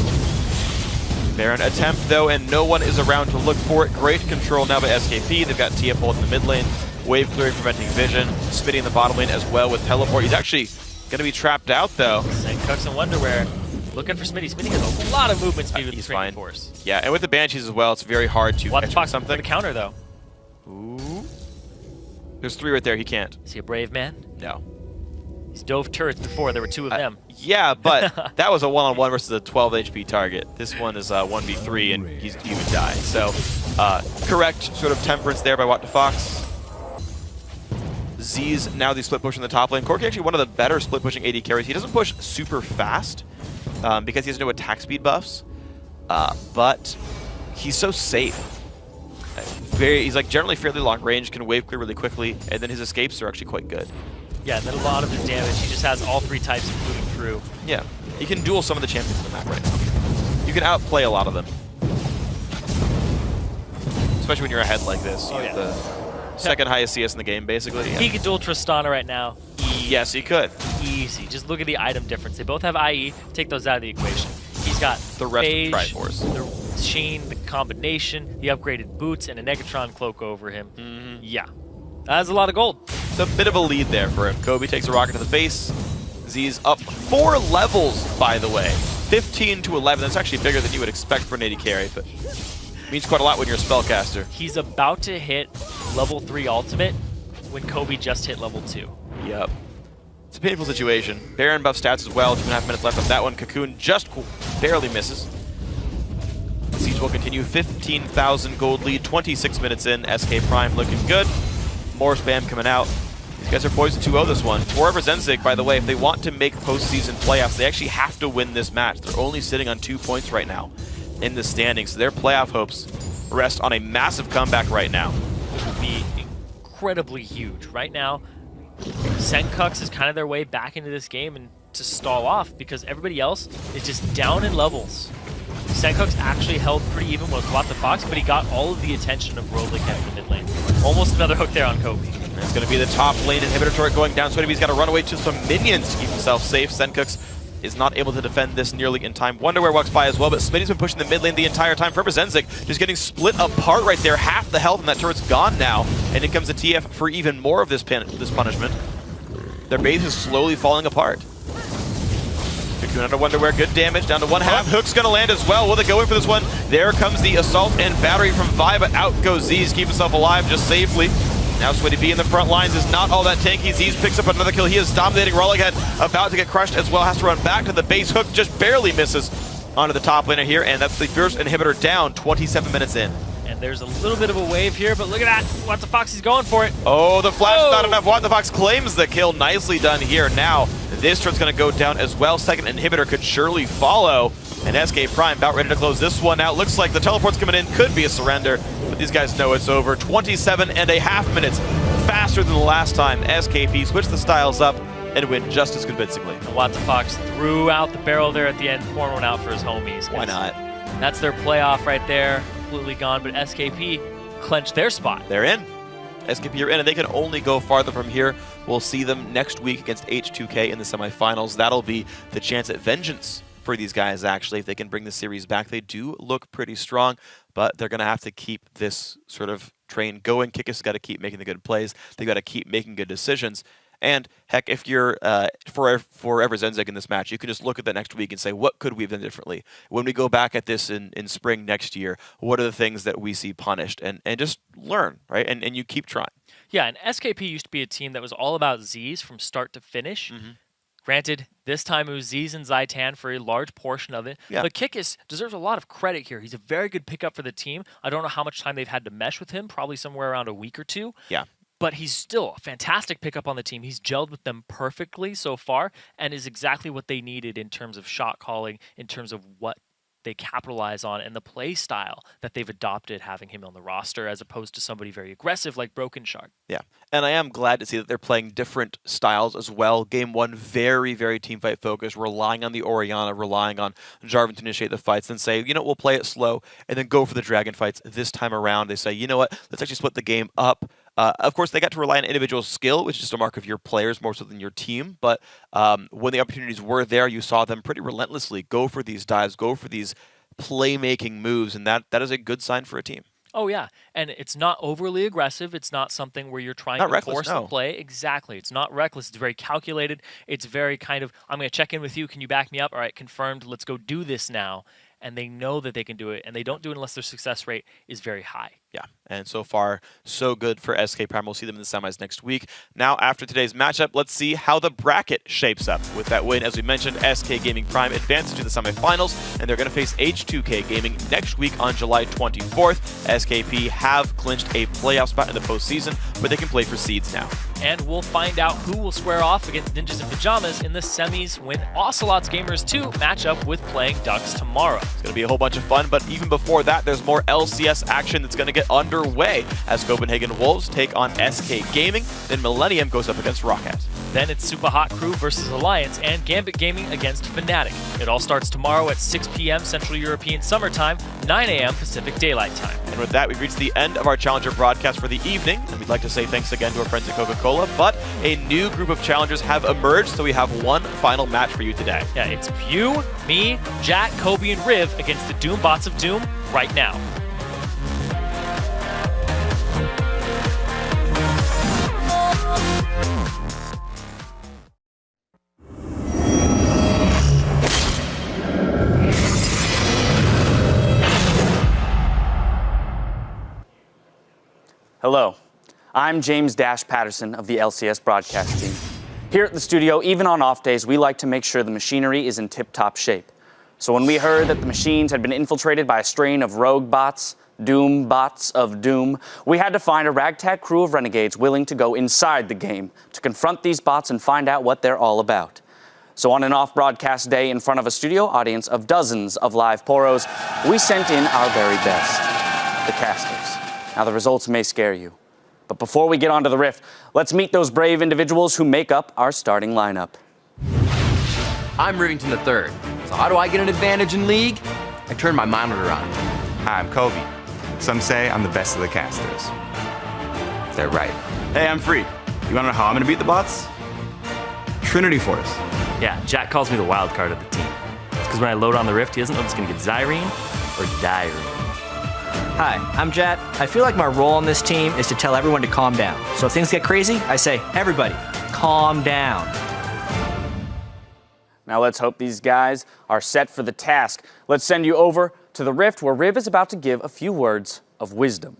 Baron attempt though, and no one is around to look for it. Great control now by SKP. They've got TF ult in the mid lane, wave clearing, preventing vision, Smitty in the bottom lane as well with teleport. He's actually going to be trapped out though. Sencooks and Wonderwear looking for Smitty. Smitty has a lot of movement speed with the training force. Yeah, and with the Banshees as well, it's very hard to catch Fox something. For the counter though. Ooh. There's 3 right there. He can't. Is he a brave man? No. He's dove turrets before. There were 2 of them. Yeah, but that was a 1-on-1 versus a 12 HP target. This one is a 1v3, and he would die. So, correct sort of temperance there by Wata Fox. Z's now the split push in the top lane. Corki actually one of the better split pushing AD carries. He doesn't push super fast because he has no attack speed buffs, but he's so safe. He's like generally fairly long range, can wave clear really quickly, and then his escapes are actually quite good. Yeah, and then a lot of his damage, he just has all 3 types including through. Yeah, he can duel some of the champions in the map right now. You can outplay a lot of them. Especially when you're ahead like this. You have the second highest CS in the game, basically. Yeah. He could duel Tristana right now. Yes, he could. Easy. Just look at the item difference. They both have IE. Take those out of the equation. He's got the rest Phage, of Triforce. the Sheen, the combination, the upgraded boots, and a Negatron cloak over him. Yeah. That's a lot of gold. It's a bit of a lead there for him. Kobe takes a rocket to the face. Z's up 4 levels, by the way. 15 to 11. That's actually bigger than you would expect for an AD carry, but means quite a lot when you're a spellcaster. He's about to hit level 3 ultimate when Kobe just hit level 2. Yep. It's a painful situation. Baron buff stats as well. 2.5 minutes left on that one. Cocoon just barely misses. Siege will continue. 15,000 gold lead. 26 minutes in. SK Prime looking good. More spam coming out. These guys are poised to 2-0 this one. For Zenzig, by the way, if they want to make postseason playoffs, they actually have to win this match. They're only sitting on 2 points right now in the standings. So their playoff hopes rest on a massive comeback right now. It would be incredibly huge. Right now, Senkux is kind of their way back into this game and to stall off because everybody else is just down in levels. Senkux actually held pretty even with What the Fox, but he got all of the attention of Rolik at the mid lane. Almost another hook there on Kobe. It's going to be the top lane inhibitor turret going down. Sweatybee's got to run away to some minions to keep himself safe. Senkux is not able to defend this nearly in time. Wonderware walks by as well, but Smitty's been pushing the mid lane the entire time. For Zenzig, just getting split apart right there. Half the health, and that turret's gone now. And in comes the TF for even more of this punishment. Their base is slowly falling apart. Cocoon under Wonderware, good damage, down to 1/2. Hook's gonna land as well. Will they go in for this one? There comes the assault and battery from Vi, but out goes Z's, keep himself alive just safely. Now Sweaty B in the front lines is not all that tanky. Z's picks up another kill. He is dominating. Rollighead about to get crushed as well. Has to run back to the base. Hook just barely misses onto the top laner here, and that's the first inhibitor down 27 minutes in. And there's a little bit of a wave here, but look at that. What the Fox is going for it. Oh, the flash is not enough. What the Fox claims the kill. Nicely done here. Now, this turn's going to go down as well. Second inhibitor could surely follow. And SK Prime about ready to close this one out. Looks like the teleport's coming in. Could be a surrender, but these guys know it's over. 27.5 minutes faster than the last time. SKP switch the styles up and win just as convincingly. And What the Fox threw out the barrel there at the end, pouring one out for his homies. Why not? That's their playoff right there. Completely gone, but SKP clinched their spot. They're in. SKP are in, and they can only go farther from here. We'll see them next week against H2K in the semifinals. That'll be the chance at vengeance for these guys, actually. If they can bring the series back, they do look pretty strong, but they're going to have to keep this sort of train going. Kikis has got to keep making the good plays. They've got to keep making good decisions. And heck, if you're forever Zenzig in this match, you can just look at that next week and say, what could we have done differently? When we go back at this in spring next year, what are the things that we see punished? And just learn, right? And you keep trying. Yeah, and SKP used to be a team that was all about Z's from start to finish. Granted, this time it was Z's and Zaitan for a large portion of it. Yeah. But Kikis deserves a lot of credit here. He's a very good pickup for the team. I don't know how much time they've had to mesh with him, probably somewhere around a week or two. Yeah. But he's still a fantastic pickup on the team. He's gelled with them perfectly so far and is exactly what they needed in terms of shot calling, in terms of what they capitalize on, and the play style that they've adopted having him on the roster as opposed to somebody very aggressive like Broken Shark. Yeah, and I am glad to see that they're playing different styles as well. Game one, very, very teamfight focused, relying on the Orianna, relying on Jarvan to initiate the fights and say, you know, we'll play it slow and then go for the dragon fights this time around. They say, you know what, let's actually split the game up. Of course, they got to rely on individual skill, which is just a mark of your players more so than your team. But when the opportunities were there, you saw them pretty relentlessly go for these dives, go for these playmaking moves, and that is a good sign for a team. Oh, yeah. And it's not overly aggressive. It's not something where you're trying to force the play. Exactly. It's not reckless. It's very calculated. It's very kind of, I'm going to check in with you. Can you back me up? All right, confirmed. Let's go do this now. And they know that they can do it, and they don't do it unless their success rate is very high. Yeah, and so far, so good for SK Prime. We'll see them in the semis next week. Now, after today's matchup, let's see how the bracket shapes up. With that win, as we mentioned, SK Gaming Prime advances to the semifinals, and they're going to face H2K Gaming next week on July 24th. SKP have clinched a playoff spot in the postseason, but they can play for seeds now. And we'll find out who will square off against Ninjas in Pajamas in the semis when Ocelot's Gamers 2 match up with Playing Ducks tomorrow. It's going to be a whole bunch of fun, but even before that, there's more LCS action that's going to get underway as Copenhagen Wolves take on SK Gaming, then Millennium goes up against Ro8. Then it's Super Hot Crew versus Alliance and Gambit Gaming against Fnatic. It all starts tomorrow at 6 p.m. Central European Summer Time, 9 a.m. Pacific Daylight Time. And with that, we've reached the end of our Challenger broadcast for the evening, and we'd like to say thanks again to our friends at Coca-Cola, but a new group of challengers have emerged, so we have one final match for you today. Yeah, it's you, me, Jack, Kobe, and Riv against the Doom Bots of Doom right now. Hello, I'm James Dash Patterson of the LCS broadcast team. Here at the studio, even on off days, we like to make sure the machinery is in tip-top shape. So when we heard that the machines had been infiltrated by a strain of rogue bots, Doom bots of Doom, we had to find a ragtag crew of renegades willing to go inside the game to confront these bots and find out what they're all about. So on an off-broadcast day in front of a studio audience of dozens of live poros, we sent in our very best, the casters. Now, the results may scare you, but before we get onto the Rift, let's meet those brave individuals who make up our starting lineup. I'm Rivington III, so how do I get an advantage in League? I turn my monitor on. Hi, I'm Kobe. Some say I'm the best of the casters. They're right. Hey, I'm Free. You wanna know how I'm gonna beat the bots? Trinity Force. Yeah, Jack calls me the wild card of the team. It's because when I load on the Rift, he doesn't know if it's going to get Zyrene or Diarrhea. Hi, I'm Jat. I feel like my role on this team is to tell everyone to calm down. So if things get crazy, I say, everybody, calm down. Now let's hope these guys are set for the task. Let's send you over to the Rift where Riv is about to give a few words of wisdom.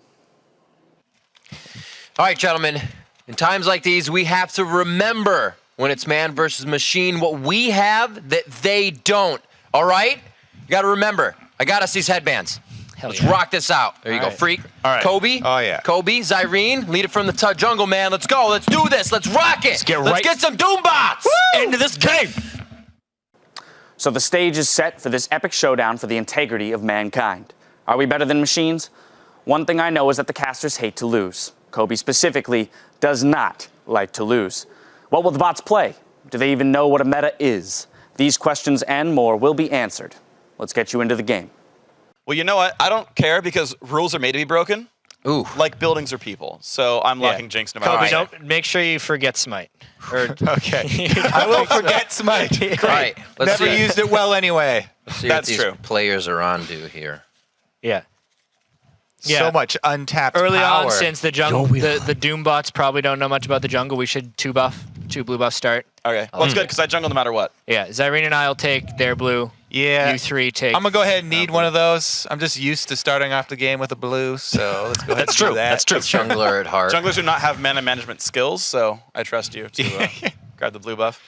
All right, gentlemen, in times like these, we have to remember when it's man versus machine what we have that they don't, all right? You gotta remember, I got us these headbands. Let's rock this out. There you go, Freak. All right. Kobe. Oh, yeah. Kobe, Zyrene, lead it from the jungle, man. Let's go. Let's do this. Let's rock it. Let's get some Doom bots into this game. So the stage is set for this epic showdown for the integrity of mankind. Are we better than machines? One thing I know is that the casters hate to lose. Kobe specifically does not like to lose. What will the bots play? Do they even know what a meta is? These questions and more will be answered. Let's get you into the game. Well, you know what? I don't care because rules are made to be broken. Ooh. Like buildings are people. So I'm locking Jinx no matter Kobe, what. don't make sure you forget Smite. Okay. I will forget Smite. Great. All right. Never used it well anyway. Let's see That's what these true. players are on to here. Yeah. So much untapped Early power. on, since the jungle, the Doom bots probably don't know much about the jungle, we should two blue buff start. Okay. Well, it's good because I jungle no matter what. Yeah, Zyrene and I will take their blue. Yeah. You three take. I'm going to go ahead and need one of those. I'm just used to starting off the game with a blue, so let's go ahead and do that. That's true. Jungler at heart. Junglers do not have mana management skills, so I trust you to grab the blue buff.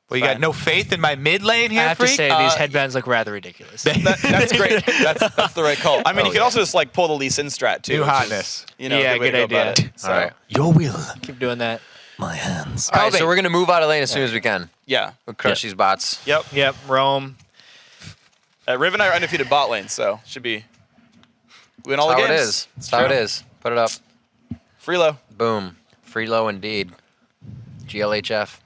Well, you got no faith in my mid lane here, I have Freak? to say, these headbands look rather ridiculous. That's great. That's the right call. I mean, you could also just like pull the Lee Sin strat too. New which hotness. Is, you know, Yeah, good way good to go about idea. it. So, All right. Your will. Keep doing that. My hands. All right, so we're going to move out of lane as soon as we can. Yeah. We'll crush these bots. Yep, Rome. Riv and I are undefeated bot lane, so should be win all That's the how games. it is. That's how it is. Put it up. Freelo. Boom. Freelo indeed. GLHF.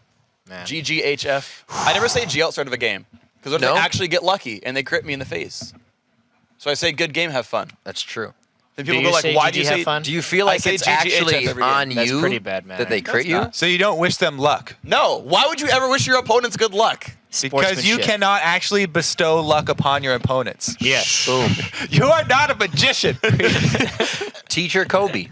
Man. GGHF. I never say G out start of a game because what if they actually get lucky and they crit me in the face? So I say good game, have fun. That's true. Then people go like, why do you say Do you feel like it's actually on That's you pretty bad, man. that they crit you? So you don't wish them luck? No. Why would you ever wish your opponents good luck? Because you cannot actually bestow luck upon your opponents. Yes. Boom. You are not a magician. Teacher Kobe.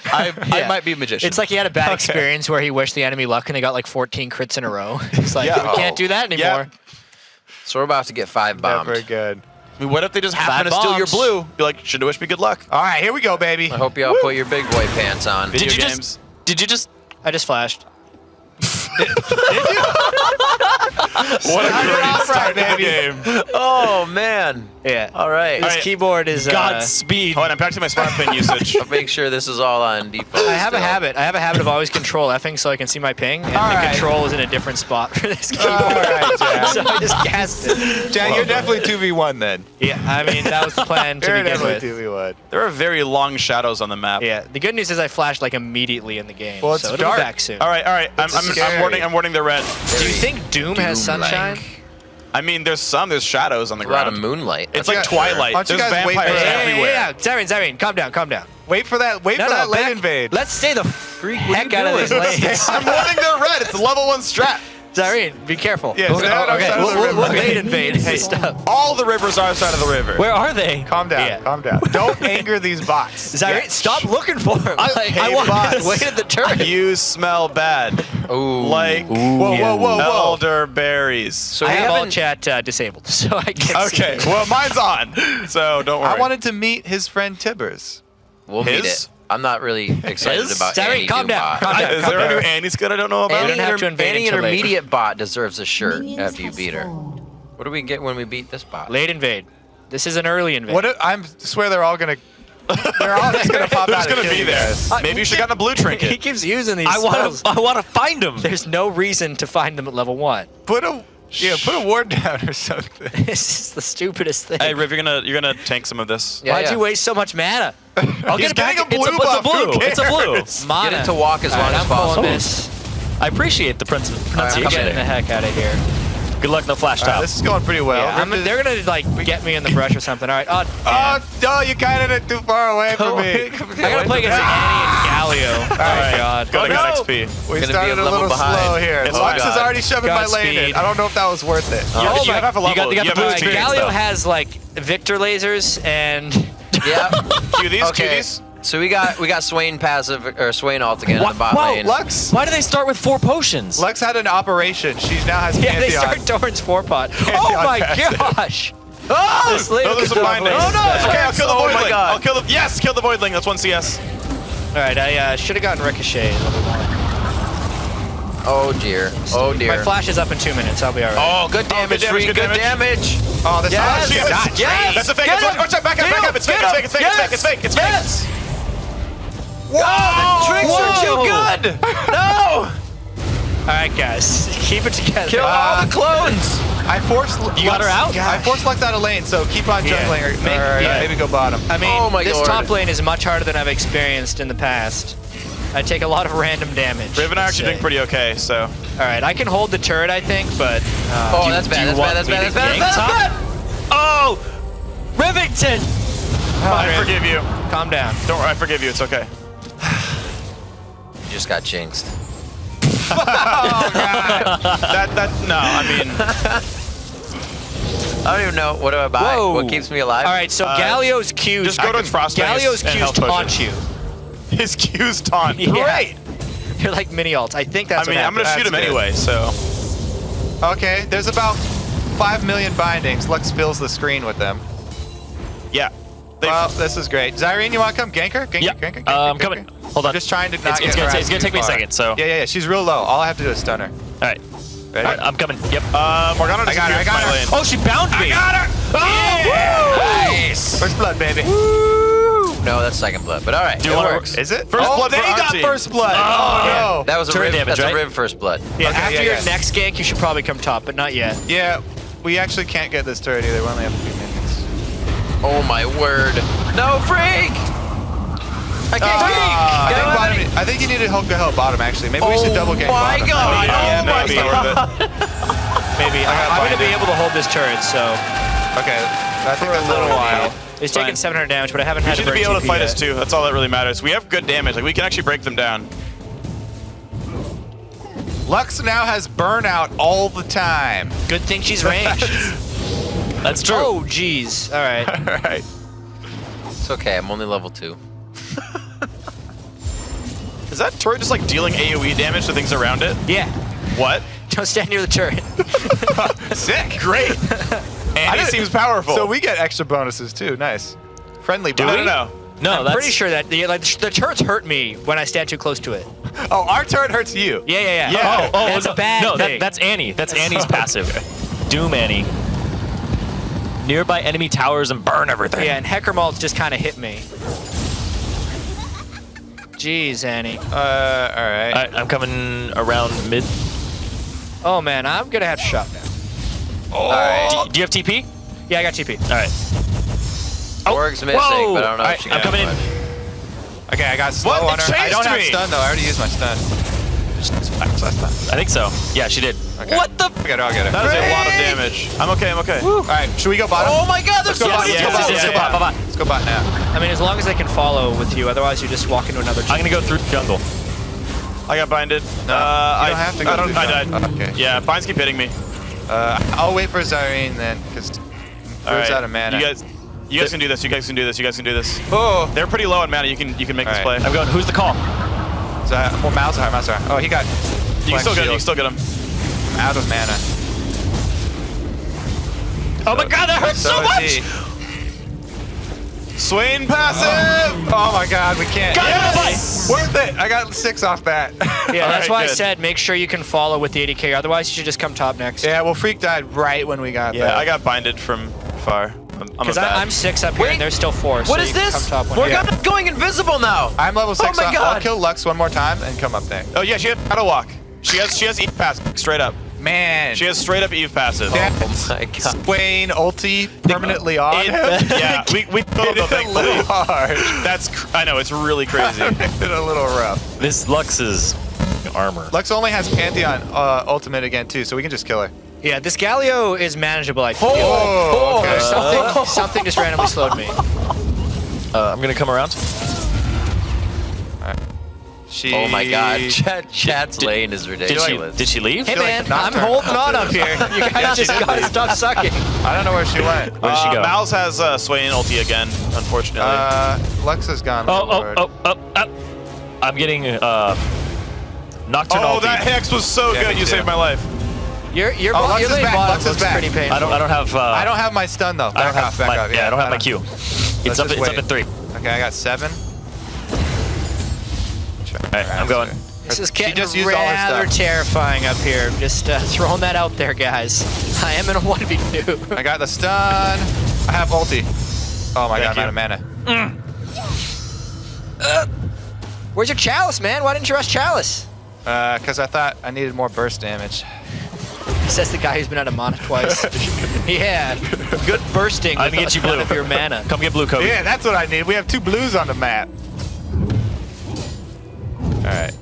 I might be a magician. It's like he had a bad experience where he wished the enemy luck and they got like 14 crits in a row. It's like, we can't do that anymore. So we're about to get 5 bombed. Never good. I mean, what if they just happen to steal your blue? You're like, should have wished me good luck. All right, here we go, baby. I hope y'all put your big boy pants on. Did you just? I just flashed. What a great start to the game. Oh, man. Yeah. All right. This keyboard is Godspeed. Hold on, I'm practicing my smart pin usage. I'll make sure this is all on default. I have a habit. I have a habit of always control Fing so I can see my ping, and the control is in a different spot for this keyboard. All right, Jack. So I just cast it. Jack, you're definitely 2v1 then. Yeah, I mean, that was the plan to You're begin with. definitely 2v1. There are very long shadows on the map. Yeah, the good news is I flashed like immediately in the game, Well, it's so it'll dark. be back soon. All right. I'm warning the red. Do you think Doom has sunshine? I mean, there's shadows on the A lot ground. of moonlight. It's like Twilight. Why don't you There's guys wait for vampires that? everywhere. Yeah. Zyrene, calm down. Wait for that lane invade. Let's stay the heck out of this lane. I'm warning their red. It's a level 1 strat. Zyrene, be careful. Yeah, stay on our side of the river. We'll lane invade. Hey, stop. All the rivers are outside of the river. Where are they? Calm down, calm down. Don't anger these bots. Zyrene, stop looking for him. I wanted to wait at the turret. You smell bad. Ooh. Like whoa. elderberries. So I have all chat disabled, so I can't see. Okay, well, mine's on, so don't worry. I wanted to meet his friend Tibbers. We'll meet it. I'm not really excited about Zyrene, any calm Doom down. bot. Is there a new Annie skin I don't know about? You don't have to invade Any until later. intermediate bot deserves a shirt after you beat her. What do we get when we beat this bot? Late invade. This is an early invade. What? I swear they're all gonna. They're all just gonna pop They're out. just gonna be there. Maybe you should have gotten a blue He trinket. keeps using these I want to find them. There's no reason to find them at level 1. Put a ward down or something. This is the stupidest thing. Hey, Riv, you're gonna tank some of this. Why'd you waste so much mana? I'll He's get it back. getting a blue buff. Who It's a blue. cares? Mana. Get it to walk as long as I'm possible. pulling this. I appreciate the pronunciation. You're getting the heck out of here. Good luck, no flash top. This is going pretty well. Yeah, they're gonna like get me in the brush or something. All right. Oh, no, you kind of did too far away from me. I gotta play against Annie and Galio. Oh my god. Gotta get XP. We Gonna started be a a level little behind. slow here. It's Lux fine. is already shoving my lane in. Godspeed. I don't know if that was worth it. You have a level. You got the blue experience, Galio though. has like Victor lasers and Yeah. Cue these, Okay. cue these. So we got Swain passive or Swain ult again in the bot lane. Lux. Why do they start with 4 potions? Lux had an operation. She now has yeah, they Pantheon. start Torrent's 4-pot. Oh my gosh! Oh! This lane Those are is some bindings. lovely. Oh no! It's okay, I'll kill the Oh Voidling. my God. I'll kill the kill the Voidling. That's 1 CS. All right, I should have gotten Ricochet at level 1. Oh dear. Oh dear. My flash is up in 2 minutes. I'll be all right. Oh, good damage, Free. Good damage. Oh, this Yes. is Yes. That's a fake. Get It's him. watch out, back up. It's fake. It's fake. It's fake. It's fake. It's fake. It's fake. Yes. Whoa! The tricks are too good. No. All right, guys, keep it together. Kill all the clones. I forced. You got her out? I forced Lux out of lane, so keep on jungling or maybe go bottom. I mean, Oh my this Lord. top lane is much harder than I've experienced in the past. I take a lot of random damage. Riv and I are let's actually say. doing pretty okay, so. All right, I can hold the turret, I think, but Oh, that's bad. That's bad. Oh! Rivington! I forgive you. calm down. Don't worry, I forgive you. It's okay. You just got jinxed. Oh god. No, I mean. I don't even know. What do I buy? Whoa. What keeps me alive? All right, so Galio's Q's. Just go to Frostbite Galio's and Q's health taunt potion. you. His Q's taunt. Yeah. Great. You're like mini ults. I think that's I mean, what I'm gonna happened. shoot him anyway, so. Okay, there's about 5 million bindings. Lux fills the screen with them. Yeah. Well, this is great. Zyrene, you want to come? Gank her? Gank Yeah. her, gank her, I'm gank coming. her. Hold on. I'm just trying to not It's get gonna take me a far. second, so. Yeah. She's real low. All I have to do is stun her. All right. Ready? All right, I'm coming. Yep. Morgana I got her, I got her. lane. Oh, she bound me. I got her! Oh, Nice! First blood, baby. No, that's second blood. But all right, Do you it want to works. Is it? First oh, blood they for our got team. first blood. Oh, no. That was a Turret Riv. damage, That's right? a Riv first blood. Yeah, Okay, after yeah, your yeah. next gank, you should probably come top, but not yet. Yeah, we actually can't get this turret either. We only have a few minutes. Oh my word! No, Freak! I can't I think you need to help bottom actually. Maybe we should double gank bottom. God! Yeah, Oh my maybe. god! Maybe. I'm going to be able to hold this turret, so Okay, I think that's a little all we while. need. It's taken 700 damage, but I haven't We had should to be break able to TP fight yet. us too. That's all that really matters. We have good damage. Like we can actually break them down. Lux now has burnout all the time. Good thing she's ranged. That's true. Oh, jeez. All right. All right. It's okay. I'm only level 2. Is that turret just like dealing AoE damage to things around it? Yeah. What? Don't stand near the turret. Sick. Great. Annie seems powerful. So we get extra bonuses too. Nice. Friendly. Do we? I don't know. No, I'm pretty sure that the turrets hurt me when I stand too close to it. Oh, our turret hurts you. Yeah. Oh, that's a bad thing. That's Annie. That's Annie's passive. Doom Annie. Nearby enemy towers and burn everything. Yeah, and Heckermalt's just kind of hit me. Jeez, Annie. All right. I'm coming around mid. Oh man, I'm gonna have to shot down. All right. Do you have TP? Yeah, I got TP. All right. Org's missing, but I don't know if she I'm coming in. Okay, I got slow on her. I don't have stun though. I already used my stun. I think so. Yeah, she did. Okay. What the? I'll get it. That is a lot of damage. I'm okay. All right, should we go bottom? Oh my God, Let's go bot. Let's go bot now. I mean, as long as they can follow with you, otherwise you just walk into another. I'm gonna go through jungle. I got binded. No, you don't have to go through I died. jungle. Okay. Yeah, binds keep hitting me. I'll wait for Zyrene then, because Brood's out of mana. You guys can do this. You guys can do this. Oh, they're pretty low on mana. You can make this play. I'm going. Who's the call? Malzahar. Oh, he got. You can still get him. I'm out of mana. Oh my God, that hurts so much! Swain passive! Oh my God, we can't. Yes! Worth it! I got 6 off bat. Yeah, that's why I said make sure you can follow with the 80k, otherwise you should just come top next. Yeah, well, Freak died right when we got back. I got binded from far. Because I'm 6 up here and they're still 4. What is this? We're going invisible now. I'm level 6. Oh my God. I'll kill Lux one more time and come up there. Oh yeah, she has Shadow Walk. She has Eve passive straight up. Man. She has straight up Eve passive. Oh my God. Swain ulti permanently on him. Yeah, we killed him a little hard. I know, it's really crazy. It's a little rough. This Lux is armor. Lux only has Pantheon ultimate again too, so we can just kill her. Yeah, this Galio is manageable, I feel. Okay. Something just randomly slowed me. I'm gonna come around. Oh my God, Chad's lane is ridiculous. Did she leave? Hey man, I'm holding on up here. You guys just gotta stop sucking. I don't know where she went. Where did she go? Mal's has Swain ulti again, unfortunately. Lux has gone. I'm getting Nocturne Oh, ulti. that Hex was so good. You saved my life. Your Lux is lane back. bottom Lux is looks back. pretty painful. I don't have. I don't have my stun though. Back off. Yeah, I don't have my Q. It's up at 3. Okay, I got 7. Alright, I'm going. This is getting rather terrifying up here. Just throwing that out there, guys. I am in a 1v2. I got the stun. I have ulti. Oh my God, I'm out of mana. Where's your Chalice, man? Why didn't you rush Chalice? Because I thought I needed more burst damage. Says the guy who's been out of mana twice. Yeah, good bursting. I'm gonna get you blue. Of your mana. Come get blue, Kobe. Yeah, that's what I need. We have 2 blues on the map. Alright.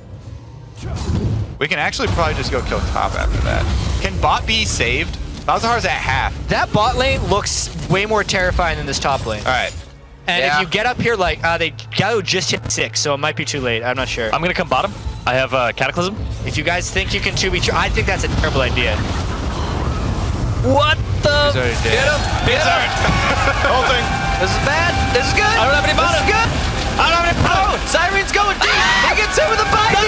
We can actually probably just go kill top after that. Can bot be saved? Malzahar's at half. That bot lane looks way more terrifying than this top lane. Alright. And if you get up here, like, they Galio just hit 6, so it might be too late. I'm not sure. I'm gonna come bottom. I have Cataclysm. If you guys think you can 2v2, I think that's a terrible idea. What the? Get him! Get him! Ulting. This is bad. This is good. I don't have any bottom. This is good. I don't have any bottom. Oh, Siren's going deep. He gets hit with a binding.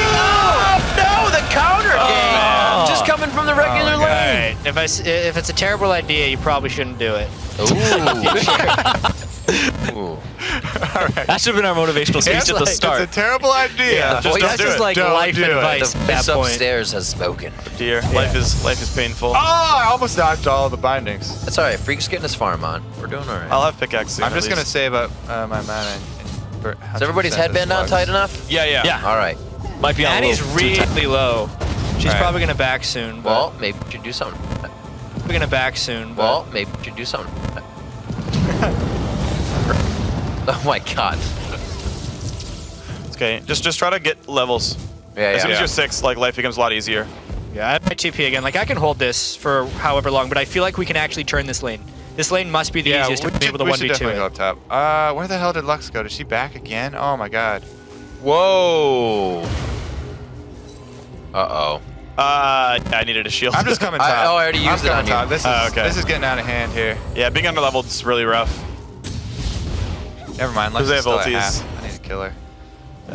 No, the counter game. Just coming from the regular lane. Right. If it's a terrible idea, you probably shouldn't do it. Ooh. Alright. That should have been our motivational speech at the start. It's a terrible idea. Yeah, Just don't do it. like Don't life do advice it. at The that voice point. upstairs has spoken. Dear, life is painful. Oh, I almost dodged all of the bindings. That's all right. Freak's getting his farm on. We're doing all right. I'll have pickaxe soon. I'm just gonna save up my mana. Is everybody's headband on tight enough? Yeah. All right. Might be on Annie's a little really low. She's probably gonna back soon. But Well, maybe we should do something. we're gonna back soon. But Well, maybe we should do something. Oh my God. Okay, just try to get levels. As soon as you're 6, like life becomes a lot easier. yeah, I have my TP again. Like I can hold this for however long, but I feel like we can actually turn this lane. This lane must be the easiest to be able to we should 1v2 definitely go it. up top. Where the hell did Lux go? Did she back again? Oh my God. Whoa. Uh-oh. I needed a shield. I'm just coming top. I already used it on top. you. This is getting out of hand here. Yeah, being underleveled is really rough. Never mind. Lux They is have still at ultis. half. I need to kill her.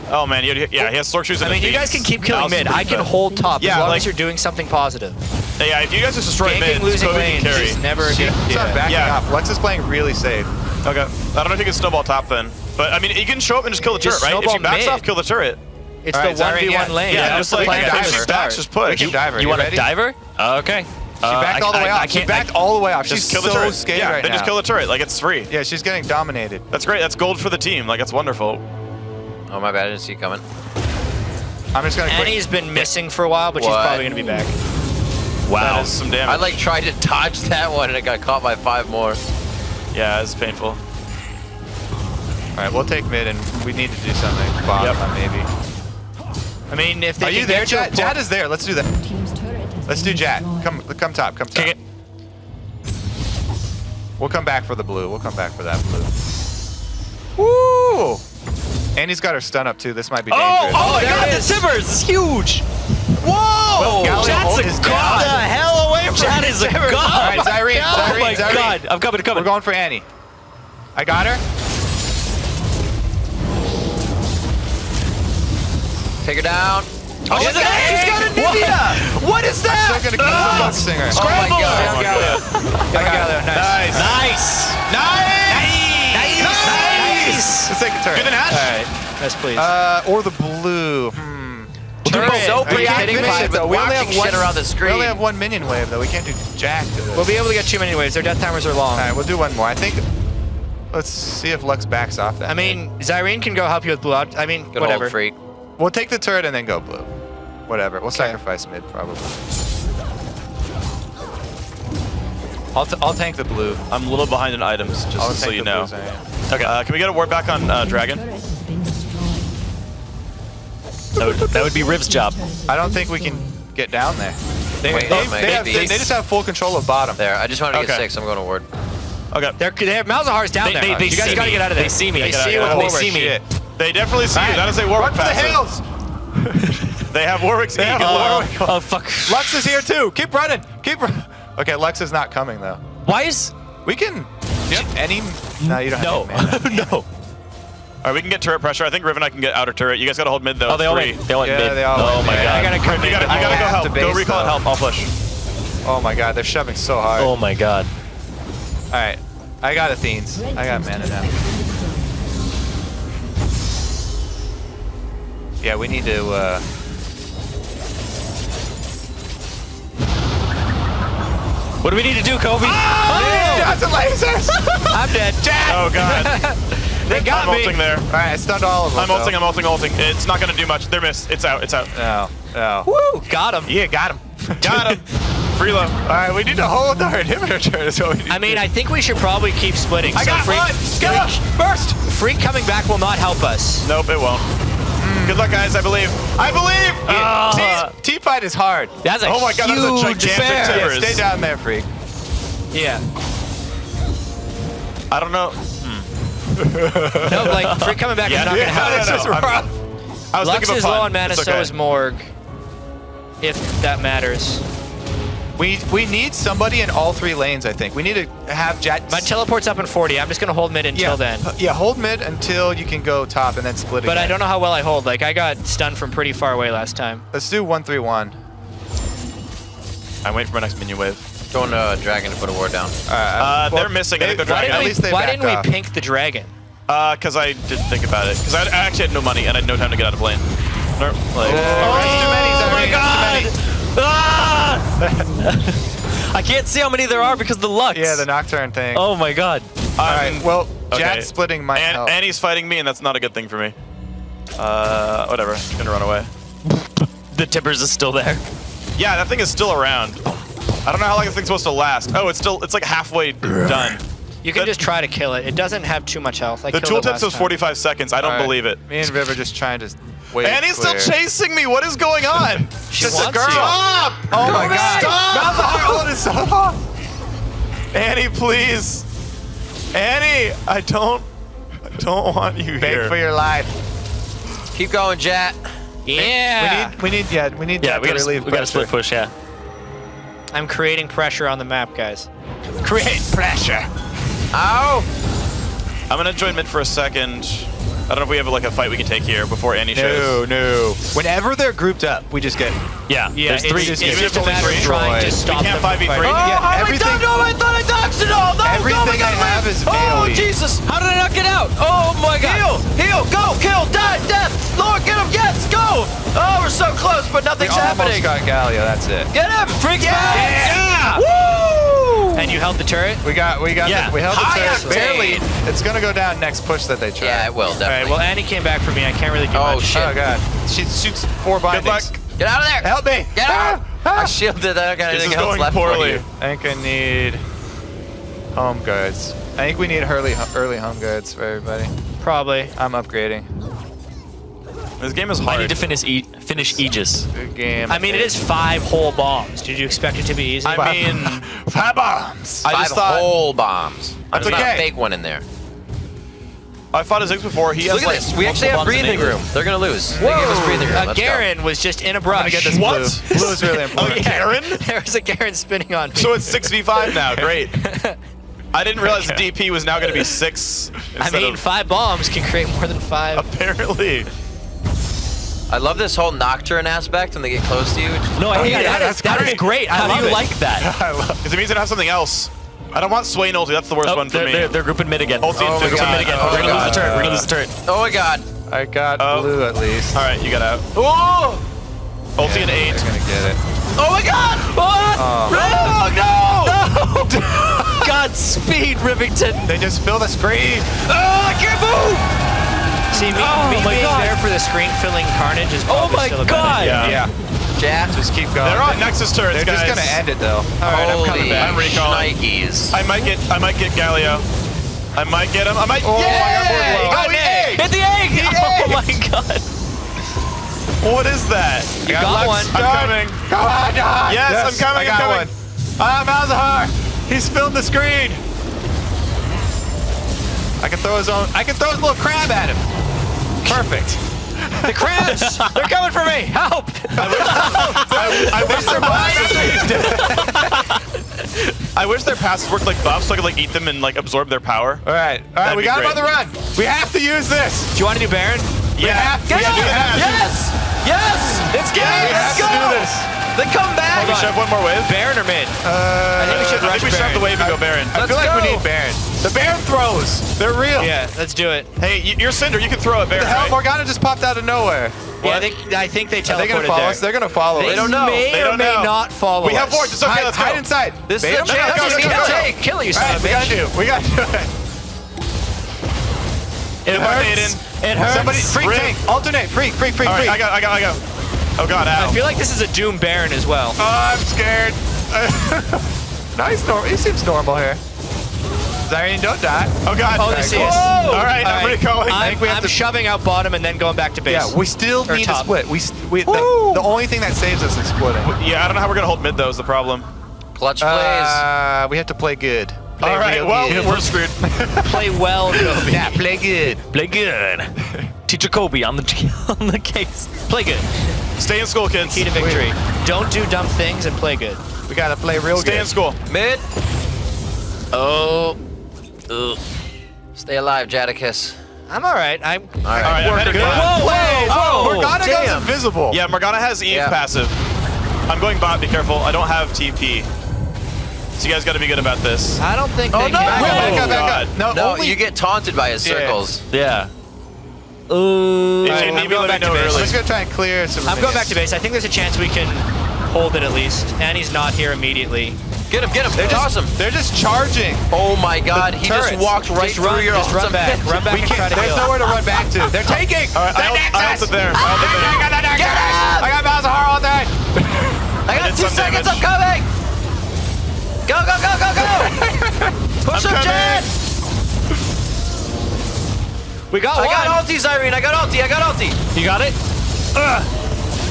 Oh man, he has Sork Shoes. I mean, you guys can keep killing mid. I can hold top as long as you're doing something positive. Yeah, if you guys just destroy mid, losing Kobe lanes can carry. is never a good It's not backing up. Lux is playing really safe. Okay. I don't know if you can snowball top then. But, I mean, you can show up and just kill the turret, right? If she backs off, kill the turret. It's the 1v1 lane. Yeah, just like if she backs, just push. You diver. You want a diver? Okay. She backed all the way off. She backed all the way off. She's kill the so turret. scared Yeah, right then now. just kill the turret. Like, it's free. Yeah, she's getting dominated. That's great. That's gold for the team. Like, that's wonderful. Oh, my bad. I didn't see you coming. I'm just going to Annie's been missing for a while, but she's probably going to be back. Wow. That is some damage. I like tried to dodge that one and it got caught by 5 more. Yeah, it's painful. All right, we'll take mid and we need to do something. Bottom, maybe. I mean, if they Are you there, Jat? Jat is there. Let's do that. Let's do Jat. Come top. Come top. We'll come back for the blue. We'll come back for that blue. Woo! Annie's got her stun up too. This might be dangerous. Oh my God! The Timbers is huge. Whoa! Jat's a god. Get the hell away from Jat is a god. All right, Zyrene. Oh my God! I'm coming. We're going for Annie. I got her. Take her down. Oh, she's got a Nivea! What is that? I'm still gonna kill the Lux singer. Scramble! I got it. Nice. Nice! Let's take a turn. Do the Nash? All right. Yes, please. Or the blue. Turret. So preoccupied with we only have whacking shit around the screen. We only have 1 minion wave though. We can't do jack to this. We'll be able to get 2 minion waves. Their death timers are long. All right, we'll do one more. I think. Let's see if Lux backs off that. I mean, Zyrene can go help you with blue. I mean, Good whatever. old freak. We'll take the turret and then go blue. Whatever. We'll sacrifice mid probably. I'll tank the blue. I'm a little behind in items, just so you know. Okay, can we get a ward back on Dragon? That would be Riv's job. I don't think we can get down there. They just have full control of bottom. There, I just wanted to get 6. I'm going to ward. Okay. They have Malzahar's down there. They you guys got to get out of there. They see me. They see you with They Warwick. see me. They definitely see you. That is a Warwick Run for the hills! They have Warwick's eagle. Oh, fuck. Lux is here too. Keep running. Okay, Lux is not coming though. Why is... We can... Any... No, you don't have any mana. No. All right, we can get turret pressure. I think Riv and I can get outer turret. You guys got to hold mid though. Oh, they all went mid. Oh my God. I gotta You gotta go help. Go recall and help. I'll push. Oh my God, they're shoving so hard. Oh my God. All right, I got Athenes. I got mana now. Yeah, we need to. What do we need to do, Kobe? Shots and lasers! I'm dead. Jack! Oh God. They got I'm me. ulting there. All right, I stunned all of them. I'm ulting. It's not gonna do much. They're missed. It's out. No. Woo! Got him. Yeah, got him. Got him. Freelo. All right, we need to hold our inhibitor turn. Is what we need I mean, I think we should probably keep splitting. I got one. Get up. Burst. Freak coming back will not help us. Nope, it won't. Good luck, guys. I believe. T-fight is hard. That's a oh my God, that's a gigantic Yeah, Timbers. stay down there, Freak. Yeah. I don't know. No, like, Freak coming back is not going to help. It's just rough. I was Lux thinking of a is pun. low on mana, It's so okay. is Morg. If that matters. We need somebody in all 3 lanes, I think. We need to have Jet... My teleport's up in 40. I'm just going to hold mid until then. Yeah, hold mid until you can go top and then split again. But I don't know how well I hold. Like, I got stunned from pretty far away last time. Let's do 1-3-1. I'm waiting for my next minion wave. Going to Dragon to put a ward down. They're missing. I think they're dragging. Why didn't we pink the Dragon? Because I didn't think about it. Because I actually had no money and I had no time to get out of lane. Like, oh my God! I can't see how many there are because of the Lux. Yeah, the Nocturne thing. Oh my God. All right, well, okay. Jet's splitting my help. And he's fighting me, and that's not a good thing for me. Whatever. I'm gonna run away. The Timbers is still there. Yeah, that thing is still around. I don't know how long this thing's supposed to last. Oh, it's like halfway done. You can just try to kill it. It doesn't have too much health. The tooltip says 45 seconds. I don't believe it. Me and Viv are just trying to wait. And he's still chasing me. What is going on? Just a girl. Stop! Oh my God! Stop! Hold it so long. Annie, please. Annie, I don't want you Beg here. for your life. Keep going, Jet. Yeah. We need Jet to relieve we got to split push, yeah. I'm creating pressure on the map, guys. Create pressure. Ow! I'm gonna join mid for a second. I don't know if we have like a fight we can take here before Annie shows. No. Whenever they're grouped up, we just get. Yeah. There's three. It's just a matter of trying to stop We can't them. 5v3. Oh, everything. No, I thought I dodged it all. No, Everything I have is Oh, AoE. Jesus. How did I not get out? Oh, my God. Heal. Go. Kill. Die. Death. Lord, get him. Yes. Go. Oh, we're so close, but nothing's We happening. almost got Galio. That's it. Get him. Freak Yeah. Woo! And you held the turret? We held the High turret octane. barely. It's gonna go down next push that they try. Yeah, it will, All right, definitely. well, Annie came back for me. I can't really do much. Shit. Oh, God. She shoots 4 bindings. Good luck. Get out of there. Help me. Get out. I shielded. I don't got This anything is else going left for poorly. you. I think I need home goods. I think we need early home goods for everybody. Probably. I'm upgrading. This game is I hard. need to finish Aegis. Good game. I mean, it is 5 whole bombs. Did you expect it to be easy? I mean, 5 bombs. I just thought whole bombs. That's There's not okay. a fake one in there. I fought a Ziggs before. He has Look at like this. We actually have multiple bombs breathing enabled. room. They're gonna lose. They gave us breathing room. Let's go. Garen was just in a brush. I'm gonna get this blue. Blue is really important. Garen? There was a Garen spinning on me. So it's 6v5 now. Great. I didn't realize the DP was now going to be 6 I instead mean, of 5 bombs can create more than 5. apparently. I love this whole Nocturne aspect when they get close to you. No, I think that is great. How do you like that? Because it means it has something else. I don't want Swain ulti. That's the worst one for me. They're grouping mid again. Ulti and Fix God. mid again. Oh, We're going to lose God. the turret. We're going to lose the turret. Oh my God. I got blue at least. All right, you got out. Oh! Ulti and 8. They're gonna get it. Oh my God! What? Oh. No! Godspeed, Rivington. They just fill the screen. Oh, I can't move! See, me being there for the screen filling carnage is probably still a bad idea. Yeah. Jack, Just keep going. They're on Nexus turrets, They're guys. just gonna end it though. All right, I'm coming holy back. I'm recalling. shnikes. I might get Galio. I might get him. I might. Oh, yeah! I got Oh, the egg! Hit the egg! Oh my God. What is that? You got one. I'm coming. Come on, John. Yes, I'm coming. I got I'm one. Malzahar. He's filled the screen. I can throw his little crab at him. Perfect. The crabs! They're coming for me! Help! I wish their passes. I wish their passes worked like buffs, so I could like eat them and like absorb their power. All right, That'd we be got him great. on the run. We have to use this. Do you want to do Baron? Yeah. Get Yeah, do that. Yes! Yes! It's game! We have Let's to go! do this. They come back! Can we shove one more wave? Baron or mid? I think we should rush shove Baron. the wave and go Baron. I feel like we need Baron. The Baron throws. They're real. Yeah, let's do it. Hey, you're Cinder. You can throw it, Baron. The hell, Right? Morgana just popped out of nowhere. Yeah, I think they Are they gonna teleported follow there. us? They're gonna follow us. They don't know. May They or don't may know. not follow We have us. forts. It's okay. Let's go. Hide inside. This is Bait a 'em? chance Go, you go, need go, to go. take. Kill All yourself, right, bitch. we got to do it. It hurts. It hurts. Somebody, freak Rip. tank. Alternate. Freak. All right, I go. Oh God, ow. I feel like this is a Doom Baron as well. Oh, I'm scared. No, he's normal. He seems normal here. Zyrene, don't die. Oh God. Oh, they see us. All right, I'm recalling. I think we have I'm to. shoving out bottom and then going back to base. Yeah, we still Or need top. to split. The only thing that saves us is splitting. Yeah, I don't know how we're gonna hold mid though. Is the problem. Clutch plays. We have to play good. Play All right. real Well, good. we're screwed. Play well, Kobe. Yeah, play good. Play good. Teacher Kobe on the case. Play good. Stay in school, kids. Key to victory. Don't do dumb things and play good. We gotta play real Stay good. in school. Mid. Oh. Ugh. Stay alive, Jadakiss. I'm all right. I'm All right. All right, I'm Working heading good. bot. Whoa! Morgana goes damn. invisible. Yeah, Morgana has Eve Yeah. passive. I'm going bot. Be careful. I don't have TP. So you guys got to be good about this. I don't think Oh, they no! can. Back up. No, No, only you get taunted by his Yeah. circles. Yeah. If you I'm need me, going let back me to know base. I'm early. just gonna try and clear some. I'm going back to base. I think there's a chance we can hold it at least. And he's not here immediately. Get him, get him. They're Toss him. They're just charging. Oh my God, he just turrets. walked right Just run, through your just run awesome back. hit. Run back We and try can't. to There's heal. nowhere to run back to. They're taking. All right, I'll sit there. I'll sit there. Get him! I got Malzahar all day. I got did 2 some seconds, damage. I'm coming! Go, go, go, go, go! Push I'm him, coming. Jet! We got I one. got ulti, Zyrene, I got ulti. You got it?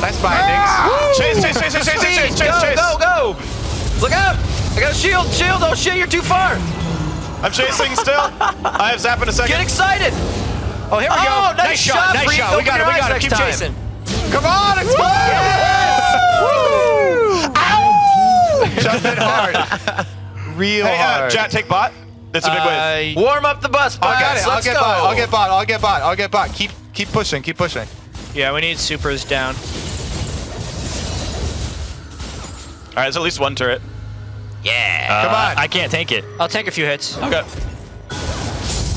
Nice bindings. Chase. Go! Look out! I got a shield! Oh shit, you're too far! I'm chasing still. I have zap in a second. Get excited! Oh, here we go. Oh, nice shot. Nice Freak. shot. We Open got your it. eyes next Keep time. chasing. Come on, it's Jump in hard. Real Hey, hard. Jat, take bot. It's a big wave. Warm up the bus, I got it. Let's go. I'll get bot. Keep pushing. Yeah, we need supers down. All right, there's at least one turret. Yeah. Come on. I can't tank it. I'll tank a few hits. Okay.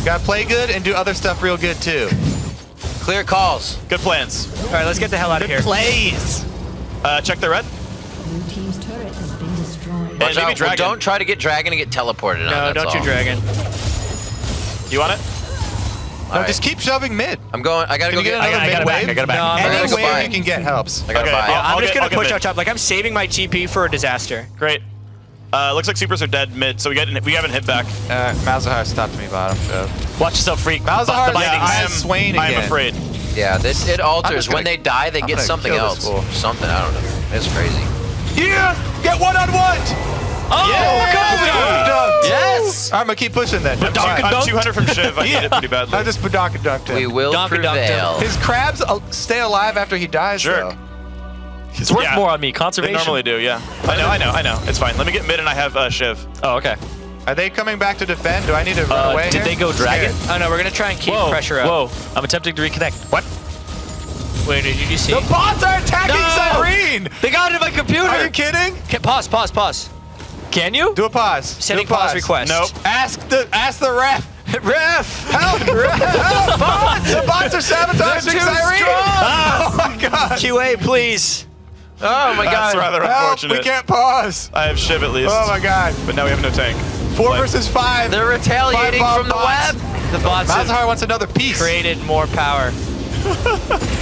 Gotta play good and do other stuff real good too. Clear calls. Good plans. All right, let's get the hell out of here. Plays. Check the red. Blue team's turret has been destroyed. Watch maybe out. Dragon. Don't try to get Dragon and get teleported on. No, don't you Dragon. You want it? No, just keep shoving mid. I'm going. I gotta go get another mid wave. I got it back. No, I'm Any gonna wave you can get helps. I gotta Okay, buy. I'm just gonna push mid. out top. Like I'm saving my TP for a disaster. Great. Looks like supers are dead mid, so we haven't hit back. Malzahar stopped me bottom. Watch yourself, freak. Malzahar I am Swain again. I am afraid. Yeah, it alters. gonna- When they die, they I'm get gonna something kill this else. fool. Something, I don't know. It's crazy. Yeah! Get one-on-one! Oh, Yes! I'm gonna keep pushing then. I'm 200 from Shiv. I need it pretty badly. I just Badonka dunked him. We will prevail. His crabs stay alive after he dies, Sure. though. It's worth more on me. They Conservation. normally do, yeah. I know. It's fine. Let me get mid and I have Shiv. Oh, okay. Are they coming back to defend? Do I need to run away Did here? they go Dragon? Oh no, we're gonna try and keep pressure up. Whoa, I'm attempting to reconnect. What? Wait, did you see? The bots are attacking Cyrene! They got into my computer! Are you kidding? Pause. Can you? Do a pause. Sending Do a pause request. Nope. Ask the ref. Ref! Help! Help! Bots! The bots are sabotaging Cyrene! Oh my god! QA, please. Oh my god. That's rather Help! unfortunate. We can't pause. I have Shiv at least. Oh my god. But now we have no tank. 4 versus 5. They're retaliating Five from the bots. web. The bots have Malzahar wants another piece. created more power.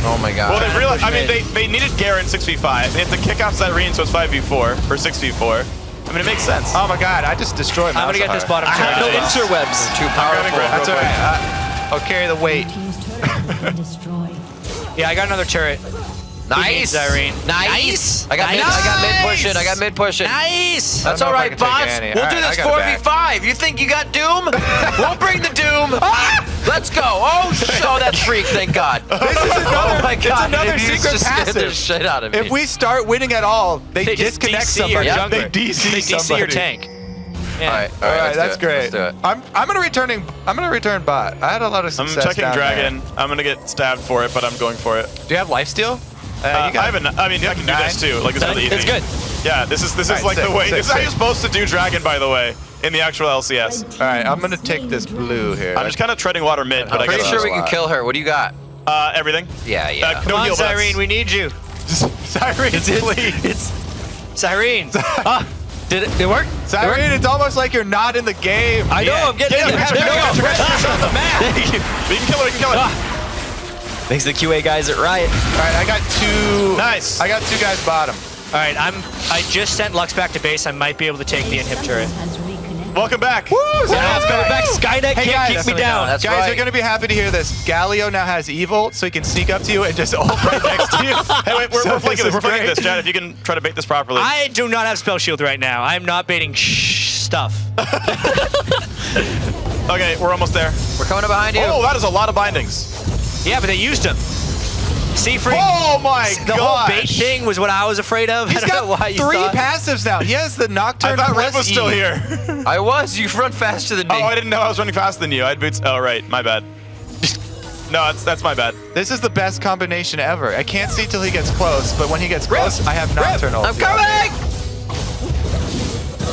Oh my god. Well, they realized. I mean, they needed Garen 6v5. They have to kick off Cyrene, so it's 5v4 or 6v4. I mean, it makes sense. Oh my god, I just destroyed Malzahar. I'm gonna get this bottom. I have no interwebs. Too powerful. That's alright. I'll carry the weight. Blue team's turret has been destroyed. Yeah, I got another turret. Nice. Irene. Nice. I got mid pushing. Nice. That's I'm all not right, gonna take bots. any. We'll All do right, this I got it 4v5. You think you got Doom? We'll bring the Doom. Let's go. Oh, that's freak. Thank God. This is another, Oh my God. it's another It secret just scared the passive. shit out of me. If we start winning at all, they just disconnect DC your somebody. jungler. They DC somebody. your tank. Yeah. All right, All right, let's that's do it. great. Let's do it. I'm gonna return bot. I had a lot of I'm success. checking down Dragon. there. I'm gonna get stabbed for it, but I'm going for it. Do you have lifesteal? I can do this too. Like, it's really easy. It's good. Yeah, this is All right, like the way. This is how sick. you're supposed to do Dragon, by the way, in the actual LCS. All right, I'm gonna take this blue here. I'm just kind of treading water mid, but I'm I pretty guess sure we can kill her. What do you got? everything. Yeah. No Come on, heal, but that's- Cyrene, we need you. Cyrene, please. Cyrene. Did it work? Cyrene, it's almost like you're not in the game. I know, I'm getting it. We can kill it. Thanks to the QA guys at Riot. All right, I got two. Nice. I got two guys bottom. All right, I just sent Lux back to base. I might be able to take the inhib turret. Welcome back. Woo! Yeah, it's coming back. Skynet Hey, can't guys, keep me down. That's guys, right. you're gonna be happy to hear this. Galio now has evil, so he can sneak up to you and just ult right next to you. Hey, wait, we're So flanking this this. We're is flanking great. this, Chad. If you can try to bait this properly. I do not have spell shield right now. I'm not baiting stuff. Okay, we're almost there. We're coming up behind you. Oh, that is a lot of bindings. Yeah, but they used them. See, Freak? Oh my The whole bait thing was what I was afraid of. He's I don't know got why you 3 thought. passives now. He has the Nocturne. I thought Red plus was still E. here. I was. You run faster than me. Oh, I didn't know I was running faster than you. I had boots. Oh, right. My bad. No, that's my bad. This is the best combination ever. I can't see till he gets close, but when he gets close, I have Nocturne ult. I'm coming!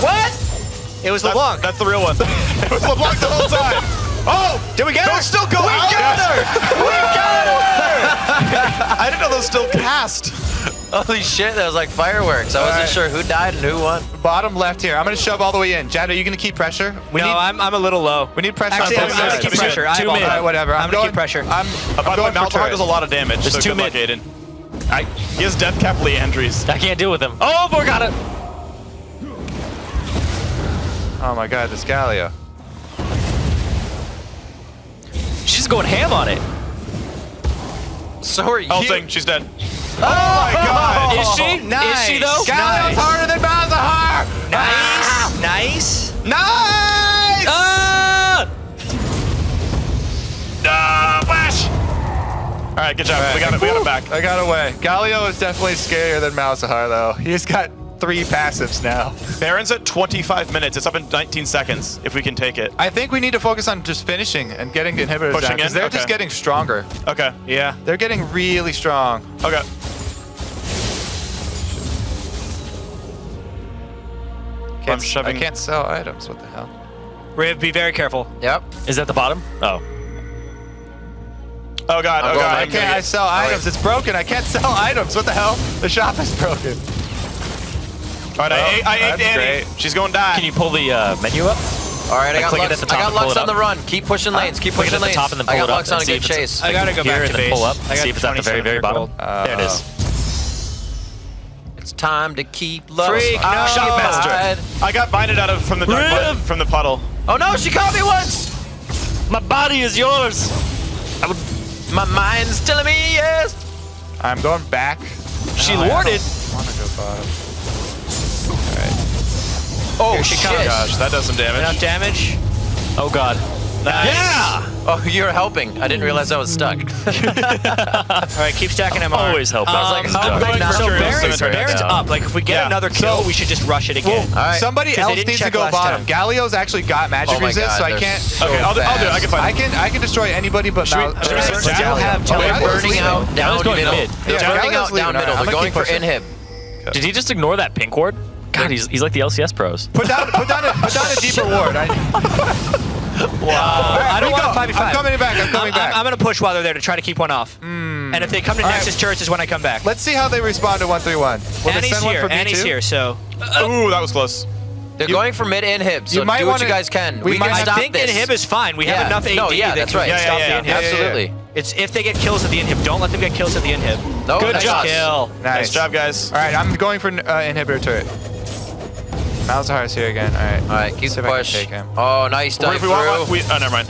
What? It was LeBlanc. That's the real one. It was LeBlanc the whole time. Oh! Did we get her? Still go We out. got her! We got her! I didn't know those still cast. Holy shit, that was like fireworks. I wasn't sure who died and who won. Bottom left here. I'm gonna shove all the way in. Jad, are you gonna keep pressure? I'm a little low. We need pressure Actually, on I'm both gonna sides. keep pressure. I have 2 all mid. All that. right, whatever. I'm gonna keep pressure. I'm By the way, going for Malzahar turret. does a lot of damage, so two good luck, mid. Aiden. He has death cap Leandries. I can't deal with him. Oh, boy, got it. Oh my god, this Galio. She's just going ham on it. So are you. Ulting, she's dead. Oh my god! Is she? Nice. Is she though? Galio's harder than Malzahar! Nice. Nice! Flash! Alright, good job. All right. We got him back. I got away. Galio is definitely scarier than Malzahar, though. He's got 3 passives now. Baron's at 25 minutes. It's up in 19 seconds if we can take it. I think we need to focus on just finishing and getting the inhibitors Pushing down, because in? they're Okay. just getting stronger. Okay. Yeah, they're getting really strong. Okay. I'm shoving. I can't sell items. What the hell? Riv, be very careful. Yep. Is that the bottom? Oh. Oh god, oh god. I can't. I sell items. It's broken. I can't sell items. What the hell? The shop is broken. All right, I ate Annie. She's going to die. Can you pull the menu up? All right, I got click it Lux, at the top I got and pull Lux it on the up. run. Keep pushing lanes. Keep Click it pushing at the lanes. top and then pull I got it up Lux on a and see good if it's- chase. I gotta go Here back to and then base. pull up. I got See if it's at the very, very bottom. There it is. It's time to keep Lux. Freak, no. Shopmaster. I got binded out of from the puddle. Oh no, she caught me once. My body is yours. My mind's telling me yes. I'm going back. She No, warded. I want to go bottom. Oh Here she shit. comes. Gosh, that does some damage. Enough damage. Oh god. Nice. Yeah! Oh, you're helping. I didn't realize I was stuck. All right, keep stacking MR. Always help. So Baron's up. Like, if we get another kill, we should just rush it again. All right. Somebody 'Cause they else didn't needs to check go last bottom. time. Galio's actually got magic Oh my resist, God, so I they're can't. so Okay, I'll do it. I can fight. I can destroy anybody but Mal. should we say Galio. Galio have Oh, tele- Galio's Burning leaving. out down going middle. mid. They're Yeah, burning Galio's out leaving. down middle. I'm They're gonna going keep for pushing. inhib. Did he just ignore that pink ward? God, he's like the LCS pros. Put down a deeper ward. Wow. I don't want to 5v5. I'm coming back. I'm coming back. I'm going to push while they're there to try to keep one off. And if they come to Nexus turrets is when I come back. Let's see how they respond to 131. Will they Annie's send one here. for me Annie's too? here, so. Ooh, that was close. They're going for mid inhib, so You might do what wanna- you guys can. we We might- can I stop think this. inhib is fine. We have enough AD No, yeah, that that's can right. stop Yeah, the inhib. Absolutely. It's if they get kills at the inhib. Don't let them get kills at the inhib. No, Good nice job. kill. Nice job, guys. All right, I'm going for inhibitor turret. Malzahar's here again. All right. All right, keep See the if I can push. take him. Oh, nice Or dive if we want one, through. oh, never mind.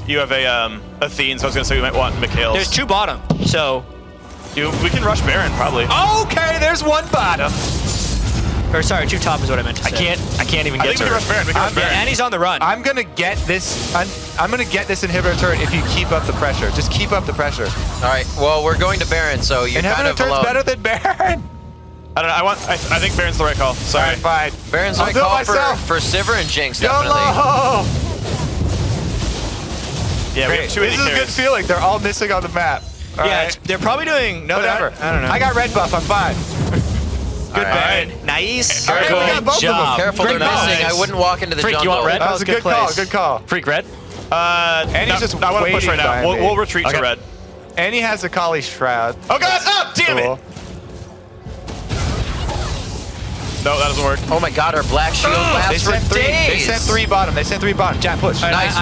You have a Athene, so I was gonna say we might want Mikhail's. There's 2 bottom, so. We can rush Baron probably. Okay, there's one bottom. Or sorry, 2 top is what I meant to say. I can't even I get think we to can rush her. Baron. We can rush Baron. And he's on the run. I'm gonna get this. I'm gonna get this inhibitor turret if you keep up the pressure. Just keep up the pressure. All right, well, we're going to Baron, so you're Inhibitor kind of turret's alone. better than Baron. I don't know. I think Baron's the right call. Sorry. All right, fine. Baron's I'll right do it call myself. for Sivir and Jinx, definitely. YOLO! Yeah, we have Great. 2 This AD is a good carries. feeling. They're all missing on the map. All Yeah, right. they're probably doing no. Whatever. I don't know. I got red buff. I'm fine. Good All bad. right. Nice. All right, we got both of them. Careful, they're Great call. missing. I wouldn't walk into the Freak, you jungle. want red? That was a good call. Good call. Freak red? Annie's No, just I want to push waiting right now. behind me. We'll retreat to Okay. red. Annie has a Kali Shroud. Oh god! Oh, damn Cool. it! No, that doesn't work. Oh my God, our black shield They lasts for sent three. days. They sent 3 bottom. They sent 3 bottom. Jack, push. Nice.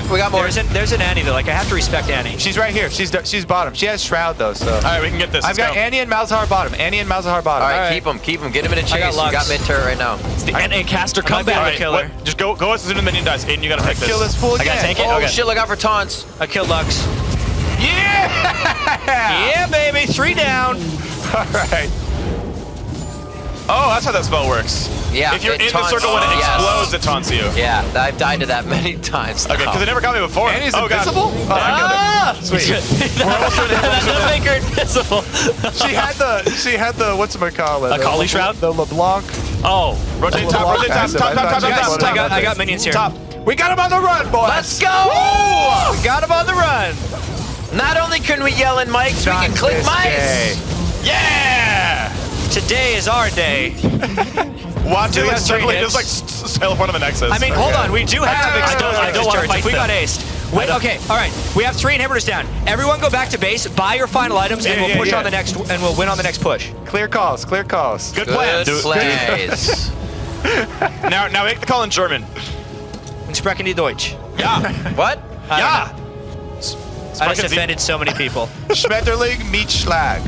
We got more. There's an Annie though. Like I have to respect Annie. She's right here. She's bottom. She has Shroud though. So. All right, we can get this. I've got Annie and Malzahar bottom. Annie and Malzahar bottom. All right, keep him. Get him in a chase. got You Lux. got mid turret right now. It's the NA caster Might be able comeback. to kill her. Just go as soon as the minion dies. Aiden, you gotta pick this. Kill this fool I again. gotta take it. Oh Okay. shit! Look out for taunts. I killed Lux. Yeah! Yeah, baby. 3 down. All right. Oh, that's how that spell works. Yeah. If you're it in the taunts. circle when it Yes. explodes, it taunts you. Yeah, I've died to that many times. Okay, because it never got me before. Annie's oh, God. invisible? Oh, I killed her. Sweet. We're almost doing it. That does make her invisible. She had the whatchamacallit? A Kali Shroud? The LeBlanc. Oh. Rotate The top, LeBlanc rotate top, passive. top, I top, thought top, you guys top, would top. know I got this. minions here. Top. We got him on the run, boys. Let's go! We got him on the run. Not only can we yell in mics, we can click mics. Yeah! Today is our day. Watch it We like have circle, 3 just like sail in front of the Nexus. I mean, hold on. We do have I don't want to fight if we them. got aced. Wait, okay, all right. We have 3 inhibitors down. Everyone go back to base, buy your final items, and we'll push on the next, and we'll win on the next push. Clear calls. Clear calls. Good plan. Good plays. Now make the call in German. Und sprechen die Deutsch. Yeah. What? Yeah. I just offended so many people. Schmetterling meet Schlag.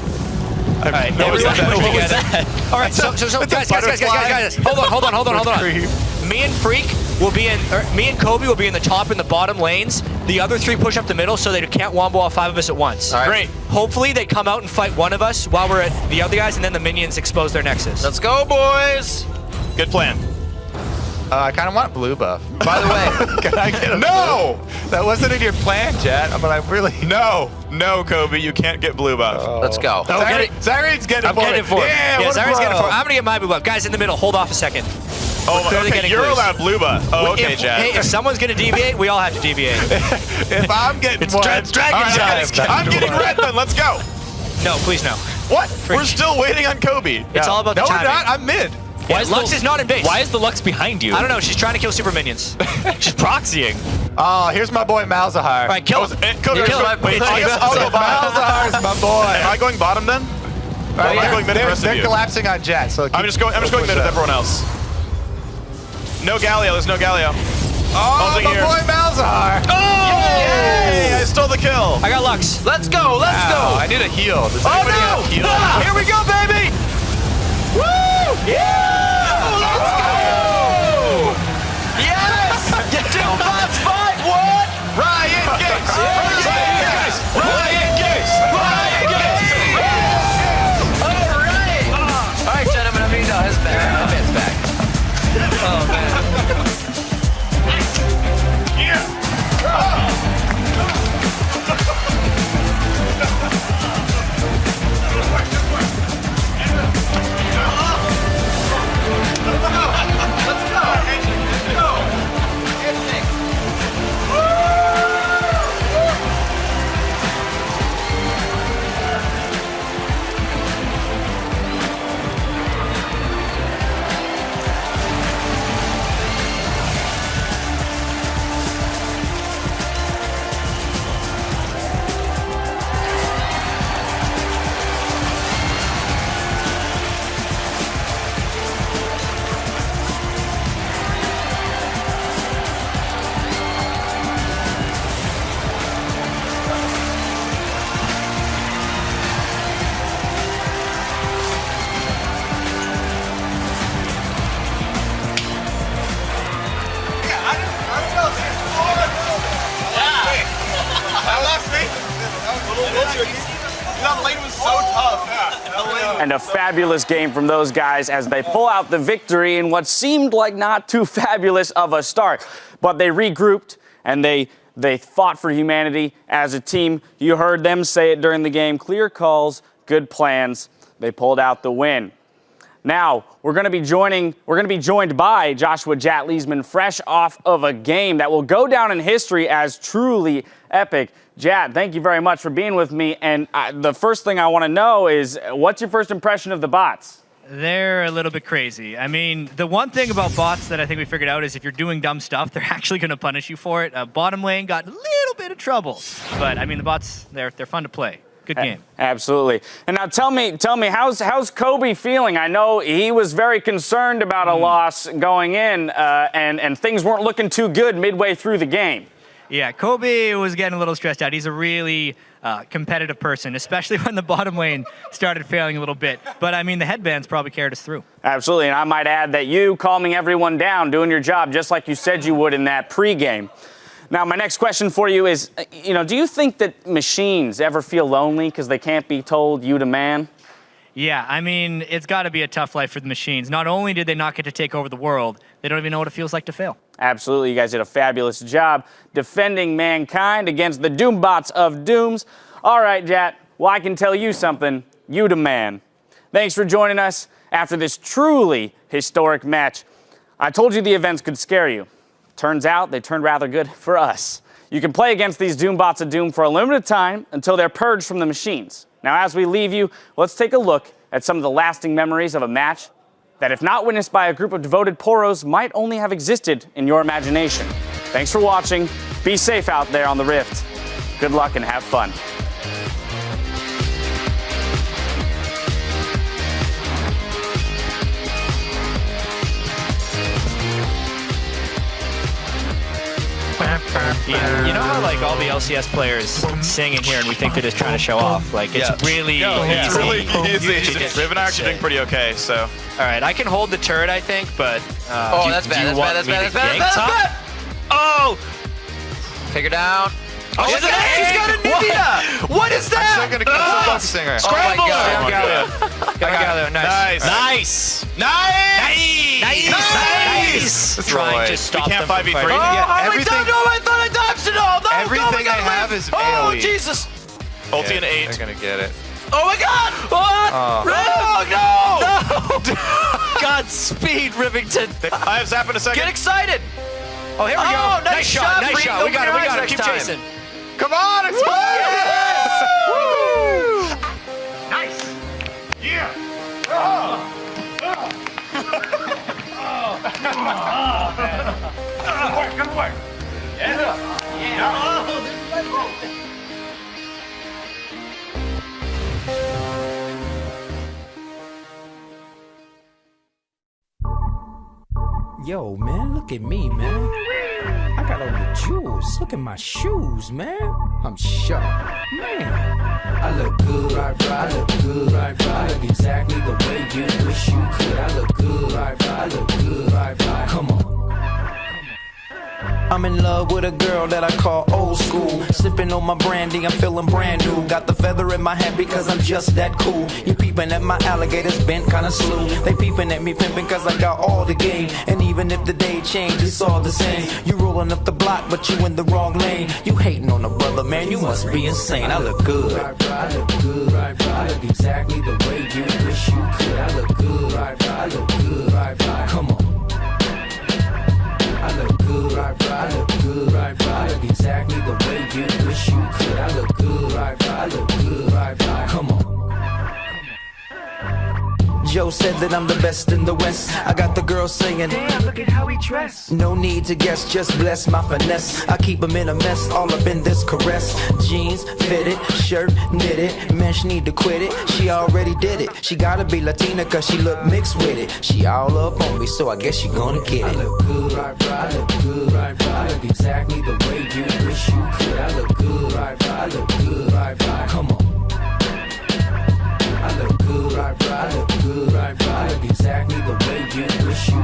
All right, What was that? All right, so guys, hold on. Me and Freak will be in, me and Kobe will be in the top and the bottom lanes. The other 3 push up the middle so they can't wombo all 5 of us at once. All right. Great. Hopefully they come out and fight one of us while we're at the other guys, and then the minions expose their nexus. Let's go, boys. Good plan. I kind of want blue buff. By the way, can I get no? That wasn't in your plan, Jet. But I really no, Kobe, you can't get blue buff. Let's go. Zyrene's getting I'm getting it for it. Yeah, Zyrene's getting it for it. I'm gonna get my blue buff. Guys in the middle, hold off a second. Oh, okay, you're allowed blue buff. Oh, okay, Jet. Hey, if someone's gonna deviate, we all have to deviate. If I'm getting it's one, dragon time. I'm getting red then. Let's go. No, please no. What? We're still waiting on Kobe. It's all about the timing. No, we're not. I'm mid. Yeah, Lux is not in base. Why is the Lux behind you? I don't know. She's trying to kill super minions. She's proxying. Oh, here's my boy Malzahar. All right, kill him. Kobe, Malzahar's my boy. Am I going bottom then? Or am I going mid the rest of They're you? collapsing on Jet, so I'm just going mid with everyone else. No Galio. There's no Galio. Oh, my boy Malzahar. Oh! Yay! I stole the kill. I got Lux. Let's go. Let's go. I need a heal. Does anybody have heal? Here we go, baby. Woo! Yeah! Let's go! Yes! Get 2 bots, 5-1! Ryan Giggs! All right, gentlemen, I mean, no, it's back. My man's back. Oh, man. And a fabulous game from those guys as they pull out the victory in what seemed like not too fabulous of a start. But they regrouped and they fought for humanity as a team. You heard them say it during the game. Clear calls, good plans. They pulled out the win. Now, we're going to be joined by Joshua Jat Leesman, fresh off of a game that will go down in history as truly epic. Jat, thank you very much for being with me. And the first thing I want to know is, what's your first impression of the bots? They're a little bit crazy. I mean, the one thing about bots that I think we figured out is if you're doing dumb stuff, they're actually going to punish you for it. Bottom lane got a little bit of trouble. But, I mean, the bots, they're fun to play. Good game. Absolutely. And now tell me, how's Kobe feeling? I know he was very concerned about a loss going in, and things weren't looking too good midway through the game. Yeah, Kobe was getting a little stressed out. He's a really competitive person, especially when the bottom lane started failing a little bit. But, I mean, the headbands probably carried us through. Absolutely, and I might add that you calming everyone down, doing your job just like you said you would in that pregame. Now, my next question for you is, do you think that machines ever feel lonely because they can't be told you the man? Yeah, I mean, it's got to be a tough life for the machines. Not only did they not get to take over the world, they don't even know what it feels like to fail. Absolutely, you guys did a fabulous job defending mankind against the Doombots of Dooms. All right, Jat, well, I can tell you something. You the man. Thanks for joining us after this truly historic match. I told you the events could scare you. Turns out they turned rather good for us. You can play against these Doombots of Doom for a limited time until they're purged from the machines. Now, as we leave you, let's take a look at some of the lasting memories of a match that, if not witnessed by a group of devoted poros, might only have existed in your imagination. Thanks for watching. Be safe out there on the Rift. Good luck and have fun. Yeah, you know how like all the LCS players sing in here and we think they're just trying to show off? Like it's really easy. It's really easy. Riven are actually doing pretty okay, so. All right, I can hold the turret, I think, but. Oh, that's bad. That's bad. Oh! Take her down. Oh, he's got a Nivea! What is that? I'm still gonna kill the Lux Singer. Scramble! Oh my God. Nice. Nice. Nice. Nice. Nice. try and just stop We can't them 5v3. from fighting. I thought I dodged it all. No, Everything go, I have is Oh, AoE. Jesus. Ulti and 8. They're gonna get it. Oh my God! What? Oh. No! Godspeed, Rivington. I have Zap in a second. Get excited! Oh, here we go. Oh, nice shot. Nice Freak. shot. We got Open your it. eyes Keep next time. chasing. Come on, explode! Yes! Woo! Nice. Yeah. Good work. Yeah. Yo, man, look at me, man. I got all the jewels. Look at my shoes, man. I'm sharp. Man, I look good. I look good. I look exactly the way you wish you could. I look good. I look good. Come on. I'm in love with a girl that I call old school. Sipping on my brandy, I'm feeling brand new. Got the feather in my hat because I'm just that cool. You peeping at my alligators bent kinda slew. They peeping at me pimping cause I got all the game. And even if the day changed, it's all the same. You rolling up the block, but you in the wrong lane. You hating on a brother, man, you must be insane. I look good. I look good. I look exactly the way you wish you could. I look good. I look good. Come on. I look good, I look good, I look exactly the way you wish you could. I look good, I look good, come on. Joe said that I'm the best in the West. I got the girl singing, damn, look at how he dressed. No need to guess, just bless my finesse. I keep him in a mess, all up in this caress. Jeans, fitted, shirt, knitted. Man, she need to quit it, she already did it. She gotta be Latina cause she look mixed with it. She all up on me, so I guess she gonna get it. I look good, I look good, I look exactly the way you wish you could. I look good, I look good, come on. I look good, I look good, I look exactly the way you wish you